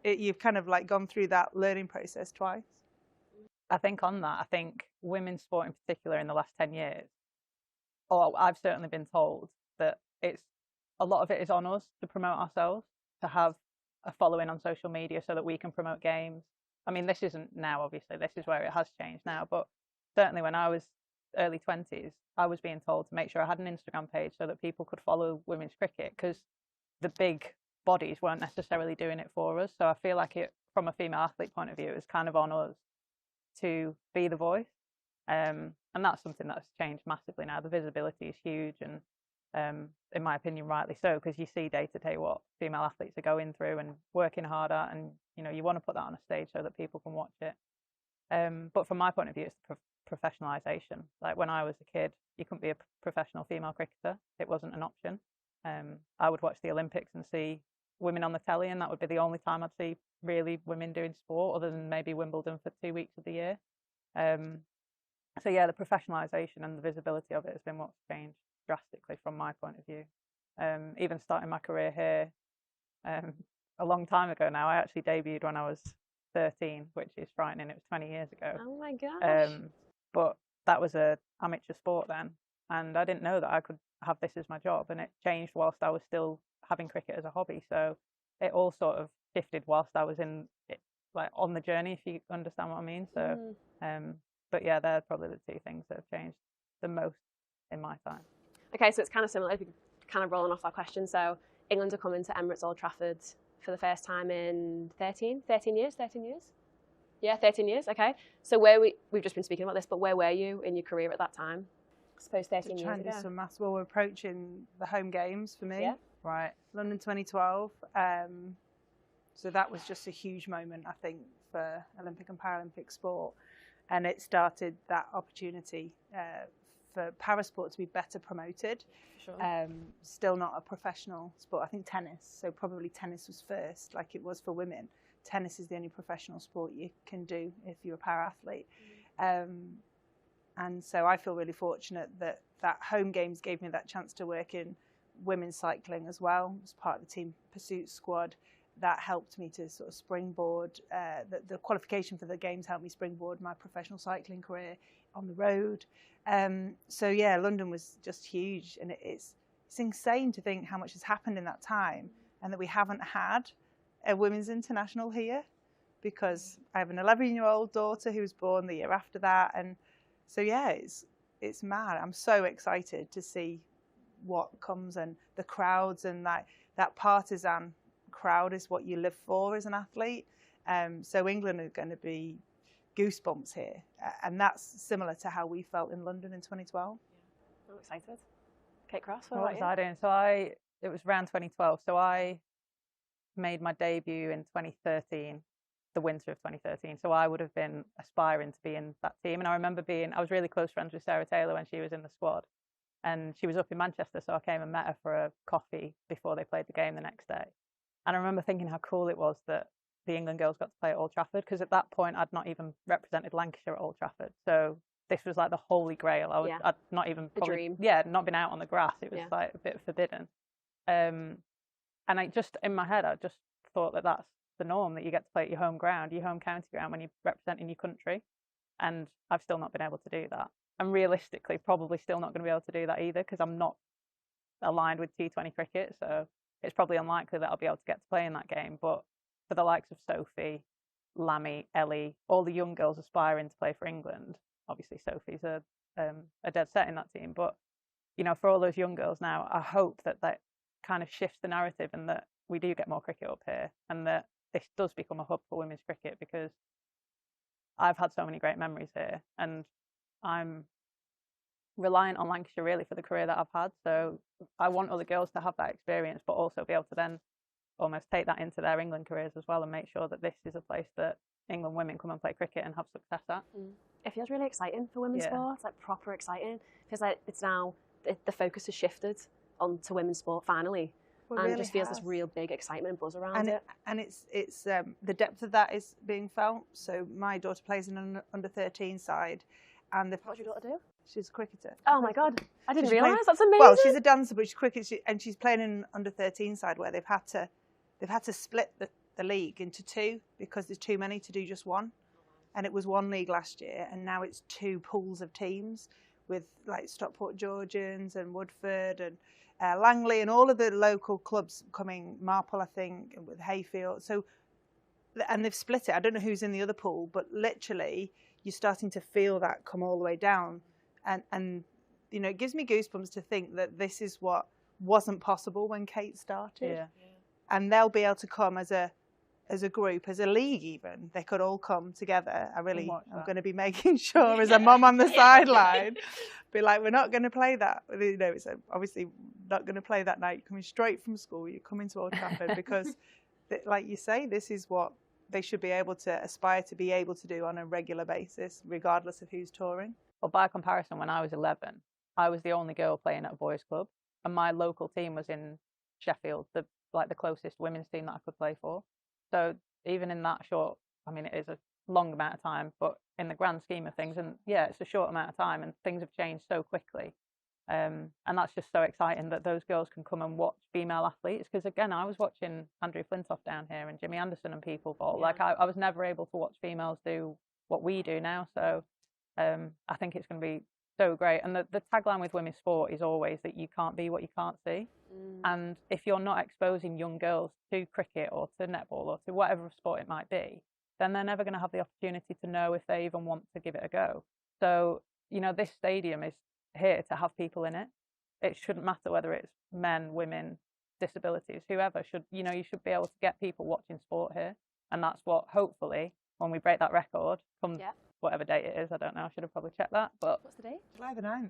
you've kind of like gone through that learning process twice. I think on that, I think women's sport in particular in the last 10 years, or I've certainly been told that a lot of it is on us to promote ourselves, to have a following on social media so that we can promote games. I mean, this isn't now, obviously, this is where it has changed now, but certainly when I was early 20s, I was being told to make sure I had an Instagram page so that people could follow women's cricket, because the big bodies weren't necessarily doing it for us. So I feel like from a female athlete point of view, it was kind of on us to be the voice. And that's something that's changed massively now. The visibility is huge, and in my opinion, rightly so, because you see day to day what female athletes are going through and working hard at, and you want to put that on a stage so that people can watch it. But from my point of view, it's the professionalisation. Like when I was a kid, you couldn't be a professional female cricketer. It wasn't an option. I would watch the Olympics and see women on the telly, and that would be the only time I'd see really women doing sport, other than maybe Wimbledon for 2 weeks of the year. So yeah, the professionalisation and the visibility of it has been what's changed drastically from my point of view. Even starting my career here a long time ago now. I actually debuted when I was 13, which is frightening. It was 20 years ago. Oh my gosh. But that was an amateur sport then, and I didn't know that I could have this as my job, and it changed whilst I was still having cricket as a hobby. So it all sort of shifted whilst I was in it, like on the journey, if you understand what I mean. So but yeah, they're probably the two things that have changed the most in my time. Okay, so it's kind of similar, if you kind of rolling off that question. So England are coming to Emirates Old Trafford for the first time in 13 years? Yeah, 13 years, okay. So we've just been speaking about this, but where were you in your career at that time? I suppose 13 years ago. Some maths. Well, we're approaching the home games for me. Yeah. Right. London 2012. So that was just a huge moment, I think, for Olympic and Paralympic sport. And it started that opportunity for parasport to be better promoted. Sure. Still not a professional sport. I think tennis. So probably tennis was first, like it was for women. Tennis is the only professional sport you can do if you're a para-athlete. And so I feel really fortunate that home games gave me that chance to work in women's cycling as well. As part of the team pursuit squad, that helped me to sort of springboard. The qualification for the games helped me springboard my professional cycling career on the road. So yeah, London was just huge, and it's insane to think how much has happened in that time, and that we haven't had a women's international here, because I have an 11-year-old daughter who was born the year after that, and so yeah, it's mad. I'm so excited to see what comes, and the crowds, and that partisan crowd is what you live for as an athlete. So England are going to be goosebumps here, and that's similar to how we felt in London in 2012. I'm excited. Kate Cross, what was I doing? So it was around 2012. So I made my debut in 2013, the winter of 2013. So I would have been aspiring to be in that team. And I remember I was really close friends with Sarah Taylor when she was in the squad. And she was up in Manchester, so I came and met her for a coffee before they played the game the next day. And I remember thinking how cool it was that the England girls got to play at Old Trafford, because at that point I'd not even represented Lancashire at Old Trafford. So this was like the holy grail. I'd not even dream. not been out on the grass. It was like a bit forbidden. And I just, in my head, I just thought that that's the norm, that you get to play at your home ground, your home county ground, when you're representing your country. And I've still not been able to do that. And realistically, probably still not going to be able to do that either, because I'm not aligned with T20 cricket. So it's probably unlikely that I'll be able to get to play in that game. But for the likes of Sophie, Lammy, Ellie, all the young girls aspiring to play for England, obviously Sophie's a dead set in that team. But, you know, for all those young girls now, I hope that that kind of shifts the narrative, and that we do get more cricket up here, and that this does become a hub for women's cricket, because I've had so many great memories here, and I'm reliant on Lancashire really for the career that I've had. So I want other girls to have that experience, but also be able to then almost take that into their England careers as well, and make sure that this is a place that England women come and play cricket and have success at. It feels really exciting for women's sport. It's like proper exciting. It feels like it's now, the focus has shifted onto women's sport finally. Well, and really it just feels has. this real big excitement buzz around it. And it's the depth of that is being felt. So my daughter plays in an under-13 side, and What's your daughter do? She's a cricketer. Oh my God, I didn't She's realise. playing- That's amazing. Well, she's a dancer, but she's cricket, and she's playing in an under-13 side where they've had to split the league into two, because there's too many to do just one. And it was one league last year, and now it's two pools of teams, with like Stockport Georgians and Woodford and Langley and all of the local clubs coming, Marple I think, with Hayfield. So, and they've split it. I don't know who's in the other pool, but literally you're starting to feel that come all the way down. And you know, it gives me goosebumps to think that this is what wasn't possible when Kate started. Yeah. And they'll be able to come as a group, as a league even. They could all come together. I'm going to be making sure as a mum on the sideline, be like, we're not going to play that. You know, it's obviously not going to play that night. You're coming straight from school, you're coming to Old Trafford, because like you say, this is what they should be able to aspire to be able to do on a regular basis, regardless of who's touring. Well, by comparison, when I was 11, I was the only girl playing at a boys' club, and my local team was in Sheffield, the closest women's team that I could play for. So even in that short, I mean, it is a long amount of time, but in the grand scheme of things, and yeah, it's a short amount of time, and things have changed so quickly. And that's just so exciting that those girls can come and watch female athletes. Because again, I was watching Andrew Flintoff down here and Jimmy Anderson and people bowl. Like I was never able to watch females do what we do now. So I think it's going to be so great. And the tagline with women's sport is always that you can't be what you can't see. And if you're not exposing young girls to cricket or to netball or to whatever sport it might be, then they're never going to have the opportunity to know if they even want to give it a go. So, you know, this stadium is here to have people in it. It shouldn't matter whether it's men, women, disabilities, whoever should, you know, you should be able to get people watching sport here. And that's what, hopefully, when we break that record, come whatever date it is, I don't know, I should have probably checked that. But what's the date? July the 9th.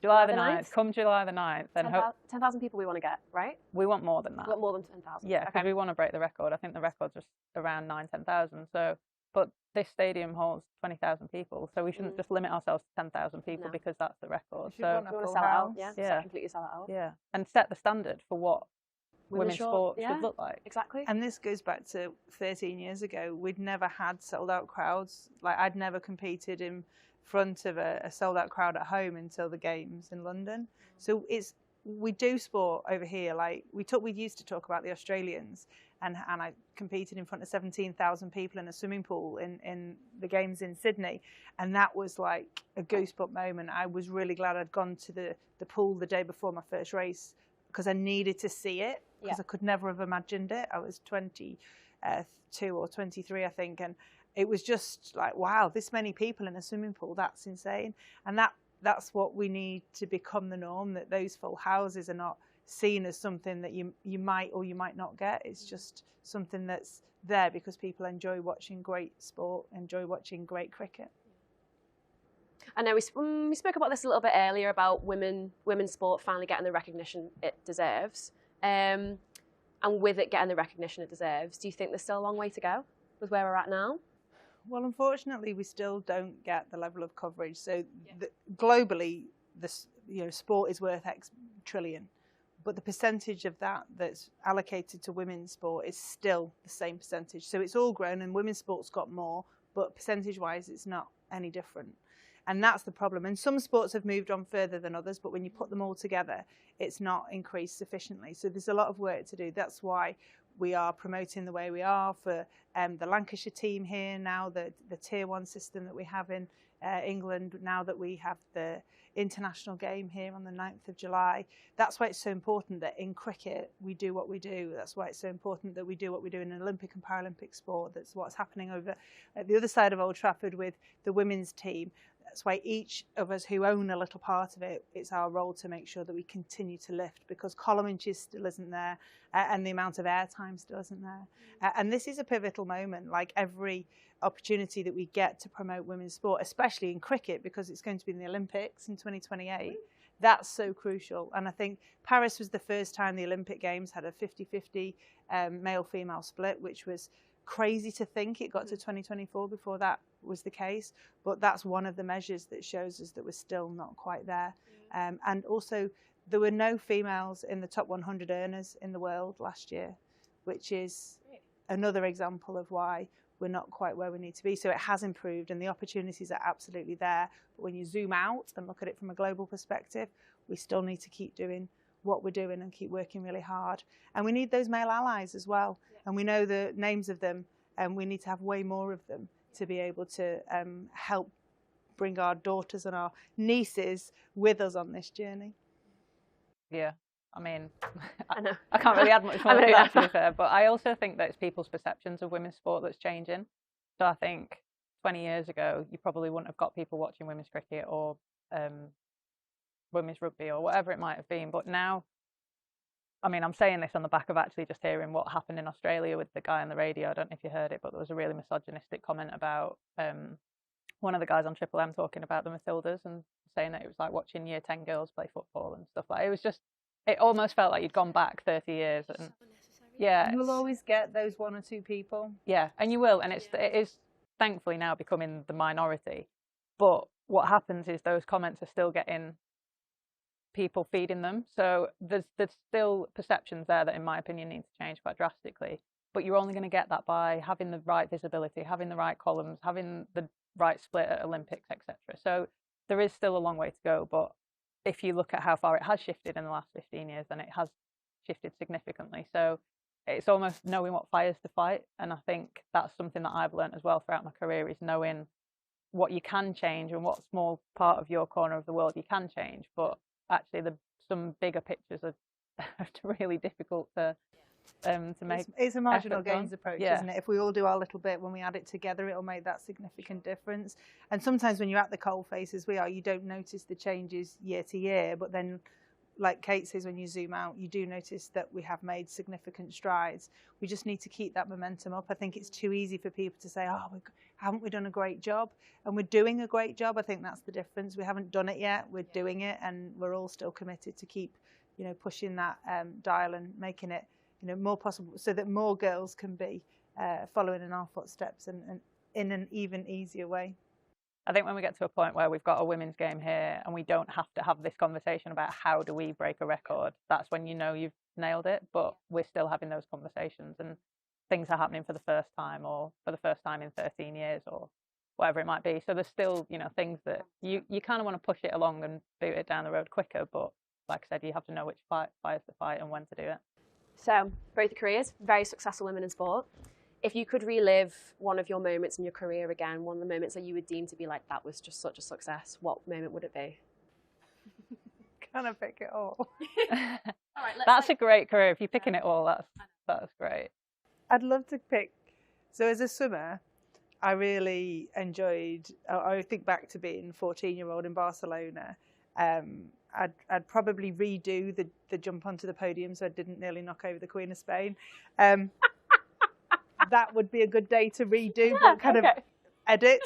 July the 9th. Come July the 9th. Then 10,000 people we want to get, right? We want more than that. We want more than 10,000. Yeah, because we want to break the record. I think the record's just around 10,000. So, but this stadium holds 20,000 people, so we shouldn't just limit ourselves to 10,000 people because that's the record. So we want to sell it out. Yeah, completely sell it out. Yeah, and set the standard for what women's sport should look like. Exactly. And this goes back to 13 years ago. We'd never had sold out crowds. Like I'd never competed in front of a sold out crowd at home until the games in London. So we do sport over here. Like we used to talk about the Australians, and I competed in front of 17,000 people in a swimming pool in the games in Sydney, and that was like a goosebump moment. I was really glad I'd gone to the pool the day before my first race because I needed to see it, because I could never have imagined it. I was 22 or 23, I think, and it was just like, wow, this many people in a swimming pool, that's insane. And that's what we need to become the norm, that those full houses are not seen as something that you might or you might not get. It's just something that's there because people enjoy watching great sport, enjoy watching great cricket. I know we spoke about this a little bit earlier about women's sport finally getting the recognition it deserves. and with it getting the recognition it deserves, do you think there's still a long way to go with where we're at now? Well, unfortunately, we still don't get the level of coverage. So globally, sport is worth X trillion, but the percentage of that that's allocated to women's sport is still the same percentage. So it's all grown, and women's sport's got more, but percentage-wise, it's not any different. And that's the problem. And some sports have moved on further than others, but when you put them all together, it's not increased sufficiently. So there's a lot of work to do. That's why we are promoting the way we are for the Lancashire team here now, the Tier 1 system that we have in England, now that we have the international game here on the 9th of July. That's why it's so important that in cricket we do what we do. That's why it's so important that we do what we do in an Olympic and Paralympic sport. That's what's happening over at the other side of Old Trafford with the women's team. That's why each of us who own a little part of it, it's our role to make sure that we continue to lift, because column inches still isn't there, and the amount of airtime still isn't there. And this is a pivotal moment, like every opportunity that we get to promote women's sport, especially in cricket, because it's going to be in the Olympics in 2028. That's so crucial. And I think Paris was the first time the Olympic Games had a 50-50 male-female split, which was crazy to think it got to 2024 before that was the case. But that's one of the measures that shows us that we're still not quite there. And also, there were no females in the top 100 earners in the world last year, which is another example of why we're not quite where we need to be. So it has improved, and the opportunities are absolutely there. But when you zoom out and look at it from a global perspective, we still need to keep doing what we're doing and keep working really hard. And we need those male allies as well. And we know the names of them, and we need to have way more of them to be able to help bring our daughters and our nieces with us on this journey. Yeah, I mean, I can't really add much more to that, to be fair, but I also think that it's people's perceptions of women's sport that's changing. So I think 20 years ago, you probably wouldn't have got people watching women's cricket or women's rugby or whatever it might have been. But now, I mean, I'm saying this on the back of actually just hearing what happened in Australia with the guy on the radio. I don't know if you heard it, but there was a really misogynistic comment about one of the guys on Triple M talking about the Matildas and saying that it was like watching Year 10 girls play football and stuff like that. It was just, it almost felt like you'd gone back 30 years. And yeah, you'll always get those one or two people. Yeah, and you will, and it is thankfully now becoming the minority. But what happens is those comments are still getting people feeding them. So there's still perceptions there that, in my opinion, need to change quite drastically. But you're only going to get that by having the right visibility, having the right columns, having the right split at Olympics, etc. So there is still a long way to go. But if you look at how far it has shifted in the last 15 years, then it has shifted significantly. So it's almost knowing what fires to fight. And I think that's something that I've learned as well throughout my career, is knowing what you can change and what small part of your corner of the world you can change. But actually, some bigger pictures are really difficult to make. It's a marginal gains approach, isn't it? If we all do our little bit, when we add it together, it'll make that significant difference. And sometimes when you're at the coalface, as we are, you don't notice the changes year to year. But then, like Kate says, when you zoom out, you do notice that we have made significant strides. We just need to keep that momentum up. I think it's too easy for people to say, oh, haven't we done a great job? And we're doing a great job. I think that's the difference. We haven't done it yet. We're doing it, and we're all still committed to keep, pushing that dial and making it, more possible, so that more girls can be following in our footsteps and in an even easier way. I think when we get to a point where we've got a women's game here and we don't have to have this conversation about how do we break a record, that's when you know you've nailed it. But we're still having those conversations, and things are happening for the first time, or for the first time in 13 years, or whatever it might be. So there's still, things that you kind of want to push it along and boot it down the road quicker. But like I said, you have to know which fires to fight and when to do it. So both careers, very successful women in sport. If you could relive one of your moments in your career again, one of the moments that you would deem to be like, that was just such a success, what moment would it be? Can I pick it all? All right, that's a great career. If you're picking it all, that's great. I'd love to pick. So as a swimmer, I really enjoyed, I think back to being 14-year-old in Barcelona. I'd probably redo the jump onto the podium so I didn't nearly knock over the Queen of Spain. That would be a good day to redo, but kind of edit.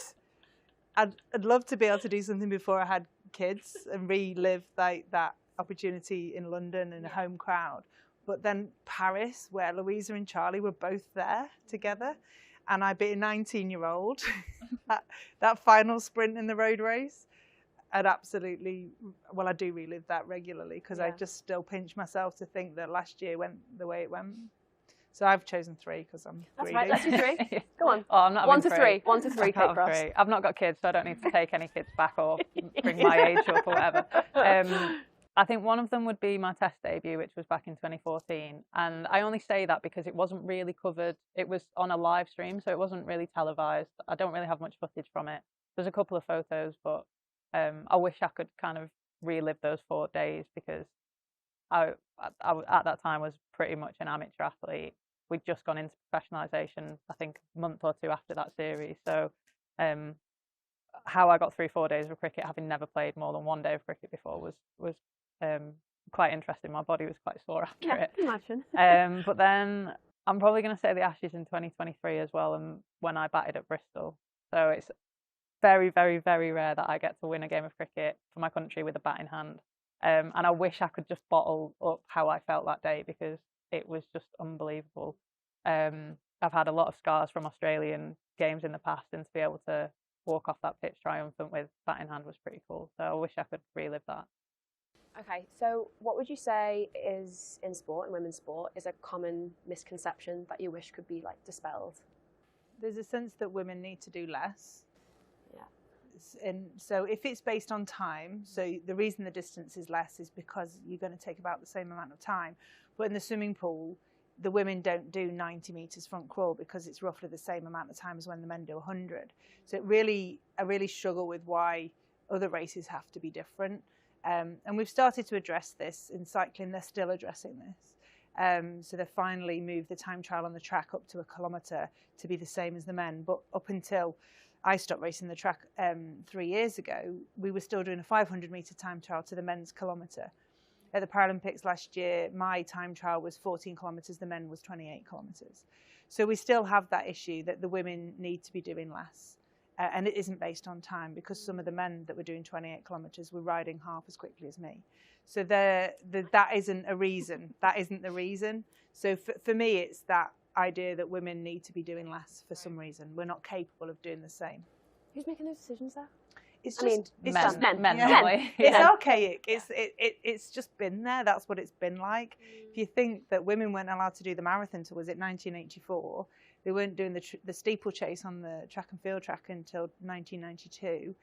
I'd love to be able to do something before I had kids and relive like that opportunity in London in a home crowd. But then Paris, where Louisa and Charlie were both there together, and I beat a 19-year-old that final sprint in the road race. I'd absolutely, well, I do relive that regularly because I just still pinch myself to think that last year went the way it went. So I've chosen 3 because I'm That's greedy. right, let's do 3. Go on. Oh, I'm not 1 to 3. 1 to 3, Kate Cross. I've not got kids, so I don't need to take any kids back or bring my age up or whatever. I think one of them would be my Test debut, which was back in 2014. And I only say that because it wasn't really covered. It was on a live stream, so it wasn't really televised. I don't really have much footage from it. There's a couple of photos, but I wish I could kind of relive those 4 days because I at that time was pretty much an amateur athlete. We'd just gone into professionalisation, I think, a month or 2 after that series. So how I got through 4 days of cricket, having never played more than 1 day of cricket before, was quite interesting. My body was quite sore after it. Imagine. But then I'm probably going to say the Ashes in 2023 as well, and when I batted at Bristol. So it's very, very, very rare that I get to win a game of cricket for my country with a bat in hand. And I wish I could just bottle up how I felt that day because it was just unbelievable. I've had a lot of scars from Australian games in the past, and to be able to walk off that pitch triumphant with bat in hand was pretty cool. So I wish I could relive that. Okay, so what would you say is in sport, in women's sport, is a common misconception that you wish could be like dispelled? There's a sense that women need to do less. And so if it's based on time, so the reason the distance is less is because you're going to take about the same amount of time. But in the swimming pool, the women don't do 90 metres front crawl because it's roughly the same amount of time as when the men do 100. So I really struggle with why other races have to be different. And we've started to address this in cycling. They're still addressing this. So they've finally moved the time trial on the track up to 1 kilometre to be the same as the men. But up until I stopped racing the track 3 years ago, we were still doing a 500 metre time trial to the men's kilometre. At the Paralympics last year, my time trial was 14 kilometres, the men was 28 kilometres. So we still have that issue that the women need to be doing less. And it isn't based on time because some of the men that were doing 28 kilometres were riding half as quickly as me. So that isn't a reason. That isn't the reason. So for me, it's that idea that women need to be doing less for some reason. We're not capable of doing the same. Who's making those decisions there? It's just men. Men. It's archaic. It's just been there. That's what it's been like. If you think that women weren't allowed to do the marathon until, was it 1984? They weren't doing the steeplechase on the track and field track until 1992.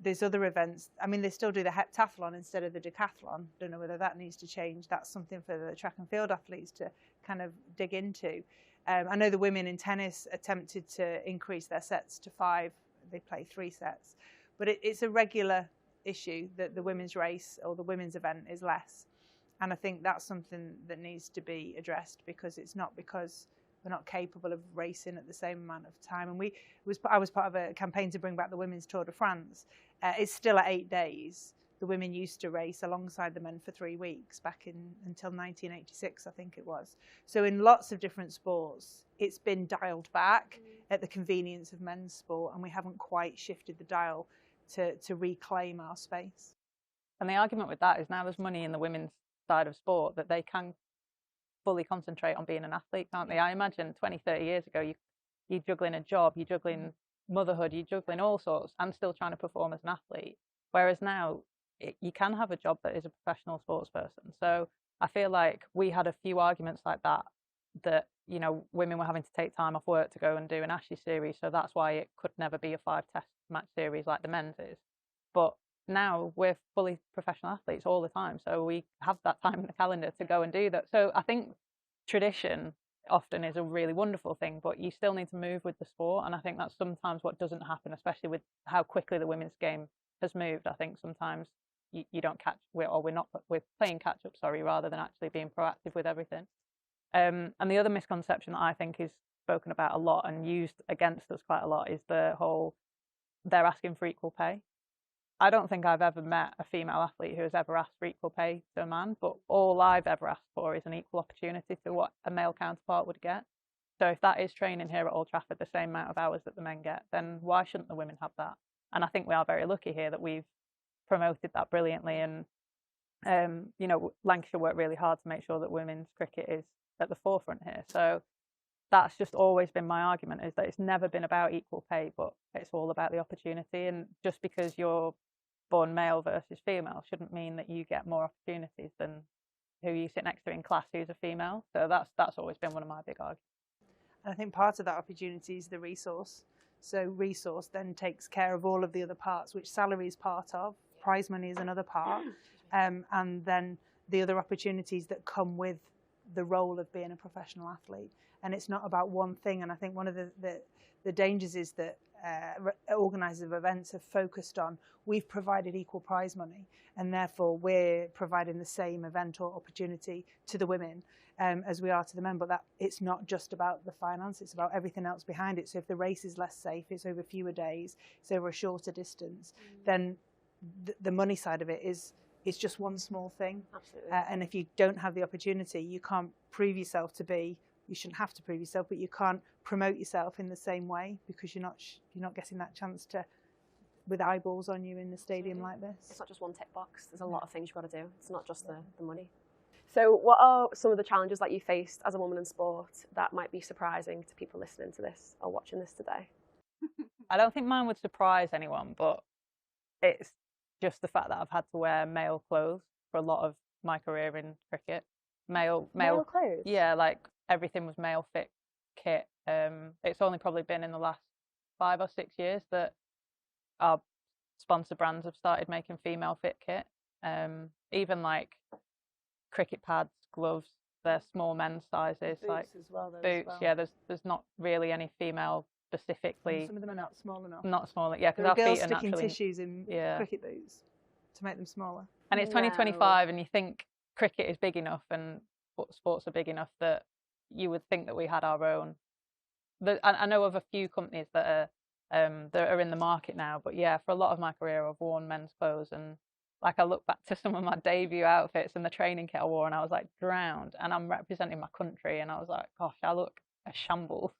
There's other events. I mean, they still do the heptathlon instead of the decathlon. Don't know whether that needs to change. That's something for the track and field athletes to kind of dig into. I know the women in tennis attempted to increase their sets to 5. They play 3 sets. But it's a regular issue that the women's race or the women's event is less. And I think that's something that needs to be addressed because it's not because we're not capable of racing at the same amount of time. And I was part of a campaign to bring back the Women's Tour de France. It's still at 8 days. The women used to race alongside the men for 3 weeks back until 1986, I think it was. So in lots of different sports, it's been dialed back at the convenience of men's sport, and we haven't quite shifted the dial to reclaim our space. And the argument with that is now there's money in the women's side of sport that they can fully concentrate on being an athlete, can't they? I imagine 20, 30 years ago, you're juggling a job, you're juggling motherhood, you're juggling all sorts and still trying to perform as an athlete. Whereas now you can have a job that is a professional sports person. So I feel like we had a few arguments like that, you know, women were having to take time off work to go and do an Ashes series. So that's why it could never be a 5-test match series like the men's is. But now we're fully professional athletes all the time. So we have that time in the calendar to go and do that. So I think tradition often is a really wonderful thing, but you still need to move with the sport. And I think that's sometimes what doesn't happen, especially with how quickly the women's game has moved. I think sometimes you don't we're playing catch up, rather than actually being proactive with everything. And the other misconception that I think is spoken about a lot and used against us quite a lot is the whole, they're asking for equal pay. I don't think I've ever met a female athlete who has ever asked for equal pay to a man, but all I've ever asked for is an equal opportunity to what a male counterpart would get. So if that is training here at Old Trafford the same amount of hours that the men get, then why shouldn't the women have that? And I think we are very lucky here that we've promoted that brilliantly. And You know, Lancashire worked really hard to make sure that women's cricket is at the forefront here. So that's just always been my argument, is that it's never been about equal pay, but it's all about the opportunity. And just because you're born male versus female shouldn't mean that you get more opportunities than who you sit next to in class who's a female. So that's always been one of my big arguments. And I think part of that opportunity is the resource. So resource then takes care of all of the other parts, which salary is part of, prize money is another part, and then the other opportunities that come with the role of being a professional athlete. And it's not about one thing. And I think one of the dangers is that organisers of events have focused on, we've provided equal prize money and therefore we're providing the same event or opportunity to the women as we are to the men. But that it's not just about the finance, it's about everything else behind it. So if the race is less safe, it's over fewer days, it's over a shorter distance, then the money side of it is just one small thing. Absolutely. And if you don't have the opportunity, you can't prove yourself to be, you shouldn't have to prove yourself, but you can't promote yourself in the same way because you're not getting that chance to, with eyeballs on you in the stadium like this. It's not just one tick box. There's a lot of things you've got to do. It's not just the money. So what are some of the challenges that you faced as a woman in sport that might be surprising to people listening to this or watching this today? I don't think mine would surprise anyone, but it's just the fact that I've had to wear male clothes for a lot of my career in cricket. Male clothes? Yeah, like everything was male fit kit. It's only probably been in the last 5 or 6 years that our sponsor brands have started making female fit kit. Even like cricket pads, gloves, they're small men's sizes. Boots like as well, though, boots, as well. yeah, there's not really any female specifically. And some of them are not small enough. Not small, yeah, because There are our girls feet are sticking naturally tissues in cricket boots to make them smaller. And it's 2025, and you think cricket is big enough and sports are big enough that you would think that we had our own. I know of a few companies that are in the market now, but yeah, for a lot of my career, I've worn men's clothes, and like I look back to some of my debut outfits and the training kit I wore, and I was like drowned, and I'm representing my country, and I was like, gosh, I look a shambles.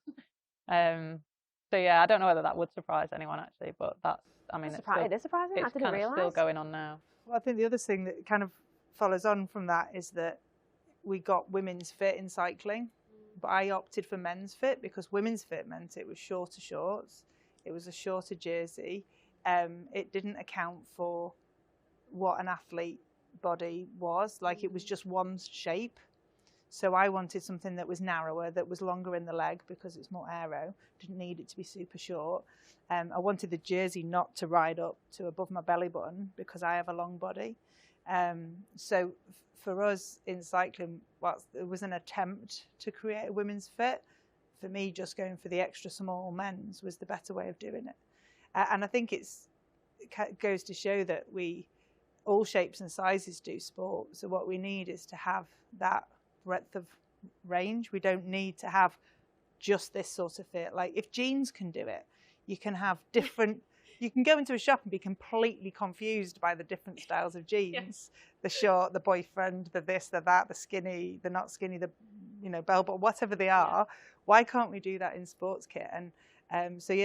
So yeah, I don't know whether that would surprise anyone actually, but that's, I mean, It is surprising. I It's didn't kind of realise. still going on now. Well, I think the other thing that kind of follows on from that is that we got women's fit in cycling, but I opted for men's fit because women's fit meant it was shorter shorts, it was a shorter jersey, it didn't account for what an athlete body was, like it was just one shape. So I wanted something that was narrower, that was longer in the leg because it's more aero, didn't need it to be super short. I wanted the jersey not to ride up to above my belly button because I have a long body. So for us in cycling, whilst it was an attempt to create a women's fit, for me just going for the extra small men's was the better way of doing it. And I think it goes to show that all shapes and sizes do sport. So what we need is to have that breadth of range. We don't need to have just this sort of fit. Like if jeans can do it, you can have different, you can go into a shop and be completely confused by the different styles of jeans. The short, the boyfriend, the this, the that, the skinny, the not skinny, the bell bottom, whatever they are. Why can't we do that in sports kit? And so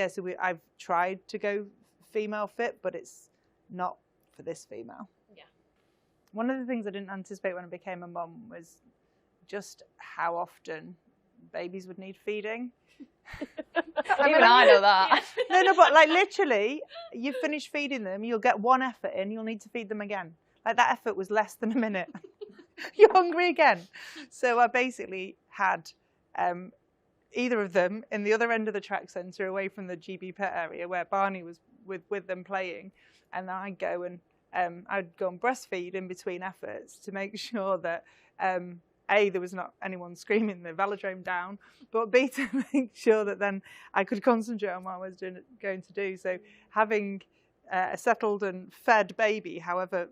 I've tried to go female fit, but it's not for this female. Yeah. One of the things I didn't anticipate when I became a mum was just how often babies would need feeding. Even I know that. No, but like literally, you finish feeding them, you'll get one effort in, you'll need to feed them again. Like that effort was less than a minute. You're hungry again. So I basically had either of them in the other end of the track centre away from the GB pet area where Barney was with them playing, and I'd go and breastfeed in between efforts to make sure that A, there was not anyone screaming the velodrome down, but B, to make sure that then I could concentrate on what I was going to do. So having a settled and fed baby, however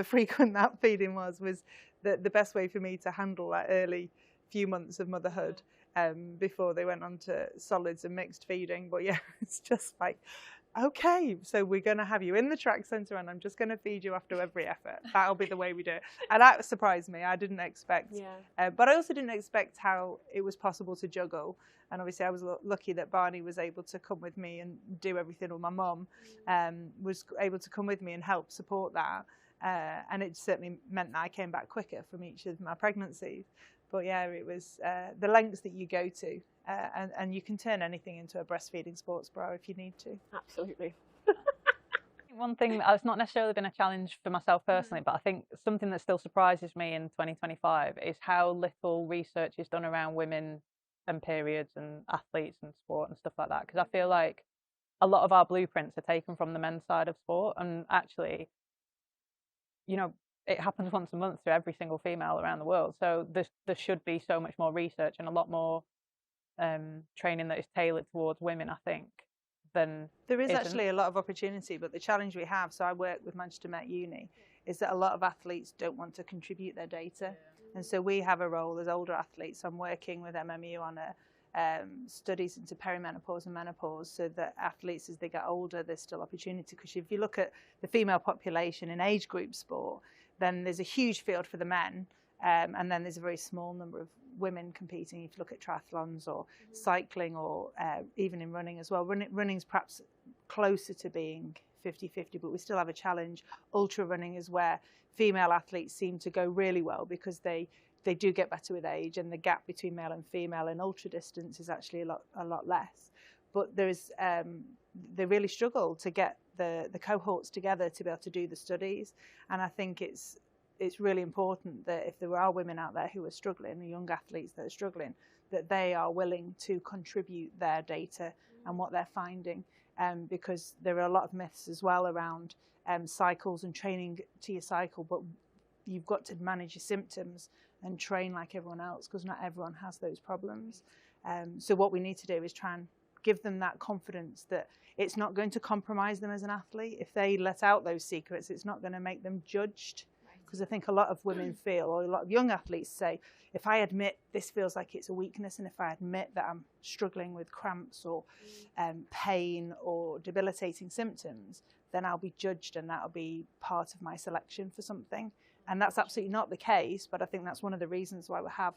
frequent that feeding was the best way for me to handle that early few months of motherhood before they went on to solids and mixed feeding. But yeah, it's just like, okay, so we're going to have you in the track centre and I'm just going to feed you after every effort. That'll be the way we do it. And that surprised me. I didn't expect. But I also didn't expect how it was possible to juggle. And obviously I was lucky that Barney was able to come with me and do everything, or my mum was able to come with me and help support that. And it certainly meant that I came back quicker from each of my pregnancies. But yeah, it was the lengths that you go to, and you can turn anything into a breastfeeding sports bra if you need to. Absolutely. One thing that's not necessarily been a challenge for myself personally, but I think something that still surprises me in 2025 is how little research is done around women and periods and athletes and sport and stuff like that. Because I feel like a lot of our blueprints are taken from the men's side of sport, and actually, you know, it happens once a month to every single female around the world. So there should be so much more research and a lot more training that is tailored towards women, I think. There is actually a lot of opportunity, but the challenge we have, so I work with Manchester Met Uni, is that a lot of athletes don't want to contribute their data. And so we have a role as older athletes. I'm working with MMU on studies into perimenopause and menopause, so that athletes, as they get older, there's still opportunity. Because if you look at the female population in age group sport, then there's a huge field for the men, and then there's a very small number of women competing. If you look at triathlons or cycling, or even in running as well. Running's perhaps closer to being 50-50, but we still have a challenge. Ultra running is where female athletes seem to go really well, because they do get better with age, and the gap between male and female in ultra distance is actually a lot less. But there's they really struggle to get the cohorts together to be able to do the studies, and I think it's really important that if there are women out there who are struggling, the young athletes that are struggling, that they are willing to contribute their data and what they're finding, because there are a lot of myths as well around cycles and training to your cycle, but you've got to manage your symptoms and train like everyone else, because not everyone has those problems. So what we need to do is try and give them that confidence that it's not going to compromise them as an athlete. If they let out those secrets, it's not going to make them judged. Because I think a lot of women feel, or a lot of young athletes say, if I admit this feels like it's a weakness, and if I admit that I'm struggling with cramps or pain or debilitating symptoms, then I'll be judged, and that'll be part of my selection for something. And that's absolutely not the case, but I think that's one of the reasons why we have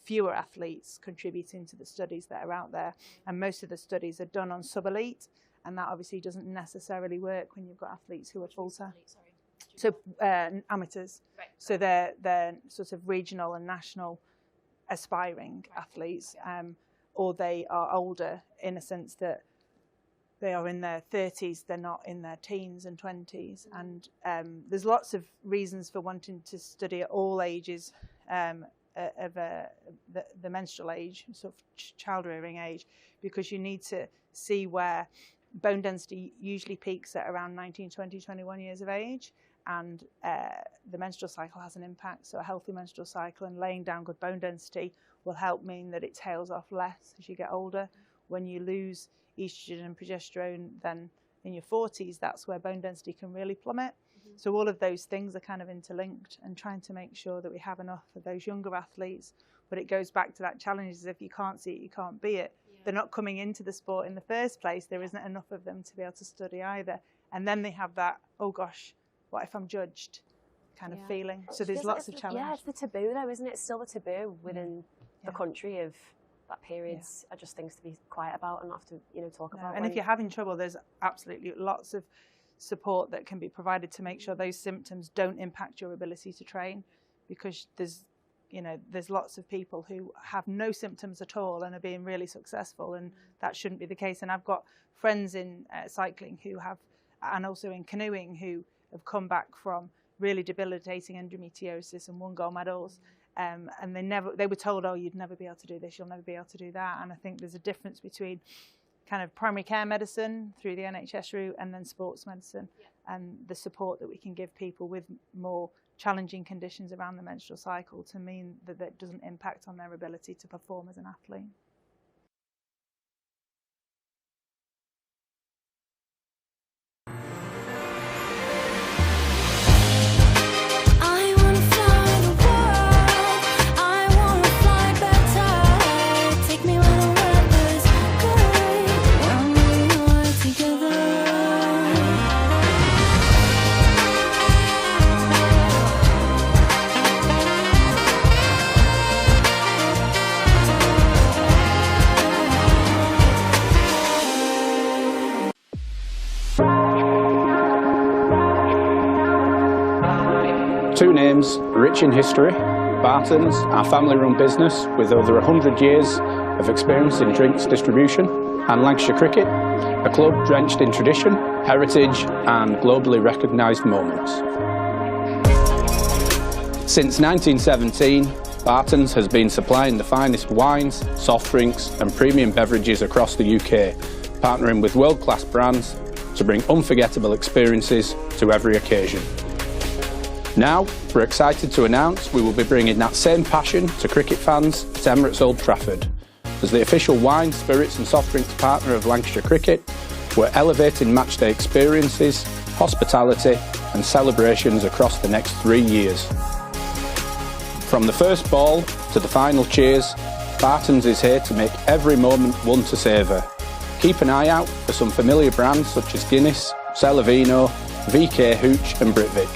fewer athletes contributing to the studies that are out there. And most of the studies are done on sub-elite, and that obviously doesn't necessarily work when you've got athletes who are full-time. So amateurs, right. So they're sort of regional and national aspiring athletes, or they are older in a sense that they are in their 30s, they're not in their teens and 20s. And there's lots of reasons for wanting to study at all ages of the menstrual age, sort of child rearing age, because you need to see where bone density usually peaks at around 19, 20, 21 years of age. And the menstrual cycle has an impact. So a healthy menstrual cycle and laying down good bone density will help mean that it tails off less as you get older. When you lose estrogen and progesterone, then in your 40s, that's where bone density can really plummet. So all of those things are kind of interlinked, and trying to make sure that we have enough of those younger athletes. But it goes back to that challenge, is if you can't see it, you can't be it. Yeah. They're not coming into the sport in the first place. There isn't enough of them to be able to study either. And then they have that, oh gosh, what if I'm judged kind of feeling. So there's lots of challenges. Yeah, it's the taboo though, isn't it? It's still the taboo within the country of that periods are just things to be quiet about and not have to, talk about. And if you're having trouble, there's absolutely lots of support that can be provided to make sure those symptoms don't impact your ability to train, because there's lots of people who have no symptoms at all and are being really successful, and that shouldn't be the case. And I've got friends in cycling who have, and also in canoeing, who have come back from really debilitating endometriosis and won gold medals. And they were told, oh, you'd never be able to do this, you'll never be able to do that. And I think there's a difference between kind of primary care medicine through the NHS route and then sports medicine, and the support that we can give people with more challenging conditions around the menstrual cycle to mean that that doesn't impact on their ability to perform as an athlete. Two names rich in history, Barton's, our family-run business with over 100 years of experience in drinks distribution, and Lancashire Cricket, a club drenched in tradition, heritage and globally recognised moments. Since 1917, Barton's has been supplying the finest wines, soft drinks and premium beverages across the UK, partnering with world-class brands to bring unforgettable experiences to every occasion. Now, we're excited to announce we will be bringing that same passion to cricket fans at Emirates Old Trafford. As the official wine, spirits and soft drinks partner of Lancashire Cricket, we're elevating matchday experiences, hospitality and celebrations across the next 3 years. From the first ball to the final cheers, Barton's is here to make every moment one to savour. Keep an eye out for some familiar brands such as Guinness, Celavino, VK Hooch and Britvic.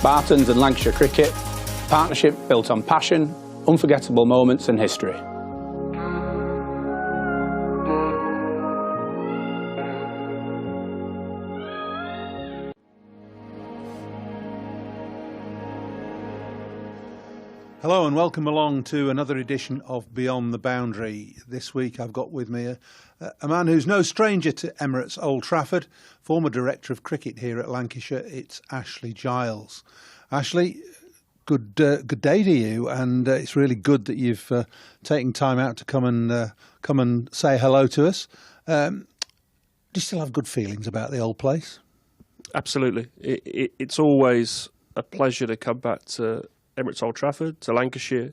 Barton's and Lancashire Cricket, partnership built on passion, unforgettable moments and history. Hello and welcome along to another edition of Beyond the Boundary. This week I've got with me a man who's no stranger to Emirates Old Trafford, former Director of Cricket here at Lancashire. It's Ashley Giles. Ashley, good day to you, and it's really good that you've taken time out to come and say hello to us. Do you still have good feelings about the old place? Absolutely. It's always a pleasure to come back to Emirates Old Trafford, to Lancashire.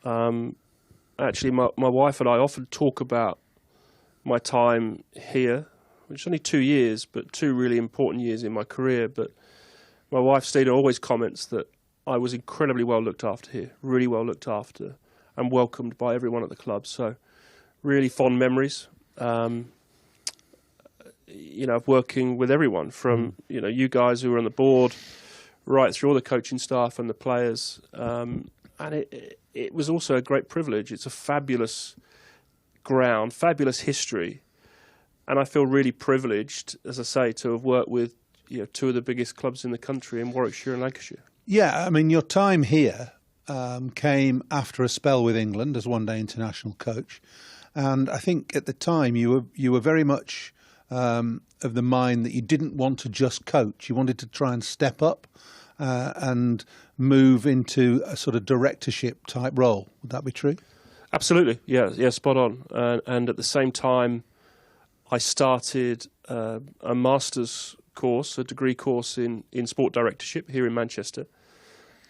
Actually, my wife and I often talk about my time here, which is only 2 years, but 2 really important years in my career. But my wife, Stina, always comments that I was incredibly well looked after here, really well looked after and welcomed by everyone at the club. So really fond memories, of working with everyone from, you guys who were on the board, right through all the coaching staff and the players. And it was also a great privilege. It's a fabulous ground, fabulous history. And I feel really privileged, as I say, to have worked with 2 of the biggest clubs in the country in Warwickshire and Lancashire. Yeah, I mean, your time here came after a spell with England as one-day international coach. And I think at the time you were very much of the mind that you didn't want to just coach. You wanted to try and step up and move into a sort of directorship type role. Would that be true? Absolutely, yeah, spot on. And at the same time, I started a master's course, a degree course in sport directorship here in Manchester.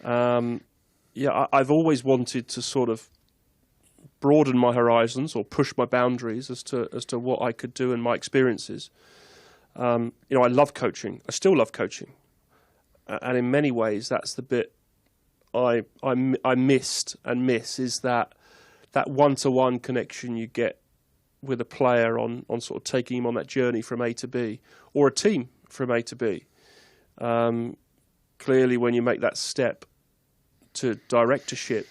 I've always wanted to sort of broaden my horizons or push my boundaries as to what I could do and my experiences. I love coaching. I still love coaching. And in many ways, that's the bit I missed and miss, is that one-to-one connection you get with a player on sort of taking him on that journey from A to B, or a team from A to B. Clearly, when you make that step to directorship,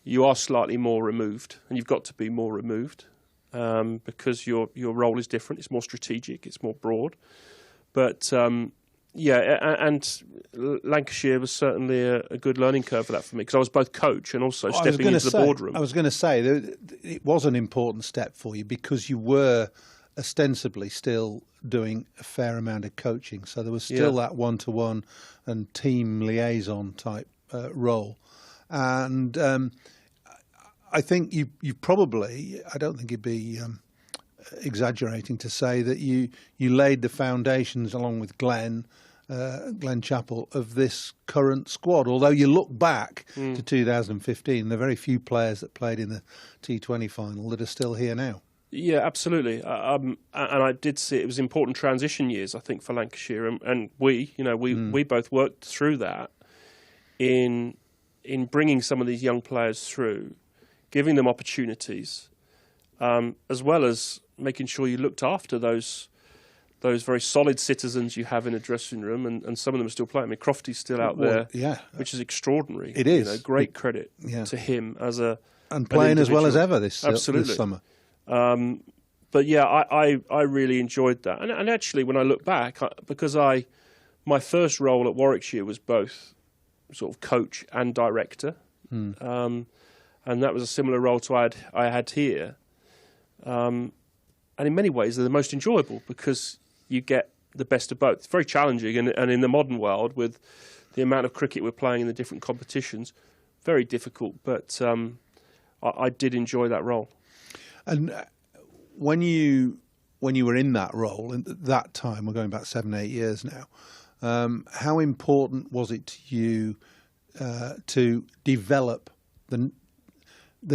you are slightly more removed, and you've got to be more removed because your role is different. It's more strategic. It's more broad. But and Lancashire was certainly a good learning curve for that for me, because I was both coach and also stepping into the boardroom. I was going to say that it was an important step for you because you were ostensibly still doing a fair amount of coaching. So there was still that one-to-one and team liaison type role. And I think you probably, I don't think it'd be exaggerating to say that you laid the foundations along with Glenn Chappell of this current squad. Although you look back to 2015, there are very few players that played in the T20 final that are still here now. Yeah, absolutely. And I did see it was important transition years, I think, for Lancashire, and we both worked through that in bringing some of these young players through, giving them opportunities, as well as making sure you looked after those very solid citizens you have in a dressing room, and some of them are still playing. I mean, Crofty's still out there, which is extraordinary. It is. Great credit to him as and playing as well as ever this summer. But yeah, I really enjoyed that, and actually when I look back, because I my first role at Warwickshire was both sort of coach and director, and that was a similar role to I had here. And in many ways, they're the most enjoyable because you get the best of both. It's very challenging, and in the modern world, with the amount of cricket we're playing in the different competitions, very difficult. But I did enjoy that role. And when you were in that role at that time, we're going back 7-8 years now, how important was it to you to develop the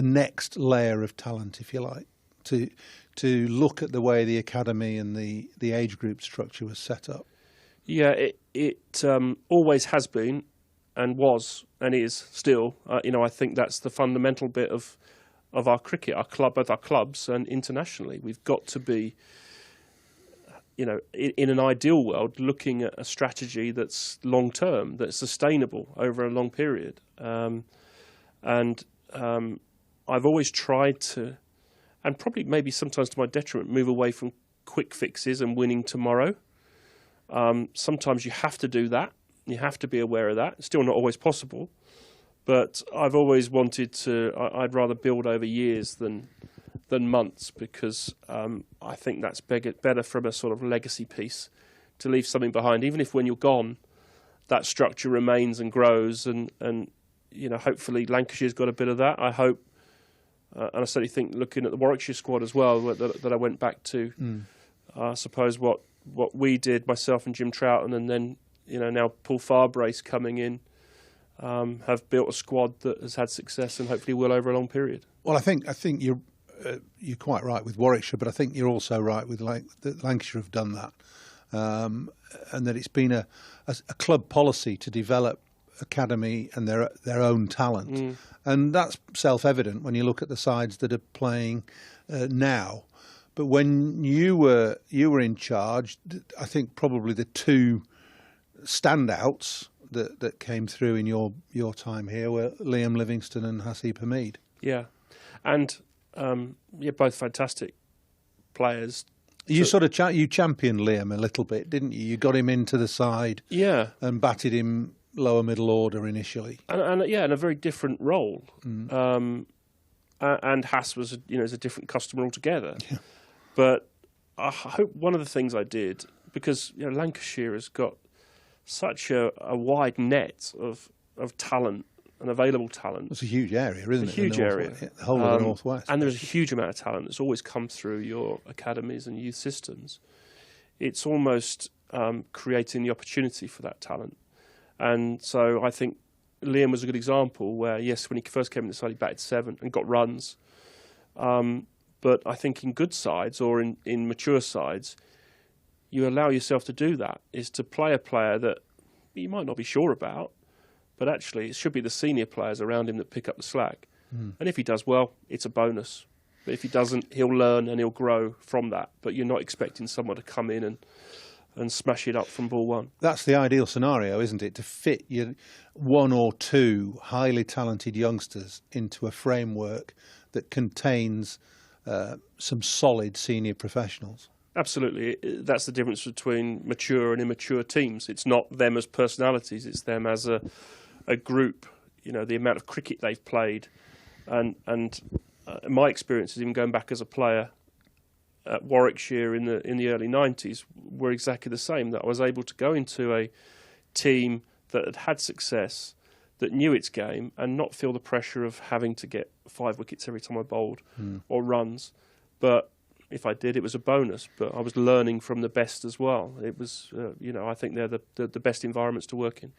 next layer of talent, if you like, to look at the way the academy and the age group structure was set up? Yeah, it always has been, and was, and is still. I think that's the fundamental bit of our cricket, both our clubs and internationally. We've got to be, in an ideal world, looking at a strategy that's long term, that's sustainable over a long period. And I've always tried to, and probably maybe sometimes to my detriment, move away from quick fixes and winning tomorrow. Sometimes you have to do that. You have to be aware of that. It's still not always possible. But I've always wanted to, I'd rather build over years than months, because I think that's better from a sort of legacy piece, to leave something behind. Even if when you're gone, that structure remains and grows. And hopefully Lancashire's got a bit of that. I hope, and I certainly think, looking at the Warwickshire squad as well, that I went back to, I suppose what we did, myself and Jim Troughton, and then now Paul Farbrace coming in, have built a squad that has had success and hopefully will over a long period. Well, I think you're quite right with Warwickshire, but I think you're also right with that Lancashire have done that, and that it's been a club policy to develop academy and their own talent, and that's self-evident when you look at the sides that are playing now. But when you were in charge, I think probably the two standouts that came through in your time here were Liam Livingstone and Hasib Hamid. Yeah, and both fantastic players. You you championed Liam a little bit, didn't you? You got him into the side, and batted him lower middle order initially, and in a very different role. And Hass was is a different customer altogether. Yeah. But I hope one of the things I did, because Lancashire has got such a wide net of talent and available talent. It's a huge area, isn't it? A huge area. The whole of the Northwest. And there's a huge amount of talent that's always come through your academies and youth systems. It's almost creating the opportunity for that talent. And so I think Liam was a good example where, yes, when he first came in the side, he batted 7 and got runs. But I think in good sides or in mature sides, you allow yourself to do that, is to play a player that you might not be sure about, but actually it should be the senior players around him that pick up the slack. And if he does well, it's a bonus. But if he doesn't, he'll learn and he'll grow from that. But you're not expecting someone to come in and smash it up from ball one. That's the ideal scenario, isn't it? To fit your 1 or 2 highly talented youngsters into a framework that contains some solid senior professionals. Absolutely. That's the difference between mature and immature teams. It's not them as personalities, it's them as a group. The amount of cricket they've played. And my experiences, even going back as a player at Warwickshire in the early 90s, were exactly the same. That I was able to go into a team that had success, that knew its game, and not feel the pressure of having to get 5 wickets every time I bowled or runs. But if I did, it was a bonus. But I was learning from the best as well. It was, I think they're the best environments to work in.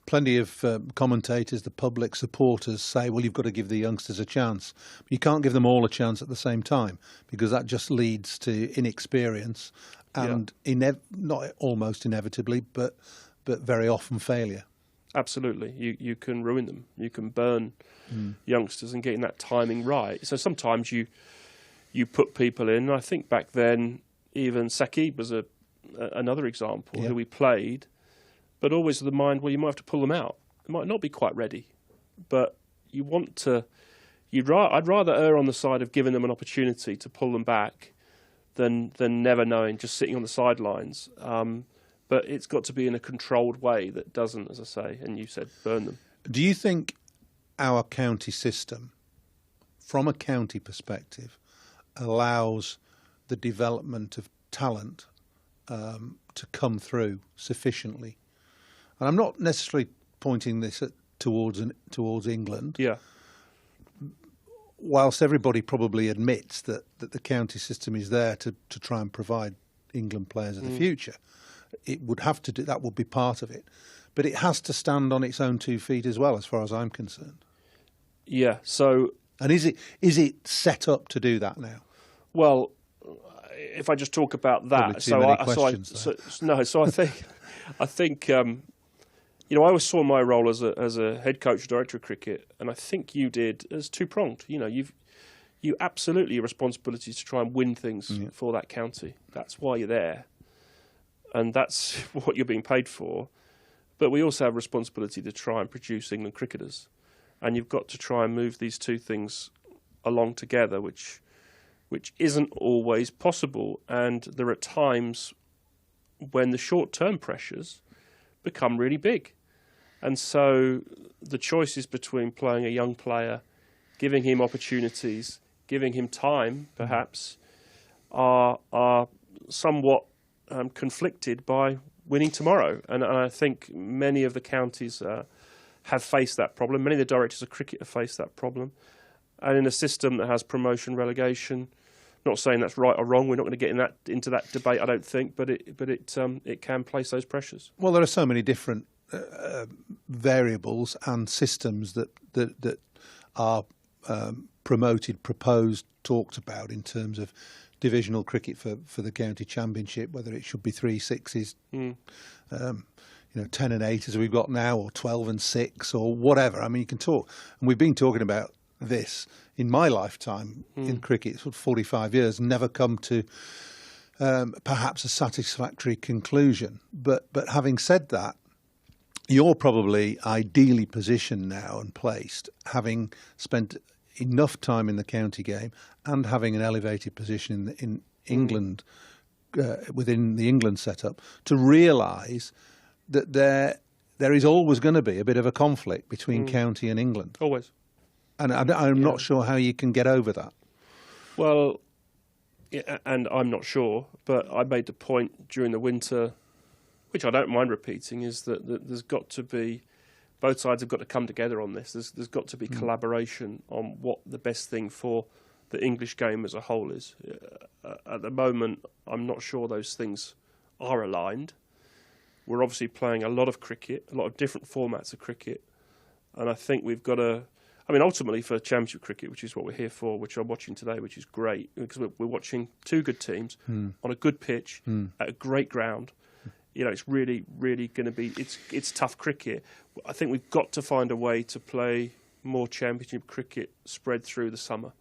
Plenty of commentators, the public, supporters say, well, you've got to give the youngsters a chance. But you can't give them all a chance at the same time, because that just leads to inexperience and not almost inevitably, but very often failure. Absolutely. You can ruin them. You can burn youngsters, and getting that timing right. So sometimes you put people in. I think back then, even Saqib was another example who we played, but always with the mind, well, you might have to pull them out. It might not be quite ready, but you want to. I'd rather err on the side of giving them an opportunity to pull them back than never knowing, just sitting on the sidelines. But it's got to be in a controlled way that doesn't, as I say, and you said, burn them. Do you think our county system, from a county perspective, allows the development of talent to come through sufficiently? And I'm not necessarily pointing this towards England. Yeah. Whilst everybody probably admits that the county system is there to try and provide England players of the future, it would have to do that. Would be part of it, but it has to stand on its own 2 feet as well, as far as I'm concerned. Yeah. So, and is it set up to do that now? Well, if I just talk about that, I think you know, I always saw my role as a head coach, director of cricket, and I think you did as two-pronged. You know, you absolutely have a responsibility to try and win things for that county. That's why you're there, and that's what you're being paid for. But we also have a responsibility to try and produce England cricketers, and you've got to try and move these two things along together, which isn't always possible. And there are times when the short-term pressures become really big. And so the choices between playing a young player, giving him opportunities, giving him time, perhaps, are somewhat conflicted by winning tomorrow. And I think many of the counties have faced that problem. Many of the directors of cricket have faced that problem. And in a system that has promotion, relegation, not saying that's right or wrong. We're not going to get into that debate, I don't think. But it can place those pressures. Well, there are so many different variables and systems that are promoted, proposed, talked about in terms of divisional cricket for the county championship, whether it should be 3 6s, 10 and 8 as we've got now, or 12 and 6, or whatever. I mean, you can talk, and we've been talking about this in my lifetime in cricket, sort of 45 years, never come to perhaps a satisfactory conclusion. But having said that, you're probably ideally positioned now and placed, having spent enough time in the county game and having an elevated position in England, within the England setup, to realise that there is always going to be a bit of a conflict between county and England. Always. And I'm not sure how you can get over that. Well, yeah, and I'm not sure, but I made the point during the winter, which I don't mind repeating, is that there's got to be, both sides have got to come together on this. There's got to be collaboration on what the best thing for the English game as a whole is. At the moment, I'm not sure those things are aligned. We're obviously playing a lot of cricket, a lot of different formats of cricket, and I think we've got to, I mean, ultimately for Championship cricket, which is what we're here for, which I'm watching today, which is great, because we're watching two good teams on a good pitch at a great ground. You know, it's really, really going to be, it's tough cricket. I think we've got to find a way to play more Championship cricket spread through the summer.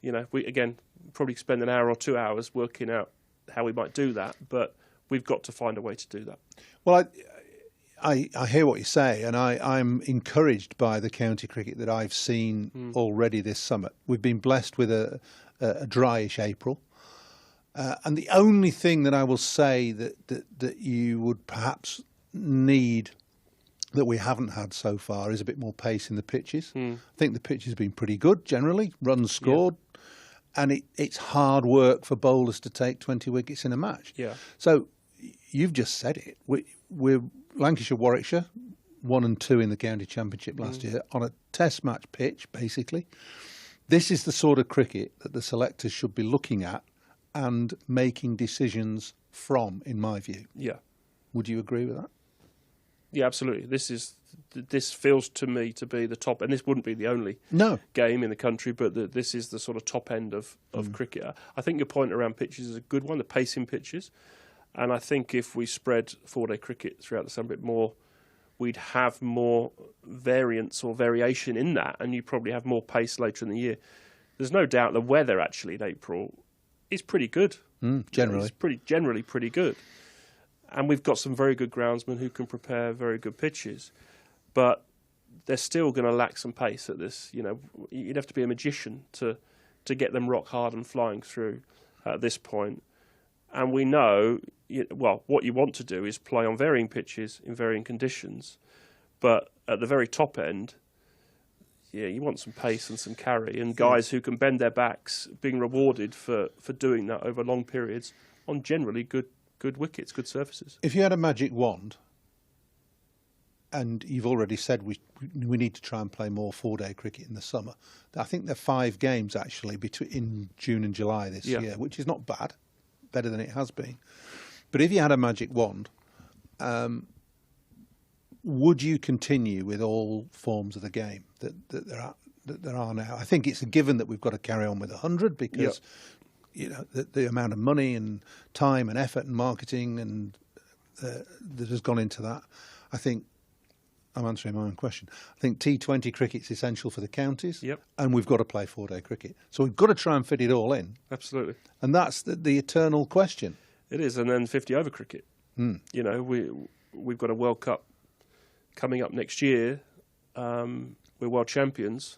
You know, we, again, probably spend an hour or 2 hours working out how we might do that, but we've got to find a way to do that. Well, I hear what you say, and I'm encouraged by the county cricket that I've seen already this summer. We've been blessed with a dryish April. And the only thing that I will say that you would perhaps need that we haven't had so far is a bit more pace in the pitches. I think the pitch has been pretty good generally, runs scored, and it's hard work for bowlers to take 20 wickets in a match. Yeah. So you've just said it. We're Lancashire, Warwickshire, 1 and 2 in the county championship last year on a test match pitch, basically. This is the sort of cricket that the selectors should be looking at and making decisions from, in my view. Yeah. Would you agree with that? Yeah, absolutely. This feels to me to be the top, and this wouldn't be the only game in the country, but this is the sort of top end of cricket. I think your point around pitches is a good one, the pacing pitches. And I think if we spread 4-day cricket throughout the summer a bit more, we'd have more variance or variation in that, and you'd probably have more pace later in the year. There's no doubt the weather actually in April is pretty good. Generally. It's generally pretty good. And we've got some very good groundsmen who can prepare very good pitches. But they're still going to lack some pace at this. You know, you'd have to be a magician to get them rock hard and flying through at this point. And we know, well, what you want to do is play on varying pitches in varying conditions. But at the very top end, yeah, you want some pace and some carry, and guys who can bend their backs being rewarded for doing that over long periods on generally good wickets, good surfaces. If you had a magic wand, and you've already said we need to try and play more 4-day cricket in the summer. I think there are 5 games actually in June and July this year, which is not bad, better than it has been. But if you had a magic wand, would you continue with all forms of the game that there are now? I think it's a given that we've got to carry on with 100 because you know the amount of money and time and effort and marketing and that has gone into that. I think I'm answering my own question. I think T20 cricket's essential for the counties, and we've got to play 4-day cricket. So we've got to try and fit it all in. Absolutely. And that's the eternal question. It is, and then 50-over cricket. You know, we've got a World Cup coming up next year. We're world champions,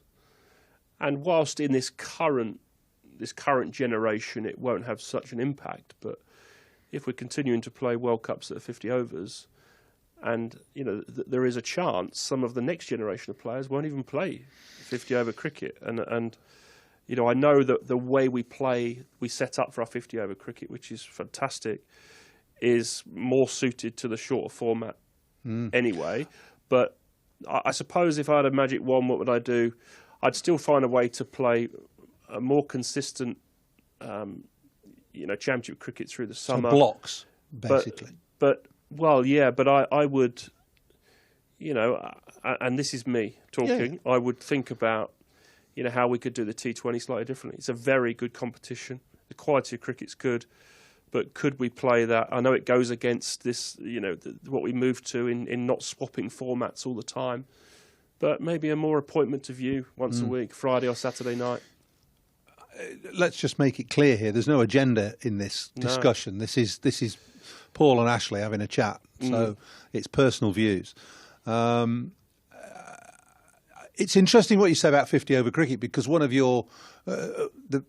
and whilst in this current generation it won't have such an impact, but if we're continuing to play World Cups that are 50 overs, and you know there is a chance some of the next generation of players won't even play 50-over cricket, and you know I know that the way we set up for our 50-over cricket, which is fantastic, is more suited to the shorter format anyway. But I suppose if I had a magic wand, what would I do? I'd still find a way to play a more consistent, you know, championship cricket through the summer. So blocks, basically. But I would, you know, and this is me talking. I would think about, you know, how we could do the T20 slightly differently. It's a very good competition. The quality of cricket's good. But could we play that? I know it goes against this, you know, what we moved to in not swapping formats all the time. But maybe a more appointment to view once a week, Friday or Saturday night. Let's just make it clear here. There's no agenda in this discussion. This is Paul and Ashley having a chat. So it's personal views. It's interesting what you say about 50-over cricket, because one of your the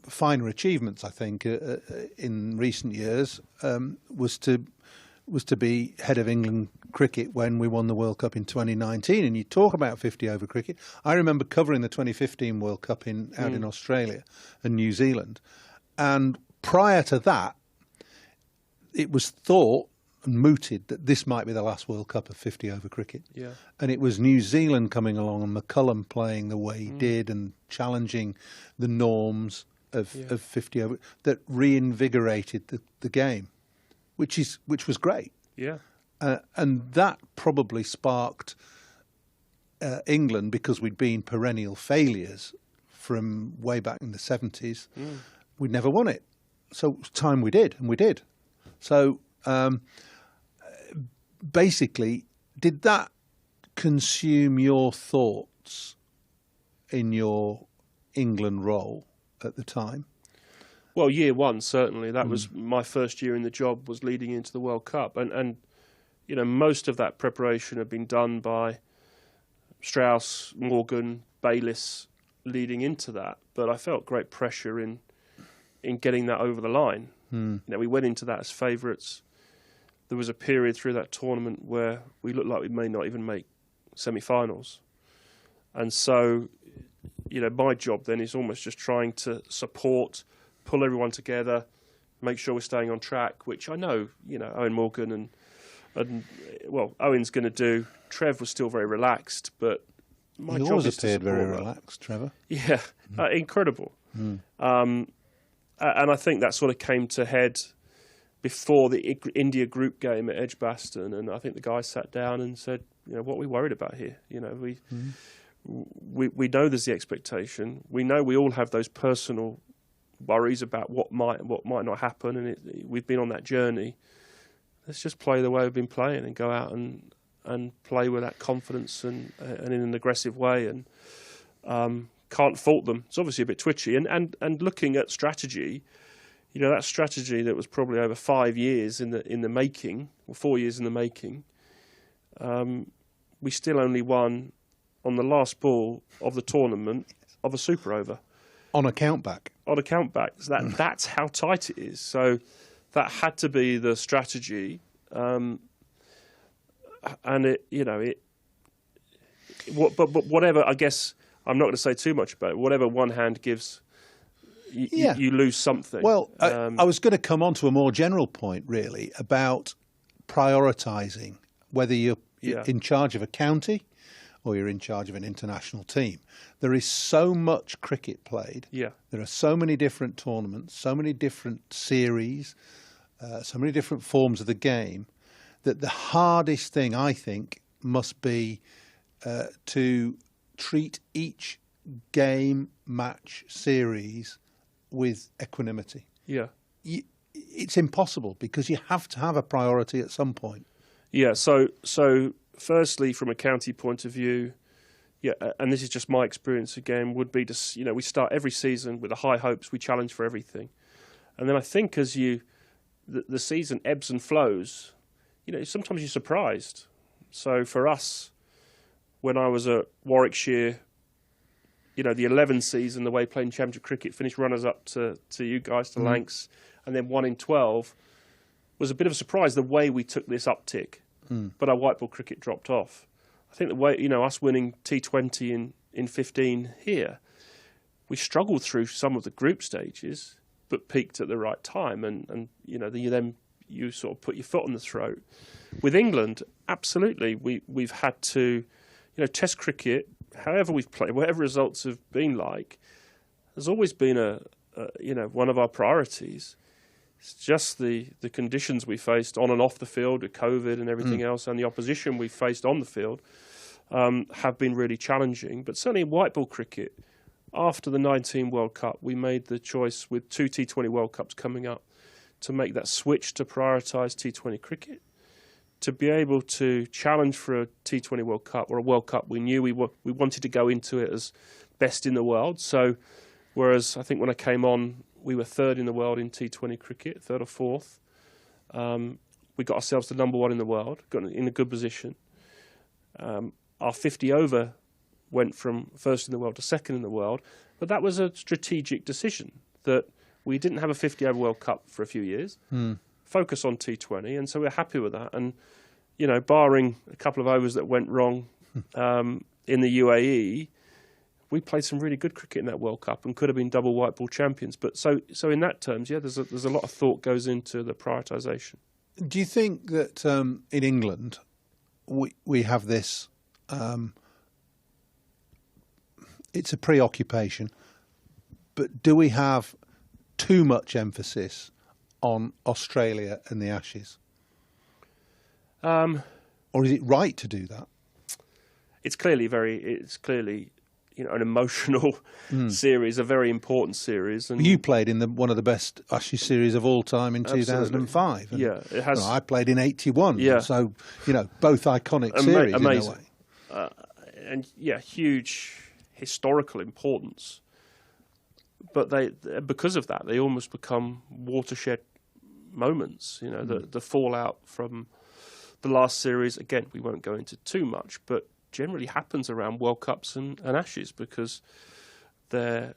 finer achievements, I think, in recent years was to be head of England cricket when we won the World Cup in 2019. And you talk about 50-over cricket. I remember covering the 2015 World Cup out in Australia and New Zealand. And prior to that, it was thought and mooted that this might be the last World Cup of 50-over cricket. Yeah. And it was New Zealand coming along and McCullum playing the way he did and challenging the norms of 50-over that reinvigorated the game, which was great. Yeah. And that probably sparked England, because we'd been perennial failures from way back in the 70s. We'd never won it. So it's time we did, and we did. So basically, did that consume your thoughts in your England role at the time? Well, year one, certainly. That was my first year in the job, was leading into the World Cup. And you know, most of that preparation had been done by Strauss, Morgan, Bayliss leading into that. But I felt great pressure in getting that over the line. You know, we went into that as favourites. There was a period through that tournament where we looked like we may not even make semi-finals. And so, you know, my job then is almost just trying to support, pull everyone together, make sure we're staying on track, which I know, you know, Owen Morgan and well, Owen's going to do. Trev was still very relaxed, but my job is to support. You always appeared very relaxed, Trevor. Yeah, incredible. And I think that sort of came to head before the India group game at Edgbaston, and I think the guys sat down and said, you know, what are we worried about here? You know, we know there's the expectation. We know we all have those personal worries about what might not happen, and we've been on that journey. Let's just play the way we've been playing and go out and play with that confidence and in an aggressive way, and can't fault them. It's obviously a bit twitchy, and looking at strategy, you know, that strategy that was probably over 5 years in the making, or 4 years in the making, we still only won on the last ball of the tournament of a super over. On a countback. On a countback. So that's how tight it is. So that had to be the strategy, and but whatever. I guess I'm not going to say too much about it. Whatever one hand gives, you lose something. Well, I was going to come on to a more general point, really, about prioritising, whether you're in charge of a county or you're in charge of an international team. There is so much cricket played. Yeah. There are so many different tournaments, so many different series, so many different forms of the game, that the hardest thing, I think, must be to treat each game, match, series with equanimity. Yeah. It's impossible because you have to have a priority at some point. Yeah, so firstly, from a county point of view, and this is just my experience again, would be to, we start every season with the high hopes, we challenge for everything. And then I think as the season ebbs and flows, sometimes you're surprised. So for us, when I was at Warwickshire, the 11 season, the way playing Championship cricket, finished runners-up to you guys, to Lancs, and then 1 in 12, was a bit of a surprise the way we took this uptick. But our white ball cricket dropped off. I think the way, us winning T20 in 15 here, we struggled through some of the group stages, but peaked at the right time. And then you sort of put your foot on the throat. With England, absolutely, we've had to, Test cricket, however we've played, whatever results have been like, has always been one of our priorities. It's just the conditions we faced on and off the field with COVID and everything else, and the opposition we faced on the field have been really challenging. But certainly in white ball cricket, after the 19 World Cup, we made the choice with 2 T20 World Cups coming up to make that switch to prioritise T20 cricket, to be able to challenge for a T20 World Cup or a World Cup. We knew we wanted to go into it as best in the world. So whereas I think when I came on, we were 3rd in the world in T20 cricket, 3rd or 4th. We got ourselves to number 1 in the world, got in a good position. Our 50 over went from 1st in the world to 2nd in the world, but that was a strategic decision that we didn't have a 50 over World Cup for a few years, focus on T20, and so we're happy with that. And, barring a couple of overs that went wrong in the UAE, we played some really good cricket in that World Cup and could have been double white ball champions. But so in that terms, there's a lot of thought goes into the prioritisation. Do you think that in England we have this? It's a preoccupation, but do we have too much emphasis on Australia and the Ashes? Or is it right to do that? It's clearly an emotional series, a very important series. And you played in one of the best Ashes series of all time in 2005. And, it has. I played in 81. Yeah. So, both iconic series amazing. in a way. And huge historical importance. But because of that, they almost become watershed moments. The fallout from the last series, again, we won't go into too much, but generally happens around World Cups and Ashes because they're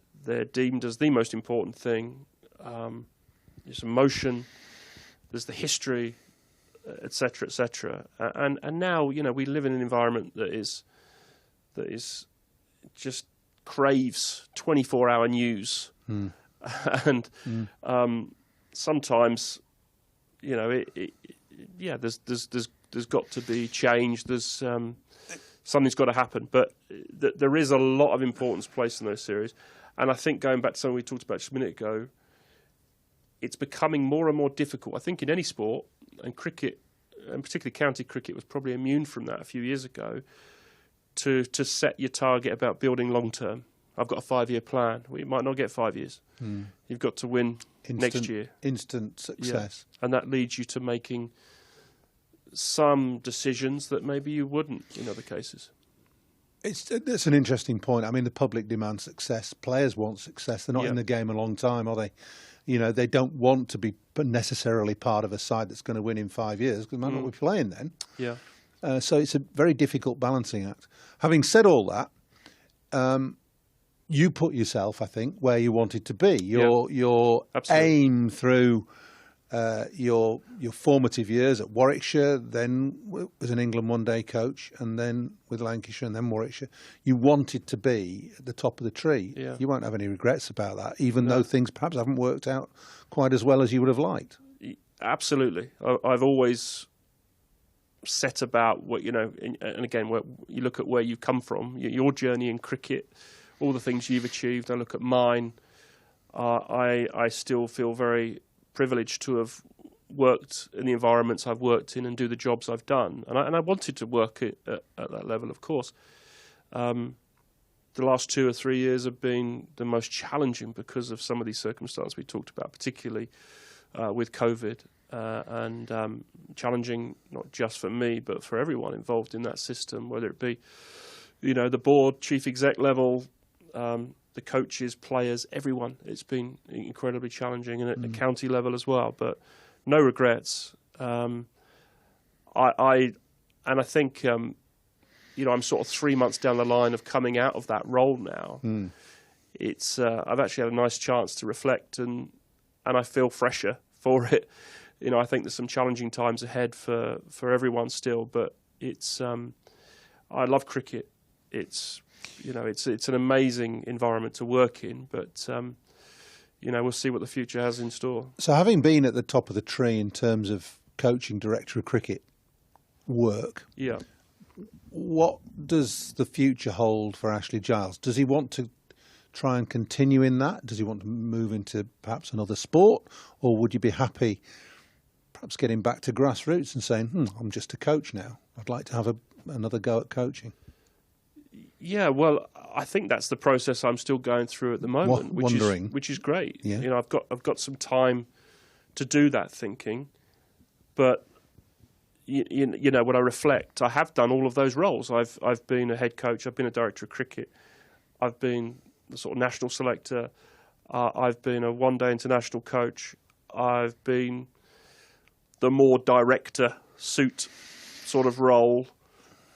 deemed as the most important thing. There's emotion, there's the history, etc., etc. And now we live in an environment that is just craves 24-hour news, and sometimes there's got to be change. There's something's got to happen, but there is a lot of importance placed in those series. And I think going back to something we talked about just a minute ago, it's becoming more and more difficult, I think, in any sport, and cricket, and particularly county cricket, was probably immune from that a few years ago, to set your target about building long-term. I've got a 5-year plan. Well, you might not get 5 years. You've got to win next year. Instant success. Yeah. And that leads you to making some decisions that maybe you wouldn't in other cases. It's an interesting point. I mean, the public demands success. Players want success. They're not in the game a long time, are they? They don't want to be necessarily part of a side that's going to win in 5 years because they might not be playing then. Yeah. So it's a very difficult balancing act. Having said all that, you put yourself, I think, where you wanted to be. Your aim through your formative years at Warwickshire, then as an England one-day coach, and then with Lancashire and then Warwickshire, you wanted to be at the top of the tree. Yeah. You won't have any regrets about that, even though things perhaps haven't worked out quite as well as you would have liked. Absolutely. I've always set about what, you know, and again, you look at where you've come from, your journey in cricket, all the things you've achieved. I look at mine. I still feel very privileged to have worked in the environments I've worked in and do the jobs I've done. And I wanted to work at that level, of course. The last 2 or 3 years have been the most challenging because of some of these circumstances we talked about, particularly with COVID. And challenging not just for me, but for everyone involved in that system, whether it be, you know, the board, chief exec level, the coaches, players, everyone. It's been incredibly challenging, and at the county level as well. But no regrets. I think, you know, I'm sort of 3 months down the line of coming out of that role now. It's I've actually had a nice chance to reflect, and I feel fresher for it. You know, I think there's some challenging times ahead for everyone still, but it's I love cricket. It's, you know, it's an amazing environment to work in, but you know, we'll see what the future has in store. So, having been at the top of the tree in terms of coaching director of cricket work, what does the future hold for Ashley Giles? Does he want to try and continue in that? Does he want to move into perhaps another sport, or would you be happy perhaps getting back to grassroots and saying, I'm just a coach now, I'd like to have another go at coaching? Yeah, well, I think that's the process I'm still going through at the moment, which is great. Yeah. You know, I've got some time to do that thinking, but you know, when I reflect, I have done all of those roles. I've been a head coach, I've been a director of cricket, I've been the sort of national selector, I've been a one-day international coach, I've been the more director suit sort of role,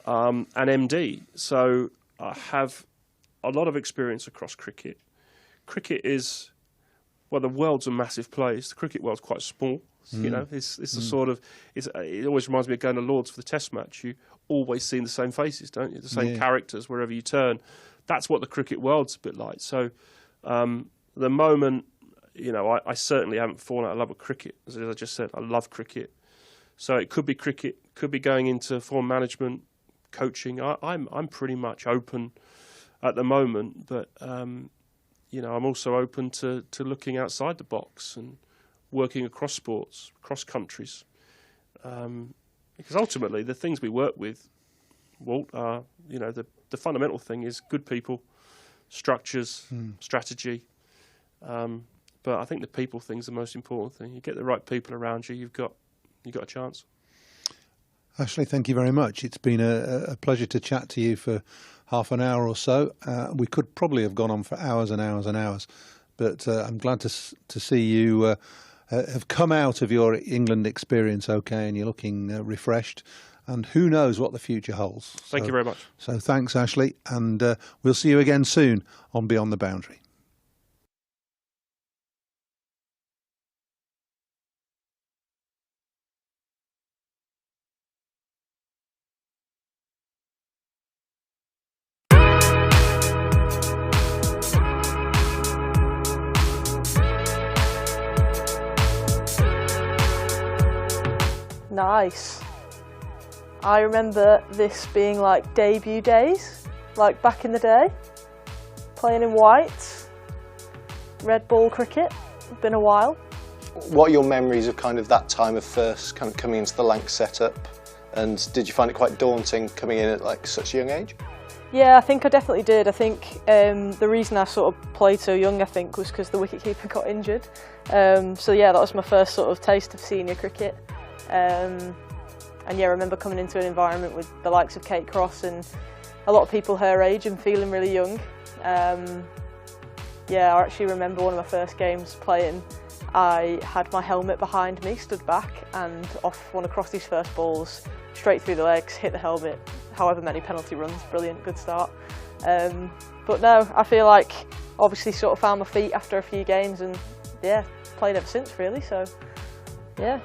and MD. So I have a lot of experience across cricket. Cricket is, well, the world's a massive place. The cricket world's quite small. You know, it's a sort of, it always reminds me of going to Lord's for the Test match. You always see the same faces, don't you? The same characters wherever you turn. That's what the cricket world's a bit like. So the moment, you know, I certainly haven't fallen out of love with cricket. As I just said, I love cricket. So it could be cricket, could be going into form management, coaching. I'm pretty much open at the moment, but you know, I'm also open to looking outside the box and working across sports, across countries, because ultimately the things we work with, Walt, are, you know, the fundamental thing is good people, structures, strategy. But I think the people thing's the most important thing. You get the right people around you, you've got a chance. Ashley, thank you very much. It's been a pleasure to chat to you for half an hour or so. We could probably have gone on for hours and hours and hours, but I'm glad to see you have come out of your England experience okay, and you're looking refreshed. And who knows what the future holds. Thank you very much. So thanks, Ashley, and we'll see you again soon on Beyond the Boundary. Nice. I remember this being like debut days, like back in the day, playing in white, red ball cricket. It's been a while. What are your memories of kind of that time of first kind of coming into the Lanc setup, and did you find it quite daunting coming in at like such a young age? Yeah, I think I definitely did. I think the reason I sort of played so young, I think, was because the wicketkeeper got injured. So yeah, that was my first sort of taste of senior cricket. And yeah, I remember coming into an environment with the likes of Kate Cross and a lot of people her age and feeling really young. Yeah, I actually remember one of my first games playing, I had my helmet behind me, stood back, and off one of Crossy's first balls, straight through the legs, hit the helmet, however many penalty runs, brilliant, good start. But no, I feel like obviously sort of found my feet after a few games and yeah, played ever since really, so yeah.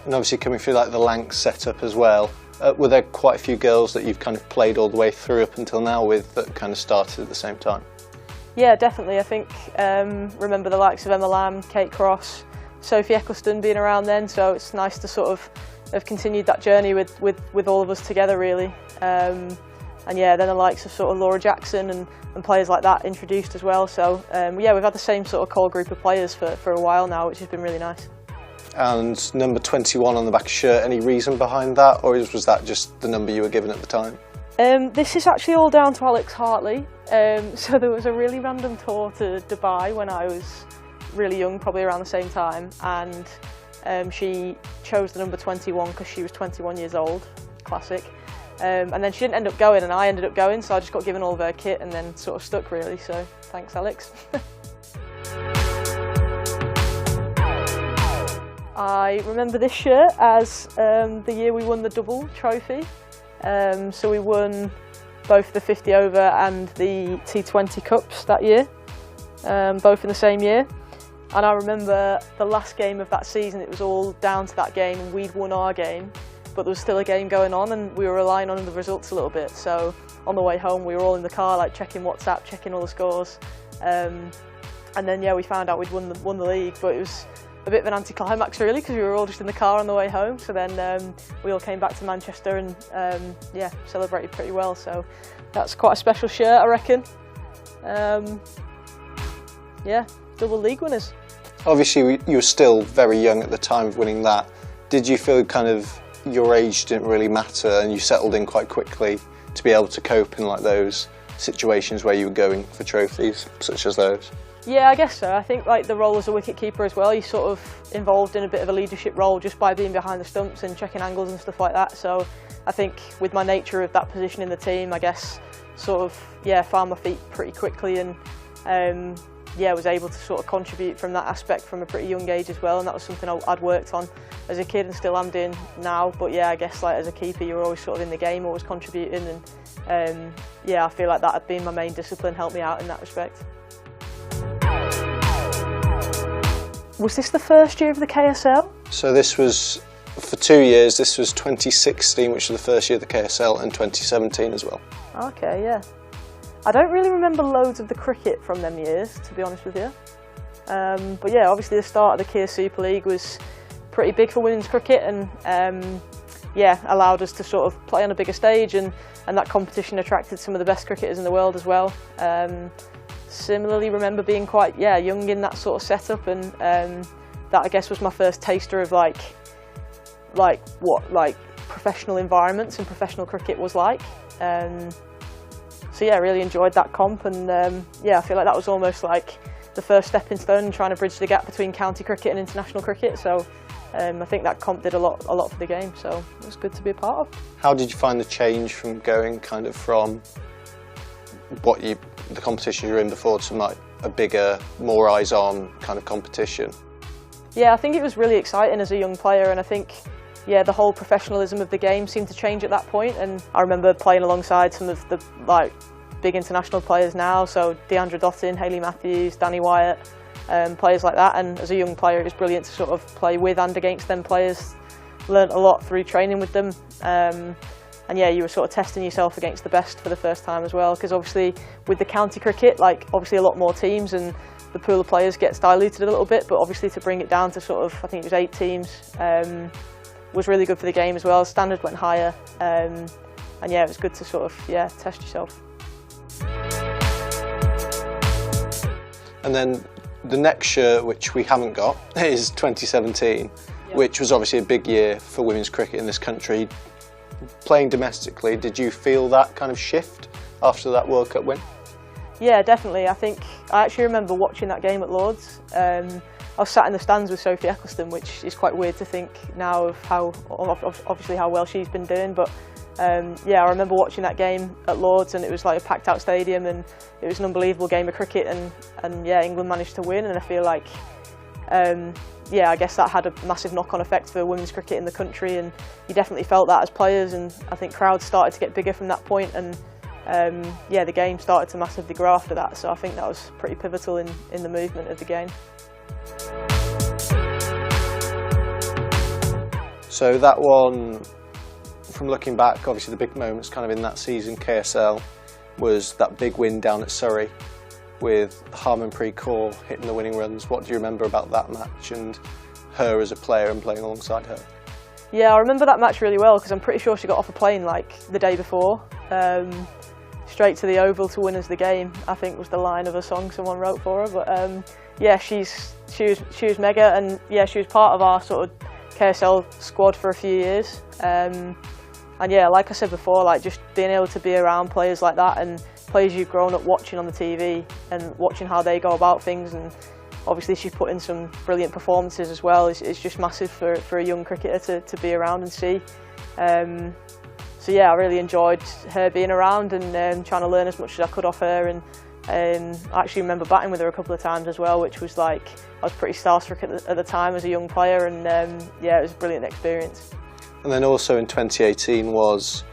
And obviously coming through like the Lancs setup as well, were there quite a few girls that you've kind of played all the way through up until now with that kind of started at the same time? Yeah, definitely. I think remember the likes of Emma Lamb, Kate Cross, Sophie Eccleston being around then, so it's nice to sort of have continued that journey with all of us together really. And yeah, then the likes of sort of Laura Jackson and players like that introduced as well. So yeah, we've had the same sort of core group of players for a while now, which has been really nice. And number 21 on the back of the shirt, any reason behind that, or was that just the number you were given at the time? This is actually all down to Alex Hartley. So there was a really random tour to Dubai when I was really young, probably around the same time, and she chose the number 21 because she was 21 years old, classic. And then she didn't end up going and I ended up going, so I just got given all of her kit and then sort of stuck really, so thanks Alex. I remember this shirt as the year we won the double trophy. So we won both the 50 over and the T20 Cups that year, both in the same year. And I remember the last game of that season, it was all down to that game and we'd won our game, but there was still a game going on and we were relying on the results a little bit. So on the way home we were all in the car like checking WhatsApp, checking all the scores. And then yeah, we found out we'd won the league, but it was a bit of an anticlimax really because we were all just in the car on the way home. So then we all came back to Manchester and yeah, celebrated pretty well. So that's quite a special shirt, I reckon. Yeah, double league winners. Obviously you were still very young at the time of winning that. Did you feel kind of your age didn't really matter and you settled in quite quickly to be able to cope in like those situations where you were going for trophies such as those? Yeah, I guess so. I think like the role as a wicket keeper as well, you're sort of involved in a bit of a leadership role just by being behind the stumps and checking angles and stuff like that. So I think with my nature of that position in the team, I guess sort of, yeah, found my feet pretty quickly and yeah, was able to sort of contribute from that aspect from a pretty young age as well, and that was something I'd worked on as a kid and still am doing now. But yeah, I guess like as a keeper you're always sort of in the game, always contributing, and yeah, I feel like that had been my main discipline, helped me out in that respect. Was this the first year of the KSL? So this was for 2 years. This was 2016, which was the first year of the KSL, and 2017 as well. Okay, yeah. I don't really remember loads of the cricket from them years, to be honest with you. But yeah, obviously the start of the Kia Super League was pretty big for women's cricket and yeah, allowed us to sort of play on a bigger stage and that competition attracted some of the best cricketers in the world as well. Similarly, remember being quite young in that sort of setup, and that I guess was my first taster of like what professional environments and professional cricket was like. So yeah, I really enjoyed that comp, and yeah, I feel like that was almost like the first stepping stone in trying to bridge the gap between county cricket and international cricket. So I think that comp did a lot for the game, so it was good to be a part of. How did you find the change from going kind of from the competition you were in before to like a bigger, more eyes-on kind of competition? Yeah, I think it was really exciting as a young player, and I think yeah, the whole professionalism of the game seemed to change at that point, and I remember playing alongside some of the like big international players now, so Deandra Dottin, Hayley Matthews, Danny Wyatt, players like that, and as a young player it was brilliant to sort of play with and against them players. Learned a lot through training with them, and yeah, you were sort of testing yourself against the best for the first time as well, because obviously with the county cricket, like obviously a lot more teams and the pool of players gets diluted a little bit, but obviously to bring it down to sort of, I think it was 8 teams, was really good for the game as well. Standard went higher, and yeah, it was good to sort of test yourself. And then the next shirt, which we haven't got, is 2017, which was obviously a big year for women's cricket in this country. Playing domestically, did you feel that kind of shift after that World Cup win? Yeah, definitely. I think I actually remember watching that game at Lords. I was sat in the stands with Sophie Eccleston, which is quite weird to think now of how, obviously how well she's been doing, but yeah, I remember watching that game at Lords, and it was like a packed out stadium, and it was an unbelievable game of cricket, and yeah, England managed to win, and I feel like yeah, I guess that had a massive knock-on effect for women's cricket in the country, and you definitely felt that as players, and I think crowds started to get bigger from that point, and yeah, the game started to massively grow after that, so I think that was pretty pivotal in the movement of the game. So that one, from looking back, obviously the big moments kind of in that season, KSL, was that big win down at Surrey with Harmanpreet Kaur hitting the winning runs. What do you remember about that match and her as a player and playing alongside her? Yeah, I remember that match really well because I'm pretty sure she got off a plane like the day before. Straight to the Oval to win us the game, I think was the line of a song someone wrote for her. But yeah, she was mega, and yeah, she was part of our sort of KSL squad for a few years. And yeah, like I said before, like just being able to be around players like that and players you've grown up watching on the TV and watching how they go about things, and obviously she's put in some brilliant performances as well. It's just massive for a young cricketer to be around and see. So yeah, I really enjoyed her being around and trying to learn as much as I could off her. And I actually remember batting with her a couple of times as well, which was like, I was pretty starstruck at the time as a young player, and yeah, it was a brilliant experience. And then also in 2018 was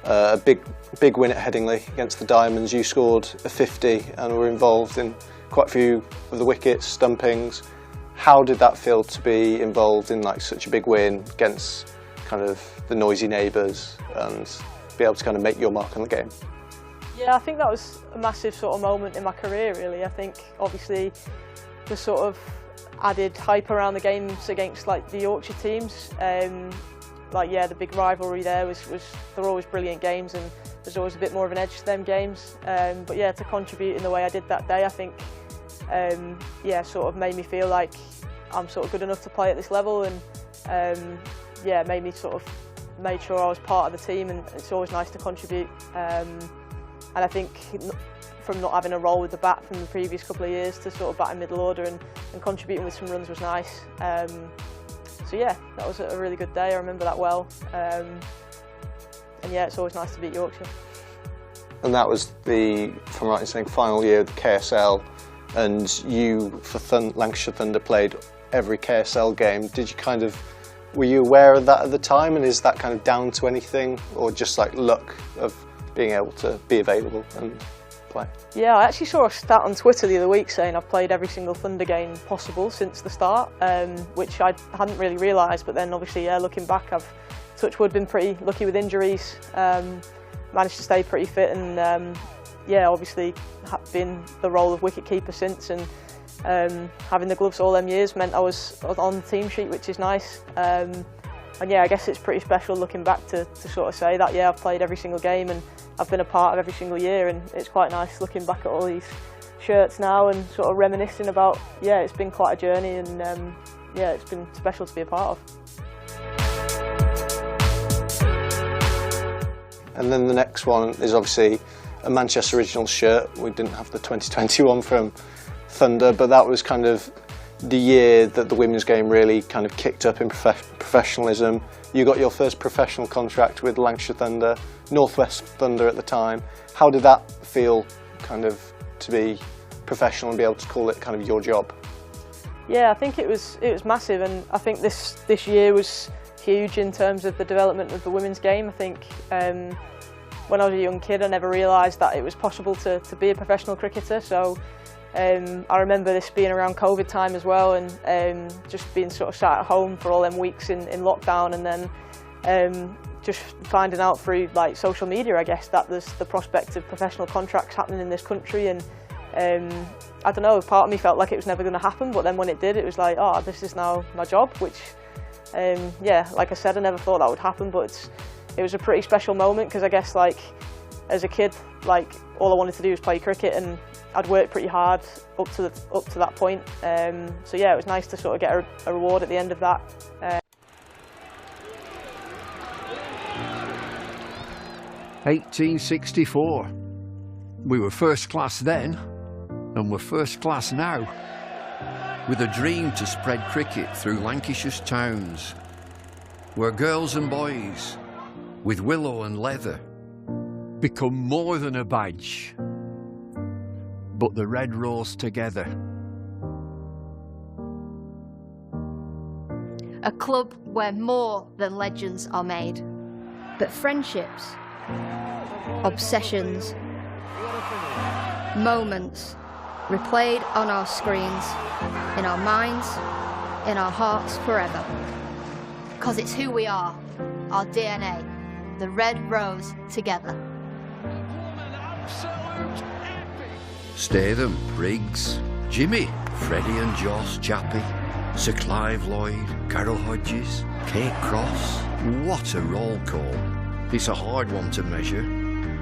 a big win at Headingley against the Diamonds. You scored a 50 and were involved in quite a few of the wickets, stumpings. How did that feel to be involved in like such a big win against kind of the noisy neighbours and be able to kind of make your mark on the game? Yeah, I think that was a massive sort of moment in my career really. I think obviously the sort of added hype around the games against like the Yorkshire teams. Like yeah, the big rivalry there was they're always brilliant games, and there's always a bit more of an edge to them games. But yeah, to contribute in the way I did that day, I think yeah, sort of made me feel like I'm sort of good enough to play at this level, and yeah, made sure I was part of the team, and it's always nice to contribute. And I think from not having a role with the bat from the previous couple of years to sort of batting middle order and contributing with some runs was nice. So yeah, that was a really good day, I remember that well. And yeah, it's always nice to beat Yorkshire. And that was the, if I'm right in saying, final year of the KSL, and you, for Lancashire Thunder, played every KSL game. Did you kind of, were you aware of that at the time, and is that kind of down to anything, or just like luck of being able to be available and play? Yeah, I actually saw a stat on Twitter the other week saying I've played every single Thunder game possible since the start, which I hadn't really realised, but then obviously, yeah, looking back, I've, touch wood, been pretty lucky with injuries, managed to stay pretty fit, and yeah, obviously been the role of wicket-keeper since, and having the gloves all them years meant I was on the team sheet, which is nice. And yeah, I guess it's pretty special looking back to sort of say that, yeah, I've played every single game and I've been a part of every single year, and it's quite nice looking back at all these shirts now and sort of reminiscing about, yeah, it's been quite a journey, and yeah, it's been special to be a part of. And then the next one is obviously a Manchester Originals shirt. We didn't have the 2021 from Thunder, but that was kind of the year that the women's game really kind of kicked up in professionalism. You got your first professional contract with Lancashire Thunder, Northwest Thunder at the time. How did that feel, kind of, to be professional and be able to call it kind of your job? Yeah, I think it was massive, and I think this year was huge in terms of the development of the women's game. I think when I was a young kid, I never realised that it was possible to be a professional cricketer. So I remember this being around COVID time as well, and just being sort of sat at home for all them weeks in lockdown, and then just finding out through like social media, I guess, that there's the prospect of professional contracts happening in this country. And I don't know, part of me felt like it was never going to happen, but then when it did, it was like, oh, this is now my job, which yeah, like I said, I never thought that would happen, but it was a pretty special moment, because I guess like as a kid, like all I wanted to do was play cricket, and I'd worked pretty hard up to that point. So yeah, it was nice to sort of get a reward at the end of that. 1864. We were first class then, and we're first class now, with a dream to spread cricket through Lancashire's towns, where girls and boys, with willow and leather, become more than a badge, but the red rose together. A club where more than legends are made, but friendships, obsessions, moments replayed on our screens, in our minds, in our hearts forever. Because it's who we are, our DNA, the Red Rose together. Statham, Briggs, Jimmy, Freddie and Joss, Chappie, Sir Clive Lloyd, Carol Hodges, Kate Cross. What a roll call. It's a hard one to measure,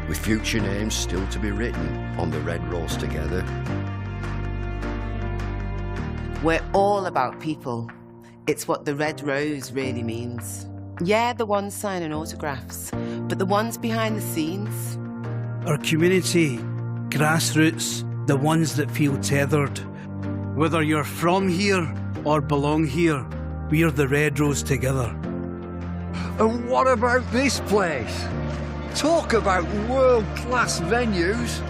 with future names still to be written on the Red Rose together. We're all about people. It's what the Red Rose really means. Yeah, the ones signing autographs, but the ones behind the scenes. Our community, grassroots, the ones that feel tethered. Whether you're from here or belong here, we're the Red Rose together. And what about this place? Talk about world-class venues,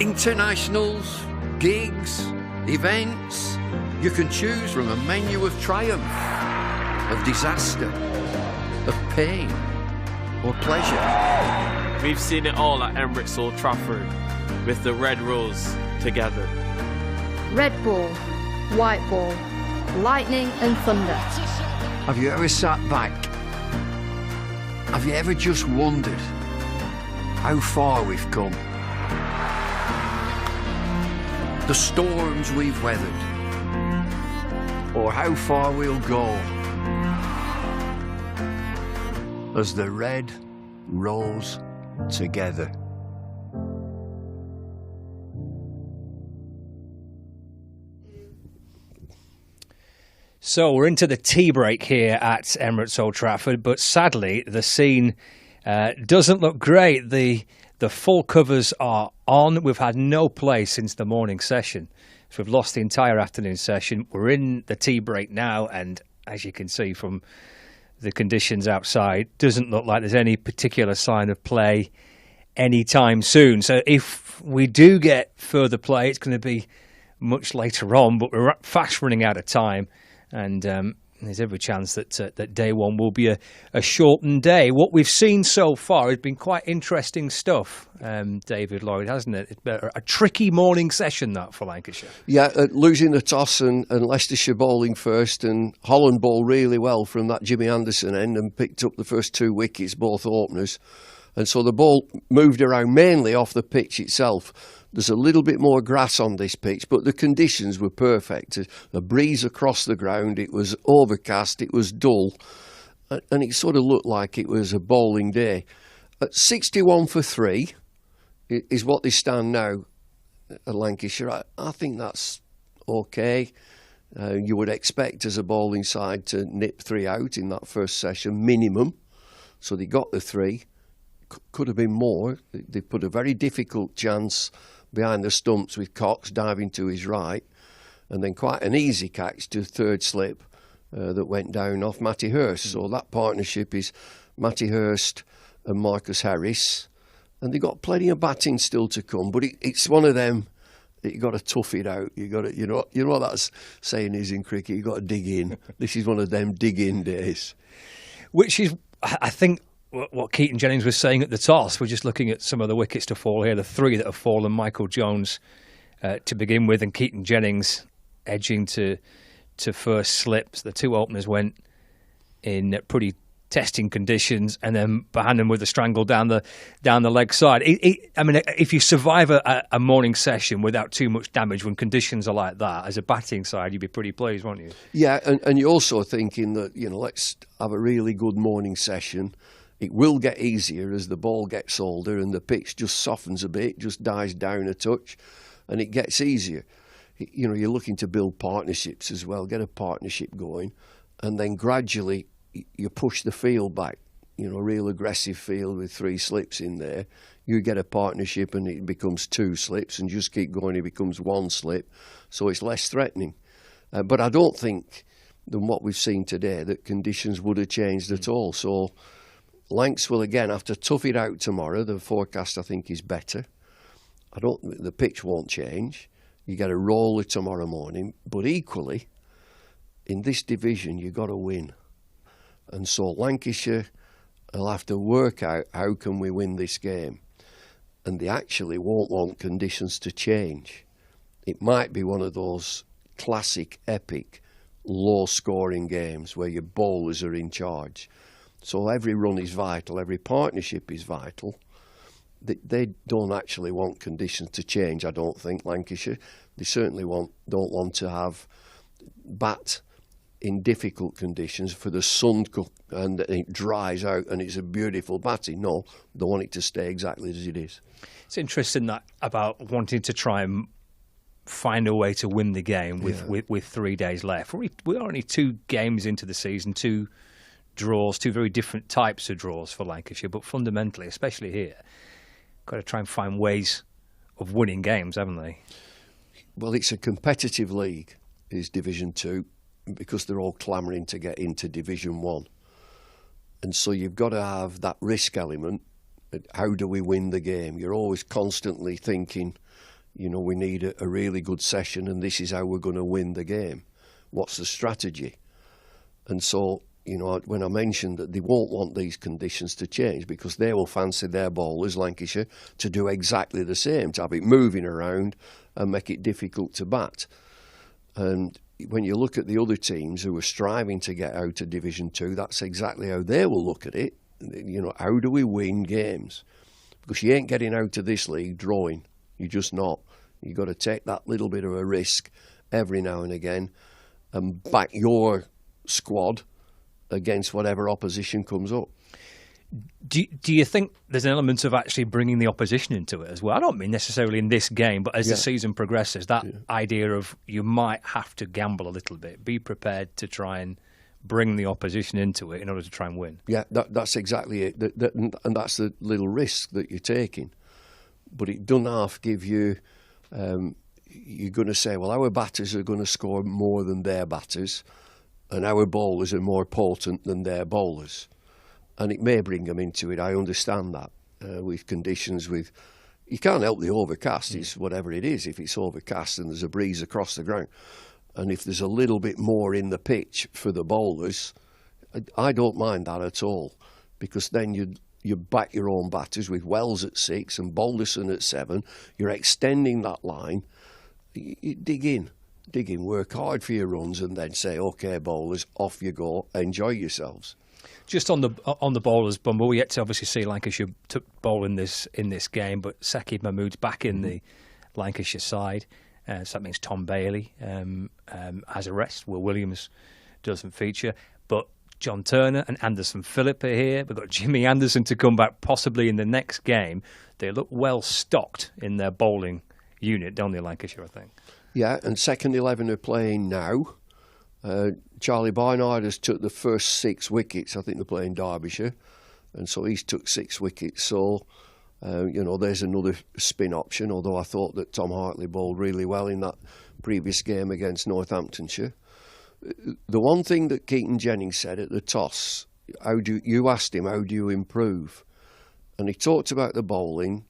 internationals, gigs, events. You can choose from a menu of triumph, of disaster, of pain, or pleasure. We've seen it all at Emirates Old Trafford, with the Red Rose together. Red ball, white ball, lightning and thunder. Have you ever sat back? Have you ever just wondered how far we've come? The storms we've weathered, or how far we'll go as the Red Rose together. So we're into the tea break here at Emirates Old Trafford, but sadly the scene doesn't look great. The full covers are on. We've had no play since the morning session, so we've lost the entire afternoon session. We're in the tea break now, and as you can see from the conditions outside, doesn't look like there's any particular sign of play anytime soon. So if we do get further play, it's going to be much later on, but we're fast running out of time. And there's every chance that day one will be a shortened day. What we've seen so far has been quite interesting stuff, David Lloyd, hasn't it? It's been a tricky morning session, that, for Lancashire. Yeah, losing the toss and Leicestershire bowling first, and Holland bowled really well from that Jimmy Anderson end and picked up the first 2 wickets, both openers. And so the ball moved around mainly off the pitch itself. There's a little bit more grass on this pitch, but the conditions were perfect. A breeze across the ground, it was overcast, it was dull, and it sort of looked like it was a bowling day. At 61 for 3 is what they stand now at Lancashire. I think that's okay. You would expect as a bowling side to nip 3 out in that first session, minimum. So they got the 3. Could have been more. They put a very difficult chance behind the stumps with Cox diving to his right, and then quite an easy catch to third slip that went down off Matty Hurst. So that partnership is Matty Hurst and Marcus Harris, and they've got plenty of batting still to come. But it's one of them that you got to tough it out. You got to, you know what that saying is in cricket. You got to dig in. This is one of them dig in days, which is, I think, what Keaton Jennings was saying at the toss. We're just looking at some of the wickets to fall here. The 3 that have fallen: Michael Jones to begin with, and Keaton Jennings edging to first slips. The 2 openers went in pretty testing conditions, and then Bohannon with a strangle down the leg side. I mean, if you survive a morning session without too much damage when conditions are like that, as a batting side, you'd be pretty pleased, won't you? Yeah, and you're also thinking that, let's have a really good morning session. It will get easier as the ball gets older and the pitch just softens a bit, just dies down a touch, and it gets easier. You're looking to build partnerships as well, get a partnership going, and then gradually you push the field back, a real aggressive field with 3 slips in there. You get a partnership and it becomes 2 slips, and just keep going, it becomes 1 slip, so it's less threatening. But I don't think, than what we've seen today, that conditions would have changed at all. So Lancs will again have to tough it out tomorrow. The forecast, I think, is better. The pitch won't change. You get a roller tomorrow morning, but equally, in this division, you've got to win. And so Lancashire will have to work out how can we win this game. And they actually won't want conditions to change. It might be one of those classic, epic, low-scoring games where your bowlers are in charge. So every run is vital, every partnership is vital. They don't actually want conditions to change, I don't think, Lancashire. They certainly don't want to have bat in difficult conditions for the sun and it dries out and it's a beautiful batting. No, they want it to stay exactly as it is. It's interesting that about wanting to try and find a way to win the game with 3 days left. We're only 2 games into the season, 2 draws, 2 very different types of draws for Lancashire, but fundamentally, especially here, got to try and find ways of winning games, haven't they? Well, it's a competitive league, is Division 2, because they're all clamouring to get into Division 1. And so you've got to have that risk element. How do we win the game? You're always constantly thinking, you know, we need a really good session and this is how we're going to win the game. What's the strategy? And so, you know, when I mentioned that they won't want these conditions to change because they will fancy their bowlers, Lancashire, to do exactly the same, to have it moving around and make it difficult to bat. And when you look at the other teams who are striving to get out of Division 2, that's exactly how they will look at it. You know, how do we win games? Because you ain't getting out of this league drawing. You're just not. You've got to take that little bit of a risk every now and again and back your squad against whatever opposition comes up. Do you think there's an element of actually bringing the opposition into it as well? I don't mean necessarily in this game, but as the season progresses, that idea of you might have to gamble a little bit, be prepared to try and bring the opposition into it in order to try and win. Yeah, that's exactly it. And that's the little risk that you're taking. But it doesn't half give you, you're going to say, well, our batters are going to score more than their batters and our bowlers are more potent than their bowlers. And it may bring them into it, I understand that, with conditions with... You can't help the overcast, it's whatever it is. If it's overcast and there's a breeze across the ground, and if there's a little bit more in the pitch for the bowlers, I don't mind that at all, because then you back your own batters with Wells at 6 and Balderson at 7. You're extending that line. You dig in, work hard for your runs, and then say, OK, bowlers, off you go, enjoy yourselves. Just on the bowlers, Bumble, we yet to obviously see Lancashire bowl in this game, but Saqib Mahmood's back in the Lancashire side. So that means Tom Bailey has a rest. Will Williams doesn't feature. But John Turner and Anderson Phillip are here. We've got Jimmy Anderson to come back possibly in the next game. They look well stocked in their bowling unit, don't they, Lancashire, I think? Yeah, and second 11 are playing now. Charlie Barnard has took the first 6 wickets. I think they're playing Derbyshire. And so he's took 6 wickets. So... you know, there's another spin option, although I thought that Tom Hartley bowled really well in that previous game against Northamptonshire. The one thing that Keaton Jennings said at the toss, you asked him, how do you improve? And he talked about the bowling.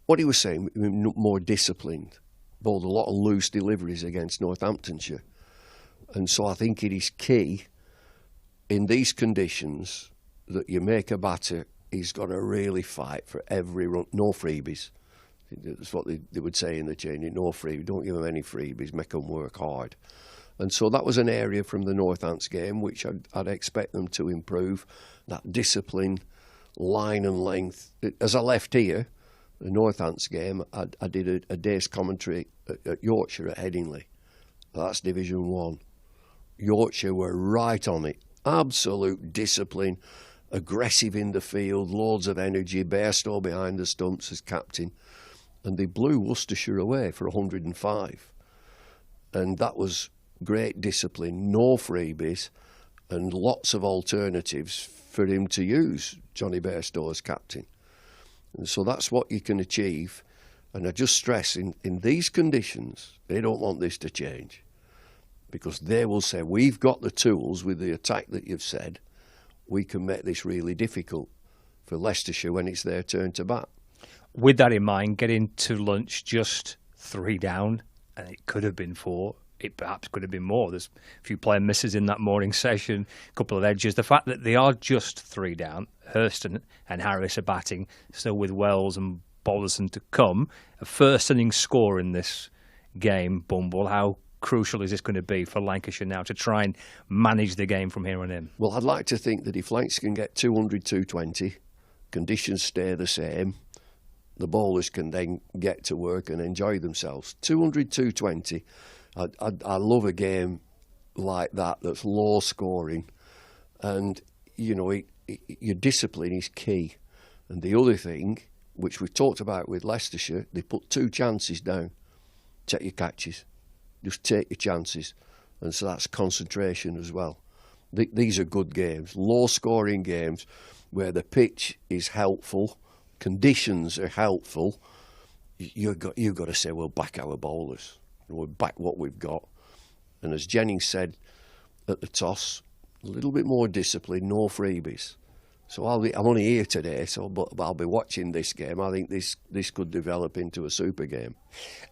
What he was saying, more disciplined. Bowled a lot of loose deliveries against Northamptonshire. And so I think it is key in these conditions that you make a batter. He's got to really fight for every run. No freebies. That's what they would say in the chain. No freebies. Don't give them any freebies. Make them work hard. And so that was an area from the Northants game which I'd expect them to improve. That discipline, line and length. As I left here, the Northants game, I did a day's commentary at Yorkshire at Headingley. That's Division 1. Yorkshire were right on it. Absolute discipline. Aggressive in the field, loads of energy, Bairstow behind the stumps as captain. And they blew Worcestershire away for 105. And that was great discipline, no freebies, and lots of alternatives for him to use, Johnny Bairstow as captain. And so that's what you can achieve. And I just stress, in these conditions, they don't want this to change. Because they will say, we've got the tools with the attack that you've said, we can make this really difficult for Leicestershire when it's their turn to bat. With that in mind, getting to lunch just 3 down, and it could have been 4, it perhaps could have been more. There's a few player misses in that morning session, a couple of edges. The fact that they are just 3 down, Hurston and Harris are batting, still with Wells and Balderson to come. A first inning score in this game, Bumble. How crucial is this going to be for Lancashire now to try and manage the game from here on in? Well, I'd like to think that if Lancashire can get 200, 220, conditions stay the same, the bowlers can then get to work and enjoy themselves. 200, 220, I love a game like that that's low scoring, and you know your discipline is key. And the other thing, which we've talked about with Leicestershire, they put 2 chances down. Take your catches, just take your chances, and so that's concentration as well. These are good games, low scoring games where the pitch is helpful, conditions are helpful. You've got to say, well, back our bowlers, we'll back what we've got. And as Jennings said at the toss, a little bit more discipline, no freebies. So I'm only here today, but I'll be watching this game. I think this could develop into a super game.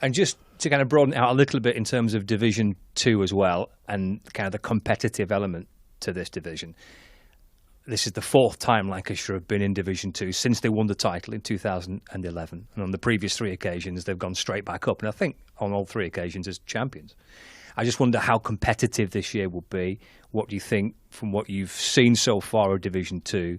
And just to kind of broaden it out a little bit in terms of Division 2 as well, and kind of the competitive element to this division. This is the 4th time Lancashire have been in Division 2 since they won the title in 2011. And on the previous 3 occasions, they've gone straight back up. And I think on all 3 occasions as champions. I just wonder how competitive this year will be. What do you think from what you've seen so far of Division 2,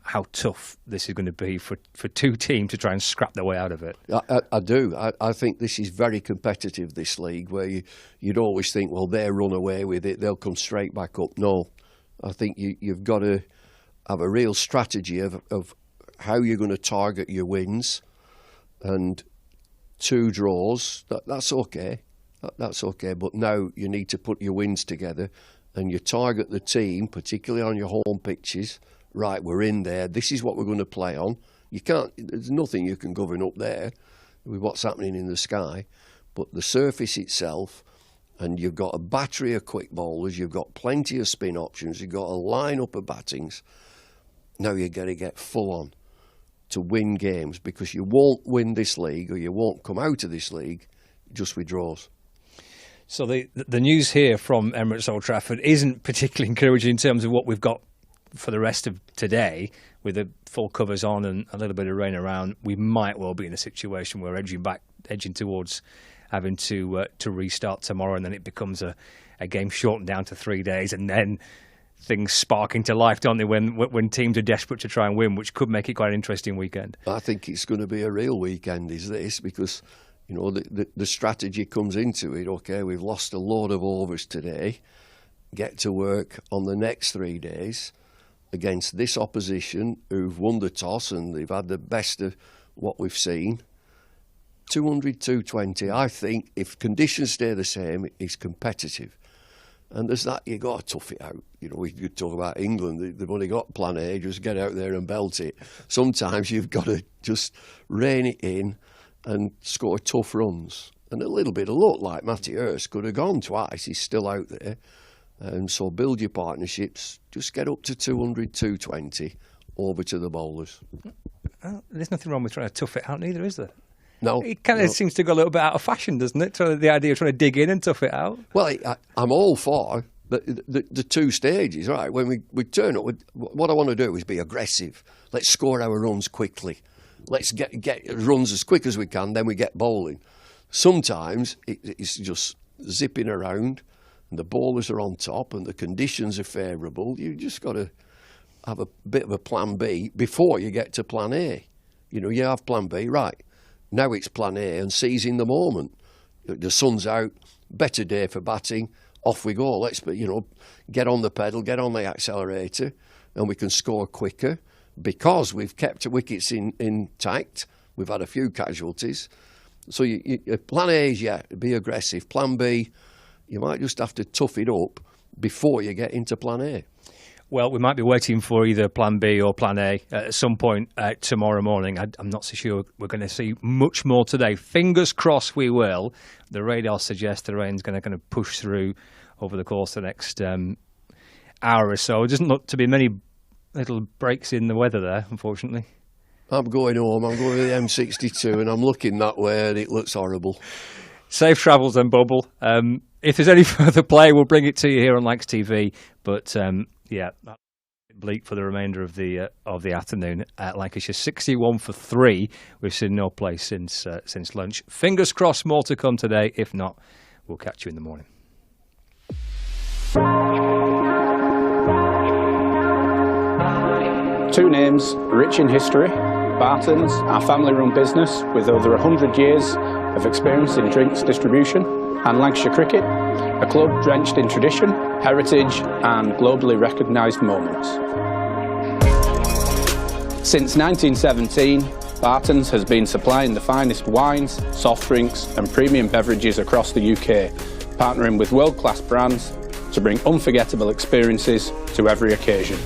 how tough this is going to be for 2 teams to try and scrap their way out of it? I do. I think this is very competitive, this league, where you'd always think, well, they'll run away with it, they'll come straight back up. No, I think you've got to have a real strategy of how you're going to target your wins, and 2 draws, that's okay. That's okay, but now you need to put your wins together and you target the team, particularly on your home pitches. Right, we're in there. This is what we're going to play on. There's nothing you can govern up there with what's happening in the sky, but the surface itself, and you've got a battery of quick bowlers, you've got plenty of spin options, you've got a line-up of battings. Now you've got to get full on to win games, because you won't win this league, or you won't come out of this league just with draws. So the news here from Emirates Old Trafford isn't particularly encouraging in terms of what we've got for the rest of today. With the full covers on and a little bit of rain around, we might well be in a situation where edging towards having to restart tomorrow, and then it becomes a game shortened down to 3 days, and then things spark into life, don't they, when teams are desperate to try and win, which could make it quite an interesting weekend. I think it's going to be a real weekend, is this, because you know the strategy comes into it. Okay, we've lost a load of overs today. Get to work on the next 3 days against this opposition who've won the toss and they've had the best of what we've seen. 200, 220, I think if conditions stay the same, it's competitive. And there's that, you've got to tough it out. You know, we could talk about England, they've only got plan A, just get out there and belt it. Sometimes you've got to just rein it in and score tough runs. And a little bit of luck, like Matty Hurst could have gone twice, he's still out there. And so build your partnerships, just get up to 200, 220, over to the bowlers. There's nothing wrong with trying to tough it out neither, is there? No. It kind of seems to go a little bit out of fashion, doesn't it? The idea of trying to dig in and tough it out. Well, I'm all for the 2 stages, right? When we turn up, what I want to do is be aggressive. Let's score our runs quickly. Let's get runs as quick as we can, then we get bowling. Sometimes it's just zipping around, and the bowlers are on top and the conditions are favourable. You just got to have a bit of a plan B before you get to plan A. You know, you have plan B, right. Now it's plan A and seizing the moment. The sun's out, better day for batting, off we go. Let's, get on the pedal, get on the accelerator, and we can score quicker because we've kept the wickets intact. We've had a few casualties. So plan A is, be aggressive. Plan B, you might just have to tough it up before you get into plan A. Well, we might be waiting for either plan B or plan A at some point tomorrow morning. I'm not so sure we're going to see much more today. Fingers crossed we will. The radar suggests the rain's going to kind of push through over the course of the next hour or so. There doesn't look to be many little breaks in the weather there, unfortunately. I'm going home. I'm going to the M62 and I'm looking that way and it looks horrible. Safe travels then, Bubble. If there's any further play, we'll bring it to you here on Lancs TV. But that's bleak for the remainder of the afternoon at Lancashire. 61 for 3. We've seen no play since lunch. Fingers crossed, more to come today. If not, We'll catch you in the morning. Two names rich in history: Barton's, our family-run business with over 100 years of experience in drinks distribution, and Lancashire Cricket, a club drenched in tradition, heritage and globally recognised moments. Since 1917, Barton's has been supplying the finest wines, soft drinks and premium beverages across the UK, partnering with world-class brands to bring unforgettable experiences to every occasion.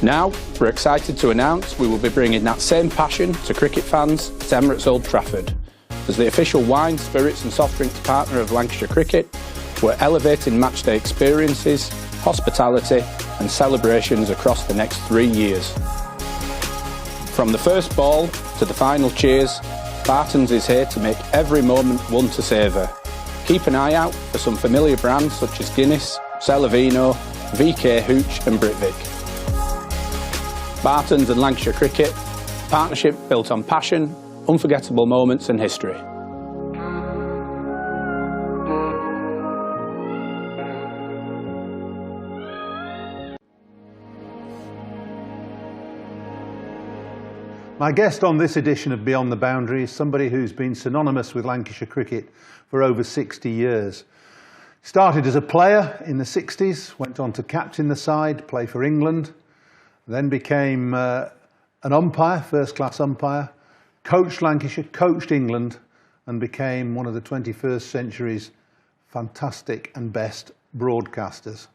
Now, we're excited to announce we will be bringing that same passion to cricket fans at Emirates Old Trafford. As the official wine, spirits and soft drinks partner of Lancashire Cricket, we're elevating matchday experiences, hospitality and celebrations across the next 3 years. From the first ball to the final cheers, Barton's is here to make every moment one to savour. Keep an eye out for some familiar brands such as Guinness, Celavino, VK Hooch and Britvic. Barton's and Lancashire Cricket, partnership built on passion, unforgettable moments and history. My guest on this edition of Beyond the Boundary is somebody who's been synonymous with Lancashire cricket for over 60 years. Started as a player in the 60s, went on to captain the side, play for England, then became an umpire, first-class umpire, coached Lancashire, coached England, and became one of the 21st century's fantastic and best broadcasters.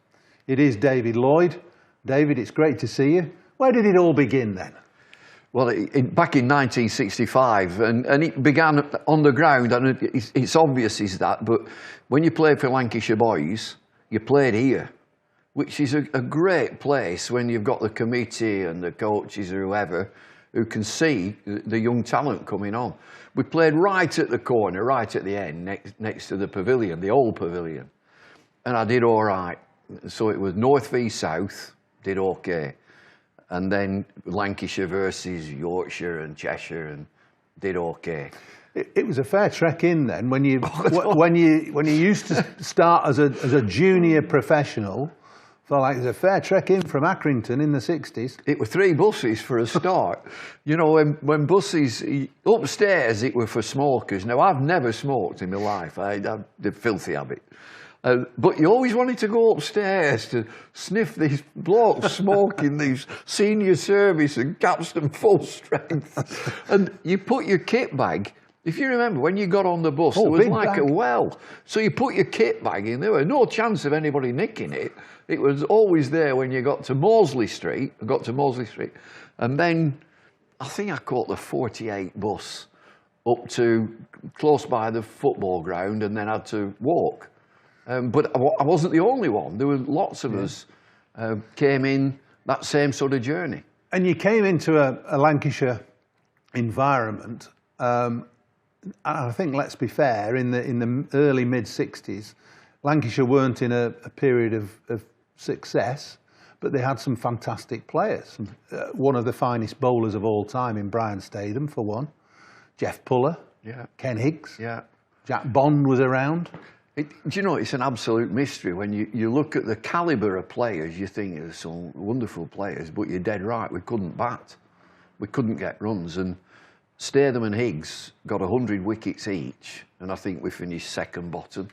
It is David Lloyd. David, it's great to see you. Where did it all begin then? Well, back in 1965, and it began on the ground, and it's obvious is that, but when you played for Lancashire boys, you played here, which is a great place when you've got the committee and the coaches or whoever who can see the young talent coming on. We played right at the corner, right at the end, next to the pavilion, the old pavilion, and I did all right. So it was North v South, did okay. And then Lancashire versus Yorkshire and Cheshire, and did okay. It was a fair trek in then when you when you used to start as a junior professional. Felt like it was a fair trek in from Accrington in the 60s. It were 3 buses for a start. You know, when buses upstairs, it were for smokers. Now I've never smoked in my life. I had the filthy habit. But you always wanted to go upstairs to sniff these blokes smoking these senior service and capstan full strength. And you put your kit bag, if you remember, when you got on the bus, there was like a well. So you put your kit bag in, there was no chance of anybody nicking it. It was always there when you got to Moseley Street. I got to Moseley Street. And then I think I caught the 48 bus up to close by the football ground and then had to walk. But I wasn't the only one. There were lots of us came in that same sort of journey. And you came into a Lancashire environment, and I think, let's be fair, in the early mid-60s, Lancashire weren't in a period of success, but they had some fantastic players. One of the finest bowlers of all time in Brian Statham, for one. Jeff Puller, Ken Higgs, Jack Bond was around. Do you know, it's an absolute mystery. When you look at the calibre of players, you think there's some wonderful players, but you're dead right, we couldn't bat. We couldn't get runs, and Statham and Higgs got 100 wickets each, and I think we finished second bottom.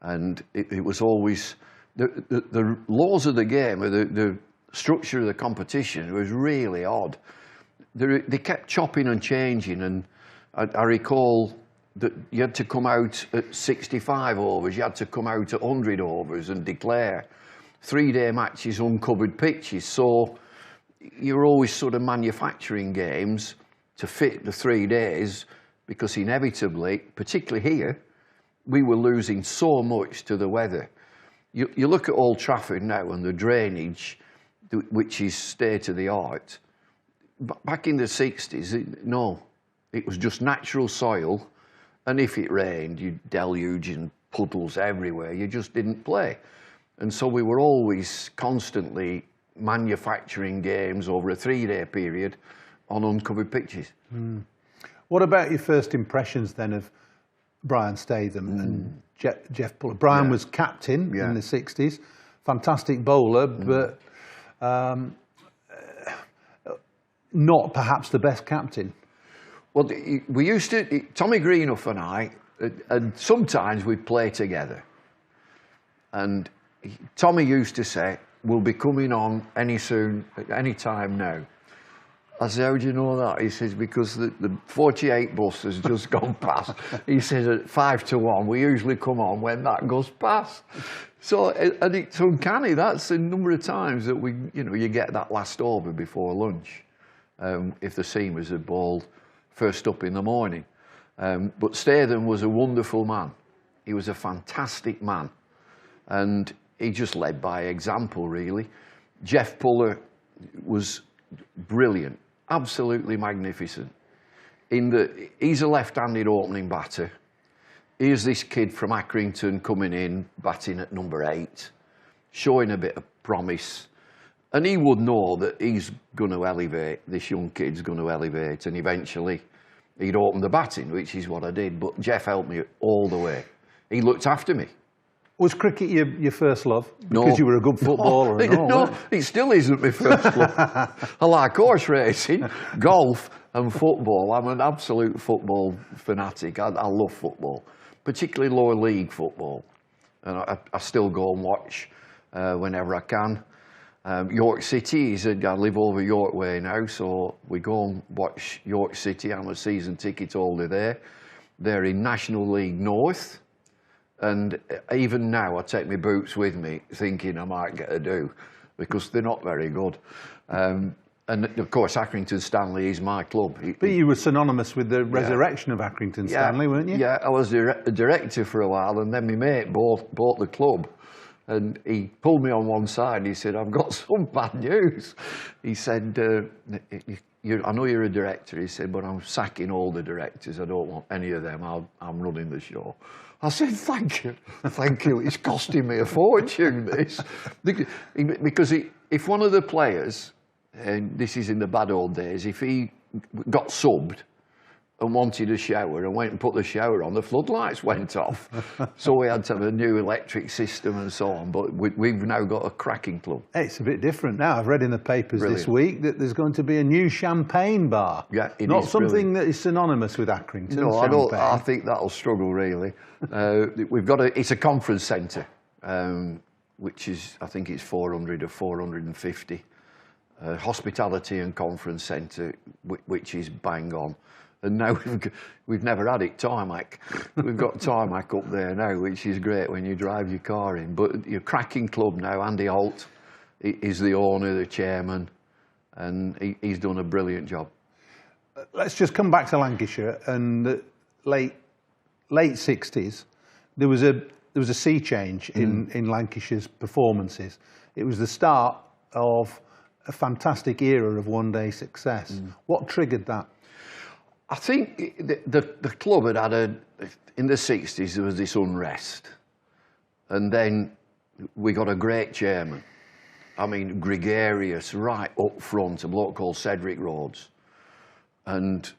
And it was always, the laws of the game, or the structure of the competition was really odd. They kept chopping and changing, and I recall that you had to come out at 65 overs, you had to come out at 100 overs and declare 3-day matches, uncovered pitches. So you're always sort of manufacturing games to fit the 3 days, because inevitably, particularly here, we were losing so much to the weather. You look at Old Trafford now and the drainage, which is state of the art. Back in the 60s, it was just natural soil. And if it rained, you'd deluge and puddles everywhere. You just didn't play. And so we were always constantly manufacturing games over a 3-day period on uncovered pitches. What about your first impressions then of Brian Statham and Jeff Puller. Brian was captain in the 60s, fantastic bowler, but not perhaps the best captain. Well, we used to, Tommy Greenuff and I, and sometimes we'd play together. And Tommy used to say, we'll be coming on any time now. I said, how do you know that? He says, because the 48 bus has just gone past. He says, at 5 to 1, we usually come on when that goes past. So, and it's uncanny. That's a number of times that you get that last over before lunch. If the seamers had bowled first up in the morning. But Statham was a wonderful man. He was a fantastic man. And he just led by example, really. Jeff Puller was brilliant, absolutely magnificent. He's a left-handed opening batter. Here's this kid from Accrington coming in, batting at number 8, showing a bit of promise. And he would know that he's going to elevate, this young kid's going to elevate, and eventually he'd open the batting, which is what I did. But Jeff helped me all the way. He looked after me. Was cricket your first love? Because you were a good footballer and all, no, it still isn't my first love. I like horse racing, golf and football. I'm an absolute football fanatic. I love football, particularly lower league football. And I still go and watch whenever I can. York City, I live over York Way now, so we go and watch York City. I'm a season ticket holder there. They're in National League North. And even now, I take my boots with me, thinking I might get a do, because they're not very good. And of course, Accrington Stanley is my club. But you were synonymous with the resurrection of Accrington Stanley, weren't you? Yeah, I was a director for a while, and then my mate bought the club. And he pulled me on one side and he said, I've got some bad news. He said, I know you're a director. He said, but I'm sacking all the directors. I don't want any of them. I'm running the show. I said, thank you. Thank you. It's costing me a fortune, this. Because if one of the players, and this is in the bad old days, if he got subbed and wanted a shower and went and put the shower on, the floodlights went off. So we had to have a new electric system and so on. But we've now got a cracking club. It's a bit different now. I've read in the papers this week that there's going to be a new champagne bar. Yeah, it Not is something brilliant. that is synonymous with Accrington. No, I think that'll struggle, really. We've got it's a conference centre, which is, I think it's 400 or 450. Hospitality and conference centre, which is bang on. And now we've never had it tarmac. We've got tarmac up there now, which is great when you drive your car in. But your cracking club now, Andy Holt is the owner, the chairman, and he's done a brilliant job. Let's just come back to Lancashire and the late 60s. There was a sea change in Lancashire's performances. It was the start of a fantastic era of one-day success. What triggered that? I think the club had in the 60s, there was this unrest. And then we got a great chairman. I mean, gregarious, right up front, a bloke called Cedric Rhodes. And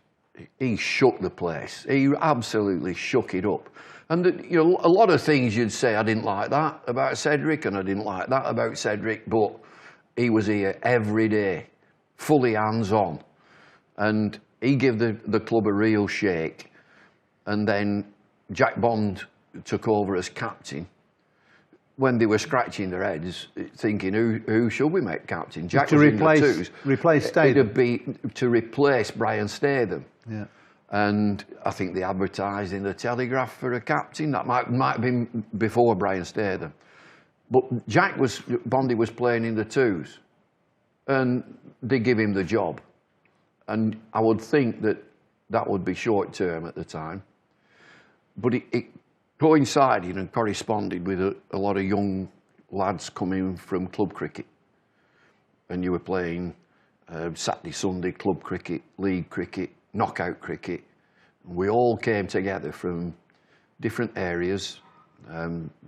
he shook the place. He absolutely shook it up. And a lot of things you'd say, I didn't like that about Cedric, and I didn't like that about Cedric, but he was here every day, fully hands-on. And he gave the club a real shake. And then Jack Bond took over as captain. When they were scratching their heads, thinking, who should we make captain? Jack to was replace, in the twos. Replace Statham. It'd be to replace Brian Statham. Yeah. And I think they advertised in the Telegraph for a captain. That might have been before Brian Statham. But Bondy was playing in the twos. And they give him the job. And I would think that would be short term at the time. But it coincided and corresponded with a lot of young lads coming from club cricket. And you were playing Saturday, Sunday club cricket, league cricket, knockout cricket. We all came together from different areas.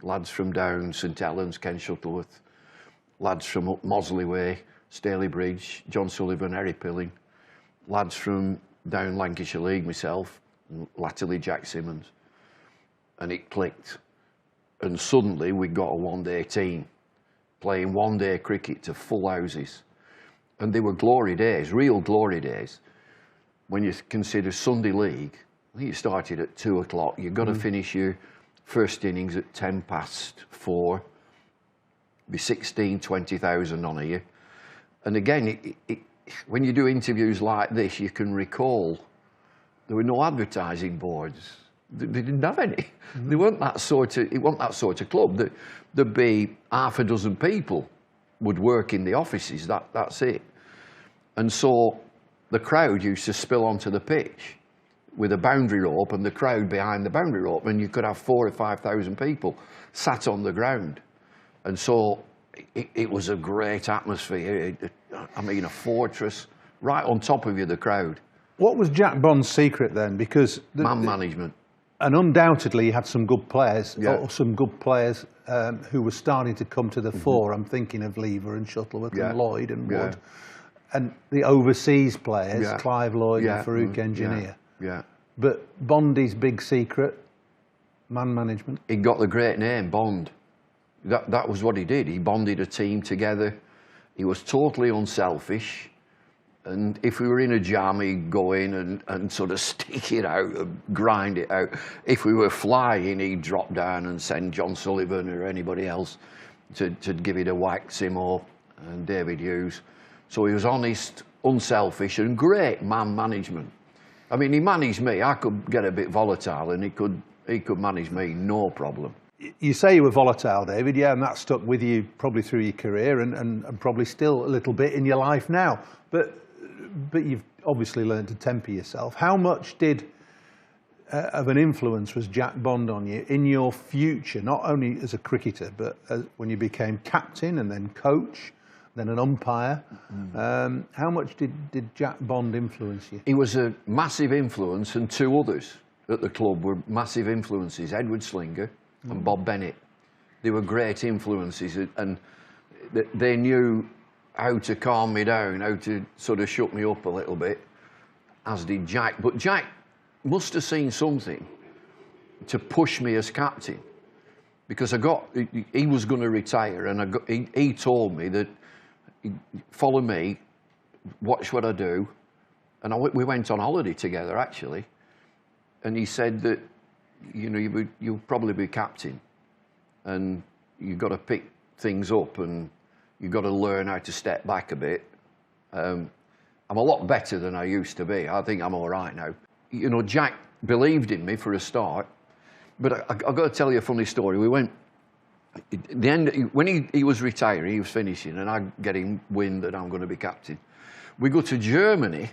Lads from down St Helens, Ken Shuttleworth. Lads from up Mosley Way, Staley Bridge, John Sullivan, Harry Pilling. Lads from down Lancashire League, myself, latterly Jack Simmons. and it clicked. And suddenly we got a one-day team playing one-day cricket to full houses. And they were glory days, real glory days. When you consider Sunday League, I think it started at 2 o'clock. You've got to finish your first innings at 4:10. Be 16, 20,000 on here. And again, when you do interviews like this, you can recall there were no advertising boards. They didn't have any. They weren't that sort of. It wasn't that sort of club. There'd be half a dozen people would work in the offices. That's it. And so the crowd used to spill onto the pitch with a boundary rope, and the crowd behind the boundary rope, and you could have 4,000 or 5,000 people sat on the ground. And so it was a great atmosphere. I mean, a fortress right on top of you, the crowd. What was Jack Bond's secret then? Because man management. And undoubtedly, he had some good players, or some good players who were starting to come to the fore. I'm thinking of Lever and Shuttleworth and Lloyd and Wood. And the overseas players, Clive Lloyd and Farouk Engineer. But Bondy's big secret, man management. He got the great name, Bond. That was what he did. He bonded a team together. He was totally unselfish. And if we were in a jam, he'd go in and sort of stick it out, grind it out. If we were flying, he'd drop down and send John Sullivan or anybody else to give it a whack, Simo and David Hughes. So he was honest, unselfish, and great man management. I mean, he managed me. I could get a bit volatile, and he could manage me, no problem. You say you were volatile, David, and that stuck with you probably through your career and probably still a little bit in your life now. But you've obviously learned to temper yourself. How much of an influence was Jack Bond on you in your future, not only as a cricketer, but when you became captain and then coach, then an umpire? How much did Jack Bond influence you? He was a massive influence, and two others at the club were massive influences, Edward Slinger and Bob Bennett. They were great influences, and they knew how to calm me down, how to sort of shut me up a little bit, as did Jack. But Jack must have seen something to push me as captain, because he was going to retire, and he told me that, follow me, watch what I do. And we went on holiday together, actually, and he said that, you know, you'll probably be captain, and you've got to pick things up, and you've got to learn how to step back a bit. I'm a lot better than I used to be. I think I'm all right now. You know, Jack believed in me for a start, but I've got to tell you a funny story. We went, at the end, when he was retiring, he was finishing, and I'm getting wind that I'm going to be captain. We go to Germany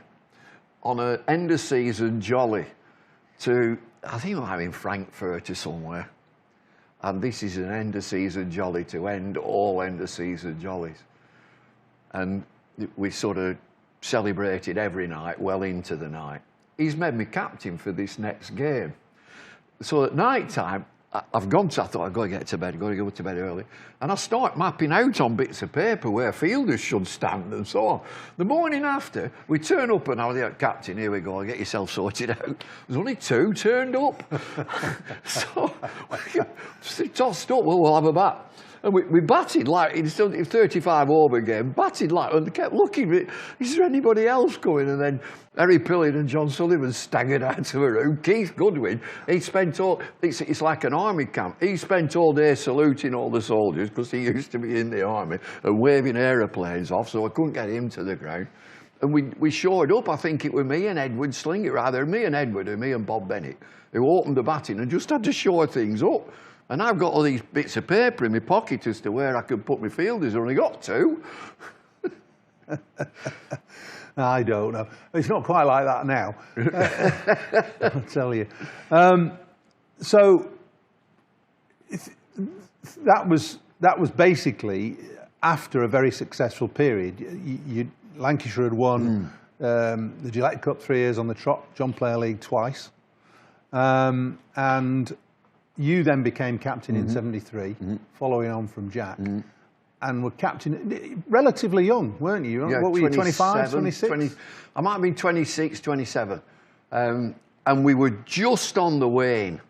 on an end-of-season jolly to, I think I'm in Frankfurt or somewhere. And this is an end-of-season jolly to end all end-of-season jollies. And we sort of celebrated every night, well into the night. He's made me captain for this next game. So at night time, I thought I've got to get to bed, got to go to bed early. And I start mapping out on bits of paper where fielders should stand and so on. The morning after, we turn up and I'm like, captain, here we go, get yourself sorted out. There's only 2 turned up. So we tossed up, well, we'll have a bat. And we batted like, it's a 35 over game, batted like, and kept looking, is there anybody else going? And then Harry Pillin and John Sullivan staggered out of a room. Keith Goodwin, he spent it's like an army camp. He spent all day saluting all the soldiers, because he used to be in the army, and waving aeroplanes off, so I couldn't get him to the ground. And we shored up, I think it was me and Edward Slinger, either me and Edward or me and Bob Bennett, who opened the batting and just had to shore things up. And I've got all these bits of paper in my pocket as to where I could put my fielders. I've only got 2. I don't know. It's not quite like that now. I'll tell you. So that was basically after a very successful period. Lancashire had won the Gillette Cup 3 years on the trot, John Player League twice, and you then became captain in '73, following on from Jack, and were captain relatively young, weren't you? Yeah, what were you, 25, 26? 20, I might have been 26, 27. And we were just on the wane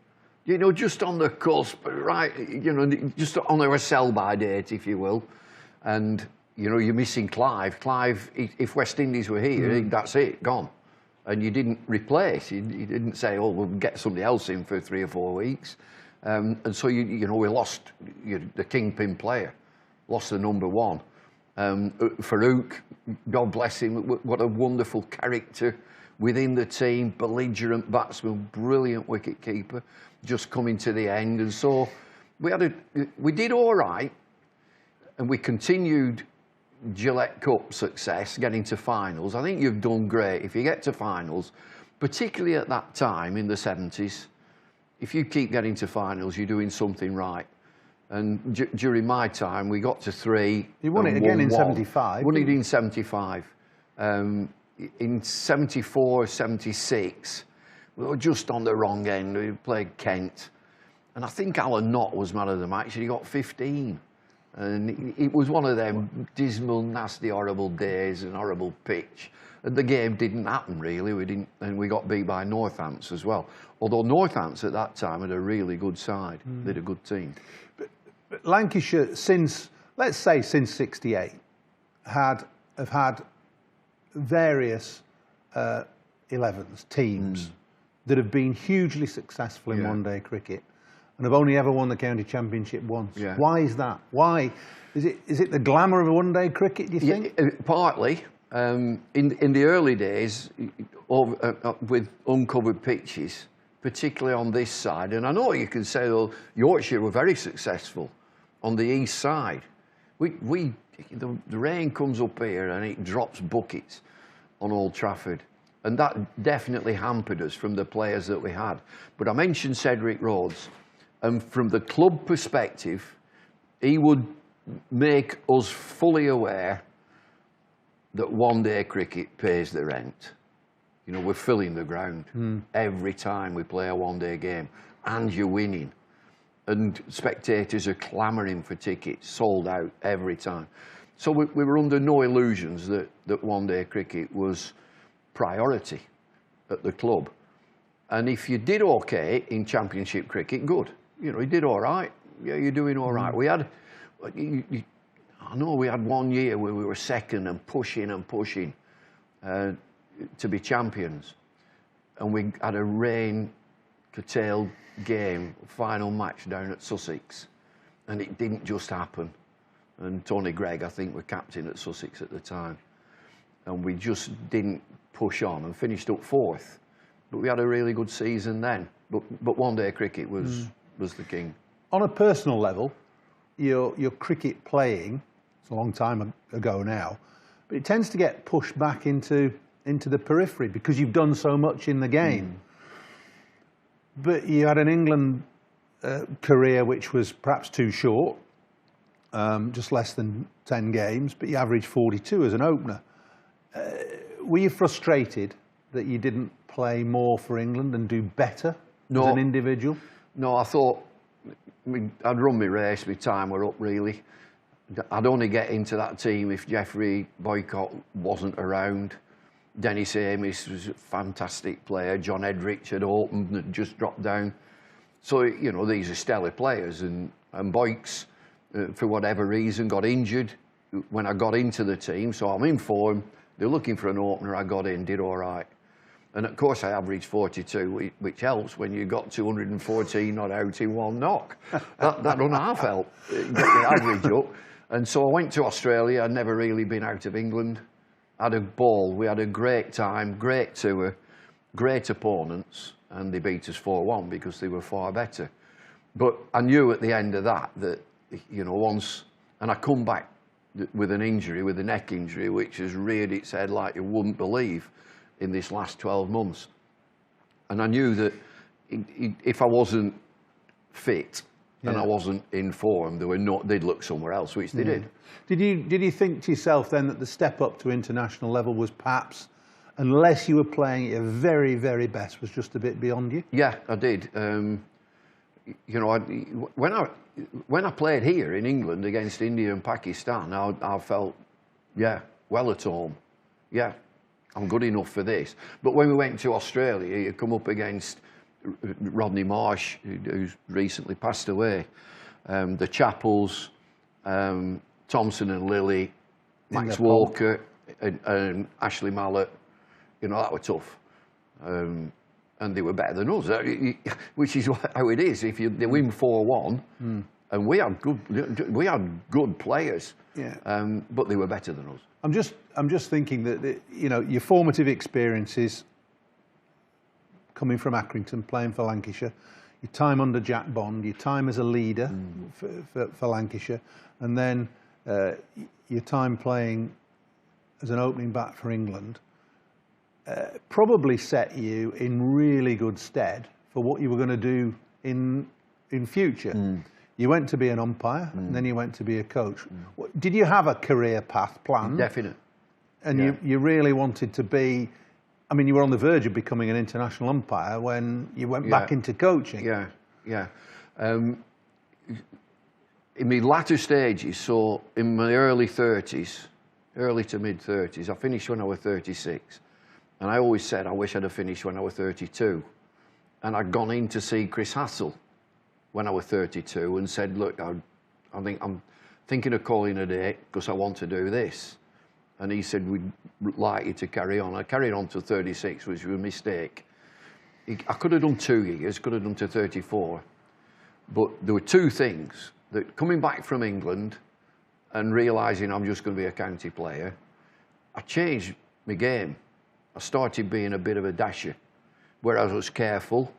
You know, just on the cusp, right, you know, just on our sell-by date, if you will. And, you know, you're missing Clive. Clive, if West Indies were here, that's it, gone. And you didn't replace. You didn't say, oh, we'll get somebody else in for 3 or 4 weeks. And so, you know, we lost the kingpin player, lost the number one. Farouk, God bless him, what a wonderful character within the team, belligerent batsman, brilliant wicket keeper, just coming to the end. And so we did all right, and we continued Gillette Cup success, getting to finals. I think you've done great. If you get to finals, particularly at that time in the 70s, if you keep getting to finals, you're doing something right. And during my time, we got to 3. You won it again in 75. Won it in 75. In 74, 76, we were just on the wrong end. We played Kent. And I think Alan Knott was man of the match. He got 15. And it was one of them dismal, nasty, horrible days and horrible pitch. And the game didn't happen, really. And we got beat by Northants as well. Although Northants at that time had a really good side. They had a good team. But Lancashire, let's say since 68, have had various 11s, teams that have been hugely successful in one-day cricket and have only ever won the county championship once. Yeah. Why is that? Why? Is it the glamour of a one-day cricket, do you think? Yeah, partly. In the early days, with uncovered pitches, particularly on this side, and I know you can say, well, Yorkshire were very successful on the east side. The rain comes up here and it drops buckets on Old Trafford. And that definitely hampered us from the players that we had. But I mentioned Cedric Rhodes. And from the club perspective, he would make us fully aware that one-day cricket pays the rent. You know, we're filling the ground every time we play a one-day game. And you're winning. And spectators are clamouring for tickets, sold out every time. So we were under no illusions that one-day cricket was priority at the club. And if you did okay in championship cricket, good. You know, you did all right. Yeah, you're doing all right. We had, I know we had 1 year where we were second and pushing to be champions. And we had a rain-curtailed game, final match down at Sussex. And it didn't just happen. And Tony Gregg, I think, were captain at Sussex at the time. And we just didn't push on and finished up 4th. But we had a really good season then. But one-day cricket was the king. On a personal level, your cricket playing, it's a long time ago now, but it tends to get pushed back into the periphery because you've done so much in the game. But you had an England career which was perhaps too short, just less than 10 games, but you averaged 42 as an opener. Were you frustrated that you didn't play more for England and do better as an individual? No, I thought I'd run my race, my time were up really. I'd only get into that team if Geoffrey Boycott wasn't around. Dennis Amis was a fantastic player. John Edrich had opened and had just dropped down. So, you know, these are stellar players. And Boykes, for whatever reason, got injured when I got into the team. So I'm in form. They're looking for an opener. I got in, did all right. And of course, I averaged 42, which helps when you got 214 not out in one knock. That doesn't half help. Get the average up. And so I went to Australia. I'd never really been out of England. Had a ball. We had a great time, great tour, great opponents, and they beat us 4-1 because they were far better. But I knew at the end of that, you know, once, and I come back with an injury, with a neck injury, which has reared its head like you wouldn't believe in this last 12 months. And I knew that if I wasn't fit and I wasn't in form, they'd look somewhere else, which they did. Did you think to yourself then that the step up to international level was perhaps, unless you were playing at your very, very best, was just a bit beyond you? Yeah, I did. You know, when I played here in England against India and Pakistan, I felt, yeah, well at home. Yeah, I'm good enough for this. But when we went to Australia, you come up against Rodney Marsh, who's recently passed away, the Chappells, Thompson and Lilly, Max Walker, and Ashley Mallett. You know, that were tough. And they were better than us, which is how it is. If they win 4-1, and we had good players, but they were better than us. I'm just thinking that you know, your formative experiences, coming from Accrington, playing for Lancashire, your time under Jack Bond, your time as a leader for Lancashire, and then your time playing as an opening bat for England. Probably set you in really good stead for what you were going to do in future. You went to be an umpire, and then you went to be a coach. Did you have a career path planned? Definite. And you really wanted to be, I mean, you were on the verge of becoming an international umpire when you went back into coaching. Yeah. In my latter stages, so in my early 30s, early to mid 30s, I finished when I was 36. And I always said I wish I'd have finished when I was 32. And I'd gone in to see Chris Hassel when I was 32 and said, look, I'm thinking of calling a day because I want to do this. And he said, we'd like you to carry on. I carried on to 36, which was a mistake. I could have done 2 years, could have done to 34. But there were two things, that coming back from England and realising I'm just going to be a county player, I changed my game. I started being a bit of a dasher, where I was careful,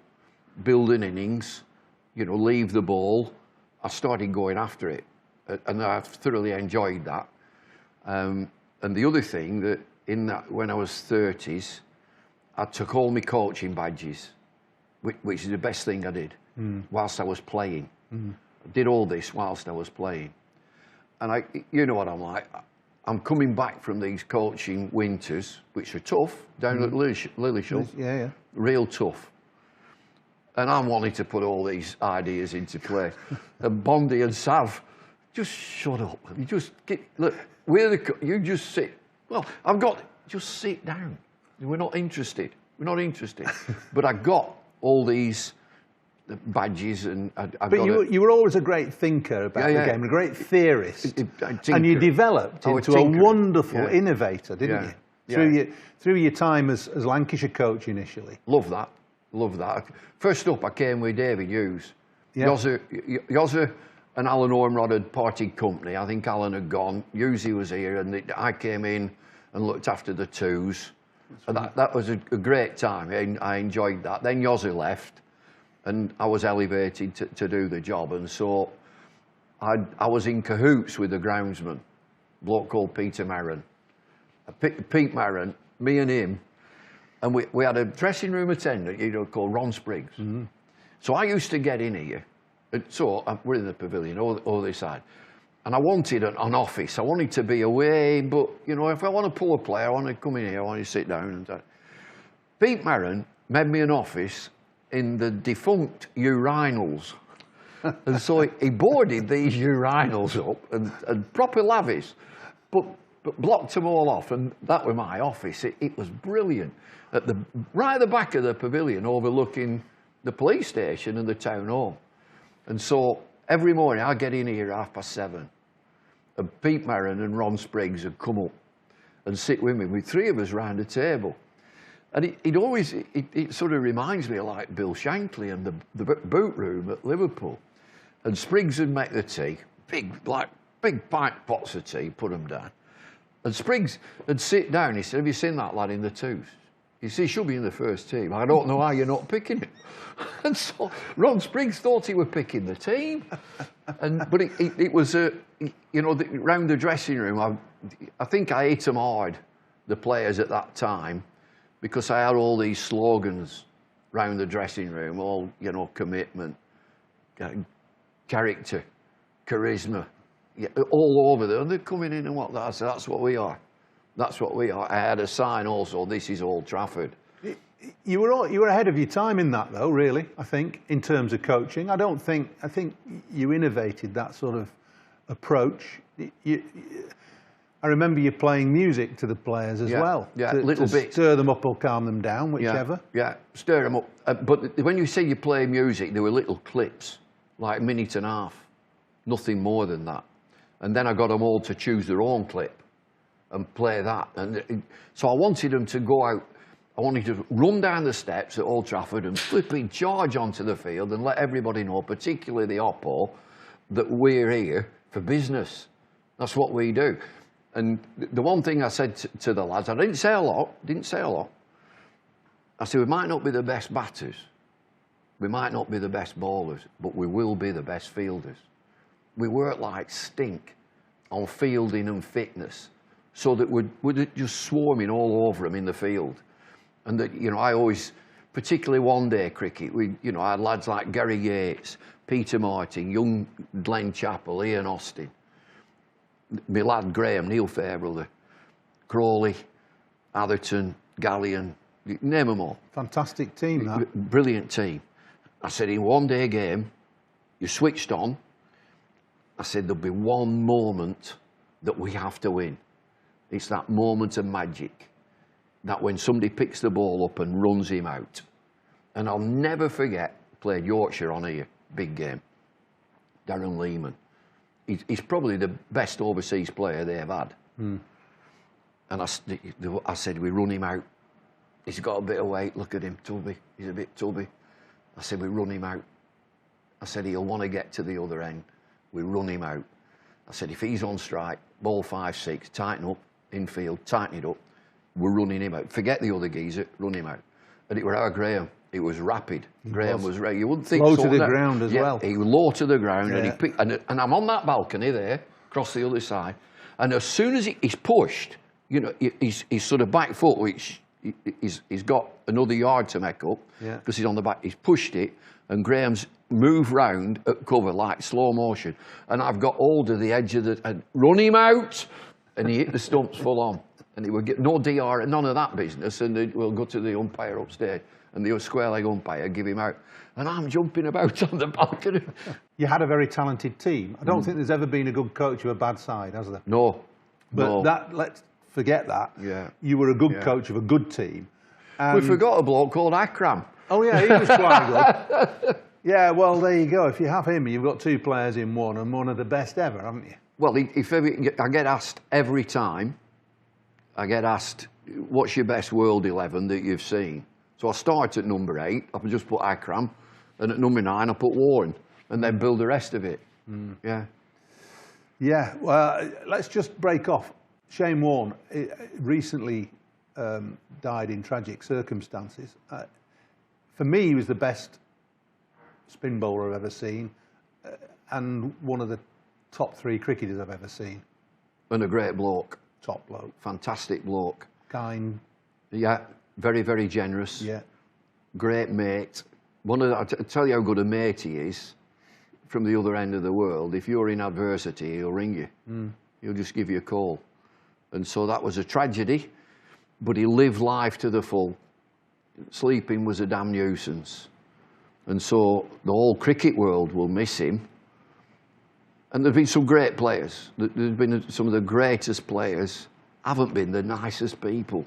building innings, you know, leave the ball. I started going after it, and I thoroughly enjoyed that. And the other thing that when I was 30s, I took all my coaching badges, which is the best thing I did, whilst I was playing. I did all this whilst I was playing. And you know what I'm like. I'm coming back from these coaching winters, which are tough, down at Leicestershire. Real tough. And I'm wanting to put all these ideas into play. And Bondy and Sav, just shut up. You just look, you just sit. Well, just sit down. We're not interested. We're not interested. But I got all these badges, and you were always a great thinker about the game, a great theorist, and you developed into a wonderful innovator, didn't you? Through your time as Lancashire coach initially. Love that. First up, I came with David Hughes. Yozza and Alan Ormrod had parted company. I think Alan had gone. Hughesy was here, and I came in and looked after the twos. And that was a great time. I enjoyed that. Then Yozza left, and I was elevated to do the job. And so I was in cahoots with the groundsman, a bloke called Peter Marron. Pete Marron, me and him, and we had a dressing room attendant, you know, called Ron Spriggs. So I used to get in here. So we're in the pavilion, all this side. And I wanted an office. I wanted to be away, but, you know, if I want to pull a player, I want to come in here, I want to sit down. And Pete Marron made me an office in the defunct urinals. And so he boarded these urinals up and proper lavish, but blocked them all off, and that was my office. It was brilliant. Right at the back of the pavilion, overlooking the police station and the town hall. And so every morning I'd get in here at 7:30, and Pete Marron and Ron Spriggs would come up and sit with me, with three of us round the table. And it sort of reminds me of like Bill Shankly and the boot room at Liverpool. And Spriggs would make the tea, big pint pots of tea, put them down. And Spriggs would sit down. He said, "Have you seen that lad in the twos? He said, he should be in the first team. I don't know how you're not picking him." And so Ron Spriggs thought he was picking the team. But it was, round the dressing room, I think I hit them hard, the players at that time, because I had all these slogans round the dressing room, all, commitment, character, charisma, all over there. And they're coming in and what that. I said, that's what we are. That's what we are. I had a sign also, "This is Old Trafford." You were ahead of your time in that, though, really, I think, in terms of coaching. I think you innovated that sort of approach. I remember you playing music to the players as well. Yeah, little bit. Stir them up or calm them down, whichever. Yeah, stir them up. But when you say you play music, there were little clips, like a minute and a half, nothing more than that. And then I got them all to choose their own clip and play that. And so I wanted them to go out. I wanted to run down the steps at Old Trafford and flipping charge onto the field and let everybody know, particularly the Oppo, that we're here for business. That's what we do. And the one thing I said to the lads, I didn't say a lot. I said, we might not be the best batters, we might not be the best bowlers, but we will be the best fielders. We work like stink on fielding and fitness, so that we're just swarming all over them in the field. And that, you know, I always, particularly one-day cricket, I had lads like Gary Yates, Peter Martin, young Glenn Chappell, Ian Austin, my lad Graham, Neil Fairbrother, Crawley, Atherton, Gallion, name them all. Fantastic team, that. Brilliant team. I said, in one-day game, you switched on. I said, there'll be one moment that we have to win. It's that moment of magic, that when somebody picks the ball up and runs him out. And I'll never forget, played Yorkshire on here, big game, Darren Lehman. He's probably the best overseas player they've had. And I said, we run him out. He's got a bit of weight, look at him, tubby. He's a bit tubby. I said, we run him out. I said, he'll want to get to the other end. We run him out. I said, if he's on strike, ball 5-6, tighten up, infield, tighten it up. We're running him out. Forget the other geezer, run him out. And it was our Graham. It was rapid. Graham was right. You wouldn't think low so. To the ground as well. He was low to the ground, and he picked. And I'm on that balcony there, across the other side. And as soon as he's pushed, you know, he's sort of back foot, which he's got another yard to make up because he's on the back. He's pushed it, and Graham's moved round at cover like slow motion. And I've got hold of the edge of the and run him out, and he hit the stumps full on. And he would get no DR, none of that business, and we'll go to the umpire upstairs, and the square leg umpire give him out. And I'm jumping about on the balcony. You had a very talented team. I don't think there's ever been a good coach of a bad side, has there? No. But let's forget that. Yeah. You were a good coach of a good team. We forgot a bloke called Akram. Oh yeah, he was quite good. Yeah, well, there you go. If you have him, you've got two players in one, and one of the best ever, haven't you? Well, I get asked every time, what's your best world 11 that you've seen? So I start at number 8, I just put Akram, and at number 9 I put Warren, and then build the rest of it. Yeah. Yeah, well, let's just break off. Shane Warne recently died in tragic circumstances. For me, he was the best spin bowler I've ever seen, and one of the top 3 cricketers I've ever seen. And a great bloke. Top bloke. Fantastic bloke. Kind. Yeah, very, very generous. Yeah. Great mate. I'll tell you how good a mate he is from the other end of the world. If you're in adversity, he'll ring you. He'll just give you a call. And so that was a tragedy, but he lived life to the full. Sleeping was a damn nuisance. And so the whole cricket world will miss him. And there's been some great players. There's been some of the greatest players haven't been the nicest people.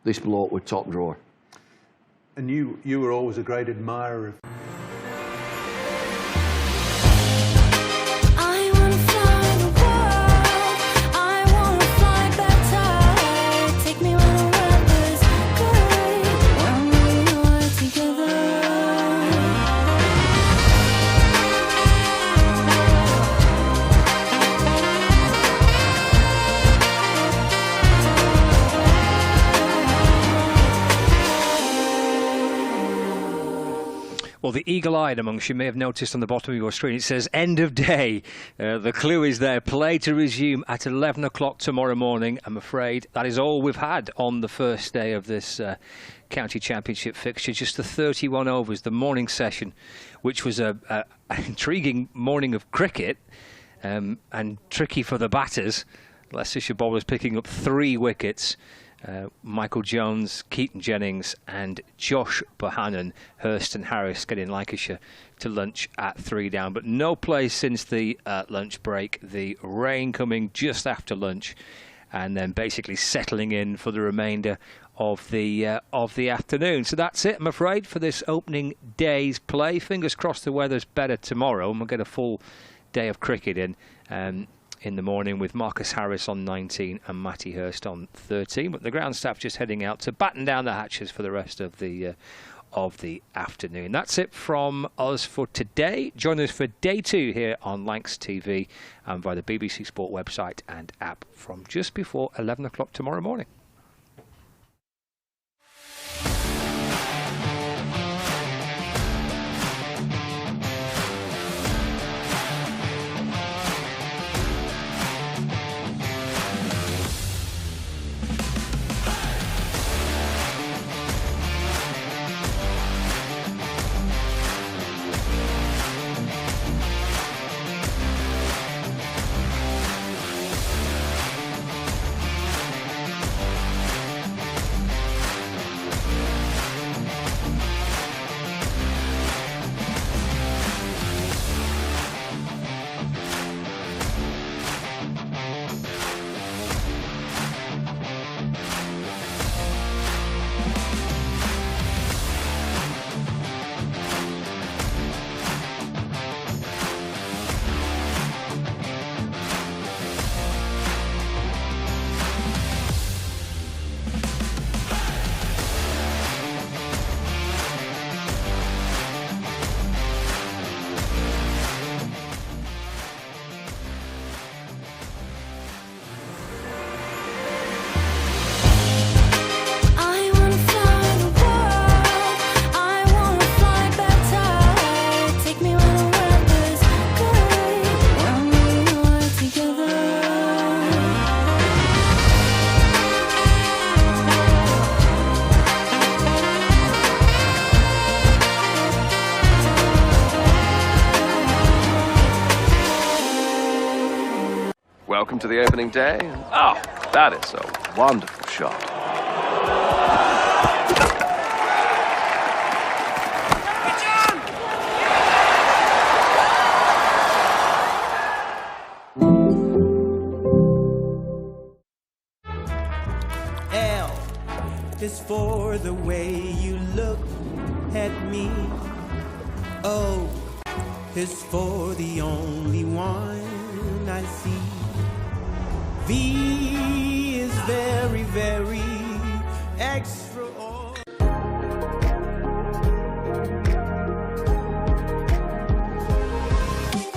This bloke was top drawer. And you were always a great admirer of... Well, the eagle-eyed amongst you may have noticed on the bottom of your screen, it says end of day. The clue is there. Play to resume at 11 o'clock tomorrow morning. I'm afraid that is all we've had on the first day of this county championship fixture. Just the 31 overs, the morning session, which was an intriguing morning of cricket and tricky for the batters. Leicestershire bowlers picking up 3 wickets. Michael Jones, Keaton Jennings and Josh Bohannon. Hurst and Harris getting Lancashire to lunch at 3 down. But no play since the lunch break. The rain coming just after lunch and then basically settling in for the remainder of the afternoon. So that's it, I'm afraid, for this opening day's play. Fingers crossed the weather's better tomorrow and we'll get a full day of cricket in the morning with Marcus Harris on 19 and Matty Hurst on 13. But the ground staff just heading out to batten down the hatches for the rest of the afternoon. That's it from us for today. Join us for day 2 here on Lancs TV and via the BBC Sport website and app from just before 11 o'clock tomorrow morning. Welcome to the opening day. Oh, that is a wonderful shot. L is for the way you look at me. O is for the only one I see. V is very, very extra.